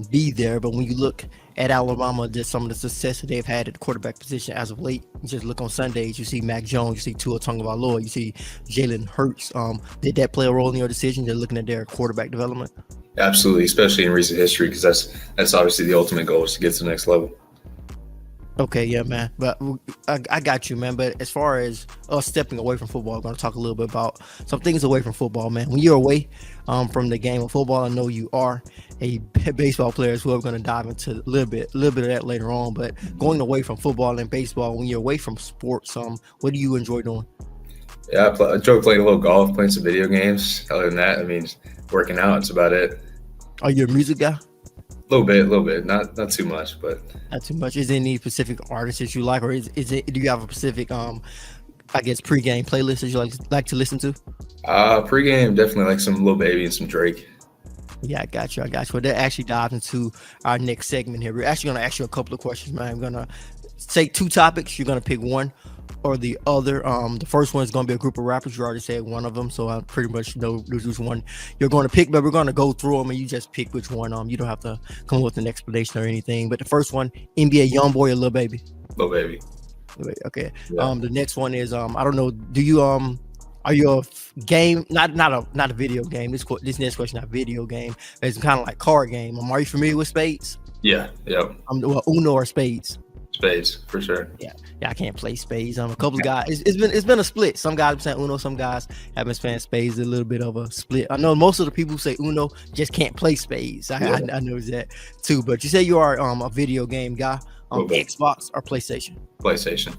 be there. But when you look at Alabama, just some of the success that they've had at the quarterback position as of late, you just look on Sundays, you see Mac Jones, you see Tua Tagovailoa, you see Jalen Hurts. Did that play a role in your decision? You're looking at their quarterback development? Absolutely, especially in recent history, because that's obviously the ultimate goal, is to get to the next level. Okay, yeah, man. But I got you, man. But as far as us stepping away from football, I'm going to talk a little bit about some things away from football, man. When you're away from the game of football, I know you are, baseball players who are going to dive into a little bit of that later on. But going away from football and baseball, when you're away from sports, what do you enjoy doing? Yeah, I enjoy playing a little golf, playing some video games. Other than that, I mean, working out, that's about it. Are you a music guy? A little bit, not too much, but not too much. Is there any specific artists that you like, or is it? Do you have a specific, I guess, pregame playlist that you like to listen to? Pregame, definitely like some Lil Baby and some Drake. Yeah, I got you. Well, that actually dives into our next segment here. We're actually going to ask you a couple of questions, man. I'm going to take 2 topics. You're going to pick one or the other. The first one is going to be a group of rappers. You already said one of them, so I pretty much know which one you're going to pick, but we're going to go through them and you just pick which one. You don't have to come up with an explanation or anything. But the first one, NBA YoungBoy or Lil Baby? Lil Baby. Okay. Yeah. The next one is I don't know. Do you are you a game? Not a video game. This next question, not video game. It's kind of like card game. Are you familiar with spades? Yeah. Yep. Uno or spades? Spades for sure. Yeah. I can't play spades. A couple of guys. It's been a split. Some guys have been saying Uno. Some guys have been saying spades. A little bit of a split. I know most of the people who say Uno just can't play spades. I know that too. But you say you are a video game guy. Xbox or PlayStation? PlayStation.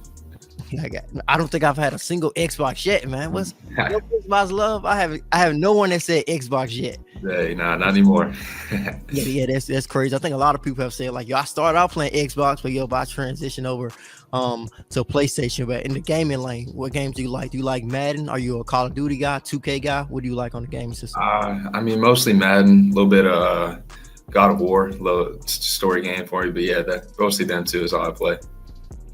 I don't think I've had a single Xbox yet, man. What's Xbox love? I have no one that said Xbox yet. Hey, nah, not anymore. yeah, that's crazy. I think a lot of people have said like, yo, I started out playing Xbox, but I transitioned over to PlayStation. But in the gaming lane, what games do you like? Do you like Madden? Are you a Call of Duty guy, 2K guy? What do you like on the gaming system? I mean, mostly Madden, a little bit of God of War, a little story game for me. But yeah, mostly them two is all I play.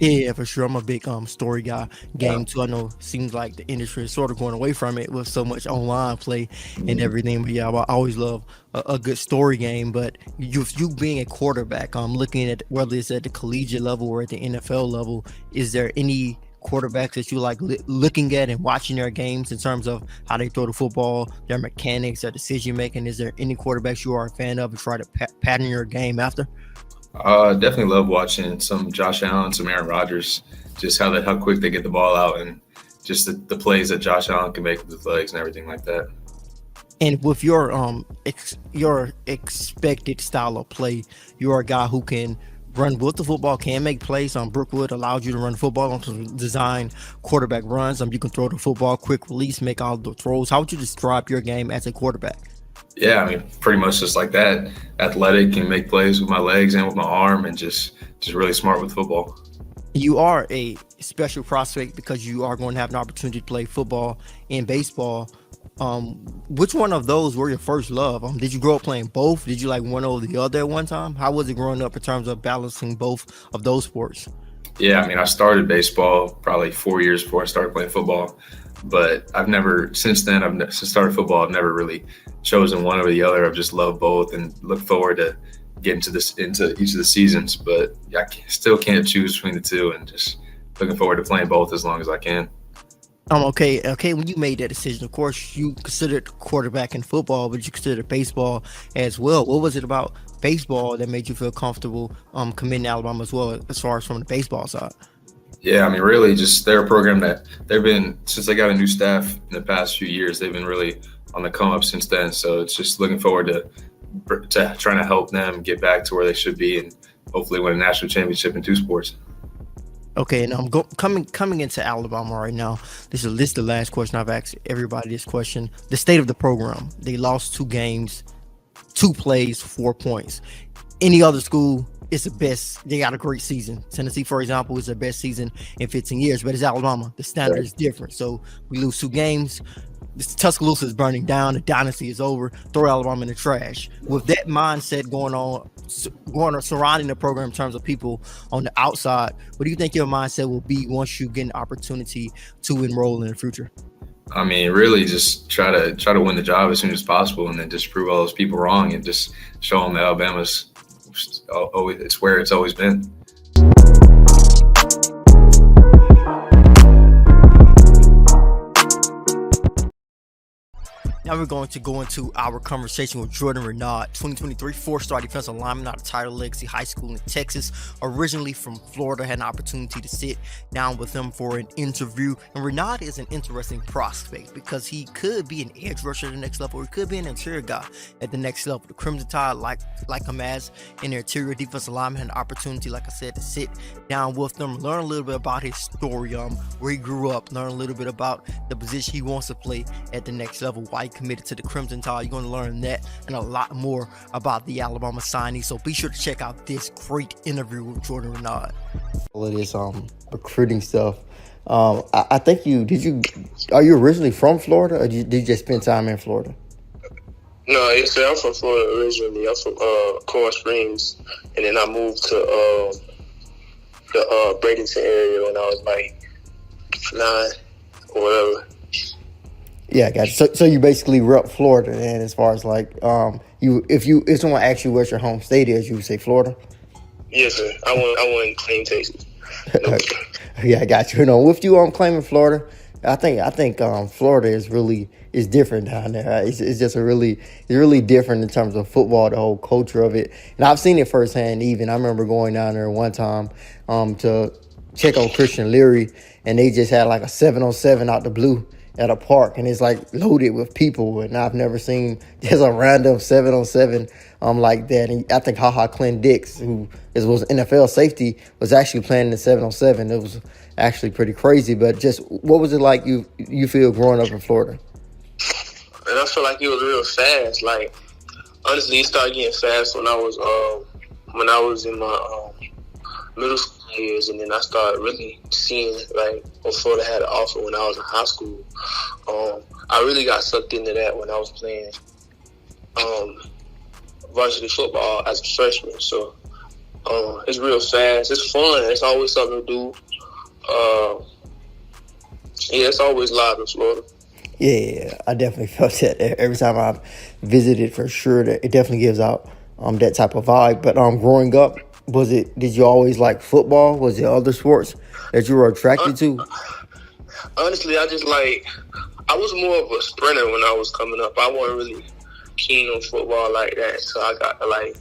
Yeah, for sure. I'm a big story guy game too. I know it seems like the industry is sort of going away from it with so much online play and everything. But yeah, I always love a good story game. But you being a quarterback, looking at whether it's at the collegiate level or at the NFL level, is there any quarterbacks that you like looking at and watching their games in terms of how they throw the football, their mechanics, their decision making? Is there any quarterbacks you are a fan of and try to pattern your game after? Definitely love watching some Josh Allen, some Aaron Rodgers, just how quick they get the ball out and just the plays that Josh Allen can make with his legs and everything like that. And with your expected style of play, you're a guy who can run with the football, can make plays. Brookwood allows you to run football on some design quarterback runs. You can throw the football, quick release, make all the throws. How would you describe your game as a quarterback? Yeah, I mean, pretty much just like that. Athletic, and make plays with my legs and with my arm, and just really smart with football. You are a special prospect because you are going to have an opportunity to play football and baseball. Which one of those were your first love? Did you grow up playing both? Did you like one over the other at one time? How was it growing up in terms of balancing both of those sports? Yeah, I mean, I started baseball probably 4 years before I started playing football. But since started football, I've never really chosen one over the other. I've just loved both and look forward to getting into each of the seasons. But I still can't choose between the two, and just looking forward to playing both as long as I can. Okay. When you made that decision, of course, you considered quarterback in football, but you considered baseball as well. What was it about baseball that made you feel comfortable committing to Alabama as well, as far as from the baseball side? Yeah, I mean, really, just they're a program that they've been, since they got a new staff in the past few years, they've been really on the come up since then. So it's just looking forward to trying to help them get back to where they should be and hopefully win a national championship in 2 sports. Okay, and I'm coming into Alabama right now. This is the last question I've asked everybody. This question: the state of the program. They lost 2 games, 2 plays, 4 points. Any other school, it's the best. They got a great season. Tennessee, for example, is their best season in 15 years, but it's Alabama. The standard is different. So we lose 2 games. Tuscaloosa is burning down. The dynasty is over. Throw Alabama in the trash. With that mindset going on surrounding the program in terms of people on the outside, what do you think your mindset will be once you get an opportunity to enroll in the future? I mean, really just try to win the job as soon as possible, and then just prove all those people wrong and just show them that Alabama's it's where it's always been. Now we're going to go into our conversation with Jordan Renaud, 2023 four-star defensive lineman out of Tyler Legacy High School in Texas. Originally from Florida, had an opportunity to sit down with him for an interview. And Renaud is an interesting prospect because he could be an edge rusher at the next level, or he could be an interior guy at the next level. The Crimson Tide like him as an interior defensive lineman, had an opportunity, like I said, to sit down with them, learn a little bit about his story, where he grew up, learn a little bit about the position he wants to play at the next level, why he committed to the Crimson Tide. You're going to learn that and a lot more about the Alabama signee. So be sure to check out this great interview with Jordan Renaud. All of this recruiting stuff. I think are you originally from Florida, or did you just spend time in Florida? No, yes, sir. I'm from Florida originally. I'm from Coral Springs, and then I moved to the Bradenton area when I was like 9 or whatever. Yeah, I got you. So you basically rep Florida, and as far as like if someone asks you what your home state is, you would say Florida. Yes, sir. I wouldn't claim Texas. Nope. Yeah, I got you. With you claiming Florida, I think Florida is different down there. It's just really different in terms of football, the whole culture of it. And I've seen it firsthand. Even I remember going down there one time to check on Christian Leary, and they just had like a 7-on-7 out the blue at a park, and it's like loaded with people, and I've never seen just a random 7-on-7 like that. And I think Clint Dix, who was NFL safety, was actually playing the 7-on-7. It was actually pretty crazy. But just what was it like you feel growing up in Florida? And I feel like it was real fast. Like honestly, it started getting fast when I was in my middle school years, and then I started really seeing like what Florida had to offer when I was in high school. I really got sucked into that when I was playing varsity football as a freshman. So it's real fast. It's fun. It's always something to do. It's always live in Florida. Yeah, I definitely felt that every time I've visited, for sure. That it definitely gives out that type of vibe. But growing up, did you always like football? Was there other sports that you were attracted to? Honestly, I was more of a sprinter when I was coming up. I wasn't really keen on football like that until I got to like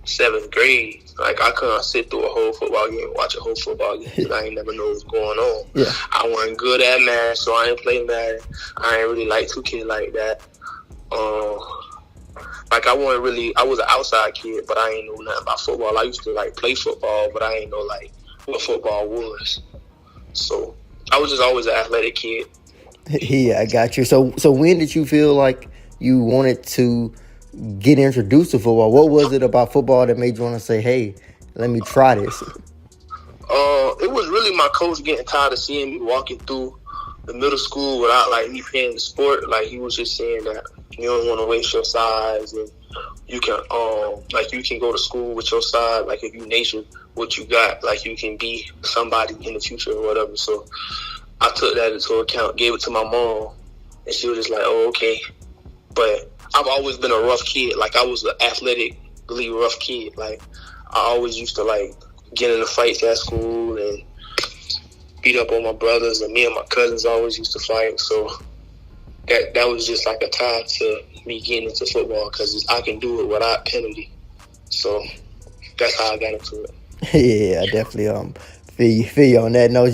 7th grade. Like I couldn't sit through a whole football game, watch a whole football game, because I ain't never know what was going on. Yeah. I wasn't good at math, so I ain't play Madden. I ain't really like 2K like that. I was an outside kid, but I ain't know nothing about football. I used to like play football, but I ain't know like what football was. So I was just always an athletic kid. Yeah, I got you. So when did you feel like you wanted to get introduced to football? What was it about football that made you want to say, hey, let me try this? It was really my coach getting tired of seeing me walking through the middle school without like me playing the sport. Like he was just saying that you don't want to waste your size, and you can you can go to school with your size. Like if you nation what you got, like you can be somebody in the future or whatever. So I took that into account, gave it to my mom, and she was just like, oh, okay. But I've always been a rough kid. Like I was an athletically rough kid. Like I always used to like get into fights at school and beat up on my brothers, and me and my cousins always used to fight. So that was just like a tie to me getting into football, because I can do it without penalty. So that's how I got into it. Yeah, I definitely feel you on that. No,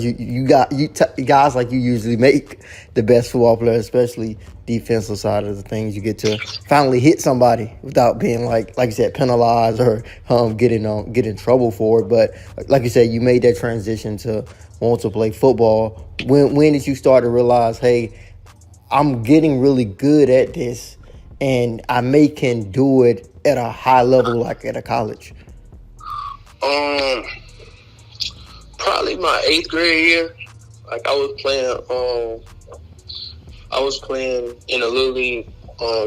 guys like you usually make the best football players, especially defensive side of the things. You get to finally hit somebody without being like you said, penalized or get in trouble for it. But like you said, you made that transition to want to play football. When did you start to realize, hey, I'm getting really good at this, and I can do it at a high level, like at a college? Probably my 8th grade year. Like I was playing in a little league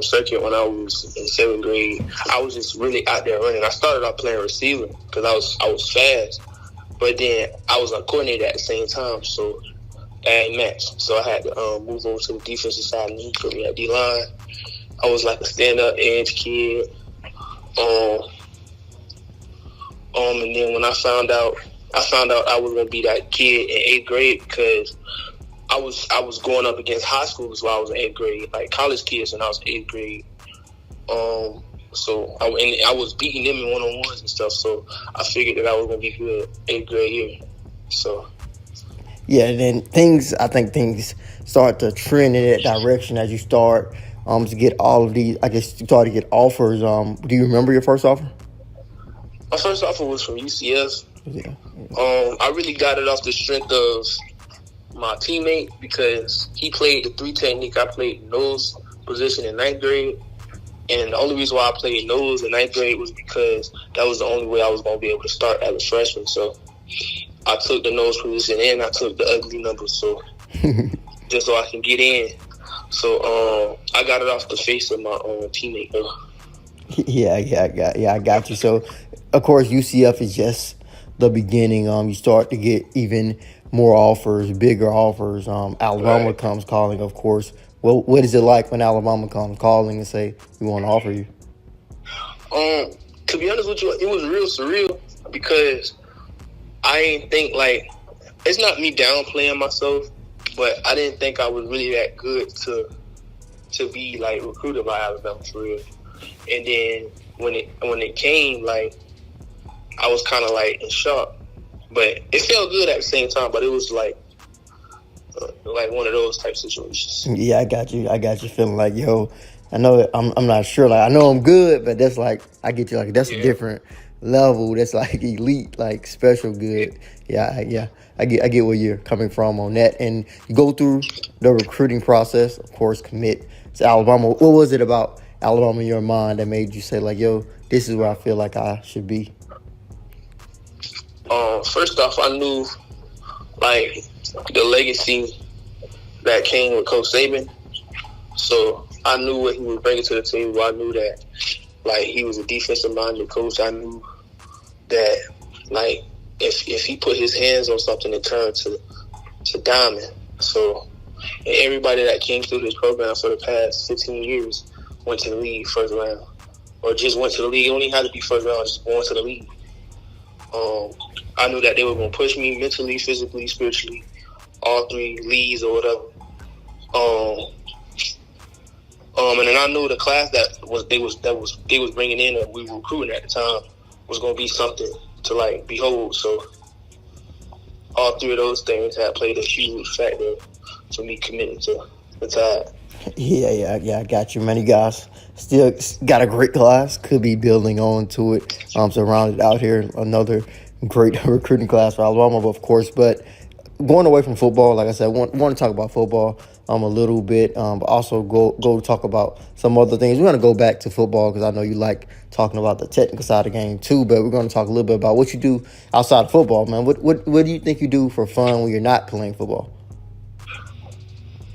circuit when I was in 7th grade. I was just really out there running. I started out playing receiver because I was fast, but then I was a coordinator at the same time, so that ain't matched. So I had to move over to the defensive side, and he put me at D-line. I was like a stand-up edge kid. And then when I found out I was gonna be that kid in 8th grade, because was going up against high schoolers while I was in 8th grade, like college kids when I was in 8th grade. So I was beating them in one-on-ones and stuff. So I figured that I was gonna be good 8th grade year. So Yeah, and then I think things start to trend in that direction as you start to get all of these. I guess you start to get offers. Do you remember your first offer? my first offer was from UCF. Yeah. I really got it off the strength of my teammate because he played the 3 technique. I played nose position in 9th grade. And the only reason why I played nose in 9th grade was because that was the only way I was going to be able to start as a freshman. So I took the nose position and I took the ugly number, so just so I can get in. So I got it off the face of my teammate, though. Yeah, I got you. So, of course, UCF is just the beginning. You start to get even more offers, bigger offers. Alabama comes calling, of course. Well, what is it like when Alabama comes calling and say, we want to offer you? To be honest with you, it was real surreal because I didn't think, like, it's not me downplaying myself, but I didn't think I was really that good to be, like, recruited by Alabama for real. And then when it came, like, I was kind of, like, in shock. But it felt good at the same time, but it was, like one of those type situations. Yeah, I got you feeling like, yo, I know I'm not sure. Like, I know I'm good, but that's like, I get you, like, that's a different level. That's like elite, like special good. Yeah. I get where you're coming from on that. And you go through the recruiting process, of course, commit to Alabama. What was it about Alabama in your mind that made you say, like, yo, this is where I feel like I should be? First off, I knew, like, the legacy that came with Coach Saban. So I knew what he was bringing to the table. I knew that, like, he was a defensive-minded coach. I knew that, like, if he put his hands on something, it turned to diamond. So, and everybody that came through this program for the past 15 years went to the league first round. Or just went to the league. It only had to be first round, just going to the league. I knew that they were going to push me mentally, physically, spiritually, all 3 leagues or whatever. And then I knew the class that they was bringing in and we were recruiting at the time was going to be something to, like, behold. So all 3 of those things had played a huge factor for me committing to the Tide. Yeah, I got you. Many guys still got a great class. Could be building on to it. Surrounded out here, another great recruiting class for Alabama, of course. But going away from football, like I said, want to talk about football a little bit, but also go talk about some other things. We're going to go back to football because I know you like talking about the technical side of the game too, but we're going to talk a little bit about what you do outside of football, man. What do you think you do for fun when you're not playing football?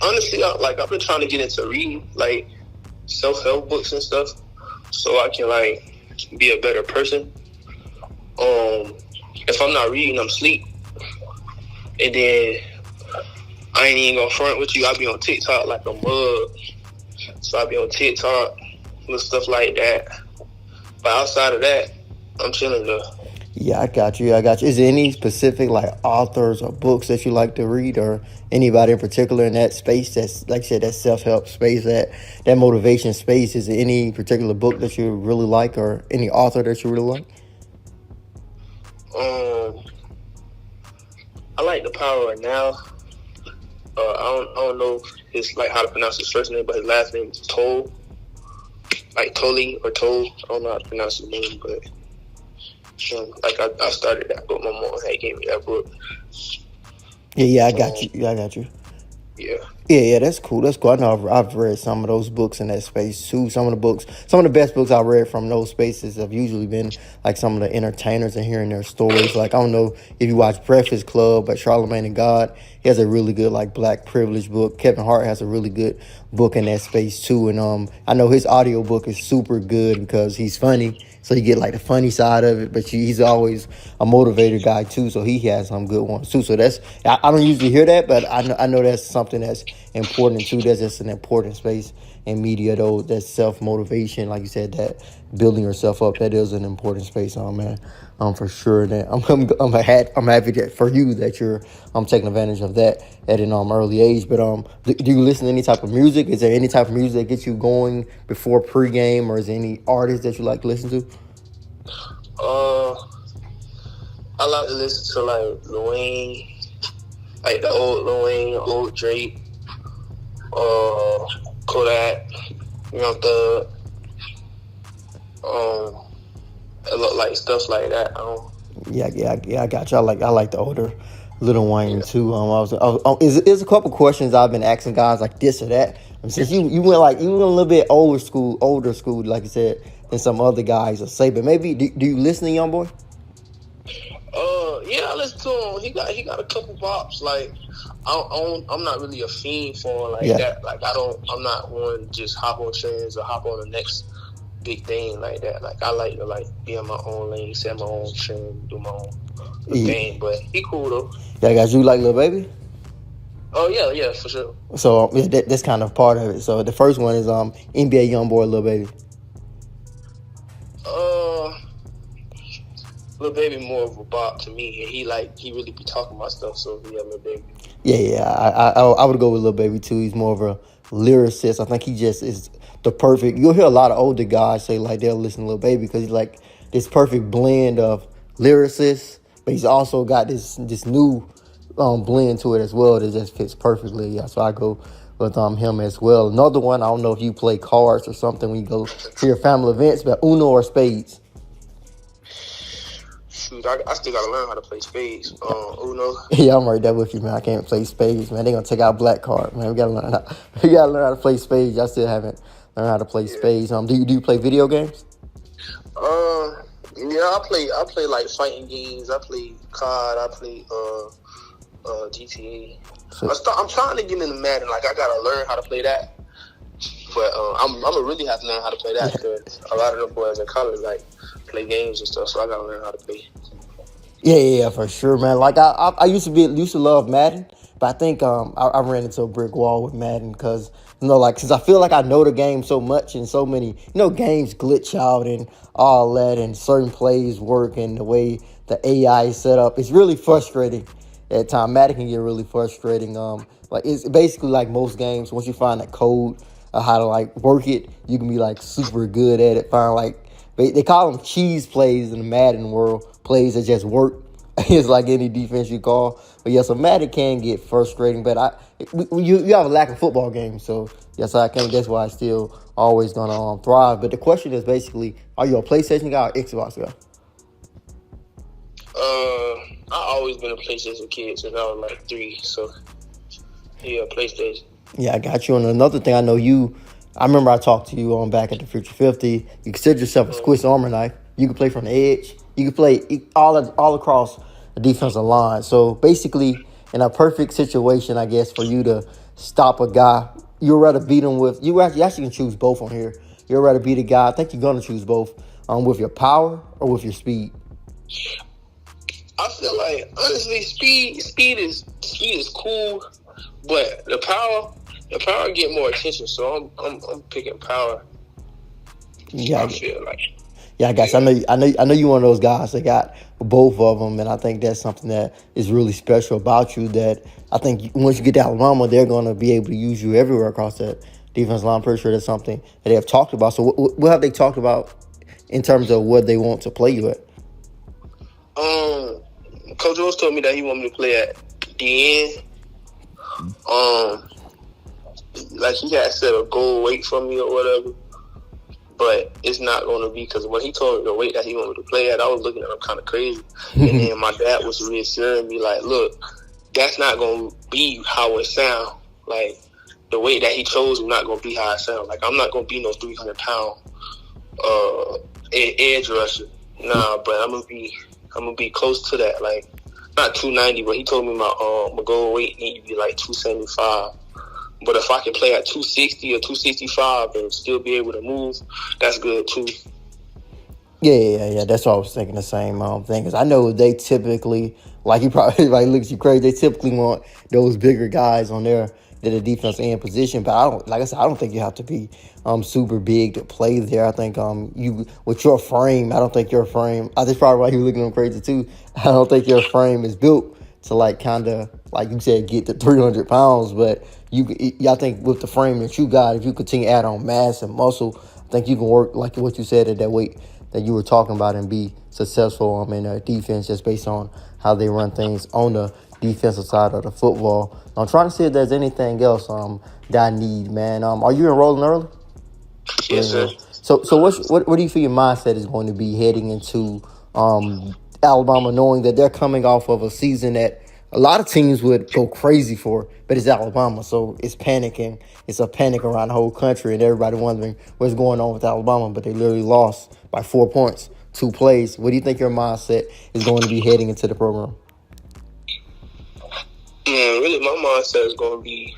Honestly, I've been trying to get into reading, like, self-help books and stuff so I can, like, be a better person. If I'm not reading, I'm asleep. And then I ain't even gonna front with you. I be on TikTok like a mug. So I be on TikTok, little stuff like that. But outside of that, I'm chilling though. Yeah, I got you. Is there any specific, like, authors or books that you like to read, or anybody in particular in that space that's, like I said, that self-help space, that motivation space? Is there any particular book that you really like or any author that you really like? I like The Power of Now. I don't know his, like, how to pronounce his first name, but his last name is Toll. Like Tolly or Toll. I don't know how to pronounce his name, but I started that book. My mom had gave me that book. Yeah, I got you. Yeah. Yeah, that's cool. I know I've read some of those books in that space too. Some of the best books I've read from those spaces have usually been like some of the entertainers and hearing their stories. Like, I don't know if you watch Breakfast Club by Charlamagne and God. He has a really good, like, Black Privilege book. Kevin Hart has a really good book in that space too. And I know his audio book is super good because he's funny. So you get, like, the funny side of it, but he's always a motivator guy too. So he has some good ones too. So I don't usually hear that, but I know that's something that's important too. That's just an important space in media, though. That self-motivation, like you said, that building yourself up, that is an important space, man. For sure. That I'm happy that for you that you're taking advantage of that at an early age. But do you listen to any type of music? Is there any type of music that gets you going before pregame, or is there any artists that you like to listen to? I like to listen to like Lil Wayne, like the old Lil Wayne, old Drake, Kodak, Young Thug, like stuff like that. Yeah, I got you. I like the older Lil Wayne too. Is a couple questions I've been asking guys like this or that. Since you went a little bit older school, like you said, than some other guys will say. But maybe do you listen to Young Boy? Yeah, I listen to him. He got a couple bops. Like I'm not really a fiend for him like that. Like I'm not one to just hop on trends or hop on the next big thing like that. Like I like to be in my own lane, set my own trend, do my own thing. But he cool though. Yeah, guys, you like Lil Baby? Oh yeah, for sure. So that's kind of part of it. So the first one is NBA YoungBoy, Lil Baby. Lil Baby more of a bop to me, and he really be talking about stuff. So yeah, Lil Baby. Yeah, I would go with Lil Baby too. He's more of a lyricist. I think he just is the perfect. You'll hear a lot of older guys say like they'll listen to Lil Baby because he's like this perfect blend of lyricist, but he's also got this new blend to it as well that just fits perfectly. Yeah, so I go with him as well. Another one, I don't know if you play cards or something when you go to your family events, but Uno or Spades? Shoot, I still gotta learn how to play spades. Uno. Yeah, I'm right there with you, man. I can't play spades, man. They gonna take out black card, man. We gotta learn how to play spades. I still haven't learned how to play spades. Do you play video games? Yeah, I play like fighting games. I play COD. I play GTA. I'm trying to get into Madden. Like I gotta learn how to play that. But I'm gonna really have to learn how to play that because a lot of them boys in college play games and stuff. So I gotta learn how to play. Yeah, for sure, man. Like I used to love Madden, but I think I ran into a brick wall with Madden because because I feel like I know the game so much and so many games glitch out and all that and certain plays work and the way the AI is set up. It's really frustrating at times. Madden can get really frustrating. It's basically like most games. Once you find that code of how to work it, you can be super good at it. Find they call them cheese plays in the Madden world, plays that just work. It's like any defense you call. But yeah, so Madden can get frustrating, but you have a lack of football games, so yes, I think that's why I still always gonna thrive. But the question is basically, are you a PlayStation guy or Xbox guy? I always been a PlayStation kid since I was 3, so yeah, PlayStation. Yeah, I got you. And another thing, I remember I talked to you back at the Future 50. You consider yourself a Swiss Army knife. You can play from the edge. You can play all across the defensive line. So basically, in a perfect situation, I guess, for you to stop a guy, you'd rather beat him with, you actually can choose both on here. You'd rather beat a guy, I think you're going to choose both, with your power or with your speed. I feel like, honestly, speed is cool, but the power get more attention, so I'm picking power. Yeah, I feel like. Yeah, guys, I know you're one of those guys that got both of them, and I think that's something that is really special about you. That I think once you get to Alabama, they're going to be able to use you everywhere across that defense line. I'm pretty sure that's something that they have talked about. So, what have they talked about in terms of what they want to play you at? Coach Rose told me that he wanted me to play at the end. He had set a goal weight for me or whatever. But it's not going to be because when he told me the weight that he wanted to play at, I was looking at him kind of crazy. And then my dad was reassuring me, look, that's not going to be how it sounds. The weight that he chose is not going to be how it sounds. I'm not going to be no 300-pound edge rusher. Nah, but I'm gonna be close to that. Not 290, but he told me my goal weight need to be 275. But if I can play at 260 or 265 and still be able to move, that's good too. Yeah. That's what I was thinking, the same thing. Because I know they typically, you probably looks you crazy. They typically want those bigger guys on their the defense end position. But I don't think you have to be super big to play there. I think you with your frame, I don't think your frame. That's probably why you looking at them crazy too. I don't think your frame is built to like kind of like you said get to 300 pounds. But I think with the frame that you got, if you continue to add on mass and muscle, I think you can work like what you said at that weight that you were talking about and be successful in their defense just based on how they run things on the defensive side of the football. I'm trying to see if there's anything else that I need, man. Are you enrolling early? Yes, sir. So what do you feel your mindset is going to be heading into Alabama, knowing that they're coming off of a season that a lot of teams would go crazy for, but it's Alabama, so it's panicking. It's a panic around the whole country, and everybody wondering what's going on with Alabama, but they literally lost by 4 points, 2 plays. What do you think your mindset is going to be heading into the program? Really, my mindset is going to be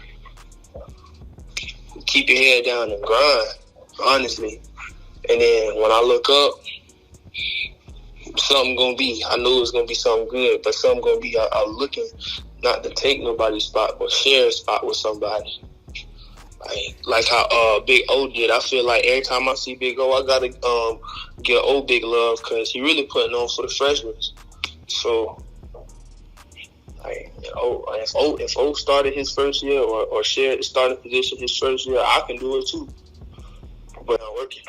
keep your head down and grind, honestly. And then when I look up, something going to be, I know it's going to be something good, but something going to be, I'm looking not to take nobody's spot, but share a spot with somebody. Like how Big O did. I feel like every time I see Big O, I got to give O big love because he really putting on for the freshmen. So, if O started his first year or shared the starting position his first year, I can do it too. But I'm working.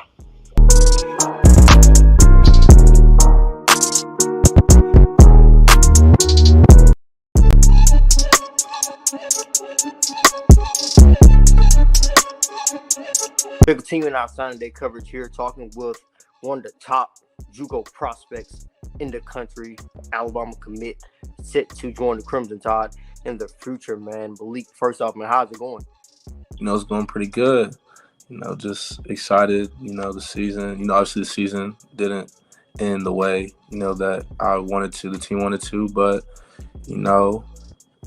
We're continuing our Sunday Day coverage here, talking with one of the top Juco prospects in the country, Alabama commit, set to join the Crimson Tide in the future, man. Malik, first off, man, how's it going? It's going pretty good. Just excited, the season. Obviously the season didn't end the way, that I wanted to, the team wanted to. But,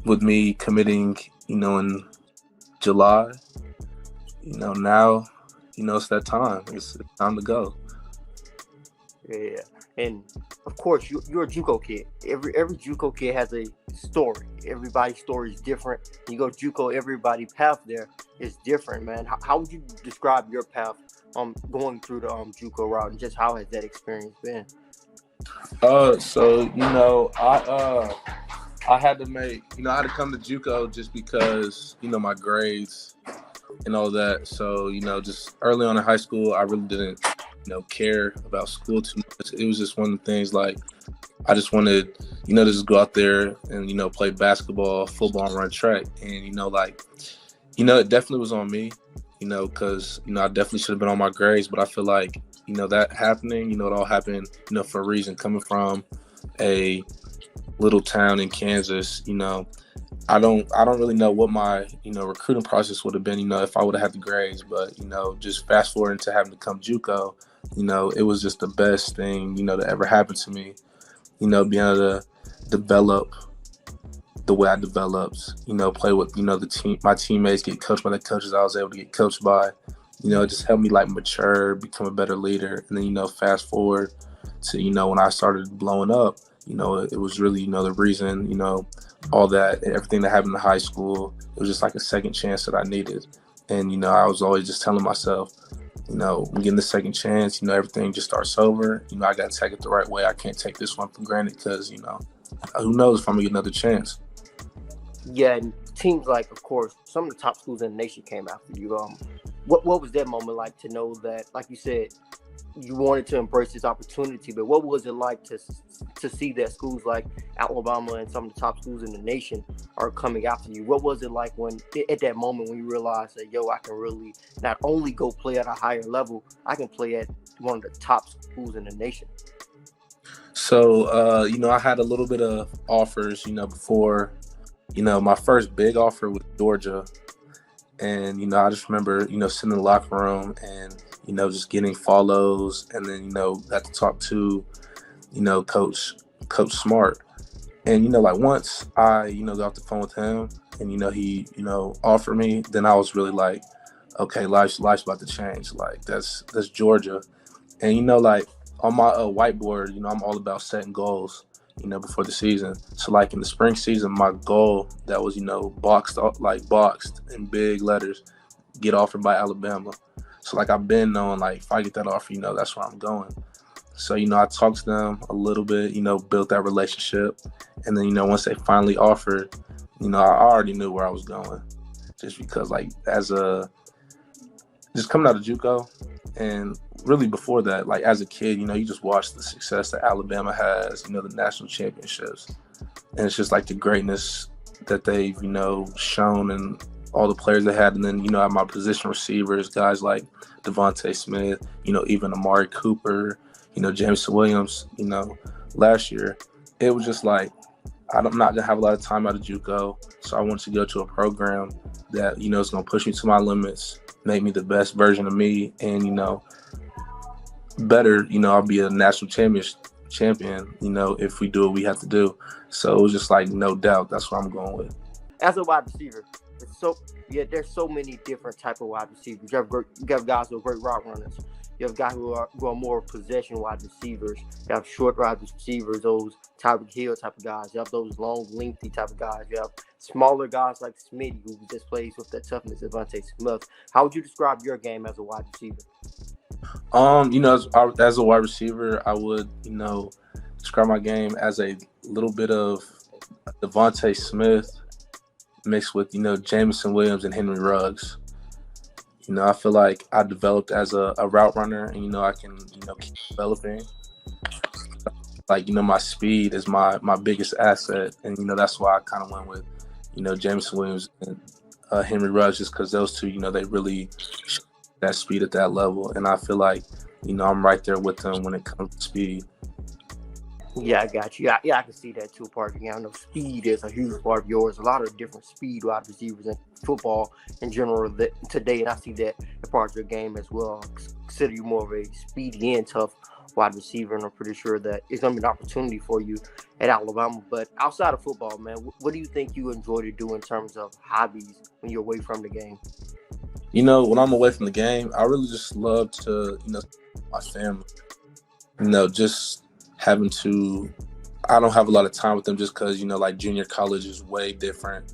with me committing, in July, now, it's that time. It's time to go. Yeah, and of course you're a Juco kid. Every Juco kid has a story. Everybody's story is different. You go Juco, everybody's path there is different, man. How would you describe your path going through the Juco route, and just how has that experience been? So I had to make, I had to come to Juco just because, my grades and all that. So, just early on in high school, I really didn't, care about school too much. It was just one of the things, like, I just wanted, to just go out there and, play basketball, football, and run track. And, it definitely was on me, because, I definitely should have been on my grades. But I feel like, that happening, it all happened, for a reason. Coming from a little town in Kansas, I don't really know what my, recruiting process would have been, if I would have had the grades. But, just fast forwarding to having to come Juco, it was just the best thing, that ever happened to me. Being able to develop the way I developed, play with, the team, my teammates, get coached by the coaches I was able to get coached by. It just helped me mature, become a better leader. And then, fast forward to, when I started blowing up, it was really, the reason, all that and everything that happened in high school, it was just like a second chance that I needed. And, I was always just telling myself, I'm getting the second chance, everything just starts over. I got to take it the right way. I can't take this one for granted because, who knows if I'm going to get another chance. Yeah, and teams like, of course, some of the top schools in the nation came after you. What was that moment like to know that, like you said, you wanted to embrace this opportunity, but what was it like to see that schools like Alabama and some of the top schools in the nation are coming after you? What was it like when, at that moment, when you realized that, I can really not only go play at a higher level, I can play at one of the top schools in the nation? So, I had a little bit of offers, before, my first big offer was Georgia. And, I just remember, sitting in the locker room and, just getting follows, and then, got to talk to, Coach Smart. And, once I, got off the phone with him and, he, offered me, then I was really like, okay, life's about to change. Like, that's Georgia. And, on my whiteboard, I'm all about setting goals. before the season. So like in the spring season, my goal that was, boxed in big letters, get offered by Alabama. So like I've been knowing like if I get that offer, that's where I'm going. So, I talked to them a little bit, built that relationship. And then, once they finally offered, I already knew where I was going. Just because like just coming out of Juco, and really before that, like as a kid, you just watch the success that Alabama has, the national championships. And it's just like the greatness that they've, shown and all the players they had. And then, at my position receivers, guys like Devontae Smith, even Amari Cooper, Jameson Williams, last year, it was just like, I'm not going to have a lot of time out of Juco. So I wanted to go to a program that, is going to push me to my limits, make me the best version of me. And, better, I'll be a national champion, if we do what we have to do. So it was just like, no doubt, that's what I'm going with. As a wide receiver, there's so many different type of wide receivers. You have guys who are great route runners. You have guys who are more possession wide receivers. You have short wide receivers, those Tyreek Hill type of guys. You have those long, lengthy type of guys. You have smaller guys like Smitty, who just plays with that toughness of Devontae Smith. How would you describe your game as a wide receiver? As a wide receiver, I would, describe my game as a little bit of Devontae Smith mixed with, Jameson Williams and Henry Ruggs. I feel like I developed as a route runner, and, I can, keep developing. Like, my speed is my biggest asset. And, that's why I kind of went with, Jameson Williams and Henry Ruggs, just because those two, they really that speed at that level. And I feel like, I'm right there with them when it comes to speed. Yeah, I got you. Yeah, I can see that too, part of the game. I know speed is a huge part of yours. A lot of different speed wide receivers in football in general today, and I see that as part of your game as well. I consider you more of a speedy and tough wide receiver, and I'm pretty sure that it's going to be an opportunity for you at Alabama. But outside of football, man, what do you think you enjoy to do in terms of hobbies when you're away from the game? When I'm away from the game, I really just love to, my family. Just having to, I don't have a lot of time with them just because, like junior college is way different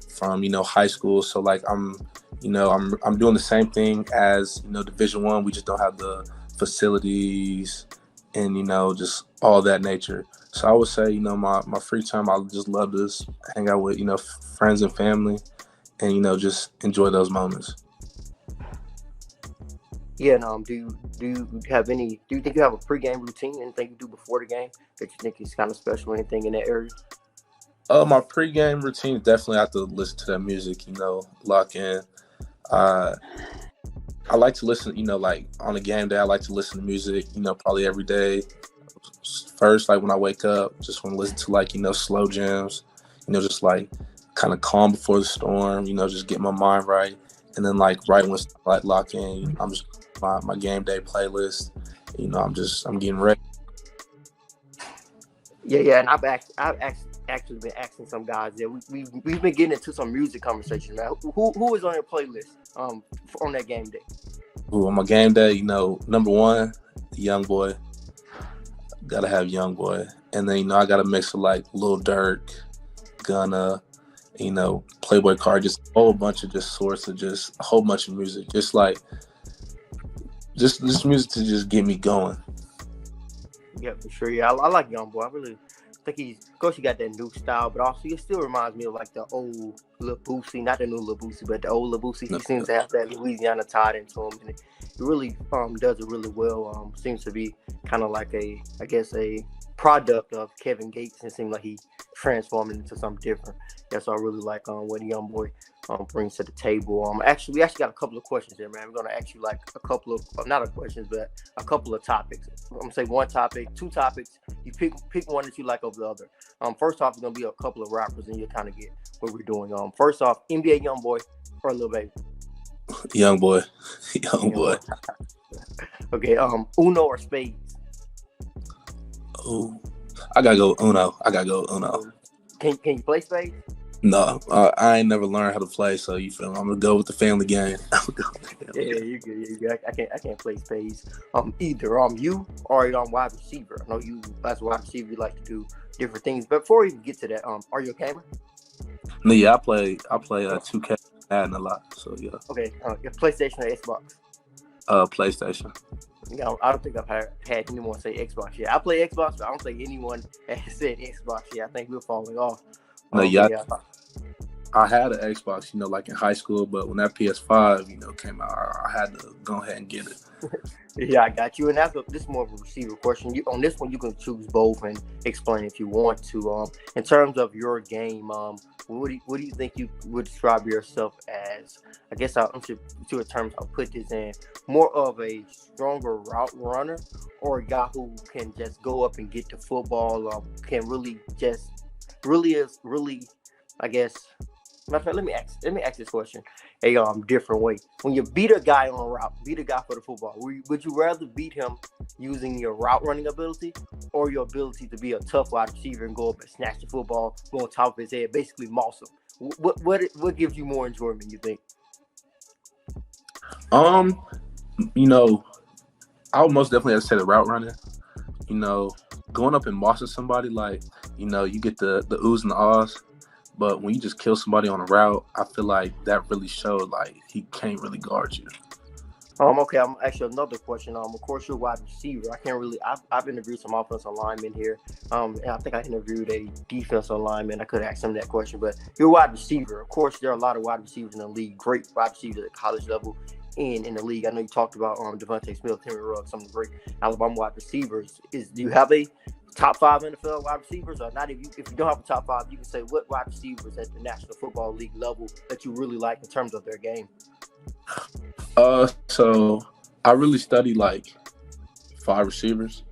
from, high school. So like I'm doing the same thing as, Division I. We just don't have the facilities and, just all that nature. So I would say, my free time, I just love to just hang out with, friends and family and, just enjoy those moments. Yeah, and do you think you have a pregame routine, anything you do before the game that you think is kind of special, anything in that area? My pregame routine, definitely have to listen to that music, lock in. I like to listen, like on a game day, I like to listen to music, probably every day. First, like when I wake up, just want to listen to like, slow jams, just like kind of calm before the storm, just get my mind right. And then like right when it's like lock in, I'm just my game day playlist, I'm getting ready. Yeah, and I've actually been asking some guys. Yeah, we've been getting into some music conversations now. Who is on your playlist on that game day? Ooh, on my game day, number one, Youngboy. Gotta have Youngboy, and then I gotta mix with like Lil Durk, Gunna, Playboy Card, just a whole bunch of just sorts of just a whole bunch of music, just like. Just this music to just get me going. Yeah, for sure. Yeah, I like Youngboy. I really think of course, he got that new style, but also he still reminds me of like the old Lil Boosie, not the new Lil Boosie, but the old Lil Boosie. He seems to have that Louisiana tied into him, and he really does it really well. Seems to be kind of like a product of Kevin Gates, and it seems like he transformed it into something different. That's what I really like what Youngboy brings to the table. We actually got a couple of questions here, man. We're gonna ask you like a couple of not a questions, but a couple of topics. I'm gonna say one topic, two topics. You pick one that you like over the other. First off, it's gonna be a couple of rappers, and you kind of get what we're doing. First off, NBA Youngboy or Lil Baby? Youngboy. Okay. Uno or Spades? Oh, I gotta go Uno. Can you play Spades? No, I ain't never learned how to play, so you feel me? I'm gonna go with the family game. Yeah, you good. I can't play Spades. Either you or wide receiver. I know you as a wide receiver, you like to do different things. But before we even get to that, are you a gamer? No, yeah, I play 2K Madden a lot. So yeah. Okay, your PlayStation or Xbox? PlayStation. Yeah, I don't think I've had anyone say Xbox yet. I play Xbox, but I don't think anyone has said Xbox yet. I think we're falling off. No, yeah. I had an Xbox, like in high school, but when that PS5, came out, I had to go ahead and get it. Yeah, I got you. And this is more of a receiver question. On this one, you can choose both and explain if you want to. In terms of your game, what do you think you would describe yourself as? I guess I'm to a term I'll put this in. More of a stronger route runner, or a guy who can just go up and get the football, can really I guess. Matter of fact, let me ask this question a different way. When you beat a guy on a route, beat a guy for the football, would you rather beat him using your route running ability or your ability to be a tough wide receiver and go up and snatch the football, go on top of his head, basically moss him? What gives you more enjoyment, you think? I would most definitely have to say the route running. Going up and mossing somebody, you get the oohs and the ahs. But when you just kill somebody on a route, I feel like that really showed he can't really guard you. Okay, I'm actually another question. Of course, you're a wide receiver. I've interviewed some offensive linemen here. And I think I interviewed a defensive lineman. I could ask him that question, but you're a wide receiver. Of course, there are a lot of wide receivers in the league, great wide receivers at college level and in the league. I know you talked about Devontae Smith, Henry Ruggs, some of the great Alabama wide receivers. Do you have a top 5 NFL wide receivers, or not? If you don't have a top 5, you can say what wide receivers at the National Football League level that you really like in terms of their game. So I really study 5 receivers.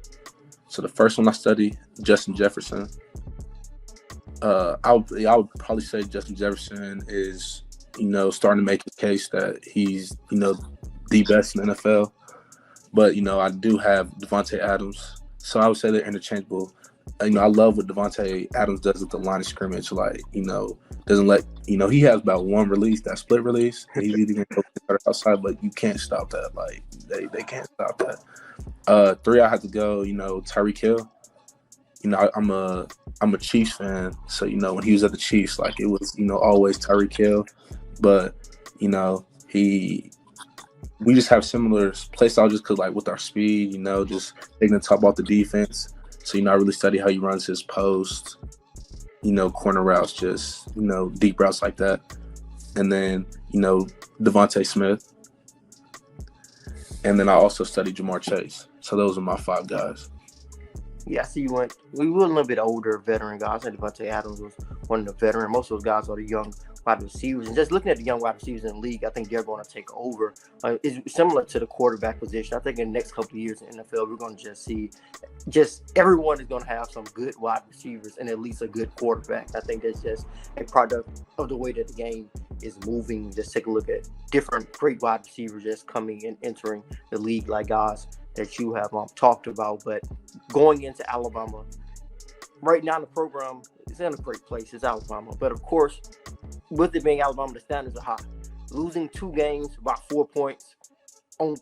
So the first one I study, Justin Jefferson. I would probably say Justin Jefferson is starting to make a case that he's the best in the NFL. But I do have Devontae Adams. So I would say they're interchangeable. I love what Devontae Adams does at the line of scrimmage. Doesn't let he has about one release, that split release. He's either going to go outside, but you can't stop that. They can't stop that. 3, I have to go. Tyreek Hill. I'm a Chiefs fan, so when he was at the Chiefs, it was always Tyreek Hill. But we just have similar play style just because, with our speed, just taking the top off the defense. So, I really study how he runs his post, corner routes, just, deep routes like that. And then, Devontae Smith. And then I also studied Jamar Chase. So those are my 5 guys. Yeah, I see we were a little bit older veteran guys. I think Devontae Adams was one of the veteran. Most of those guys are the young wide receivers. And just looking at the young wide receivers in the league, I think they're going to take over. It's similar to the quarterback position. I think in the next couple of years in the NFL, we're going to just see everyone is going to have some good wide receivers and at least a good quarterback. I think that's just a product of the way that the game is moving. Just take a look at different great wide receivers just coming and entering the league, like guys that you have talked about. But going into Alabama, right now the program is in a great place. It's Alabama. But of course, with it being Alabama, the standards are high. Losing 2 games by 4 points on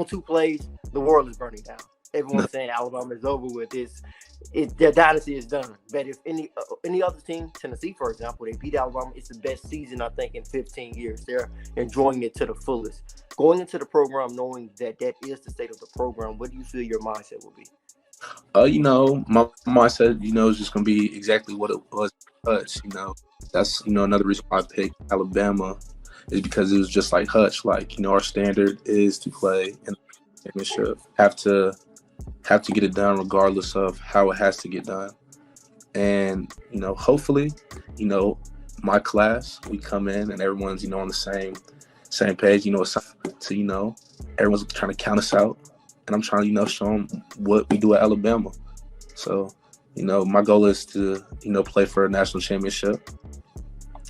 2 plays, the world is burning down. Everyone's saying Alabama is over with this. Their dynasty is done. But if any other team, Tennessee, for example, they beat Alabama, it's the best season, I think, in 15 years. They're enjoying it to the fullest. Going into the program, knowing that is the state of the program, what do you feel your mindset will be? My mindset, is just going to be exactly what it was. That's, another reason why I picked Alabama is because it was just like Hutch. Our standard is to play in the championship. Have to get it done regardless of how it has to get done. And, hopefully, my class, we come in and everyone's, on the same page, everyone's trying to count us out. And I'm trying to, show them what we do at Alabama. So, my goal is to, play for a national championship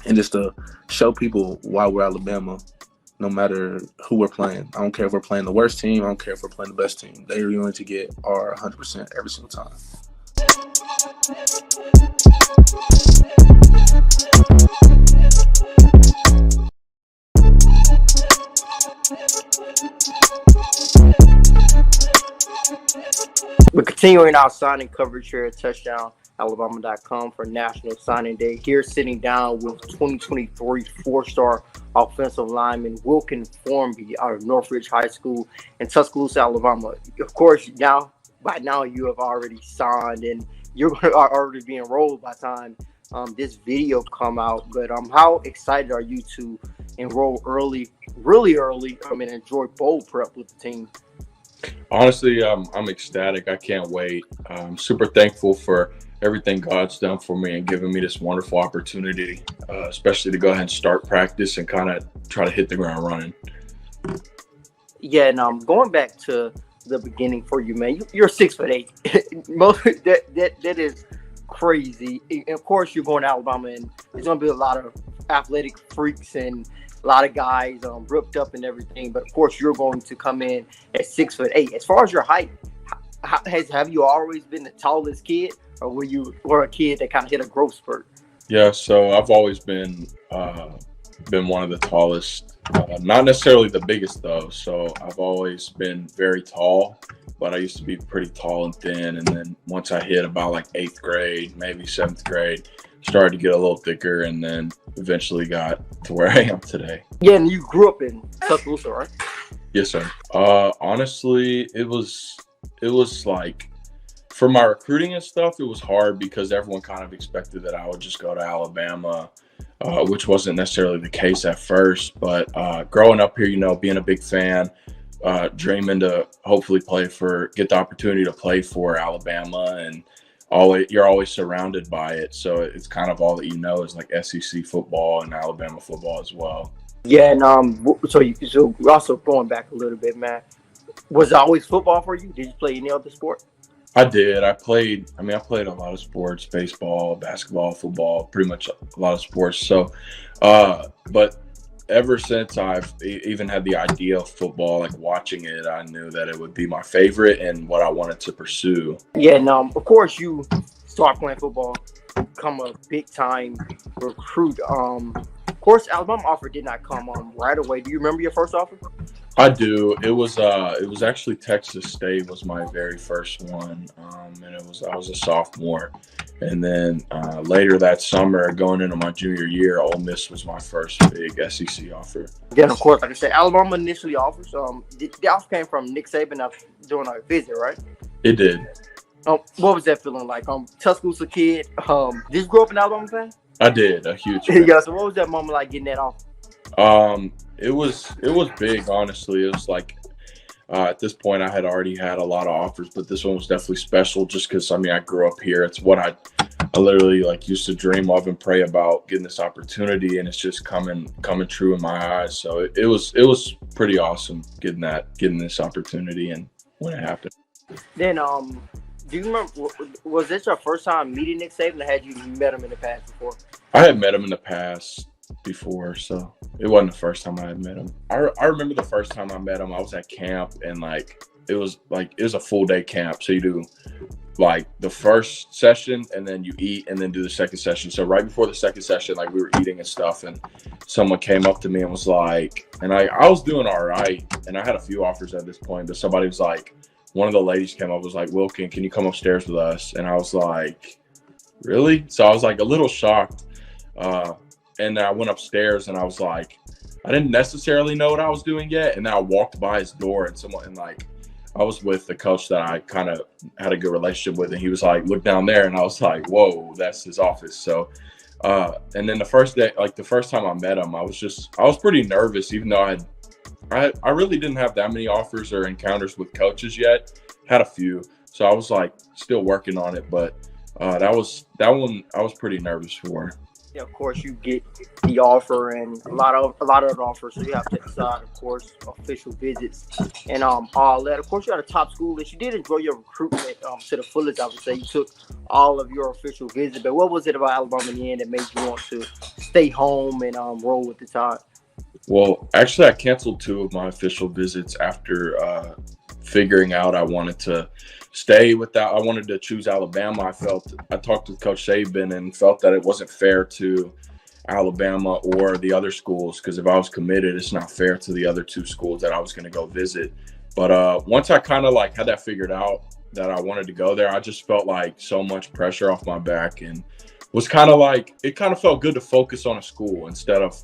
and just to show people why we're Alabama, no matter who we're playing. I don't care if we're playing the worst team. I don't care if we're playing the best team. They're going to get our 100% every single time. We're continuing our signing coverage here at Touchdown Alabama.com for National Signing Day. Here sitting down with 2023 four-star offensive lineman Wilkin Formby out of Northridge High School in Tuscaloosa, Alabama. Of course, by now you have already signed and you're going to already be enrolled by the time this video come out. But how excited are you to enroll early, really early, and enjoy bowl prep with the team? Honestly, I'm ecstatic. I can't wait. I'm super thankful for everything God's done for me and giving me this wonderful opportunity, especially to go ahead and start practice and kind of try to hit the ground running. Yeah, and going back to the beginning for you, man, you're 6'8". Most that is crazy. And of course, you're going to Alabama, and there's going to be a lot of athletic freaks and a lot of guys ripped up and everything. But of course, you're going to come in at 6'8". As far as your height, have you always been the tallest kid, or were a kid that kind of hit a growth spurt? Yeah, so I've always been one of the tallest. Not necessarily the biggest though. So I've always been very tall, but I used to be pretty tall and thin. And then once I hit about like 8th grade, maybe 7th grade, started to get a little thicker, and then eventually got to where I am today. Yeah, and you grew up in Tuscaloosa, right? Yes, sir. Honestly, it was like, for my recruiting and stuff, it was hard because everyone kind of expected that I would just go to Alabama, which wasn't necessarily the case at first. But growing up here, being a big fan, dreaming to hopefully get the opportunity to play for Alabama, and you're always surrounded by it. So it's kind of all that is like SEC football and Alabama football as well. Yeah, and so also going back a little bit, man, was it always football for you? Did you play any other sport? I did. I played a lot of sports: baseball, basketball, football, pretty much a lot of sports. So, but ever since I've even had the idea of football, like watching it, I knew that it would be my favorite and what I wanted to pursue. Yeah, and of course you start playing football, become a big time recruit. Of course, Alabama offer did not come right away. Do you remember your first offer? I do. It was actually Texas State was my very first one, and I was a sophomore, and then later that summer, going into my junior year, Ole Miss was my first big SEC offer. Yeah, of course, like I said, Alabama initially offers. The offer came from Nick Saban doing a visit, right? It did. What was that feeling like? Tuscaloosa kid. Did you grow up an Alabama fan? I did, a huge fan. Yeah. So what was that moment like getting that offer? It was big, honestly. It was like at this point I had already had a lot of offers, but this one was definitely special just because I grew up here. It's what I literally used to dream of and pray about, getting this opportunity, and it's just coming true in my eyes. So it was pretty awesome getting this opportunity, and when it happened. Then do you remember, was this your first time meeting Nick Saban, or had you met him in the past before? I had met him in the past before, so it wasn't the first time I had met him. I remember the first time I met him, I was at camp, and it was a full day camp. So you do the first session, and then you eat, and then do the second session. So right before the second session, we were eating and stuff, and someone came up to me and was and I was doing all right, and I had a few offers at this point, but somebody was one of the ladies came up, was Wilkin, can you come upstairs with us? And I was really? So I was a little shocked. And I went upstairs, and I was I didn't necessarily know what I was doing yet. And then I walked by his door, and I was with the coach that I kind of had a good relationship with, and he was look down there, and I was whoa, that's his office. So, and then the first day, the first time I met him, I was pretty nervous, even though I really didn't have that many offers or encounters with coaches yet. Had a few, so I was still working on it, but that one I was pretty nervous for. Yeah, of course, you get the offer and a lot of offers, so you have to decide, of course, official visits and all that. Of course, you're at a top school list. You did enjoy your recruitment to the fullest, I would say. You took all of your official visits, but what was it about Alabama in the end that made you want to stay home and roll with the tide? Well, actually, I canceled 2 of my official visits after figuring out I wanted to stay with that. I wanted to choose Alabama. I talked with Coach Saban and felt that it wasn't fair to Alabama or the other schools, because if I was committed, it's not fair to the other 2 schools that I was going to go visit. But once I kind of had that figured out, that I wanted to go there. I just felt like so much pressure off my back, and was kind of like, it kind of felt good to focus on a school instead of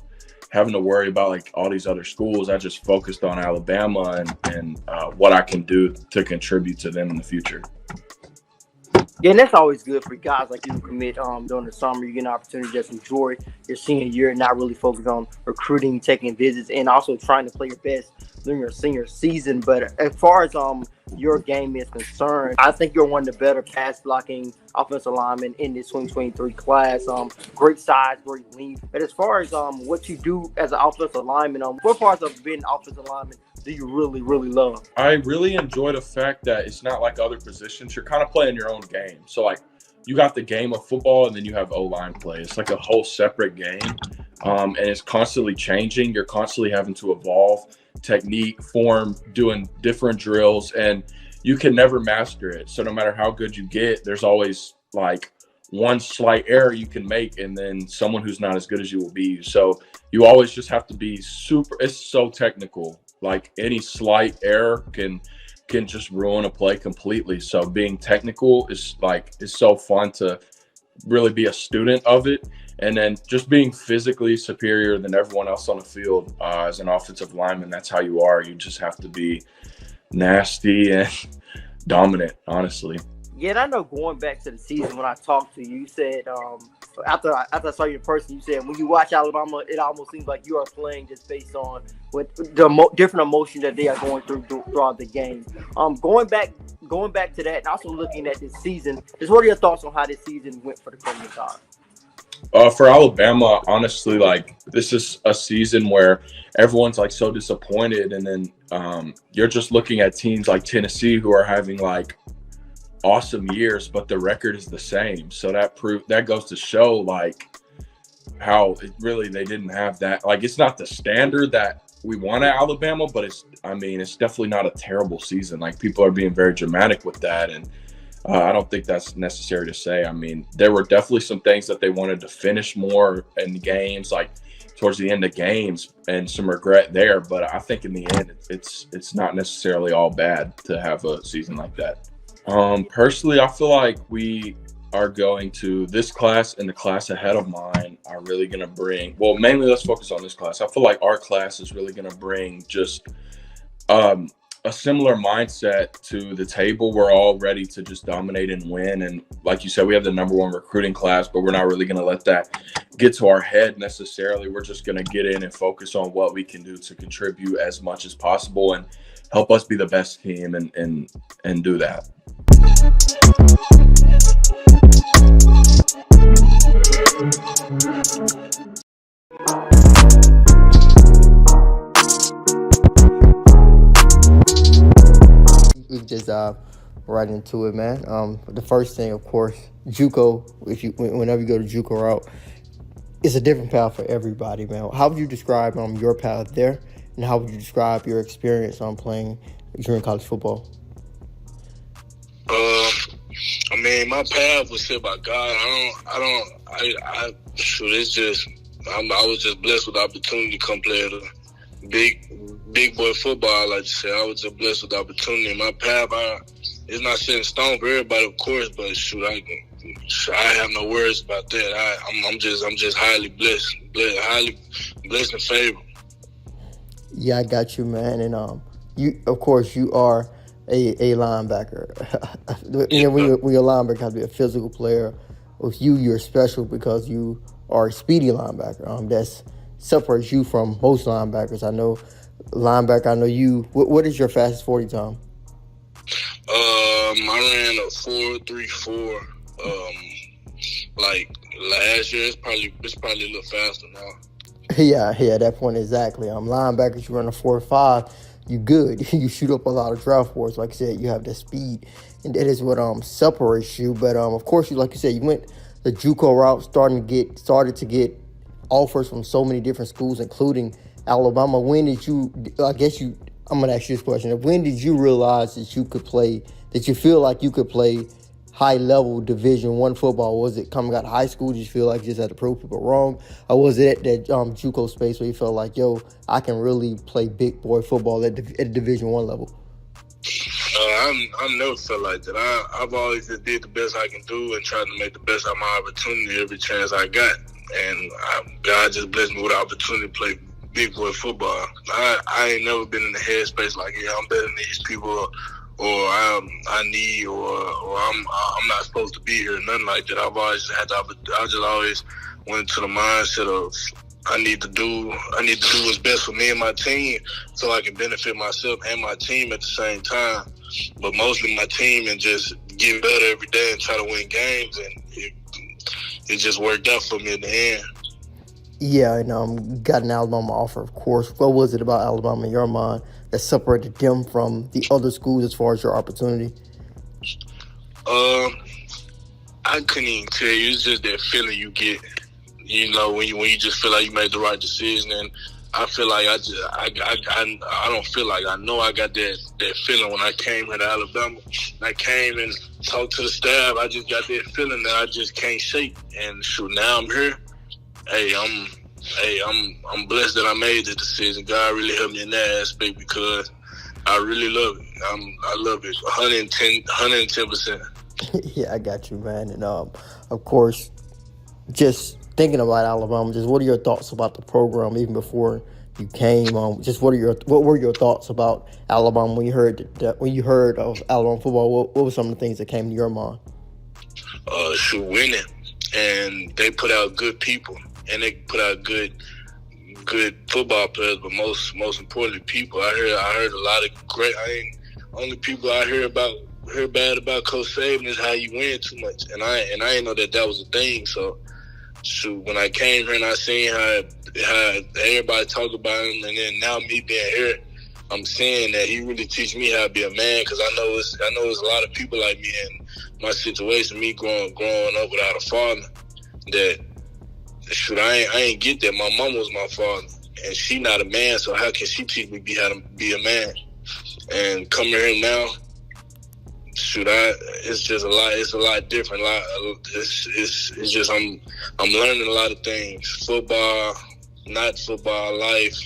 having to worry about like all these other schools. I just focused on Alabama and what I can do to contribute to them in the future. Yeah, and that's always good for guys like you who commit during the summer. You get an opportunity to just enjoy your senior year and not really focus on recruiting, taking visits, and also trying to play your best during your senior season. But as far as your game is concerned, I think you're one of the better pass blocking offensive linemen in this 2023 class. Great size, great length. But as far as what you do as an offensive lineman, what parts of being an offensive lineman do you really, really love? I really enjoy the fact that it's not like other positions. You're kind of playing your own game. So, like, you got the game of football and then you have O-line play. It's like a whole separate game, and it's constantly changing. You're constantly having to evolve technique, form, doing different drills, and you can never master it. So no matter how good you get, there's always like one slight error you can make, and then someone who's not as good as you will be. So you always just have to be it's so technical. Like any slight error can just ruin a play completely. So being technical is so fun to really be a student of it. And then just being physically superior than everyone else on the field as an offensive lineman, that's how you are. You just have to be nasty and dominant, honestly. Yeah, and I know going back to the season when I talked to you, you said after I saw you in person, you said when you watch Alabama, it almost seems like you are playing just based on what the different emotions that they are going through throughout the game. Going back to that, and also looking at this season, just what are your thoughts on how this season went for the Crimson Tide? For Alabama, honestly, like this is a season where everyone's like so disappointed, and then you're just looking at teams like Tennessee who are having like awesome years, but the record is the same. So that goes to show like how they didn't have that. Like it's not the standard that we want at Alabama, but it's definitely not a terrible season. Like people are being very dramatic with that, and I don't think that's necessary to say. I mean, there were definitely some things that they wanted to finish more in the games, like towards the end of games, and some regret there. But I think in the end, it's not necessarily all bad to have a season like that. Personally, I feel like we are going to this class and the class ahead of mine are really going to bring, well, mainly let's focus on this class. I feel like our class is really going to bring just a similar mindset to the table. We're all ready to just dominate and win. And like you said, we have the #1 recruiting class, but we're not really going to let that get to our head necessarily. We're just going to get in and focus on what we can do to contribute as much as possible and help us be the best team and do that. We just dive right into it, man. The first thing, of course, Juco. Whenever you go to Juco route, it's a different path for everybody, man. How would you describe your path there, and how would you describe your experience on playing during college football? My path was set by God. I was just blessed with the opportunity to come play at a big boy football. I like to say I was just blessed with the opportunity. My path, it's not set in stone for everybody, of course, but I have no words about that. I'm just highly blessed, highly blessed and favored. Yeah, I got you, man. And you, of course, you are a linebacker. When you're a linebacker, you have to be a physical player. With you, you're special because you are a speedy linebacker. That separates you from most linebackers. I know you. What is your fastest 40 time? I ran a 4.34. Like last year, it's probably a little faster now. Yeah, at that point exactly. Linebackers, you run a 4.5. You good. You shoot up a lot of draft boards. Like I said, you have the speed, and that is what separates you. But of course, like you said, you went the JUCO route, started to get offers from so many different schools, including Alabama. When did you? I'm gonna ask you this question. When did you realize that you could play? That you feel like you could play high level Division I football? Was it coming out of high school? Did you feel like you just had to prove people wrong, or was it at that JUCO space where you felt like, yo, I can really play big boy football at the Division I level? I'm never felt like that. I've always just did the best I can do and tried to make the best out of my opportunity every chance I got. And God just blessed me with the opportunity to play big boy football. I ain't never been in the headspace like, yeah, I'm better than these people, or I need, or I'm not supposed to be here. Nothing like that. I've always had I just always went to the mindset of I need to do what's best for me and my team, so I can benefit myself and my team at the same time. But mostly my team, and just get better every day and try to win games. And it just worked out for me in the end. Yeah, and got an Alabama offer, of course. What was it about Alabama in your mind that separated them from the other schools as far as your opportunity? I couldn't even tell you. It's just that feeling you get, when you just feel like you made the right decision. And I feel like I don't feel like I know I got that feeling when I came here to Alabama. I came and talked to the staff. I just got that feeling that I just can't shake. And shoot, now I'm here. I'm blessed that I made the decision. God really helped me in that aspect because I really love it. I love it 110%. Yeah, I got you, man. And of course, just thinking about Alabama, just what are your thoughts about the program even before you came? Just what were your thoughts about Alabama when you heard of Alabama football? What were some of the things that came to your mind? Winning, and they put out good people, and they put out good football players, but most importantly, people. I heard a lot of great. Only people I hear bad about Coach Saban is how you win too much, and I didn't know that was a thing. So, shoot, when I came here and I seen how everybody talk about him, and then now me being here, I'm saying that he really teach me how to be a man, because I know it's a lot of people like me in my situation, me growing up without a father, that shoot, I ain't get that. My mom was my father, and she not a man, so how can she teach me how to be a man? And coming here now, shoot, it's just a lot. It's a lot different. It's just I'm learning a lot of things. Football, not football, life,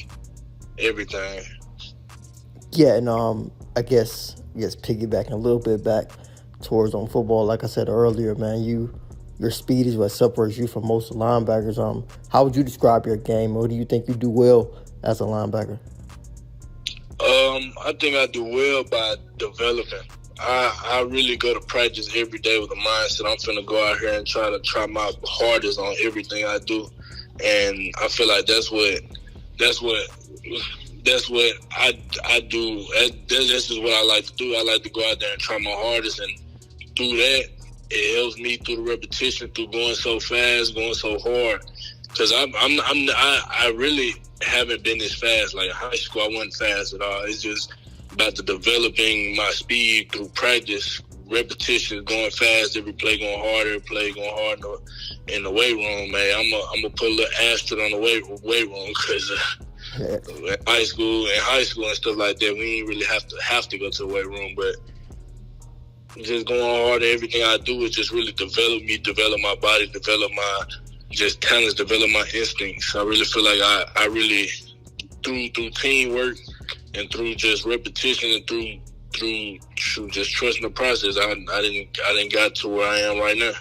everything. Yeah, and I guess piggybacking a little bit back towards on football, like I said earlier, man, your speed is what separates you from most linebackers. How would you describe your game? What do you think you do well as a linebacker? I think I do well by developing. I really go to practice every day with the mindset I'm finna go out here and try my hardest on everything I do, and I feel like that's what I do. That's just what I like to do. I like to go out there and try my hardest, and through that, it helps me through the repetition, through going so fast, going so hard. Because I really haven't been this fast. Like in high school, I wasn't fast at all. It's just about the developing my speed through practice, repetition, going fast, every play going harder, in the weight room, man. I'm gonna put a little asterisk on the weight room, because in high school and stuff like that, we ain't really have to go to the weight room, but just going harder. Everything I do is just really develop me, develop my body, develop my just talents, develop my instincts. I really feel like I really through teamwork and through just repetition and through just trusting the process, I didn't got to where I am right now.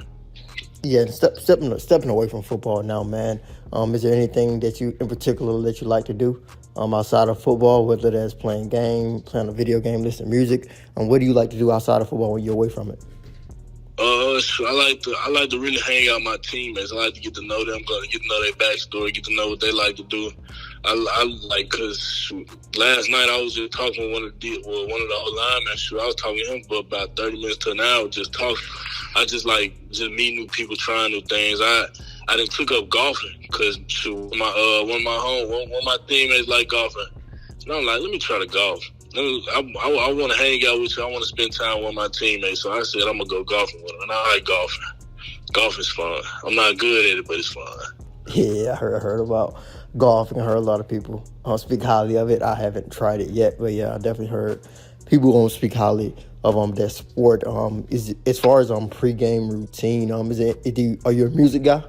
Yeah, and stepping away from football now, man. Is there anything that you in particular that you like to do outside of football, whether that's playing a video game, listening to music? What do you like to do outside of football when you're away from it? I like to really hang out with my teammates. I like to get to know them, get to know their backstory, get to know what they like to do. I like, because last night I was just talking with one of the old linemen. I was talking to him for about 30 minutes to an hour, just talking. I just like meeting new people, trying new things. I done took up golfing because one of my teammates like golfing. And I'm like, let me try to golf. I want to hang out with you. I want to spend time with my teammates. So I said, I'm going to go golfing with them. And I like golfing. Golfing's fun. I'm not good at it, but it's fun. Yeah, I heard about golfing. I heard a lot of people speak highly of it. I haven't tried it yet, but yeah, I definitely heard people speak highly of that sport. As far as pregame routine, are you a music guy?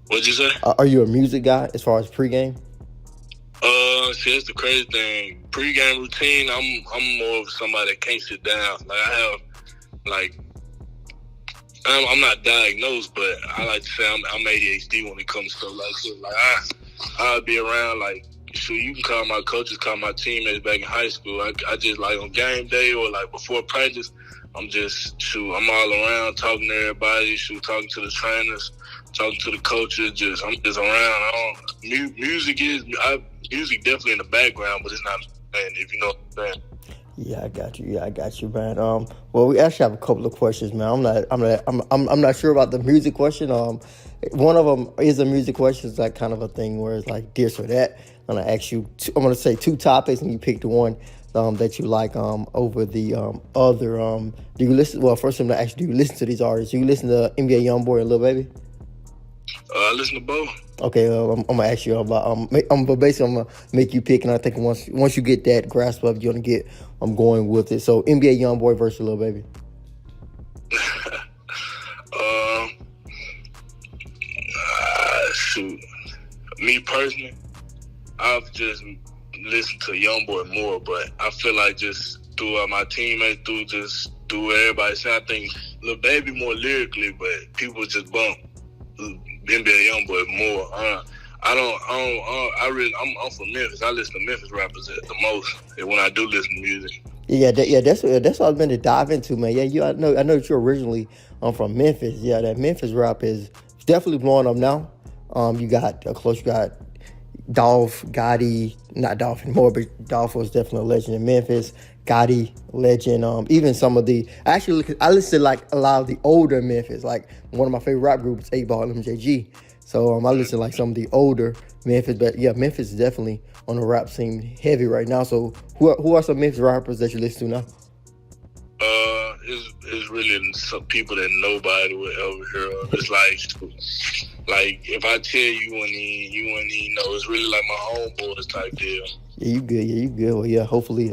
What'd you say? Are you a music guy as far as pregame? See, that's the crazy thing. Pre-game routine, I'm more of somebody that can't sit down. Like I have, like, I'm not diagnosed, but I like to say I'm ADHD when it comes to stuff like this. Like I'll be around, like, shoot, you can call my coaches, call my teammates back in high school. I just, like, on game day or, like, before practice, I'm all around talking to everybody, talking to the trainers, talking to the coaches. I'm just around. Music definitely in the background, but it's not, if you know what I'm saying. Yeah, I got you, man. Well, we actually have a couple of questions, man. I'm not sure about the music question. One of them is a music question. It's like kind of a thing where it's like this or that. I'm gonna ask you. I'm gonna say two topics, and you pick the one that you like over the other. Do you listen? Well, first I'm gonna ask you, do you listen to these artists? Do you listen to NBA YoungBoy and Lil Baby? I listen to both. Okay, I'm gonna ask you about basically I'm gonna make you pick, and I think once you get that grasp of it, you're gonna get. I'm going with it. So NBA YoungBoy versus Lil Baby. Shoot, me personally, I've just listened to YoungBoy more, but I feel like just through my teammates, through everybody, so I think Lil Baby more lyrically, but people just bump NBA YoungBoy more. I'm from Memphis. I listen to Memphis rappers the most when I do listen to music. That's what I've been to dive into, man. Yeah, I know that you're originally from Memphis. Yeah, that Memphis rap is definitely blowing up now. You got Dolph, Gotti, not Dolph anymore, but Dolph was definitely a legend in Memphis. Gotti, legend. Even some of I listen to like a lot of the older Memphis. Like one of my favorite rap groups, 8-Ball MJG. So I listen to like some of the older Memphis. But yeah, Memphis is definitely on the rap scene heavy right now. So who are some Memphis rappers that you listen to now? It's really some people that nobody would ever hear of. It's like if I tell you, you wouldn't even know. It's really like my homeboys type deal. Yeah, you good. Well, yeah, hopefully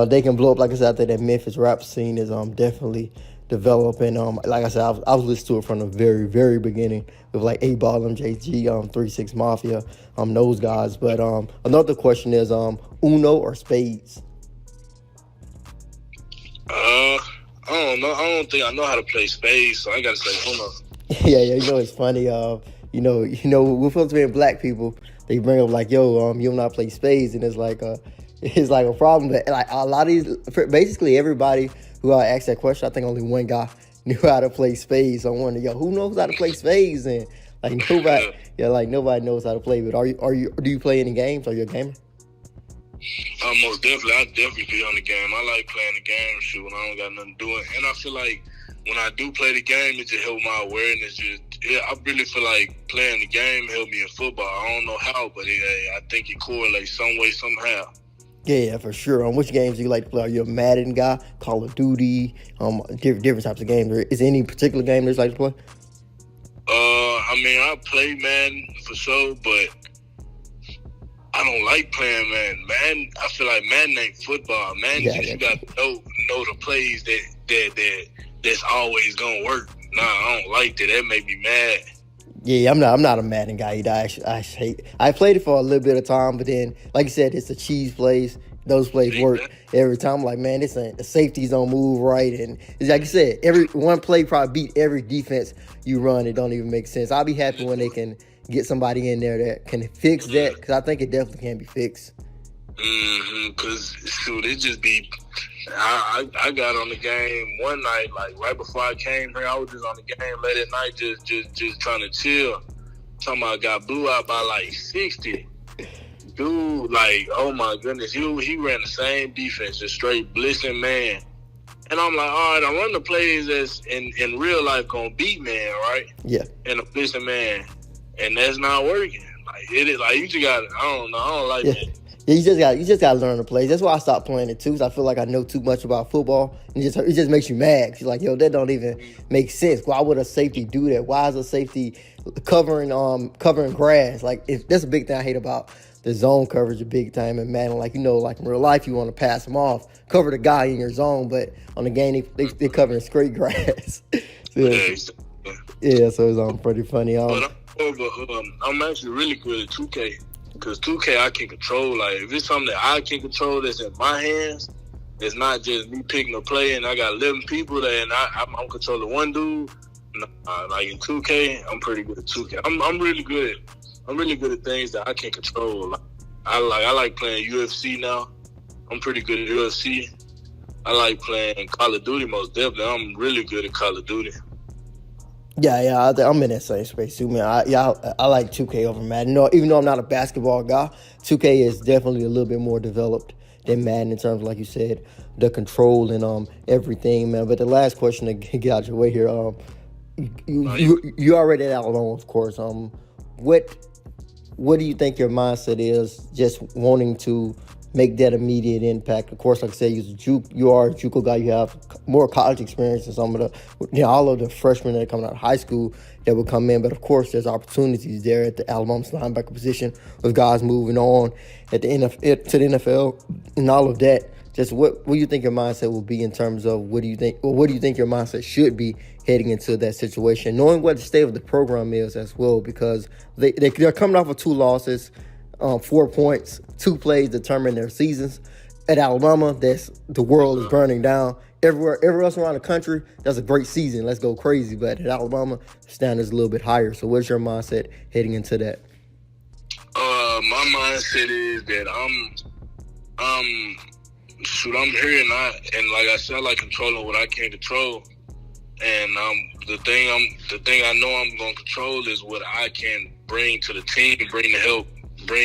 they can blow up. Like I said, I think that Memphis rap scene is definitely developing. Like I said, I was listening to it from the very, very beginning with like 8-Ball, MJG, 3 6 Mafia, those guys. But another question is Uno or Spades? I don't know. I don't think I know how to play Spades, so I gotta say Uno. Yeah, it's funny. We're supposed to be black people. They bring up like, yo, you don't know how to play Spades, and it's like a problem. But like a lot of these, basically everybody who I asked that question, I think only one guy knew how to play Spades. So I wonder, who knows how to play Spades? And like nobody knows how to play. But do you play any games? Are you a gamer? Most definitely. I definitely be on the game. I like playing the game, when I don't got nothing to do. And I feel like when I do play the game, it just helps my awareness. I really feel like playing the game helped me in football. I don't know how, but I think it correlates some way, somehow. Yeah, for sure. Which games do you like to play? Are you a Madden guy, Call of Duty, different types of games? Is there any particular game that you like to play? I play Madden for sure, but I don't like playing Madden. Madden, I feel like Madden ain't football. Madden, you got to know the plays that's always gonna work. Nah, I don't like that. That make me mad. Yeah, I'm not a Madden guy either. I played it for a little bit of time, but then, like you said, it's the cheese plays. Those plays work every time. I'm like, man, the safeties don't move right, and it's like you said, every one play probably beat every defense you run. It don't even make sense. I'll be happy when they can get somebody in there that can fix that, because I think it definitely can be fixed. Because it just be. I got on the game one night, like right before I came here. I was just on the game late at night, just trying to chill. Talking about got blew out by like 60. Dude, like, oh my goodness, he ran the same defense, just straight blitzing man. And I'm like, all right, I run the plays that's in real life gonna beat man, right? Yeah. And a blitzing man, and that's not working. Like it is, like you just got. I don't know. I don't like that. Yeah, you just got to learn the plays. That's why I stopped playing it too, because I feel like I know too much about football. And it just makes you mad. You're like, yo, that don't even make sense. Why would a safety do that? Why is a safety covering grass? Like, that's a big thing I hate about the zone coverage, a big time in Madden. Like, like in real life, you want to pass them off, cover the guy in your zone, but on the game, they're covering straight grass. So it's pretty funny. But I'm actually really good at 2K. Because 2K I can control. Like, if it's something that I can control that's in my hands, it's not just me picking a play and I got 11 people there and I'm controlling one dude. Like in 2K, I'm pretty good at 2K. I'm really good at things that I can control. Like, I like playing UFC now. I'm pretty good at UFC. I like playing Call of Duty most definitely. I'm really good at Call of Duty. Yeah, I'm in that same space too, man. I like 2K over Madden. No, even though I'm not a basketball guy, 2K is definitely a little bit more developed than Madden in terms of, like you said, the control and everything, man. But the last question to get out your way here, you already at Alinen, of course. What do you think your mindset is? Just wanting to make that immediate impact. Of course, like I said, you are a Juco guy. You have more college experience than some of all of the freshmen that are coming out of high school that will come in. But of course, there's opportunities there at the Alabama's linebacker position with guys moving on at the NFL, to the NFL and all of that. Just what do you think your mindset will be in terms of what do you think your mindset should be heading into that situation, knowing what the state of the program is as well, because they're coming off of 2 losses. 4 points, 2 plays determine their seasons. At Alabama, the world is burning down. Everywhere else around the country, that's a great season. Let's go crazy. But at Alabama, the standard is a little bit higher. So what's your mindset heading into that? My mindset is that I'm here and like I said, I like controlling what I can control. And the thing I know I'm gonna control is what I can bring to the team, bring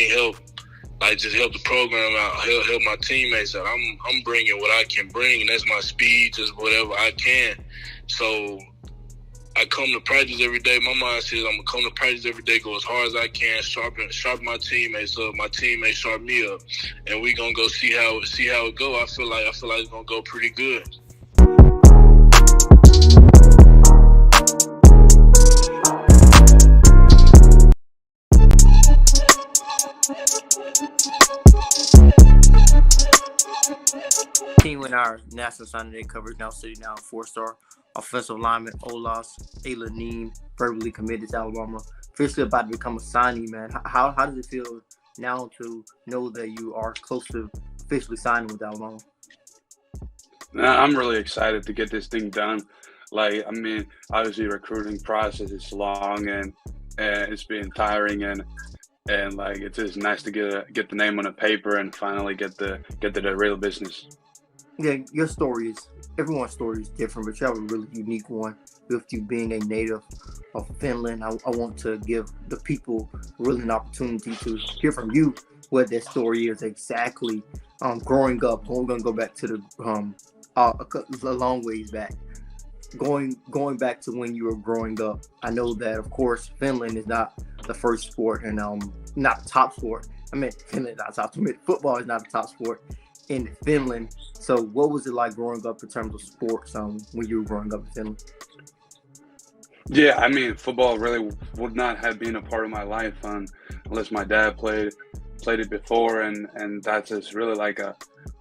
help, like just help the program out, help my teammates out. I'm bringing what I can bring, and that's my speed, just whatever I can. So I come to practice every day. My mind says I'm gonna come to practice every day, go as hard as I can, sharpen my teammates up, my teammates sharpen me up, and we gonna go see how it go. I feel like it's gonna go pretty good. Team with our National Signing Day coverage now sitting down 4-star offensive lineman Olaus Alinen, verbally committed to Alabama, officially about to become a signee, man. How does it feel now to know that you are close to officially signing with Alabama? I'm really excited to get this thing done. Like, I mean, obviously recruiting process is long and it's been tiring and like it's just nice to get the name on the paper and finally get to the real business. Yeah, everyone's story is different, but you have a really unique one with you being a native of Finland. I want to give the people really an opportunity to hear from you what that story is exactly. Growing up, we're going to go back to a long ways back. Going back to when you were growing up, I know that, of course, Finland is not the first sport and not the top sport. I mean, Finland not top. Football is not the top sport in Finland. So what was it like growing up in terms of sports when you were growing up in Finland? Yeah, I mean, football really would not have been a part of my life unless my dad played it before, and that's just really like a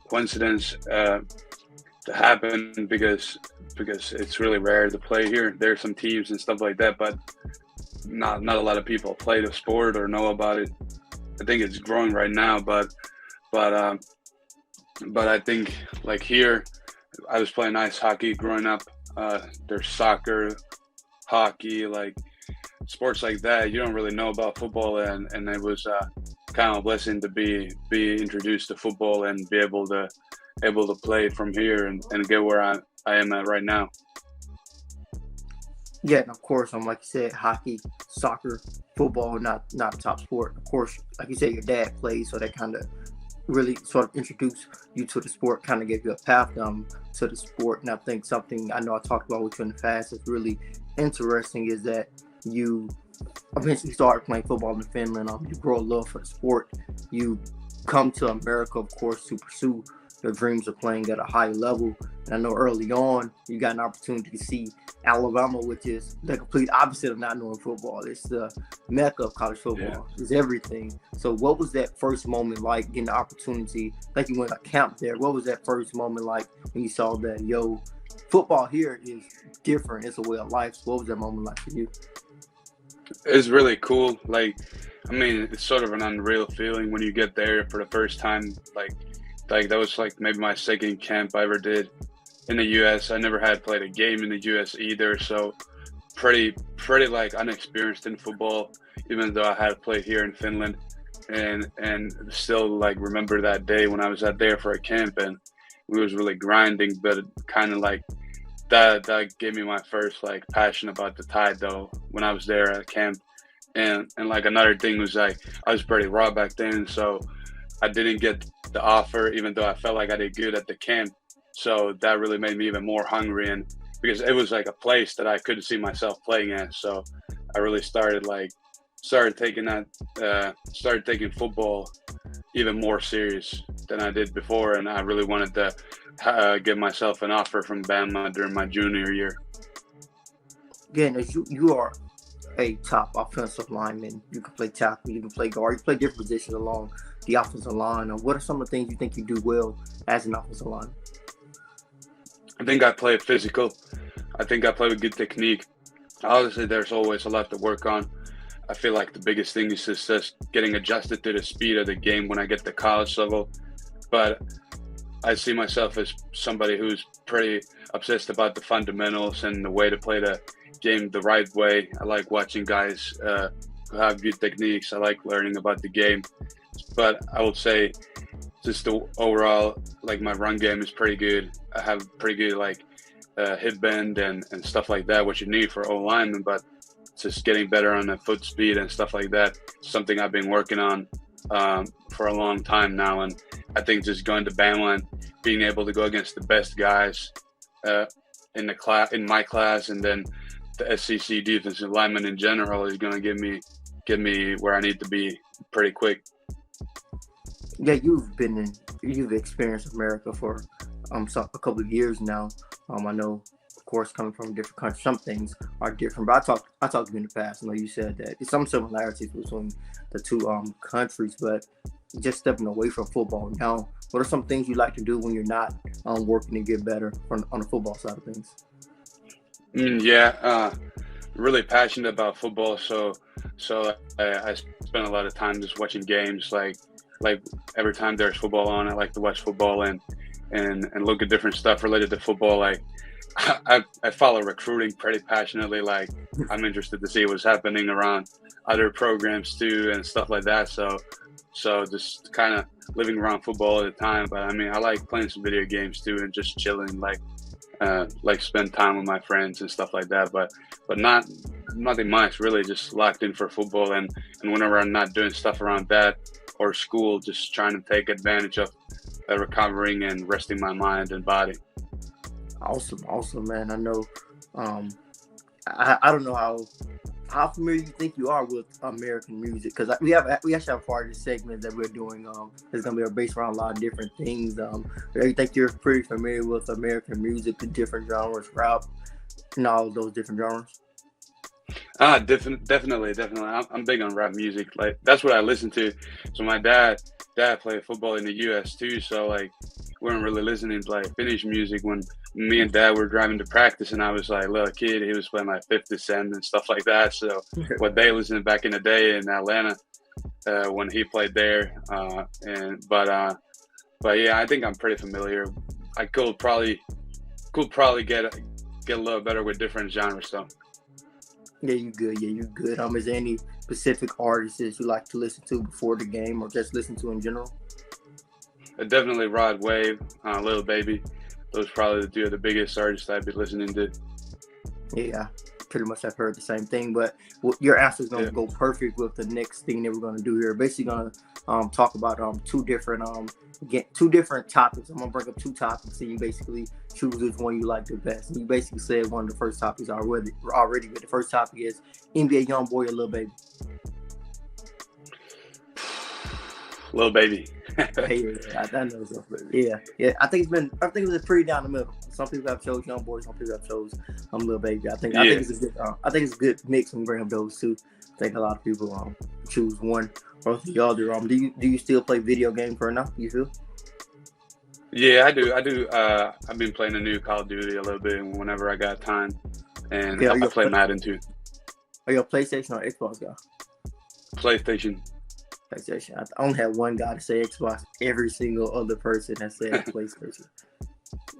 coincidence to happen because it's really rare to play here. There's some teams and stuff like that, but not a lot of people play the sport or know about it. I think it's growing right now, but I think like here, I was playing ice hockey growing up. There's soccer, hockey, like sports like that. You don't really know about football, and it was kind of a blessing to be introduced to football and be able to play from here and get where I am at right now. Yeah, and of course, like you said, hockey, soccer, football, not a top sport. Of course, like you said, your dad plays, so that kind of really sort of introduced you to the sport, kind of gave you a path to the sport. And I think something I know I talked about with you in the past is really interesting is that you eventually started playing football in Finland. You grow a love for the sport. You come to America, of course, to pursue your dreams of playing at a high level. And I know early on, you got an opportunity to see Alabama, which is the complete opposite of not knowing football. It's the mecca of college football. It's everything. So what was that first moment like, getting the opportunity? Like you went to camp there. What was that first moment like when you saw that, football here is different. It's a way of life. So what was that moment like for you? It's really cool. Like, I mean, it's sort of an unreal feeling when you get there for the first time. Like that was like maybe my second camp I ever did in the U.S. I never had played a game in the U.S. either, so pretty like unexperienced in football, even though I had played here in Finland, and still like remember that day when I was out there for a camp and we was really grinding, but kind of like that gave me my first like passion about the Tide though when I was there at camp. And like another thing was like I was pretty raw back then, so I didn't get the offer even though I felt like I did good at the camp. So that really made me even more hungry, and because it was like a place that I couldn't see myself playing at. So I really started taking football even more serious than I did before, and I really wanted to give myself an offer from Bama during my junior year. Again, as you are a top offensive lineman, you can play tackle, you can play guard, you play different positions along the offensive line. What are some of the things you think you do well as an offensive lineman? I think I play physical. I think I play with good technique. Obviously, there's always a lot to work on. I feel like the biggest thing is just getting adjusted to the speed of the game when I get to college level. But I see myself as somebody who's pretty obsessed about the fundamentals and the way to play the game the right way. I like watching guys who have good techniques. I like learning about the game. But I would say just the overall, like my run game is pretty good. I have pretty good like hip bend and stuff like that, what you need for O lineman, but just getting better on the foot speed and stuff like that. Something I've been working on for a long time now. And I think just going to Bama and being able to go against the best guys in my class, and then the SEC defensive lineman in general is going to get me where I need to be pretty quick. Yeah, you've experienced America for a couple of years now. I know, of course, coming from a different country, some things are different. But I talked to you in the past. I know you said that there's some similarities between the two countries, but just stepping away from football now, what are some things you like to do when you're not working to get better on the football side of things? Really passionate about football. So I spend a lot of time just watching games. Like every time there's football on, I like to watch football and look at different stuff related to football. Like I follow recruiting pretty passionately. Like I'm interested to see what's happening around other programs too and stuff like that. So just kind of living around football at the time. But I mean, I like playing some video games too and just chilling, like spend time with my friends and stuff like that. But nothing much really, just locked in for football. And whenever I'm not doing stuff around that or school, just trying to take advantage of recovering and resting my mind and body. Awesome, man. I know. I don't know how familiar you think you are with American music, because we actually have part of this segment that we're doing. It's gonna be based around a lot of different things. I think you're pretty familiar with American music, the different genres, rap, and all of those different genres. Definitely. I'm big on rap music. Like that's what I listen to. So my dad played football in the U.S. too. So like we weren't really listening to like Finnish music when me and Dad were driving to practice, and I was like a little kid. He was playing like 50 Cent and stuff like that. So what they listened back in the day in Atlanta when he played there. But yeah, I think I'm pretty familiar. I could probably get a little better with different genres though. Yeah, you good. Is there any specific artists that you like to listen to before the game or just listen to in general? Definitely Rod Wave, Lil Baby. Those probably the two of the biggest artists I've been listening to. Yeah, pretty much I've heard the same thing, but your answer is going to go perfect with the next thing that we're going to do here. Basically going to talk about two different topics. I'm going to bring up two topics, and you basically choose which one you like the best. And you basically said one of the first topics already, but the first topic is NBA YoungBoy or Lil Baby? Lil Baby. I know so. Yeah. I think it was pretty down the middle. Some people have chose YoungBoy, some people have chose Lil Baby. I think it's a good mix when you bring up those two. I think a lot of people choose one or the other. Do you still play video games for enough? You feel? Yeah, I do. I've been playing the new Call of Duty a little bit whenever I got time, and I play Madden too. Are you a PlayStation or Xbox guy? PlayStation. PlayStation. I only had one guy to say Xbox. Every single other person that said PlayStation.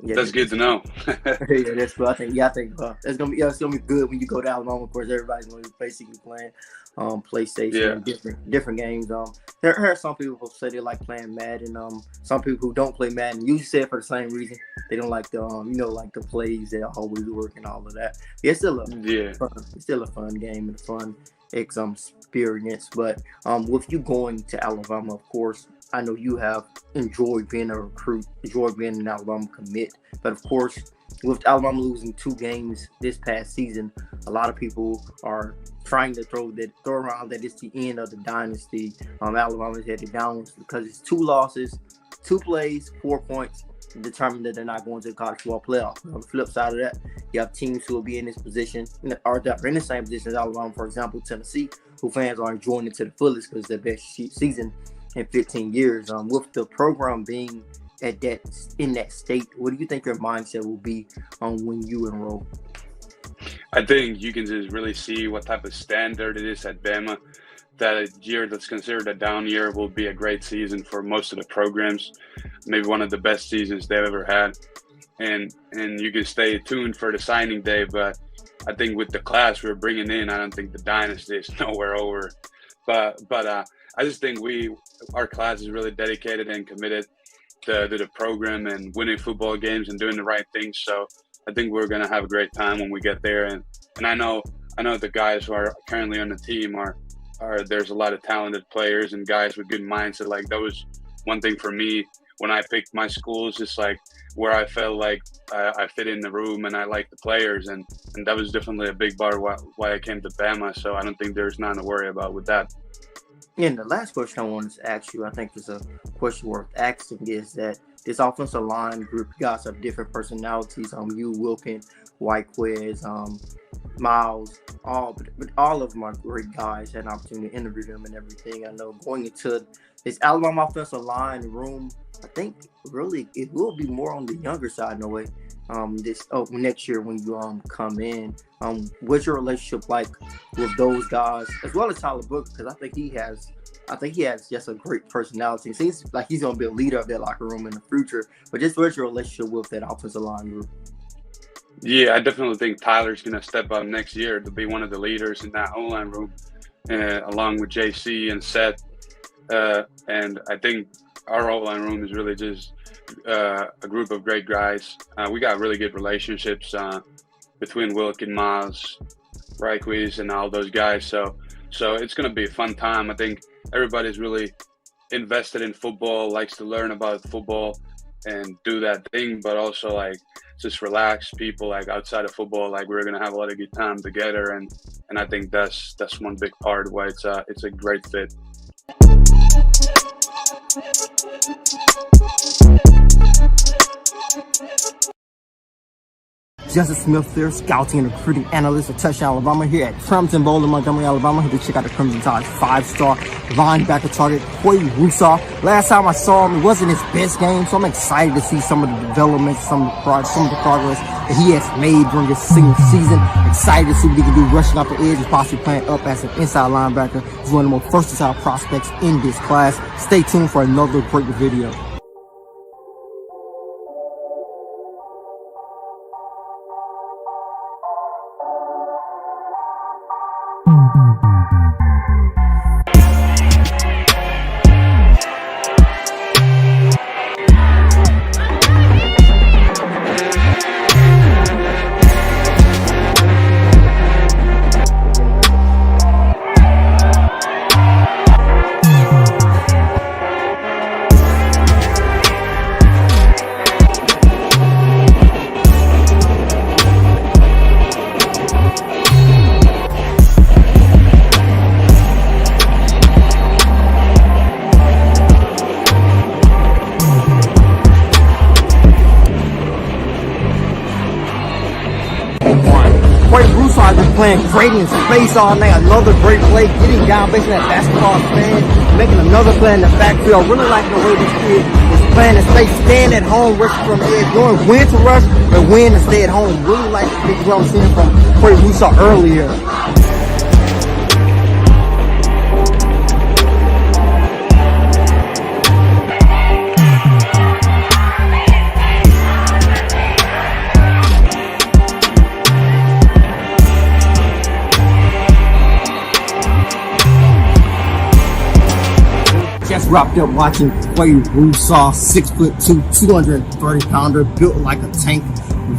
Yeah, that's good to know. Yeah, that's what I think. Yeah, I think it's gonna be good when you go to Alabama. Of course, everybody's gonna be basically playing PlayStation and different games. There are some people who say they like playing Madden. Some people who don't play Madden usually say it for the same reason. They don't like the like the plays that always work and all of that. Yeah, it's still a fun game and a fun experience. But with you going to Alabama, of course, I know you have enjoyed being a recruit, enjoyed being an Alabama commit. But of course, with Alabama losing 2 games this past season, a lot of people are trying to throw around that it's the end of the dynasty. Alabama's headed down because it's 2 losses, 2 plays, 4 points, determined that they're not going to the college football playoff. On the flip side of that, you have teams who will be in this position, or that are in the same position as Alabama, for example, Tennessee, who fans are enjoying it to the fullest because it's their best season in 15 years. With the program being in that state, what do you think your mindset will be when you enroll? I think you can just really see what type of standard it is at Bama. That a year that's considered a down year will be a great season for most of the programs, maybe one of the best seasons they've ever had. And you can stay tuned for the signing day, but I think with the class we're bringing in, I don't think the dynasty is nowhere over. But I just think our class is really dedicated and committed to the program and winning football games and doing the right things. So I think we're going to have a great time when we get there. And I know the guys who are currently on the team are there's a lot of talented players and guys with good mindset. Like, that was one thing for me when I picked my schools, just like where I felt like I fit in the room and I liked the players. And that was definitely a big part why I came to Bama. So I don't think there's nothing to worry about with that. And the last question I wanted to ask you, I think is a question worth asking, is that this offensive line group, you guys have different personalities. You, Wilkin, Whitequez, Miles, but all of them are great guys. Had an opportunity to interview them and everything. I know going into this Alabama offensive line room, I think really it will be more on the younger side in a way. Next year when you come in, what's your relationship like with those guys as well as Tyler Book? Because I think he has just a great personality. It seems like he's going to be a leader of that locker room in the future. But just what's your relationship with that offensive line group? Yeah, I definitely think Tyler's going to step up next year to be one of the leaders in that O-line room, along with JC and Seth. And I think our O-line room is really just a group of great guys. We got really good relationships between Wilk and Miles, Reichweis, and all those guys. So it's going to be a fun time. I think everybody's really invested in football, likes to learn about football and do that thing, but also like just relax people like outside of football. Like, we're going to have a lot of good time together. And I think that's one big part of why it's a great fit. Justin Smith there, scouting and recruiting analyst at Touchdown Alabama here at Crimson Bowl in Montgomery, Alabama. Here to check out the Crimson Tide's 5-star linebacker target, Quay Rusaw. Last time I saw him, it wasn't his best game, so I'm excited to see some of the developments, some of the progress that he has made during this single season. Excited to see what he can do rushing off the edge and possibly playing up as an inside linebacker. He's one of the most versatile prospects in this class. Stay tuned for another great video. Playing great in space all night. Another great play, getting down, basically that basketball stand, making another play in the backfield. Really liking the way this kid is playing in space, staying at home, rushing from the edge, knowing when to rush, but when to stay at home. Really like the big what I'm seeing from Quay Rusaw earlier. dropped up watching Clay Rusaw, 6'2", 230-pounder, built like a tank.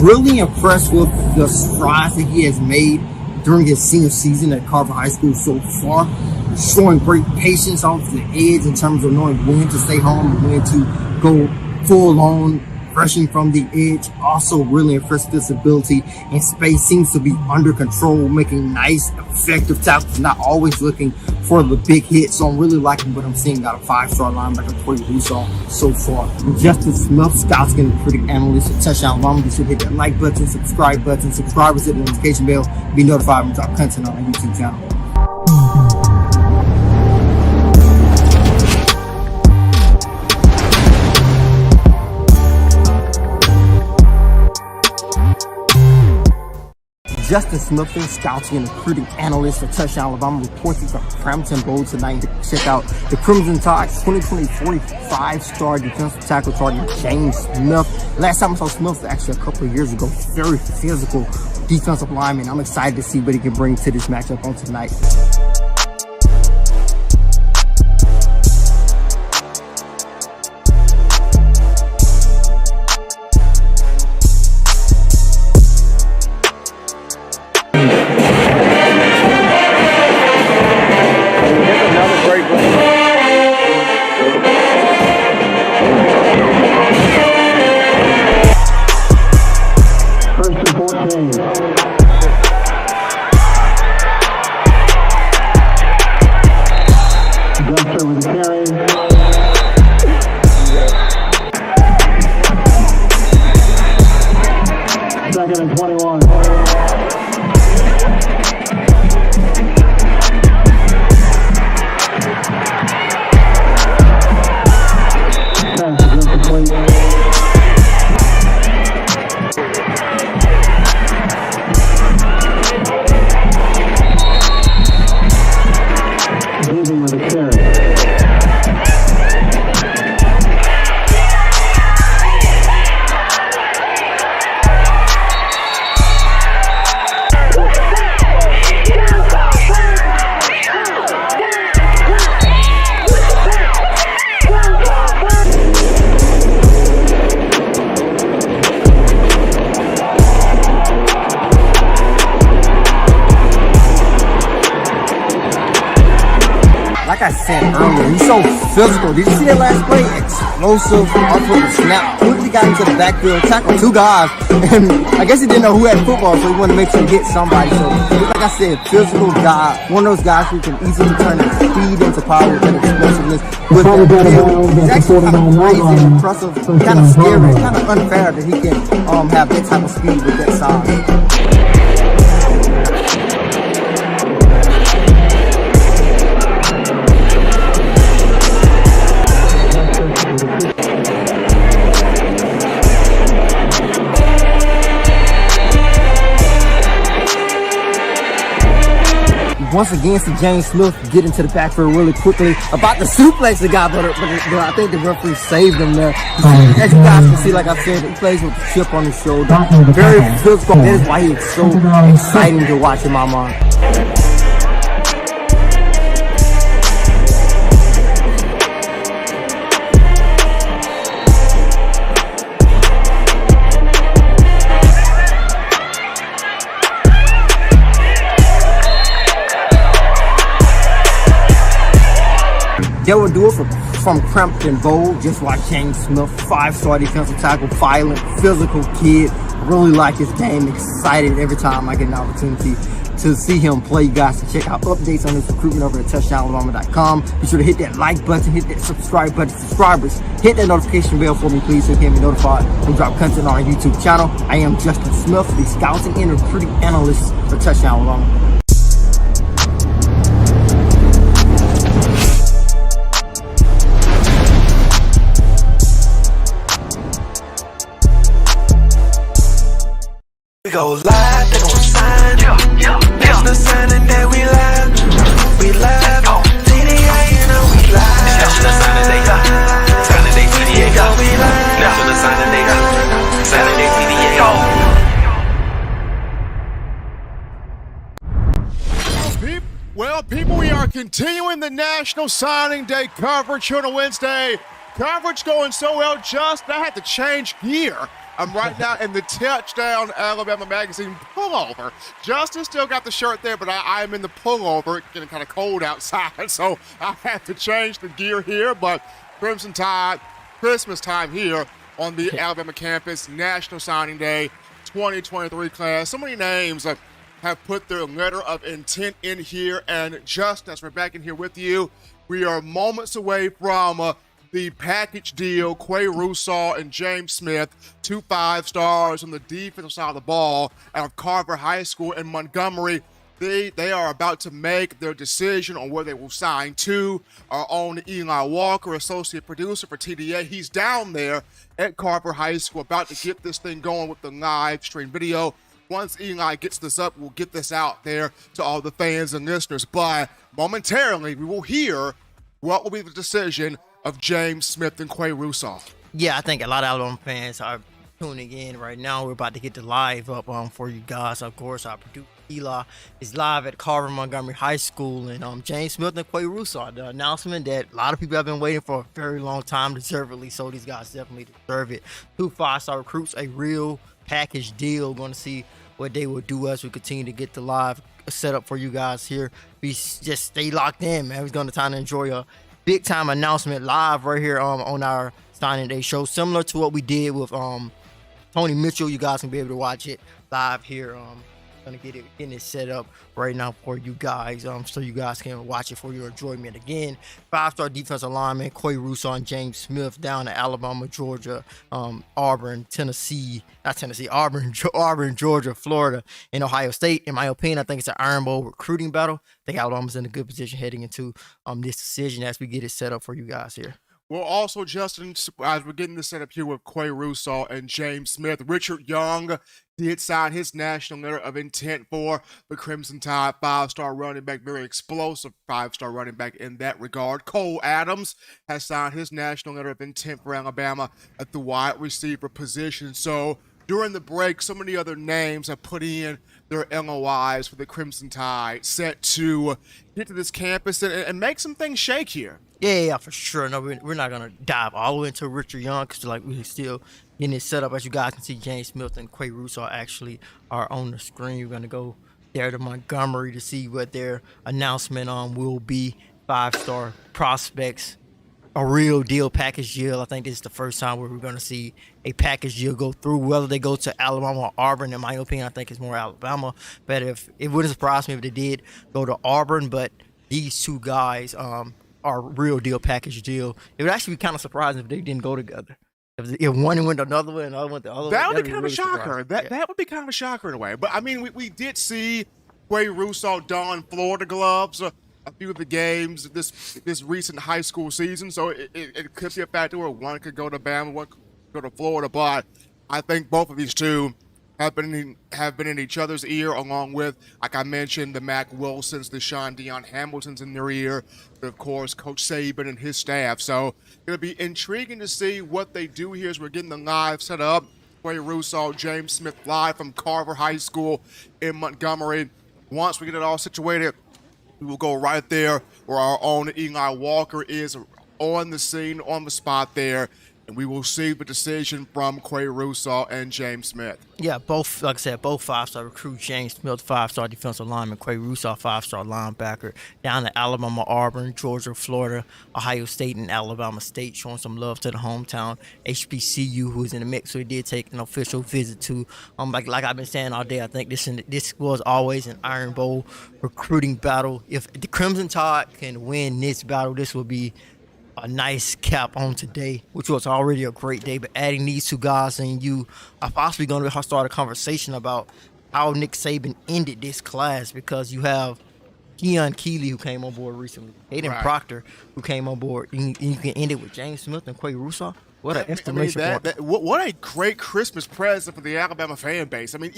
Really impressed with the strides that he has made during his senior season at Carver High School so far. Showing great patience off the edge in terms of knowing when to stay home and when to go full on rushing from the edge. Also really impressed with his ability and space, seems to be under control, making nice effective tackles, not always looking for the big hit. So I'm really liking what I'm seeing out of 5-star linebacker Clay Rusaw so far. Justin Smith, Scouts getting critic analyst at Touchdown Alabama. Be sure to hit that like button, subscribe button, subscribers, hit the notification bell, be notified when we drop content on our YouTube channel. Justin Smith, scouting and recruiting analyst for Touchdown Alabama, reports from Crampton Bowl tonight to check out the Crimson Tide's 2020 45-star defensive tackle target James Smith. Last time I saw Smith was actually a couple of years ago. Very physical defensive lineman. I'm excited to see what he can bring to this matchup on tonight. Like I said earlier, he's so physical. Did you see that last play? Explosive, off with the snap, quickly got into the backfield, tackled two guys, and I guess he didn't know who had football, so he wanted to make sure he hit somebody. So, like I said, physical guy, one of those guys who can easily turn his speed into power with that explosiveness. With that build. He's actually kind of crazy, impressive, kind of scary, kind of unfair that he can have that type of speed with that size. Once again, see James Smith get into the backfield really quickly. About to suplex the guy, but I think the referee saved him there. As you guys can see, like I said, he plays with a chip on his shoulder. Very physical. That is why he's so exciting to watch in my mind. That will do it from Crampton Bowl. Just watch James Smith, 5-star defensive tackle, violent, physical kid. Really like his game. Excited every time I get an opportunity to see him play. You guys can check out updates on his recruitment over at touchdownalabama.com. Be sure to hit that like button, hit that subscribe button. Subscribers, hit that notification bell for me, please, so you can be notified when we drop content on our YouTube channel. I am Justin Smith, the scouting and recruiting analyst for Touchdown Alabama. We go live, they gon' sign. That's the signing that we live. We live. TDA, you know we live. That's the signing they got. Signing they TDA got. That's the signing they got. Signing they TDA got. Well, people, we are Continuing the National Signing Day coverage here on a Wednesday. Coverage going so well, Justin, I had to change gear. I'm right now in the Touchdown Alabama Magazine pullover. Justin still got the shirt there, but I'm in the pullover. It's getting kind of cold outside, so I had to change the gear here. But Crimson Tide, Christmas time here on the Alabama campus, National Signing Day 2023 class. So many names have put their letter of intent in here. And Justin, as we're back in here with you, we are moments away from the package deal. Quay Russaw and James Smith, 2 5-stars on the defensive side of the ball out of Carver High School in Montgomery. They are about to make their decision on where they will sign to. Our own Eli Walker, associate producer for TDA, he's down there at Carver High School about to get this thing going with the live stream video. Once Eli gets this up, we'll get this out there to all the fans and listeners. But momentarily, we will hear what will be the decision of James Smith and Quay Russaw. Yeah, I think a lot of Alabama fans are tuning in right now. We're about to get the live up for you guys. Of course, our producer Eli is live at Carver Montgomery High School, and James Smith and Quay Russaw, the announcement that a lot of people have been waiting for a very long time, deservedly so. These guys definitely deserve it. 2 5-star recruits, a real package deal. Going to see what they will do as we continue to get the live set up for you guys here. We just stay locked in, man. We're going to time to enjoy a big time announcement live right here on our signing day show, similar to what we did with Tony Mitchell. You guys can be able to watch it live here. Gonna getting it set up right now for you guys, so you guys can watch it for your enjoyment. Again, 5-star defensive lineman Quay Russaw and James Smith down to Alabama, Georgia, Auburn, Auburn, Georgia, Florida, and Ohio State. In my opinion, I think it's an Iron Bowl recruiting battle. I think Alabama's in a good position heading into this decision as we get it set up for you guys here. Well, also, Justin, as we're getting this set up here with Quay Russaw and James Smith, Richard Young did sign his national letter of intent for the Crimson Tide. 5-star running back, very explosive 5-star running back in that regard. Cole Adams has signed his national letter of intent for Alabama at the wide receiver position. So during the break, so many other names have put in their LOIs for the Crimson Tide, set to get to this campus and make some things shake here. Yeah, for sure. No, we're not going to dive all the way into Richard Young because we're still getting it set up. As you guys can see, James Smith and Quay Russaw actually are on the screen. We're going to go there to Montgomery to see what their announcement will be. 5-star prospects, a real deal package deal. I think this is the first time where we're going to see a package deal go through. Whether they go to Alabama or Auburn, in my opinion, I think it's more Alabama. But if it wouldn't surprise me if they did go to Auburn, but these two guys are real deal package deal. It would actually be kind of surprising if they didn't go together. If one went another way and the other went the other way. That would be kind of a shocker. That would be kind of a shocker in a way. But I mean, we did see Quay Russaw don Florida gloves a few of the games this recent high school season. So it could be a factor where one could go to Bama, one could go to Florida. But I think both of these two have been in each other's ear, along with, like I mentioned, the Mac Wilsons, the Sean Dion Hamiltons in their ear, but of course, Coach Saban and his staff. So it'll be intriguing to see what they do here as we're getting the live set up. Quay Russaw, James Smith live from Carver High School in Montgomery. Once we get it all situated, we will go right there where our own Eli Walker is on the scene, on the spot there. And we will see the decision from Quay Russaw and James Smith. Yeah, both, like I said, both 5-star recruits. James Smith, 5-star defensive lineman. Quay Russaw, 5-star linebacker. Down to Alabama, Auburn, Georgia, Florida, Ohio State, and Alabama State, showing some love to the hometown HBCU, who is in the mix. So he did take an official visit to, like I've been saying all day, I think this was always an Iron Bowl recruiting battle. If the Crimson Tide can win this battle, this will be a nice cap on today, which was already a great day. But adding these two guys and you are possibly going to start a conversation about how Nick Saban ended this class, because you have Keon Keeley, who came on board recently, Hayden Proctor, who came on board, and you can end it with James Smith and Quay Russaw. What an exclamation point. What a great Christmas present for the Alabama fan base. I mean,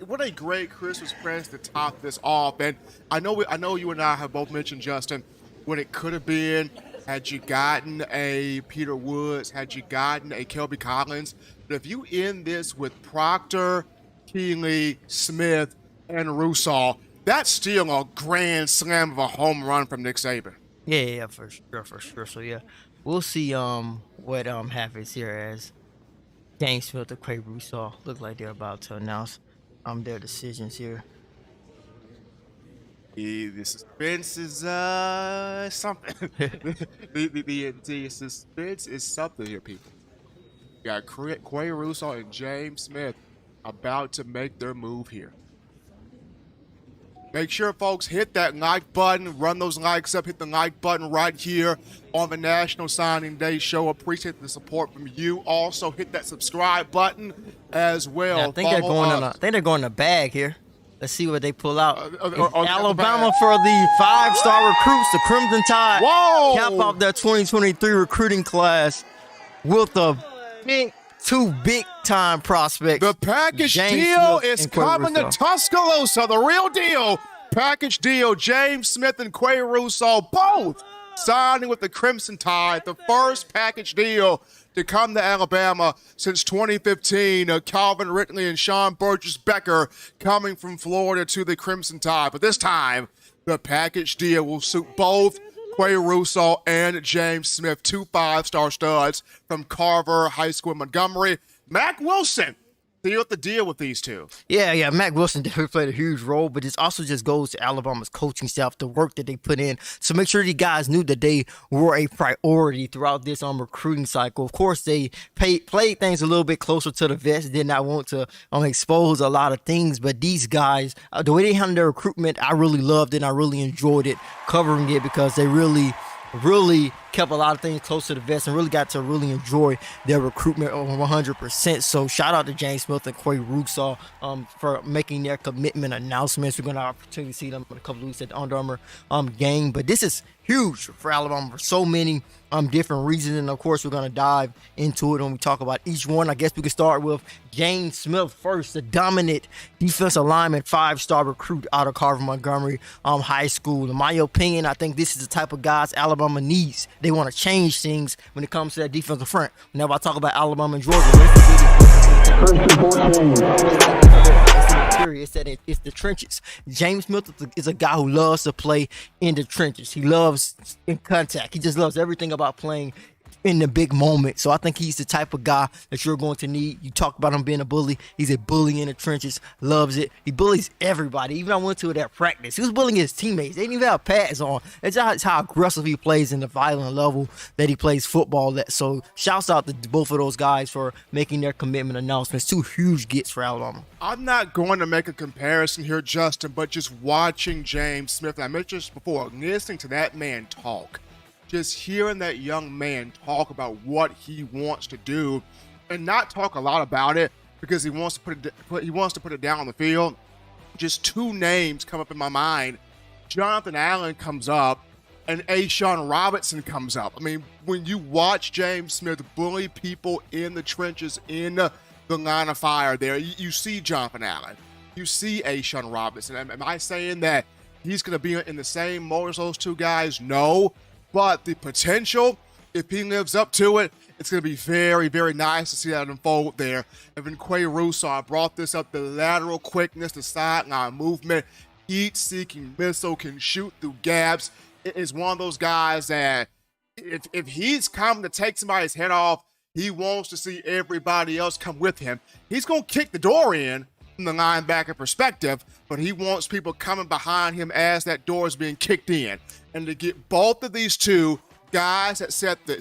what a great Christmas present to top this off. And I know you and I have both mentioned, Justin, what it could have been had you gotten a Peter Woods, had you gotten a Kelby Collins. But if you end this with Proctor, Keeley, Smith, and Russaw, that's still a grand slam of a home run from Nick Saban. Yeah, for sure. So yeah, we'll see what happens here as James Smith and Quay Russaw look like they're about to announce their decisions here. The suspense is something. the suspense is something here, people. You got Quay Russaw and James Smith about to make their move here. Make sure, folks, hit that like button, run those likes up, hit the like button right here on the National Signing Day show. Appreciate the support from you. Also, hit that subscribe button as well. Yeah, I think they're going to bag here. Let's see what they pull out. Alabama for the 5-star recruits, the Crimson Tide. Whoa! Cap off their 2023 recruiting class with two big-time prospects. The package James deal Smith is and Quay coming to Russaw. Tuscaloosa. The real deal. Package deal. James Smith and Quay Russaw both signing with the Crimson Tide. The first package deal to come to Alabama since 2015. Calvin Ridley and Sean Burgess-Becker coming from Florida to the Crimson Tide. But this time, the package deal will suit both Quay Russaw and James Smith, 2 5-star studs from Carver High School in Montgomery. Mack Wilson, see what the deal with these two. Yeah, Mack Wilson definitely played a huge role, but this also just goes to Alabama's coaching staff, the work that they put in. So make sure you guys knew that they were a priority throughout this recruiting cycle. Of course, they played things a little bit closer to the vest, did not want to expose a lot of things, but these guys, the way they handled their recruitment, I really loved it, and I really enjoyed it, covering it, because they really kept a lot of things close to the vest and really got to really enjoy their recruitment 100%. So shout out to James Smith and Quay Russaw for making their commitment announcements. We're going to have opportunity to see them in a couple of weeks at the Under Armour game. But this is huge for Alabama for so many different reasons. And of course, we're going to dive into it when we talk about each one. I guess we can start with James Smith first, the dominant defensive lineman, 5-star recruit out of Carver Montgomery High School. In my opinion, I think this is the type of guys Alabama needs. They want to change things when it comes to that defensive front. Whenever I talk about Alabama and Georgia, it's the trenches. James Smith is a guy who loves to play in the trenches. He loves in contact. He just loves everything about playing in the big moment. So I think he's the type of guy that you're going to need. You talk about him being a bully. He's a bully in the trenches. Loves it. He bullies everybody. Even I went to it at practice. He was bullying his teammates. They didn't even have pads on. It's just how aggressive he plays in the violent level that he plays football at. So shouts out to both of those guys for making their commitment announcements. 2 huge gets for Alabama. I'm not going to make a comparison here, Justin, but just watching James Smith, and I mentioned this before, listening to that man talk, just hearing that young man talk about what he wants to do, and not talk a lot about it because he wants to put it down on the field. Just 2 names come up in my mind. Jonathan Allen comes up, and A'Shawn Robinson comes up. I mean, when you watch James Smith bully people in the trenches, in the line of fire there, you see Jonathan Allen. You see A'Shawn Robinson. Am I saying that he's going to be in the same mode as those 2 guys? No. But the potential, if he lives up to it, it's going to be very, very nice to see that unfold there. And then Quay Russaw, I brought this up, the lateral quickness, the sideline movement, heat-seeking missile, can shoot through gaps. It is one of those guys that if he's coming to take somebody's head off, he wants to see everybody else come with him. He's going to kick the door in from the linebacker perspective, but he wants people coming behind him as that door is being kicked in. And to get both of these 2 guys that set the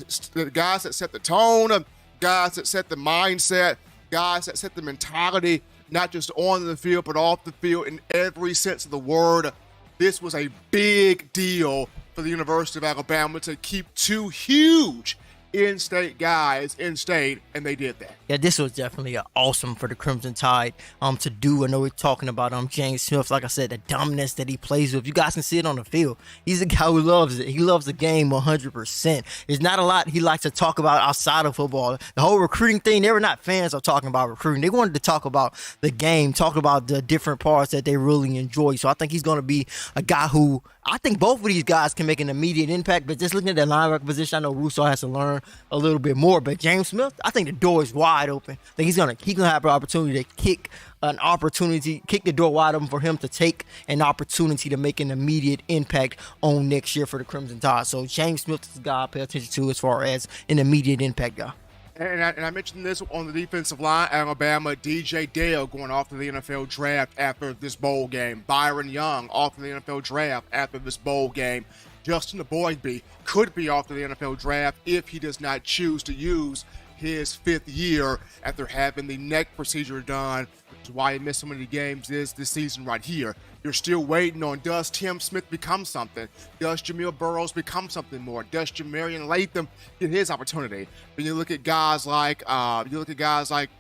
tone, guys that set the mindset, guys that set the mentality, not just on the field, but off the field in every sense of the word. This was a big deal for the University of Alabama to keep 2 huge in-state guys in-state, and they did that. Yeah, this was definitely awesome for the Crimson Tide to do. I know we're talking about James Smith, like I said, the dominance that he plays with. You guys can see it on the field. He's a guy who loves it. He loves the game 100%. There's not a lot he likes to talk about outside of football. The whole recruiting thing, they were not fans of talking about recruiting. They wanted to talk about the game, talk about the different parts that they really enjoy. So I think he's going to be a guy who, I think both of these guys can make an immediate impact, but just looking at the linebacker position, I know Russaw has to learn a little bit more. But James Smith, I think the door is wide open. I think he's gonna have an opportunity to kick the door wide open for him to take an opportunity to make an immediate impact on next year for the Crimson Tide. So James Smith is a guy I pay attention to as far as an immediate impact guy. And I mentioned this on the defensive line, Alabama, DJ Dale going off to the NFL draft after this bowl game. Byron Young off to the NFL draft after this bowl game. Justin Aboigbe could be off to the NFL draft if he does not choose to use his 5th year after having the neck procedure done, which is why he missed so many games this season right here. You're still waiting on, does Tim Smith become something? Does Jamil Burroughs become something more? Does Jamarian Latham get his opportunity? When you look at guys like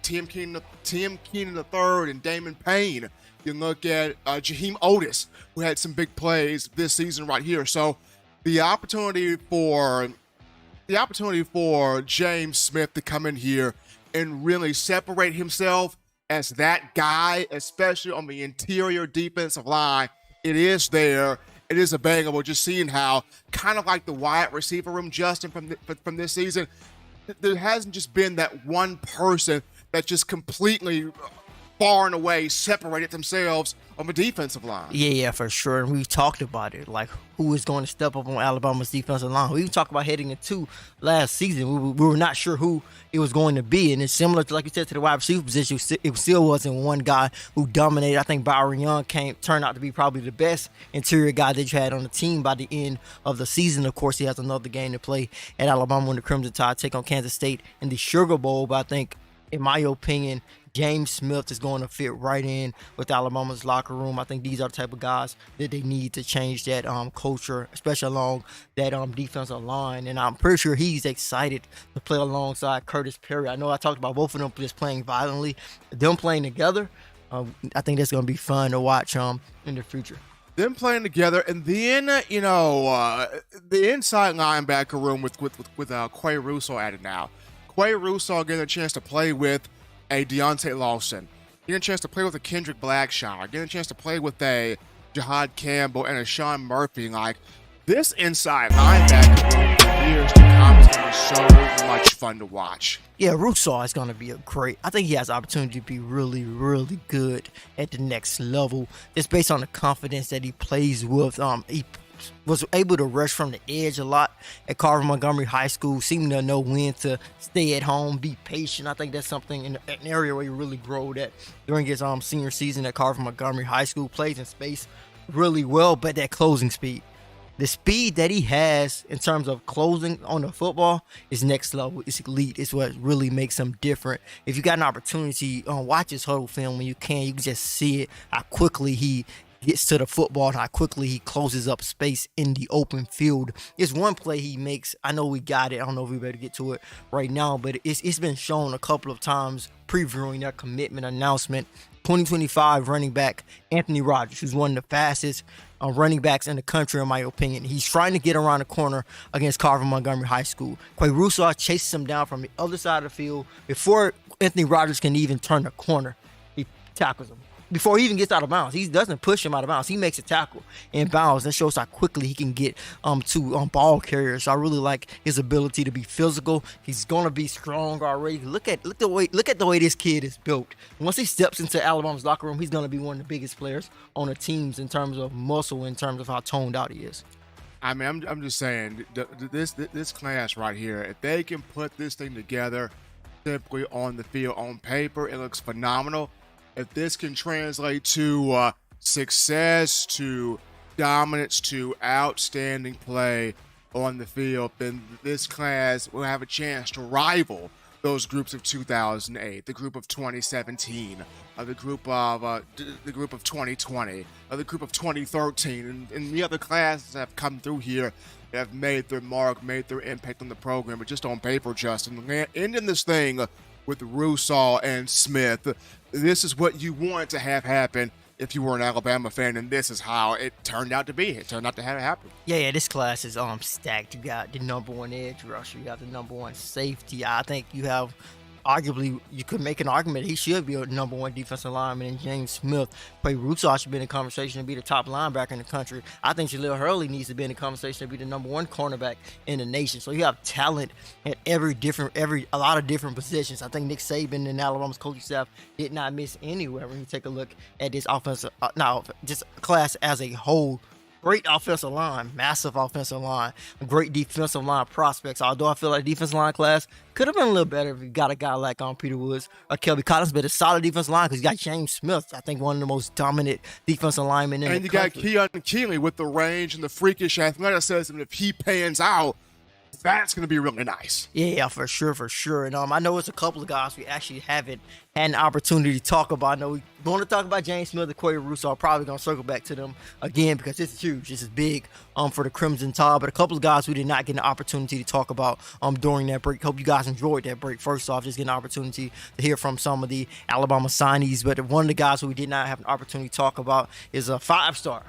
Tim Keenan III and Damon Payne. You look at Jaheim Otis, who had some big plays this season right here. So the opportunity for James Smith to come in here and really separate himself as that guy, especially on the interior defensive line, it is there. It is bangable. Just seeing how, kind of like the wide receiver room, Justin, from this season, there hasn't just been that one person that just completely far and away separated themselves on the defensive line. Yeah, for sure. And we've talked about it, like who is going to step up on Alabama's defensive line. We even talked about heading into last season. We were not sure who it was going to be. And it's similar to, like you said, to the wide receiver position. It still wasn't one guy who dominated. I think Byron Young turned out to be probably the best interior guy that you had on the team by the end of the season. Of course, he has another game to play at Alabama when the Crimson Tide take on Kansas State in the Sugar Bowl. But I think, in my opinion, James Smith is going to fit right in with Alabama's locker room. I think these are the type of guys that they need to change that culture, especially along that defensive line. And I'm pretty sure he's excited to play alongside Curtis Perry. I know I talked about both of them just playing violently. Them playing together, I think that's going to be fun to watch in the future. Them playing together, and then the inside linebacker room with Quay Russo added now. Quay Russo getting a chance to play with a Deontay Lawson, getting a chance to play with a Kendrick Blackshaw, getting a chance to play with a Jihad Campbell and a Sean Murphy. Like, this inside linebacker for years to come is going to be so much fun to watch. Yeah, Russo is going to be I think he has the opportunity to be really, really good at the next level. Just based on the confidence that he plays with. He was able to rush from the edge a lot at Carver Montgomery High School, seeming to know when to stay at home, be patient. I think that's something in an area where he really growed at during his senior season at Carver Montgomery High School. Plays in space really well, but that closing speed, the speed that he has in terms of closing on the football is next level. It's elite. It's what really makes him different. If you got an opportunity, watch his huddle film when you can just see it, how quickly he gets to the football, how quickly he closes up space in the open field. It's one play he makes. I know we got it. I don't know if we better get to it right now, but it's been shown a couple of times previewing their commitment announcement. 2025 running back Anthony Rogers, who's one of the fastest running backs in the country, in my opinion. He's trying to get around the corner against Carver Montgomery High School. Quay Russo chases him down from the other side of the field. Before Anthony Rogers can even turn the corner, he tackles him. Before he even gets out of bounds, he doesn't push him out of bounds. He makes a tackle in bounds. That shows how quickly he can get to ball carriers. So I really like his ability to be physical. He's gonna be strong already. Look at the way this kid is built. Once he steps into Alabama's locker room, he's gonna be one of the biggest players on the teams in terms of muscle, in terms of how toned out he is. I mean, I'm just saying, this class right here, if they can put this thing together simply on the field, on paper, it looks phenomenal. If this can translate to success, to dominance, to outstanding play on the field, then this class will have a chance to rival those groups of 2008, the group of 2017, the group of 2020, the group of 2013, and the other classes that have come through here have made their mark, made their impact on the program. But just on paper, Justin, ending this thing with Russo and Smith, this is what you wanted to have happen if you were an Alabama fan, and this is how it turned out to be. It turned out to have it happen. Yeah, this class is stacked. You got the number one edge rusher. You got the number one safety. I think you have arguably you could make an argument he should be a number one defensive lineman, and James Smith. Russo should be in the conversation to be the top linebacker in the country. I think Jahlil Hurley needs to be in the conversation to be the number one cornerback in the nation. So you have talent at a lot of different positions. I think Nick Saban and Alabama's coaching staff did not miss anywhere when you take a look at this offensive, just class as a whole. Great offensive line, massive offensive line, great defensive line prospects. Although I feel like defensive line class could have been a little better if you got a guy like Peter Woods or Kelby Collins, but a solid defensive line because you got James Smith, I think one of the most dominant defensive linemen in the country. And you got Keon Keeley with the range and the freakish athleticism. If he pans out, that's going to be really nice. Yeah, for sure. And I know it's a couple of guys we actually haven't had an opportunity to talk about. I know we want to talk about James Smith and Corey Russo. I'm probably going to circle back to them again because it's huge. This is big for the Crimson Tide. But a couple of guys we did not get an opportunity to talk about during that break. Hope you guys enjoyed that break. First off, just getting an opportunity to hear from some of the Alabama signees. But one of the guys who we did not have an opportunity to talk about is a five-star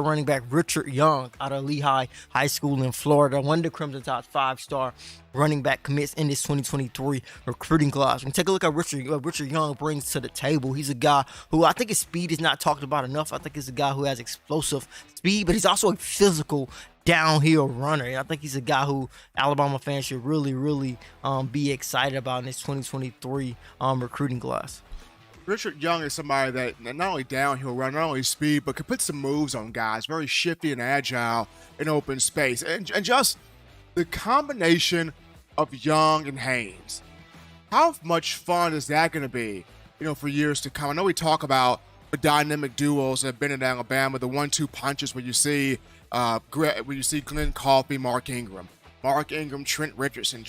running back, Richard Young, out of Lehigh High School in Florida. One of the Crimson Tide's five-star running back commits in this 2023 recruiting class. We can take a look at Richard Young brings to the table. He's a guy who I think his speed is not talked about enough. I think he's a guy who has explosive speed, but he's also a physical downhill runner. And I think he's a guy who Alabama fans should really be excited about in this 2023 recruiting class. Richard Young is somebody that not only downhill run, not only speed, but can put some moves on guys. Very shifty and agile in open space. And just the combination of Young and Haynes. How much fun is that going to be, for years to come? I know we talk about the dynamic duos that have been in Alabama, the 1-2 punches where you see Glenn Coffey, Mark Ingram, Trent Richardson,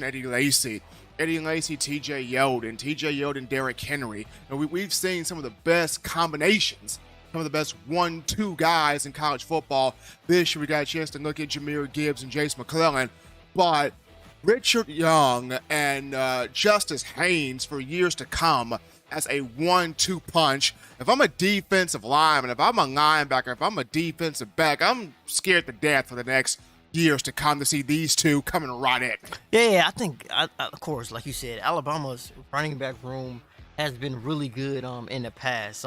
Eddie Lacy, T.J. Yeldon, Derrick Henry. We've seen some of the best combinations, some of the best 1-2 guys in college football. This year we got a chance to look at Jahmyr Gibbs and Jace McClellan, but Richard Young and Justice Haynes for years to come as a 1-2 punch. If I'm a defensive lineman, if I'm a linebacker, if I'm a defensive back, I'm scared to death for the next years to come to see these two coming right in. Yeah, I think, of course, like you said, Alabama's running back room has been really good in the past.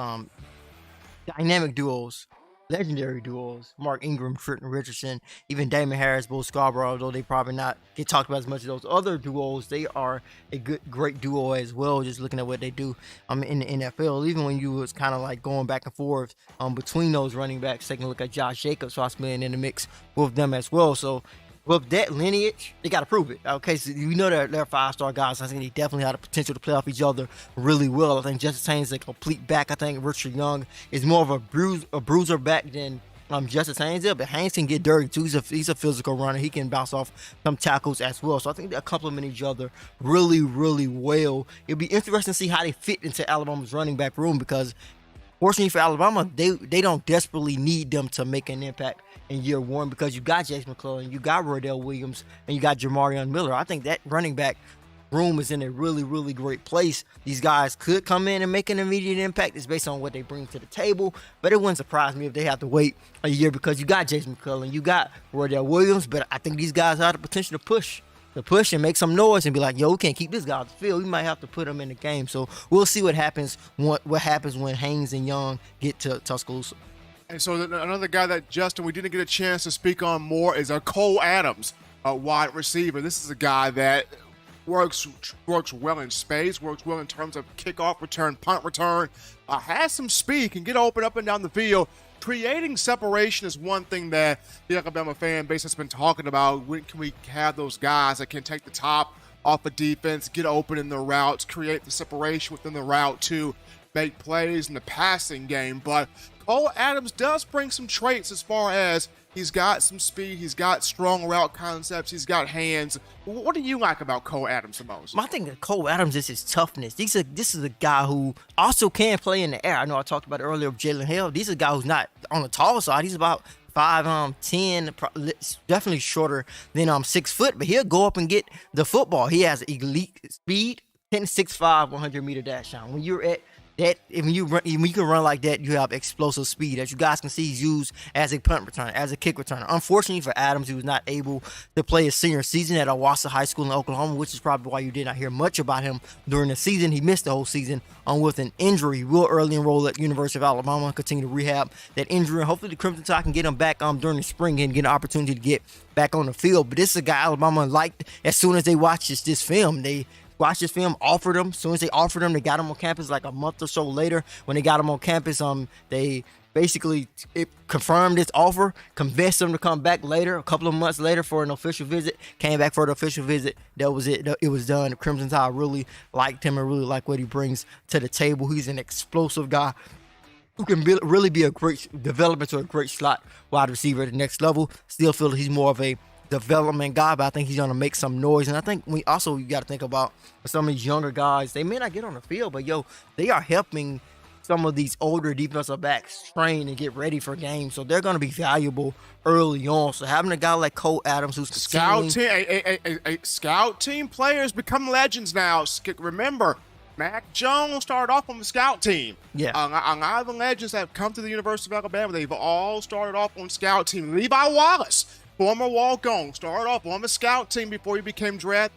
Dynamic duos, legendary duos, Mark Ingram, Trent Richardson, even Damon Harris, Bo Scarborough, although they probably not get talked about as much as those other duos, they are a great duo as well, just looking at what they do in the NFL. Even when you was kind of like going back and forth between those running backs, taking a look at Josh Jacobs, possibly in the mix with them as well. So with that lineage, they got to prove it. Okay, so you know they're five-star guys. I think they definitely have the potential to play off each other really well. I think Justice Haynes is a complete back. I think Richard Young is more of a bruiser back than Justice Haynes is, but Haynes can get dirty too. He's a physical runner. He can bounce off some tackles as well. So I think they complement each other really well. It'll be interesting to see how they fit into Alabama's running back room because fortunately for Alabama, they don't desperately need them to make an impact in year one because you got Jace McClellan, you got Rodell Williams, and you got Jamarion Miller. I think that running back room is in a really great place. These guys could come in and make an immediate impact. It's based on what they bring to the table, but it wouldn't surprise me if they have to wait a year because you got Jace McClellan, you got Rodell Williams, but I think these guys have the potential to push and make some noise and be like, yo, we can't keep this guy off the field. We might have to put him in the game. So we'll see what happens when Haynes and Young get to Tuscaloosa. And so another guy that, Justin, we didn't get a chance to speak on more is Cole Adams, a wide receiver. This is a guy that works well in space, works well in terms of kickoff return, punt return, has some speed, can get open up and down the field. Creating separation is one thing that the Alabama fan base has been talking about. When can we have those guys that can take the top off the defense, get open in their routes, create the separation within the route to make plays in the passing game? But Cole Adams does bring some traits as far as he's got some speed, he's got strong route concepts, he's got hands. What do you like about Cole Adams the most? I think that Cole Adams is his toughness. This is a guy who also can play in the air. I know I talked about it earlier with Jalen Hale. This is a guy who's not on the tall side. He's about 5'10", definitely shorter than 6 foot, but he'll go up and get the football. He has elite speed, 10.65 100-meter dash down. When you're at that if you can run like that, you have explosive speed. As you guys can see, he's used as a punt returner, as a kick returner. Unfortunately for Adams, he was not able to play his senior season at Owasso High School in Oklahoma, which is probably why you did not hear much about him during the season. He missed the whole season with an injury. He will early enroll at University of Alabama, continue to rehab that injury, and hopefully the Crimson Tide can get him back during the spring and get an opportunity to get back on the field. But this is a guy Alabama liked as soon as they watched this film. They watched this film, offered him. As soon as they offered him, they got him on campus like a month or so later. When they got him on campus, they basically confirmed this offer, convinced him to come back later, a couple of months later for an official visit. Came back for the official visit. That was it. It was done. The Crimson Tide really liked him and really like what he brings to the table. He's an explosive guy who can really be a great development to a great slot wide receiver at the next level. Still feel he's more of a development guy, but I think he's going to make some noise. And I think you got to think about some of these younger guys. They may not get on the field, but they are helping some of these older defensive backs train and get ready for games. So they're going to be valuable early on. So having a guy like Cole Adams, who's scout team players become legends now. Remember, Mac Jones started off on the scout team. Yeah. A lot of the legends that have come to the University of Alabama, they've all started off on scout team. Levi Wallace, former walk-on, started off on the scout team before he became an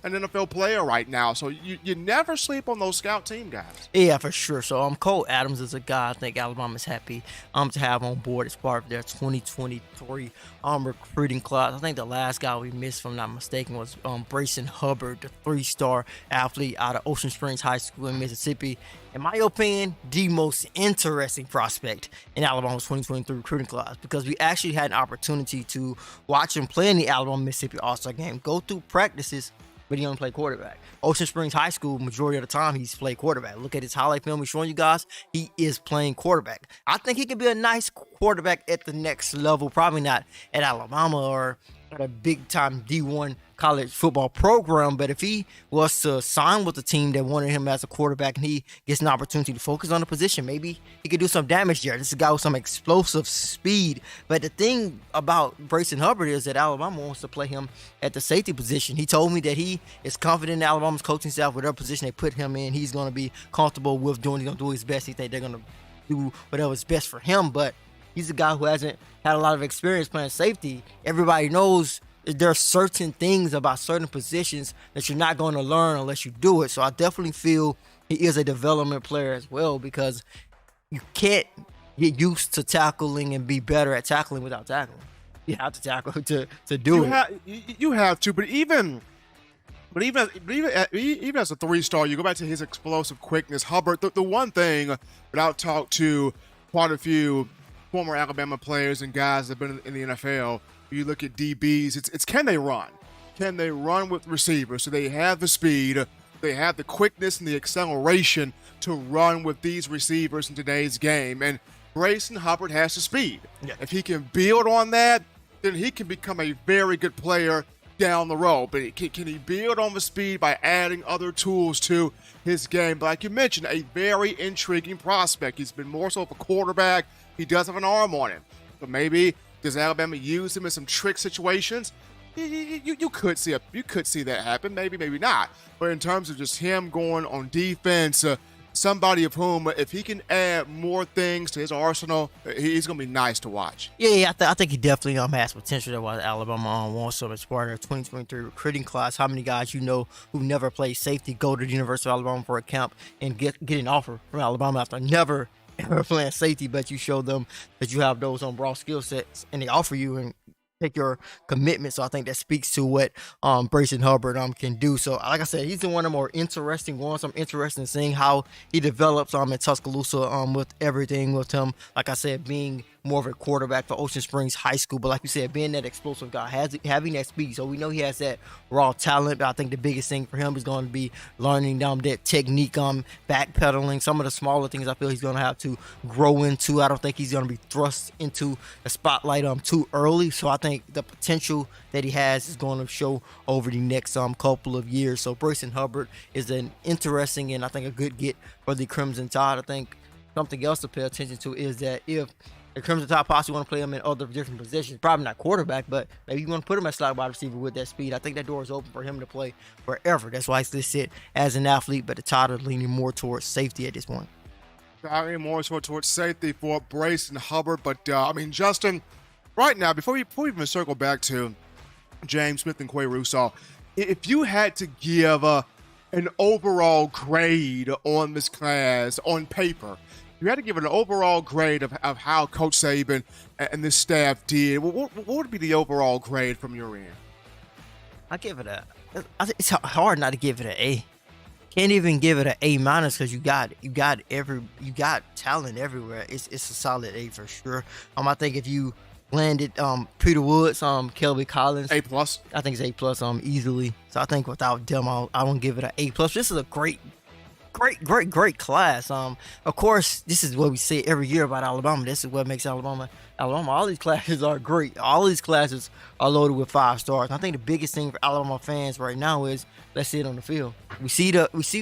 NFL player right now. So you never sleep on those scout team guys. Yeah, for sure. So Cole Adams is a guy I think Alabama's happy to have on board as part of their 2023 recruiting class. I think the last guy we missed, if I'm not mistaken, was Brayson Hubbard, the 3-star athlete out of Ocean Springs High School in Mississippi. In my opinion, the most interesting prospect in Alabama's 2023 recruiting class, because we actually had an opportunity to watch him play in the Alabama-Mississippi All-Star game, go through practices, but he only played quarterback. Ocean Springs High School, majority of the time, he's played quarterback. Look at his highlight film we're showing you guys. He is playing quarterback. I think he could be a nice quarterback at the next level, probably not at Alabama or at a big-time D1 college football program, but if he was to sign with a team that wanted him as a quarterback and he gets an opportunity to focus on the position, maybe he could do some damage there. This is a guy with some explosive speed. But the thing about Brayson Hubbard is that Alabama wants to play him at the safety position. He told me that he is confident in Alabama's coaching staff, whatever position they put him in, he's going to be comfortable with doing. He's going to do his best. He think they're going to do whatever's best for him, but he's a guy who hasn't had a lot of experience playing safety. Everybody knows there are certain things about certain positions that you're not going to learn unless you do it. So I definitely feel he is a development player as well, because you can't get used to tackling and be better at tackling without tackling. You have to tackle to do it. You have to, but even as a 3-star, you go back to his explosive quickness. Hubbard, the one thing that I've talked to quite a few former Alabama players and guys that have been in the NFL, you look at DBs, it's can they run? Can they run with receivers? So they have the speed, they have the quickness and the acceleration to run with these receivers in today's game. And Brayson Hubbard has the speed. Yeah. If he can build on that, then he can become a very good player down the road. But can he build on the speed by adding other tools to his game? But like you mentioned, a very intriguing prospect. He's been more so of a quarterback. He does have an arm on him. But maybe does Alabama use him in some trick situations? You could see that happen. Maybe not. But in terms of just him going on defense, somebody of whom, if he can add more things to his arsenal, he's going to be nice to watch. Yeah, I think he definitely has potential. That's why Alabama wants him as part of their 2023 recruiting class. How many guys you know who never played safety go to the University of Alabama for a camp and get an offer from Alabama after never ever playing safety, but you show them that you have those on broad skill sets and they offer you and take your commitment. So I think that speaks to what Brayson Hubbard can do. So like I said, he's one of the more interesting ones. I'm interested in seeing how he develops in Tuscaloosa with everything with him. Like I said, being more of a quarterback for Ocean Springs High School, but like you said, being that explosive guy, having that speed. So we know he has that raw talent, but I think the biggest thing for him is going to be learning that technique, backpedaling, some of the smaller things I feel he's going to have to grow into. I don't think he's going to be thrust into the spotlight too early. So I think the potential that he has is going to show over the next couple of years. So Brayson Hubbard is an interesting and I think a good get for the Crimson Tide. I think something else to pay attention to is that if in terms of top posse, you want to play him in other different positions. Probably not quarterback, but maybe you want to put him at slot wide receiver with that speed. I think that door is open for him to play wherever. That's why he's listed as an athlete, but the Tide are leaning more towards safety at this point. I more so towards safety for Brace and Hubbard, but Justin, right now, before we even circle back to James Smith and Quay Russaw, if you had to give an overall grade on this class on paper, you had to give it an overall grade of how Coach Saban and this staff did. What would be the overall grade from your end? I give it it's hard not to give it an A. Can't even give it an A- because you got talent everywhere. It's a solid A for sure. I think if you landed Peter Woods, Kelby Collins, A+. I think it's A+ easily. So I think without them, I won't give it an A+. This is a great class. Of course, this is what we say every year about Alabama. This is what makes Alabama. All these classes are great. All these classes are loaded with 5 stars. I think the biggest thing for Alabama fans right now is let's see it on the field. We see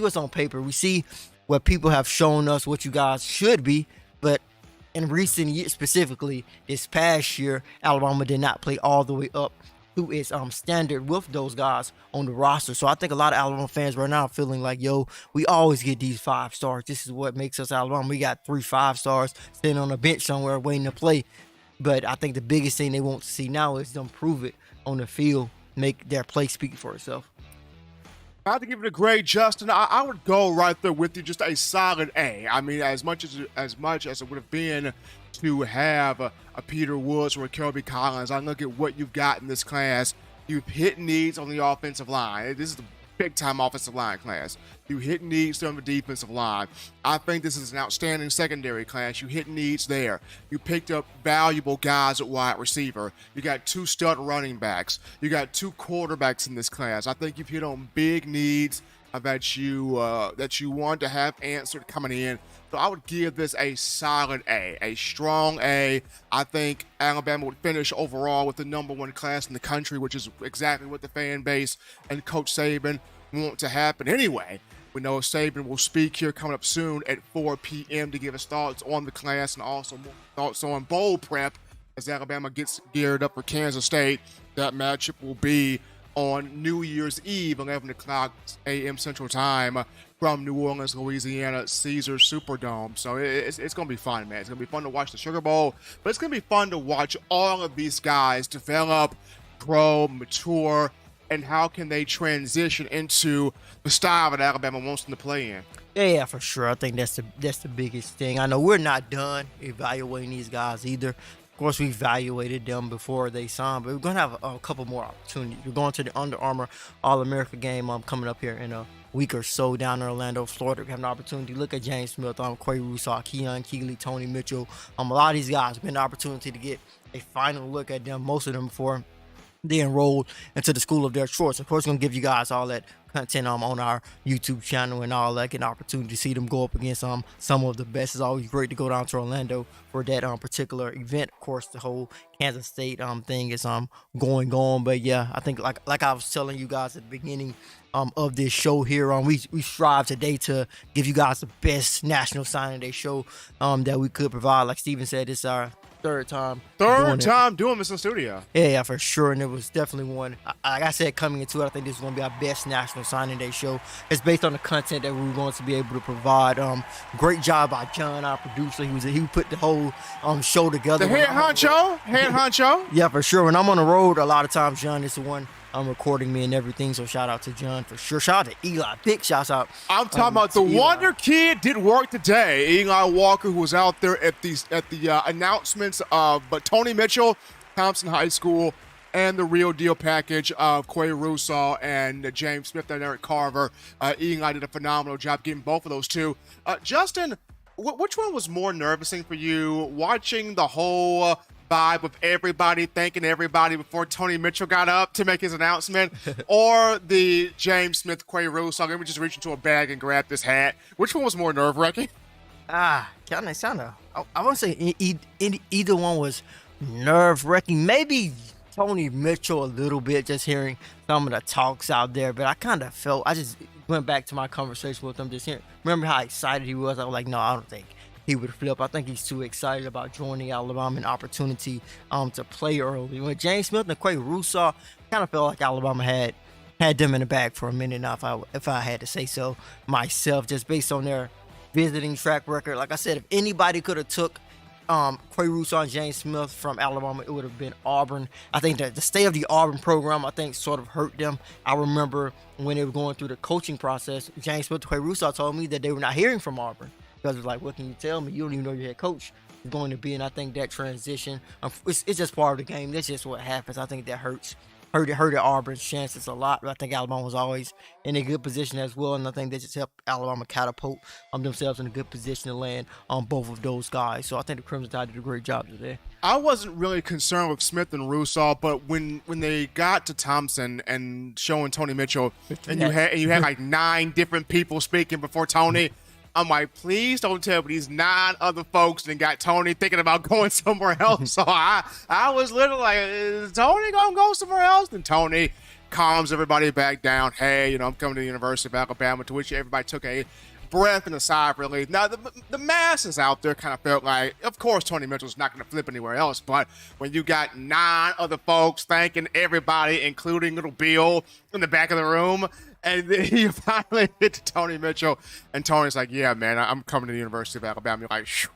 what's on paper. We see what people have shown us what you guys should be. But in recent years, specifically this past year, Alabama did not play all the way up to its standard with those guys on the roster. So I think a lot of Alabama fans right now are feeling like, yo, we always get these 5 stars. This is what makes us Alabama. We got 3 5 stars sitting on a bench somewhere waiting to play. But I think the biggest thing they want to see now is them prove it on the field, make their play speak for itself. I have to give it a grade, Justin. I would go right there with you, just a solid A. I mean, as much as it would have been to have a Peter Woods or a Kelby Collins, I look at what you've got in this class. You've hit needs on the offensive line. This is the big-time offensive line class. You hit needs on the defensive line. I think this is an outstanding secondary class. You hit needs there. You picked up valuable guys at wide receiver. You got 2 stud running backs. You got 2 quarterbacks in this class. I think you've hit on big needs that you want to have answered coming in. So I would give this a solid A, a strong A. I think Alabama would finish overall with the #1 class in the country, which is exactly what the fan base and Coach Saban want to happen anyway. We know Saban will speak here coming up soon at 4 p.m. to give his thoughts on the class and also more thoughts on bowl prep as Alabama gets geared up for Kansas State. That matchup will be on New Year's Eve, 11 o'clock a.m. Central Time from New Orleans, Louisiana, Caesars Superdome. So it's going to be fun, man. It's going to be fun to watch the Sugar Bowl, but it's going to be fun to watch all of these guys develop, grow, mature, and how can they transition into the style that Alabama wants them to play in. Yeah, for sure. I think that's the biggest thing. I know we're not done evaluating these guys either. Of course, we evaluated them before they signed, but we're going to have a couple more opportunities. We're going to the Under Armour All-America game coming up here in a week or so down in Orlando, Florida. We have an opportunity to look at James Smith, Quay Russaw, Keon Keeley, Tony Mitchell. A lot of these guys have been an opportunity to get a final look at them, most of them before they enrolled into the school of their choice. Of course, we're going to give you guys all that content on our YouTube channel and all that, get an opportunity to see them go up against some of the best. It's always great to go down to Orlando for that particular event. Of course, the whole Kansas State thing is going on. But yeah, I think like I was telling you guys at the beginning of this show here, we strive today to give you guys the best National Signing Day show that we could provide. Like Steven said, it's our third time doing this in the studio. Yeah, for sure. And it was definitely one, like I said, coming into it, I think this is going to be our best National Signing Day show. It's based on the content that we were going to be able to provide. Great job by John, our producer. He put the whole show together. The head honcho. Yeah, for sure. When I'm on the road, a lot of times John is the one recording me and everything, so shout out to John for sure. Shout out to Eli. Big shouts out. I'm talking about the Wonder Kid did work today. Eli Walker, who was out there at the announcements of Tony Mitchell, Thompson High School, and the Real Deal package of Quay Russaw and James Smith and Eric Carver. Eli did a phenomenal job getting both of those two. Justin, which one was more nervousing for you, watching the whole vibe of everybody thanking everybody before Tony Mitchell got up to make his announcement, or the James Smith Quay Russaw? Let me just reach into a bag and grab this hat. Which one was more nerve-wracking? I won't say either one was nerve-wracking. Maybe Tony Mitchell a little bit, just hearing some of the talks out there, but I kind of felt, I just went back to my conversation with him, just hearing, remember how excited he was. I was like, no, I don't think he would flip. I think he's too excited about joining Alabama and opportunity to play early. With James Smith and Quay Russaw, kind of felt like Alabama had them in the bag for a minute now, if I had to say so myself, just based on their visiting track record. Like I said, if anybody could have took Quay Russaw and James Smith from Alabama, it would have been Auburn. I think that the state of the Auburn program, I think, sort of hurt them. I remember when they were going through the coaching process, James Smith and Quay Russaw told me that they were not hearing from Auburn. Because it's like, what can you tell me? You don't even know your head coach is going to be. And I think that transition, it's just part of the game. That's just what happens. I think that hurted Auburn's chances a lot. But I think Alabama was always in a good position as well. And I think that just helped Alabama catapult themselves in a good position to land on both of those guys. So I think the Crimson Tide did a great job today. I wasn't really concerned with Smith and Russaw, but when they got to Thompson and showing Tony Mitchell, and you had like 9 different people speaking before Tony, I'm like, please don't tell me these 9 other folks and got Tony thinking about going somewhere else. So I was literally like, is Tony going to go somewhere else? And Tony calms everybody back down. Hey, I'm coming to the University of Alabama, to which everybody took a breath and a sigh of relief. Now, the masses out there kind of felt like, of course, Tony Mitchell's not going to flip anywhere else. But when you got 9 other folks thanking everybody, including little Bill in the back of the room, and then you finally hit to Tony Mitchell, and Tony's like, yeah, man, I'm coming to the University of Alabama. You're like, shh,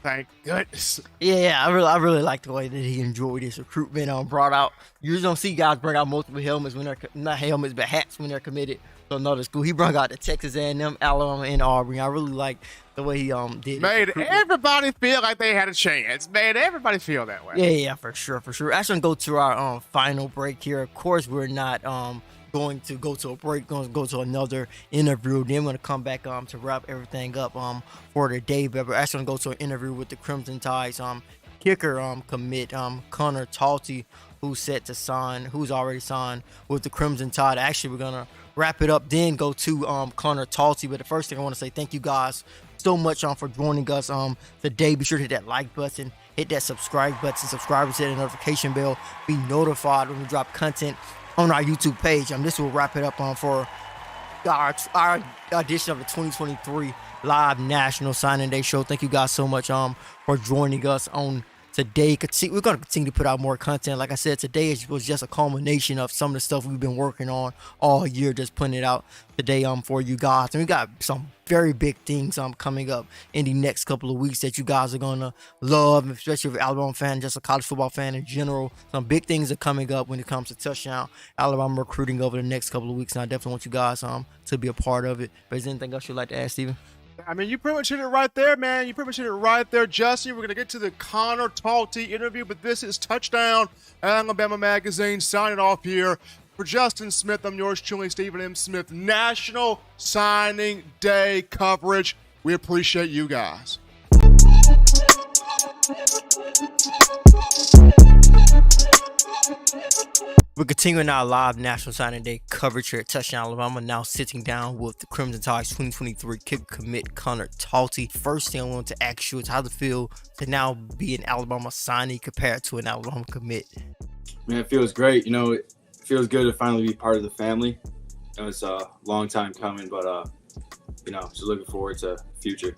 thank goodness. Yeah, I really like the way that he enjoyed his recruitment. Brought out, you usually don't see guys bring out multiple helmets when they're, not helmets, but hats when they're committed to another school. He brought out the Texas A&M, Alabama, and Auburn. I really like the way he did. Made everybody feel like they had a chance. Made everybody feel that way. Yeah, for sure. Actually, go to our final break here. Of course, we're not going to go to a break, going to go to another interview. Then we're going to come back to wrap everything up for the day. But we're actually going to go to an interview with the Crimson Tide's kicker commit Connor Talty, who's already signed with the Crimson Tide. Actually, we're going to wrap it up, then go to Connor Talty. But the first thing I want to say, thank you guys so much for joining us today. Be sure to hit that like button, hit that subscribe button, subscribe, hit the notification bell, be notified when we drop content on our YouTube page. This will wrap it up for our edition of the 2023 Live National Signing Day Show. Thank you guys so much for joining us on today. We're going to continue to put out more content. Like I said, today was just a culmination of some of the stuff we've been working on all year, just putting it out today for you guys. And we got some very big things coming up in the next couple of weeks that you guys are going to love, especially if you're an Alabama fan, just a college football fan in general. Some big things are coming up when it comes to touchdown Alabama recruiting over the next couple of weeks, and I definitely want you guys to be a part of it. But is there anything else you'd like to ask, Steven? I mean, you pretty much hit it right there, man. You pretty much hit it right there, Justin. We're going to get to the Connor Talty interview, but this is Touchdown Alabama Magazine signing off here. For Justin Smith, I'm yours truly, Stephen M. Smith. National Signing Day coverage. We appreciate you guys. We're continuing our live National Signing Day coverage here at Touchdown Alabama. Now sitting down with the Crimson Tide's 2023 kick commit Connor Talty. First thing I want to ask you is how does it feel to now be an Alabama signee compared to an Alabama commit? Man, it feels great. It feels good to finally be part of the family. It was a long time coming, but just looking forward to the future.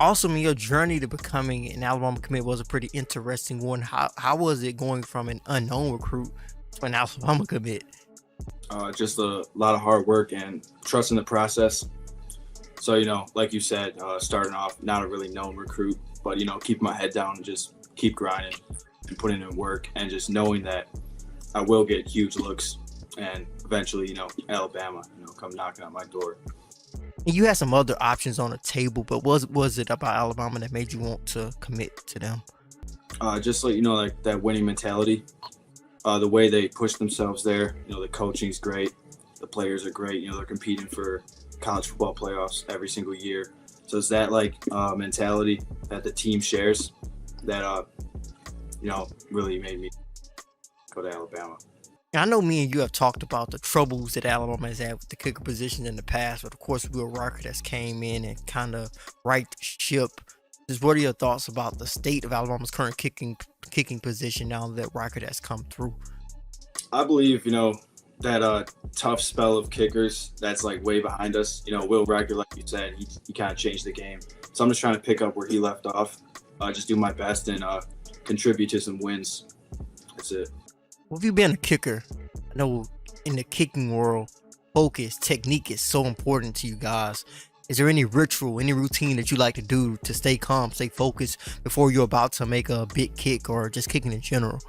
Also, your journey to becoming an Alabama commit was a pretty interesting one. How was it going from an unknown recruit to an Alabama commit? Just a lot of hard work and trust in the process. So, like you said, starting off, not a really known recruit, but, keep my head down and just keep grinding and putting in work and just knowing that I will get huge looks and eventually, Alabama, come knocking on my door. And you had some other options on the table, but was it about Alabama that made you want to commit to them? Just like that winning mentality, the way they push themselves there. The coaching's great, the players are great. They're competing for college football playoffs every single year. So it's that mentality that the team shares that really made me go to Alabama. I know me and you have talked about the troubles that Alabama has had with the kicker position in the past, but of course Will Riker has came in and kind of right the ship. Just what are your thoughts about the state of Alabama's current kicking position now that Riker has come through? I believe, that tough spell of kickers that's like way behind us. You know, Will Riker, like you said, he kind of changed the game. So I'm just trying to pick up where he left off, just do my best and contribute to some wins. That's it. Well, if you've been a kicker, I know in the kicking world, focus, technique is so important to you guys. Is there any ritual, any routine that you like to do to stay calm, stay focused before you're about to make a big kick or just kicking in general?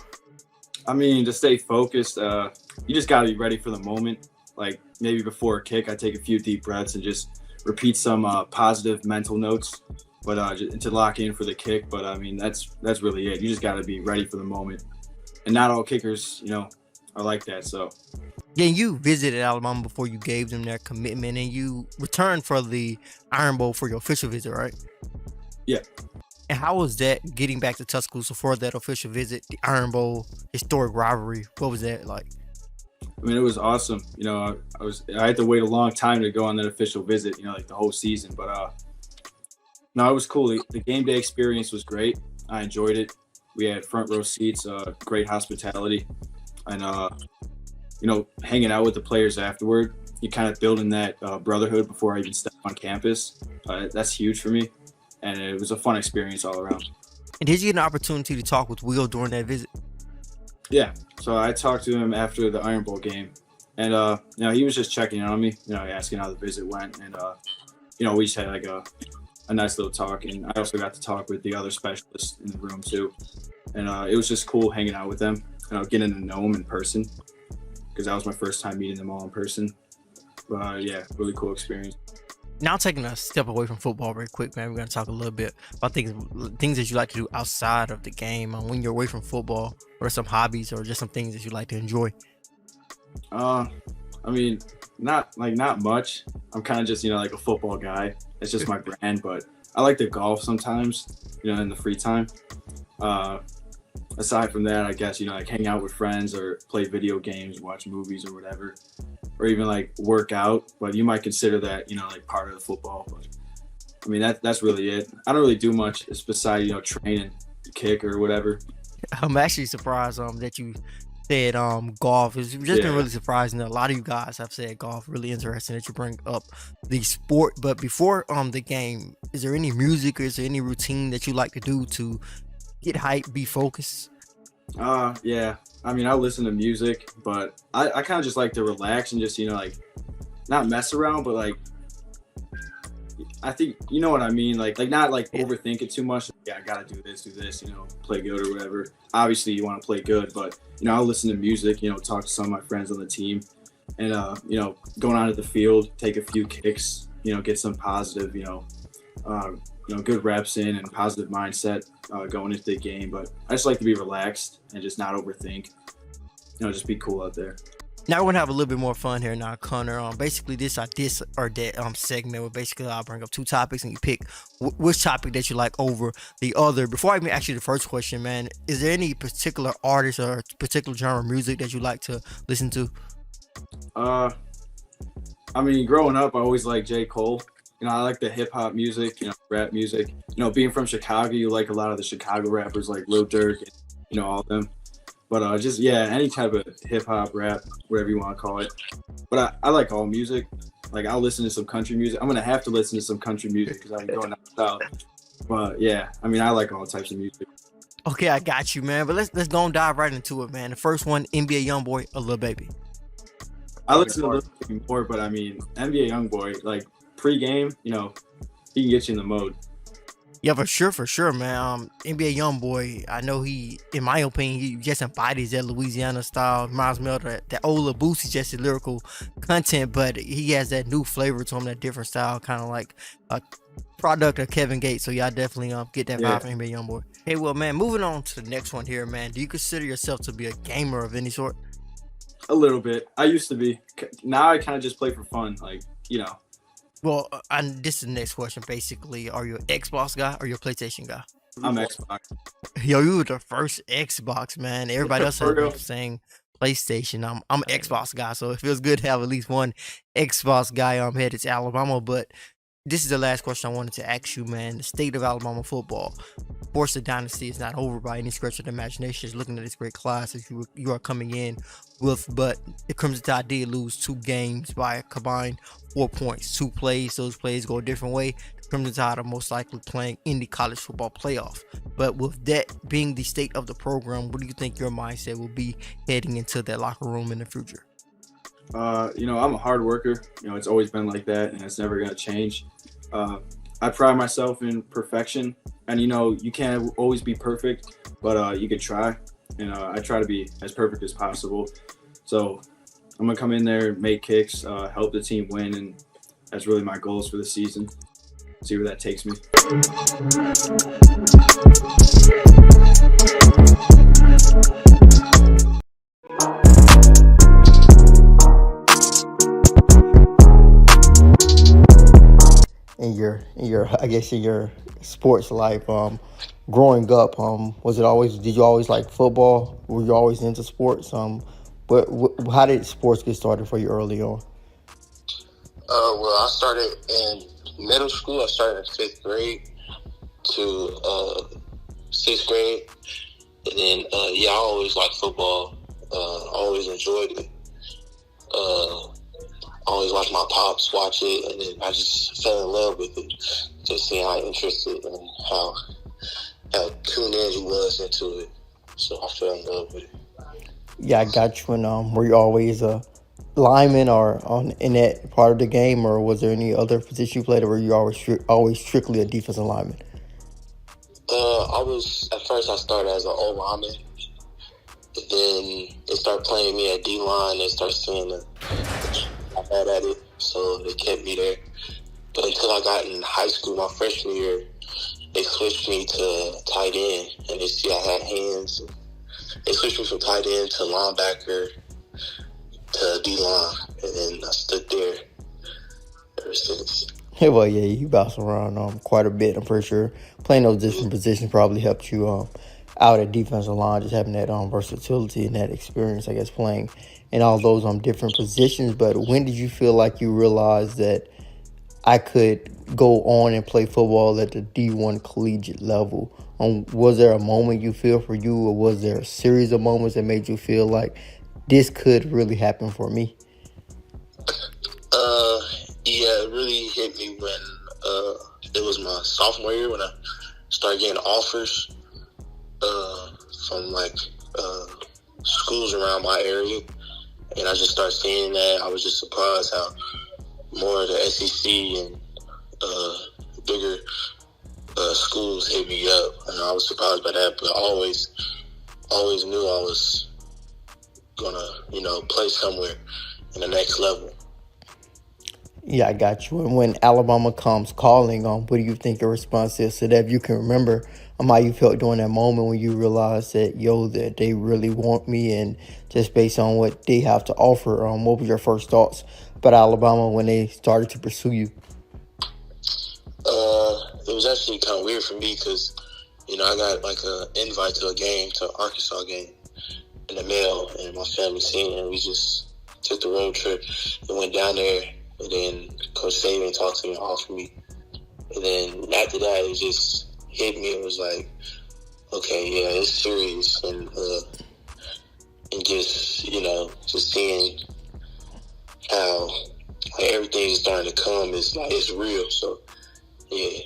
I mean, to stay focused, you just got to be ready for the moment. Like maybe before a kick, I take a few deep breaths and just repeat some positive mental notes, but to lock in for the kick. But I mean, that's really it. You just got to be ready for the moment, and not all kickers, you know, are like that. So. Yeah, you visited Alabama before you gave them their commitment, and you returned for the Iron Bowl for your official visit, right? Yeah. And how was that getting back to Tuscaloosa for that official visit, the Iron Bowl, historic rivalry? What was that like? I mean, it was awesome. You know, I had to wait a long time to go on that official visit, you know, like the whole season. But no, it was cool. The game day experience was great. I enjoyed it. We had front row seats, great hospitality, and you know, hanging out with the players afterward. You kind of building that brotherhood before I even step on campus. That's huge for me, and it was a fun experience all around. And did you get an opportunity to talk with Will during that visit? Yeah, so I talked to him after the Iron Bowl game, and you know, he was just checking in on me, you know, asking how the visit went, and you know, we just had like a nice little talk, and I also got to talk with the other specialists in the room too, and it was just cool hanging out with them, you know, getting to know them in person, because that was my first time meeting them all in person. But yeah, really cool experience. Now taking a step away from football very quick, man, we're going to talk a little bit about things that you like to do outside of the game. When you're away from football, or some hobbies or just some things that you like to enjoy. I mean, not much. I'm kind of just, you know, like a football guy. It's just my brand, but I like to golf sometimes, you know, in the free time. Aside from that, I guess, you know, like hang out with friends or play video games, watch movies or whatever, or even like work out. But you might consider that, you know, like part of the football. But I mean, that's really it. I don't really do much besides, you know, training, kick or whatever. I'm actually surprised that you said golf. It's just been really surprising that a lot of you guys have said golf. Really interesting that you bring up the sport. But before the game, is there any music or is there any routine that you like to do to get hype, be focused? Yeah. I mean, I listen to music, but I kind of just like to relax and just, you know, like not mess around, but like I think you know what I mean, like not like overthink it too much. Yeah, I gotta do this, you know, play good or whatever. Obviously, you want to play good, but you know, I'll listen to music, you know, talk to some of my friends on the team, and you know, going onto the field, take a few kicks, you know, get some positive, you know, good reps in and positive mindset going into the game. But I just like to be relaxed and just not overthink. You know, just be cool out there. Now we're gonna have a little bit more fun here now, Connor. Basically this or that segment where basically I'll bring up two topics and you pick which topic that you like over the other. Before I even ask you the first question, man, is there any particular artist or particular genre of music that you like to listen to? I mean, growing up, I always liked J. Cole. You know, I like the hip hop music, you know, rap music. You know, being from Chicago, you like a lot of the Chicago rappers like Lil Durk, and, you know, all of them. But just, yeah, any type of hip-hop, rap, whatever you want to call it. But I like all music. Like, I'll listen to some country music. I'm going to have to listen to some country music because I'm going south. But, yeah, I mean, I like all types of music. Okay, I got you, man. But let's go and dive right into it, man. The first one, NBA Youngboy or Lil Baby? I listen to Lil Baby more, but, I mean, NBA Youngboy, like, pre-game, you know, he can get you in the mode. Yeah, for sure, man. NBA Youngboy, I know he, in my opinion, he just embodies that Louisiana style. Reminds me of that old Lil Boosie, just his lyrical content, but he has that new flavor to him, that different style, kind of like a product of Kevin Gates. So yeah, I definitely get that vibe from NBA Youngboy. Hey, well, man, moving on to the next one here, man. Do you consider yourself to be a gamer of any sort? A little bit. I used to be. Now I kind of just play for fun, like, you know. Well, this is the next question. Basically, are you an Xbox guy or you a PlayStation guy? I'm Xbox. Yo, you were the first Xbox, man. Everybody else has been saying PlayStation. I'm an Xbox guy, so it feels good to have at least one Xbox guy headed to Alabama. But This is the last question I wanted to ask you, man. The state of Alabama football. Of course, the dynasty is not over by any stretch of the imagination. Just looking at this great class that you are coming in with, but the Crimson Tide did lose 2 games by a combined 4 points. 2 plays, those plays go a different way. The Crimson Tide are most likely playing in the college football playoff. But with that being the state of the program, what do you think your mindset will be heading into that locker room in the future? I'm a hard worker. It's always been like that, and it's never going to change. I pride myself in perfection, and you can't always be perfect, but you can try, and I try to be as perfect as possible. So I'm gonna come in there, make kicks, help the team win, and that's really my goals for the season. See where that takes me. In your sports life, growing up, did you always like football? Were you always into sports? How did sports get started for you early on? Well, I started in middle school. I started in 5th grade to 6th grade, and then I always liked football. Always enjoyed it. Always watched my pops watch it, and then I just fell in love with it. Just seeing how interested and how tuned in he was into it. So I fell in love with it. Yeah, I got you. And were you always a lineman or in that part of the game, or was there any other position you played, or were you always strictly a defensive lineman? I started as an O lineman. Then they started playing me at D-line. They started seeing that I had at it, so they kept me there. But until I got in high school, my freshman year, they switched me to tight end, and they see I had hands. They switched me from tight end to linebacker to D-line, and then I stood there ever since. Hey, well, yeah, you bounce around quite a bit. I'm pretty sure playing those different positions probably helped you out at defensive line, just having that versatility and that experience, I guess, playing in all those different positions. But when did you feel like you realized that I could go on and play football at the D1 collegiate level? Was there a moment you feel for you, or was there a series of moments that made you feel like this could really happen for me? Yeah, it really hit me when it was my sophomore year when I started getting offers from schools around my area, and I just started seeing that. I was just surprised how more of the SEC and bigger schools hit me up, and I was surprised by that. But I always knew I was gonna play somewhere in the next level. Yeah, I got you. And when Alabama comes calling, what do you think your response is to that? If you can remember how you felt during that moment when you realized that they really want me, and just based on what they have to offer, what were your first thoughts about Alabama when they started to pursue you? It was actually kind of weird for me because, I got an invite to an Arkansas game in the mail, and my family seen it, and we just took the road trip and went down there. And then Coach Saban talked to me and offered me. And then after that, it just hit me. It was like, okay, yeah, it's serious. And just, just seeing how everything is starting to come, it's real. So, yeah.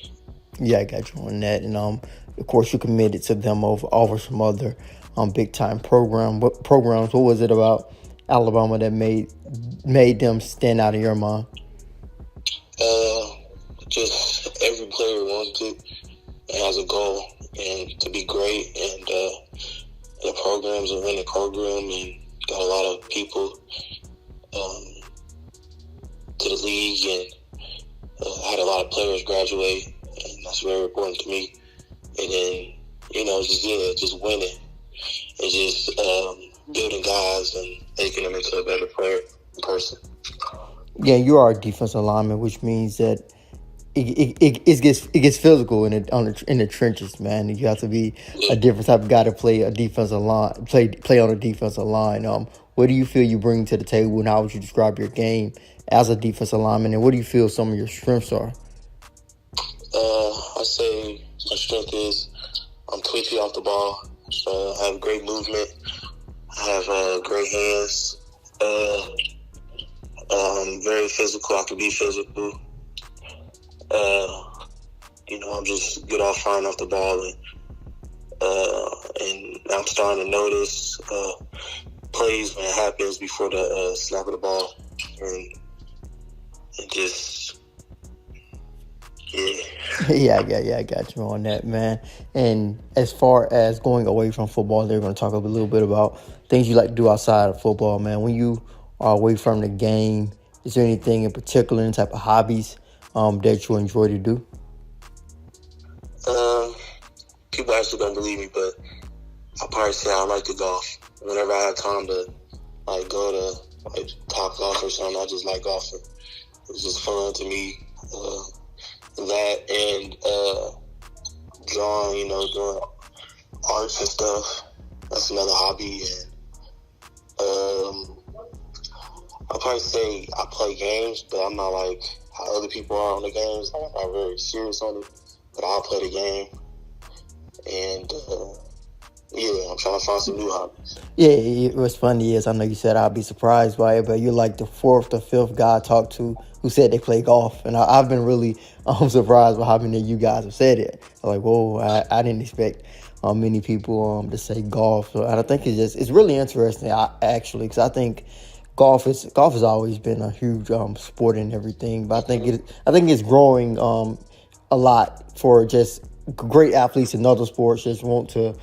Yeah, I got you on that. And, of course, you committed to them over some other big-time programs. What was it about Alabama that made them stand out in your mind? Just every player wants it and has a goal, and to be great, and the program's a winning program, and got a lot of people to the league, and had a lot of players graduate, and that's very important to me. And then, just winning and just building guys and making them into a better player in person. Yeah, you are a defensive lineman, which means that it gets physical in the trenches, man. You have to be a different type of guy to play a defensive line, play on a defensive line. What do you feel you bring to the table, and how would you describe your game as a defensive lineman, and what do you feel some of your strengths are? I say my strength is I'm twitchy off the ball. I have great movement. I have great hands. I'm very physical. I can be physical. I'm just good off flying off the ball, and I'm starting to notice plays when it happens before the snap of the ball, and just Yeah, I got you on that, man. And as far as going away from football, they're going to talk a little bit about things you like to do outside of football, man. When you are away from the game, is there anything in particular, any type of hobbies that you enjoy to do? People actually don't believe me, but I'll probably say I like to golf. Whenever I have time to go to Top Golf or something, I just like golfing. It's just fun to me. That and drawing, doing arts and stuff. That's another hobby. And I'll probably say I play games, but I'm not like how other people are on the games. I'm not very serious on it, but I'll play the game. And I'm trying to find some new hobbies. Yeah, what's funny is I know you said I'd be surprised by it, but you're like the fourth or fifth guy I talked to who said they play golf, and I've been really surprised by how many of you guys have said it. I'm like, whoa, I didn't expect many people to say golf. So I think it's really interesting actually, because I think golf has always been a huge sport and everything, but I think it's growing a lot for just great athletes in other sports just want to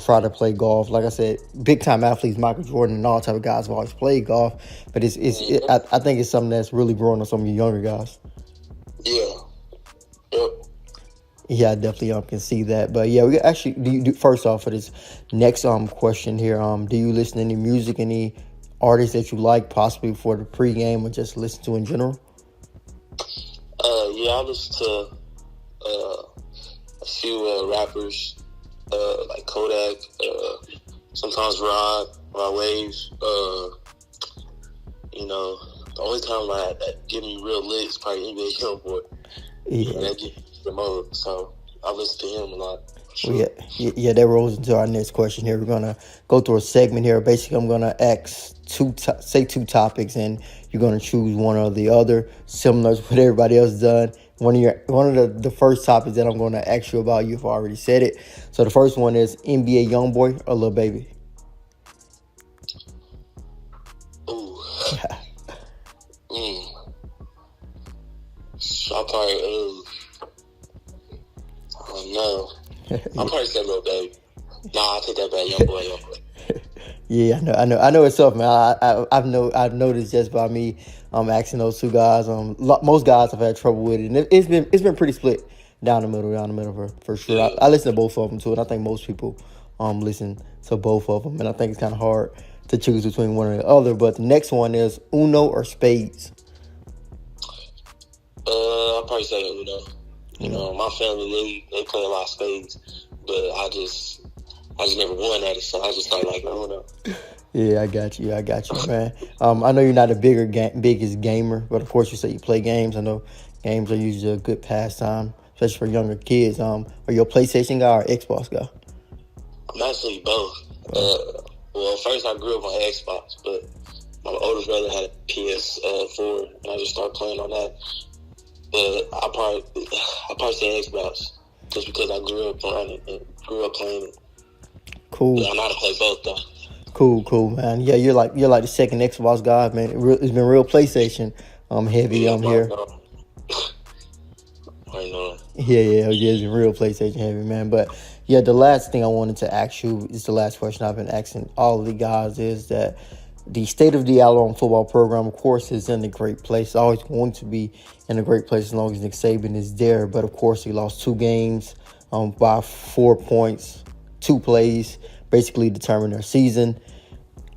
try to play golf. Like I said, big time athletes, Michael Jordan and all type of guys have always played golf, but I think it's something that's really growing on some of your younger guys. Yeah. Yep. Yeah, I definitely can see that. But yeah, we actually first off for this next question here, do you listen to any music, any artists that you like, possibly for the pregame or just listen to in general? I listen to a few rappers, like Kodak, sometimes Rod Waves. The only time that get me real lit is probably NBA Youngboy. Yeah. That gets me the most, so I listen to him a lot. Sure. Well, yeah, that rolls into our next question here. We're going to go through a segment here. Basically, I'm going to ask two topics, and you're going to choose one or the other, similar to what everybody else done. One of the first topics that I'm going to ask you about, you've already said it. So the first one is NBA Youngboy or Lil Baby? Ooh. I'll probably, I don't know. I'll probably say Lil Baby. Nah, I'll take that back. Youngboy. Yeah, I know it's tough, man. I've noticed just by me asking those two guys. Most guys have had trouble with it, and it's been pretty split down the middle for sure. Yeah. I listen to both of them too, and I think most people listen to both of them, and I think it's kind of hard to choose between one or the other. But the next one is Uno or Spades. I'll probably say Uno. My family they play a lot of spades, but I just never won at it, so I just started like Uno. Yeah, I got you, man. I know you're not the biggest gamer, but of course you say you play games. I know games are usually a good pastime, especially for younger kids. Are you a PlayStation guy or Xbox guy? I'm actually both. Well, first I grew up on Xbox, but my older brother had a PS4, and I just started playing on that. But I probably say Xbox, just because I grew up on it and grew up playing it. Cool. But I know how to play both though. Cool, man. Yeah, you're like the second Xbox guy, man. It's been real PlayStation heavy here. I know. Yeah, it's been real PlayStation heavy, man. But yeah, the last thing I wanted to ask you is the last question I've been asking all of the guys is that the state of the Alabama football program, of course, is in a great place. It's always going to be in a great place as long as Nick Saban is there. But of course, he lost 2 games by 4 points, 2 plays, basically determined their season.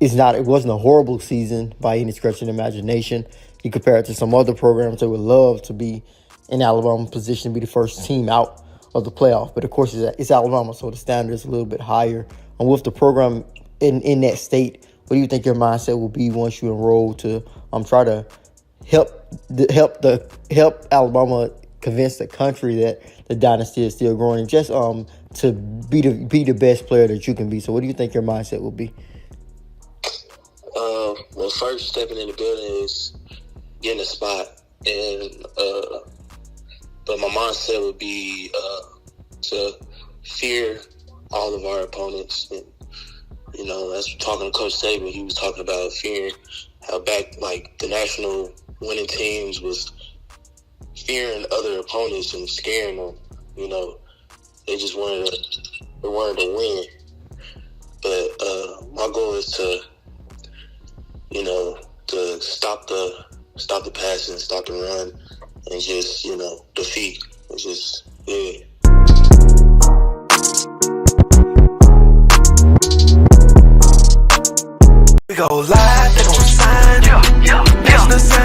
It wasn't a horrible season by any stretch of the imagination. You compare it to some other programs that would love to be in Alabama position to be the first team out of the playoff. But of course, it's Alabama, so the standard is a little bit higher. And with the program in that state, what do you think your mindset will be once you enroll to try to help Alabama convince the country that the dynasty is still growing, and just to be the best player that you can be. So what do you think your mindset will be? Well, first stepping in the building is getting a spot, and but my mindset would be to fear all of our opponents. And, you know, as talking to Coach Saban, he was talking about fearing how back, like, the national winning teams was fearing other opponents and scaring them. You know, they just wanted to win. But my goal is to, you know, to stop the passing, stop the run, and just, you know, defeat. It's just, yeah. We go live, they gon' sign. That's the sign.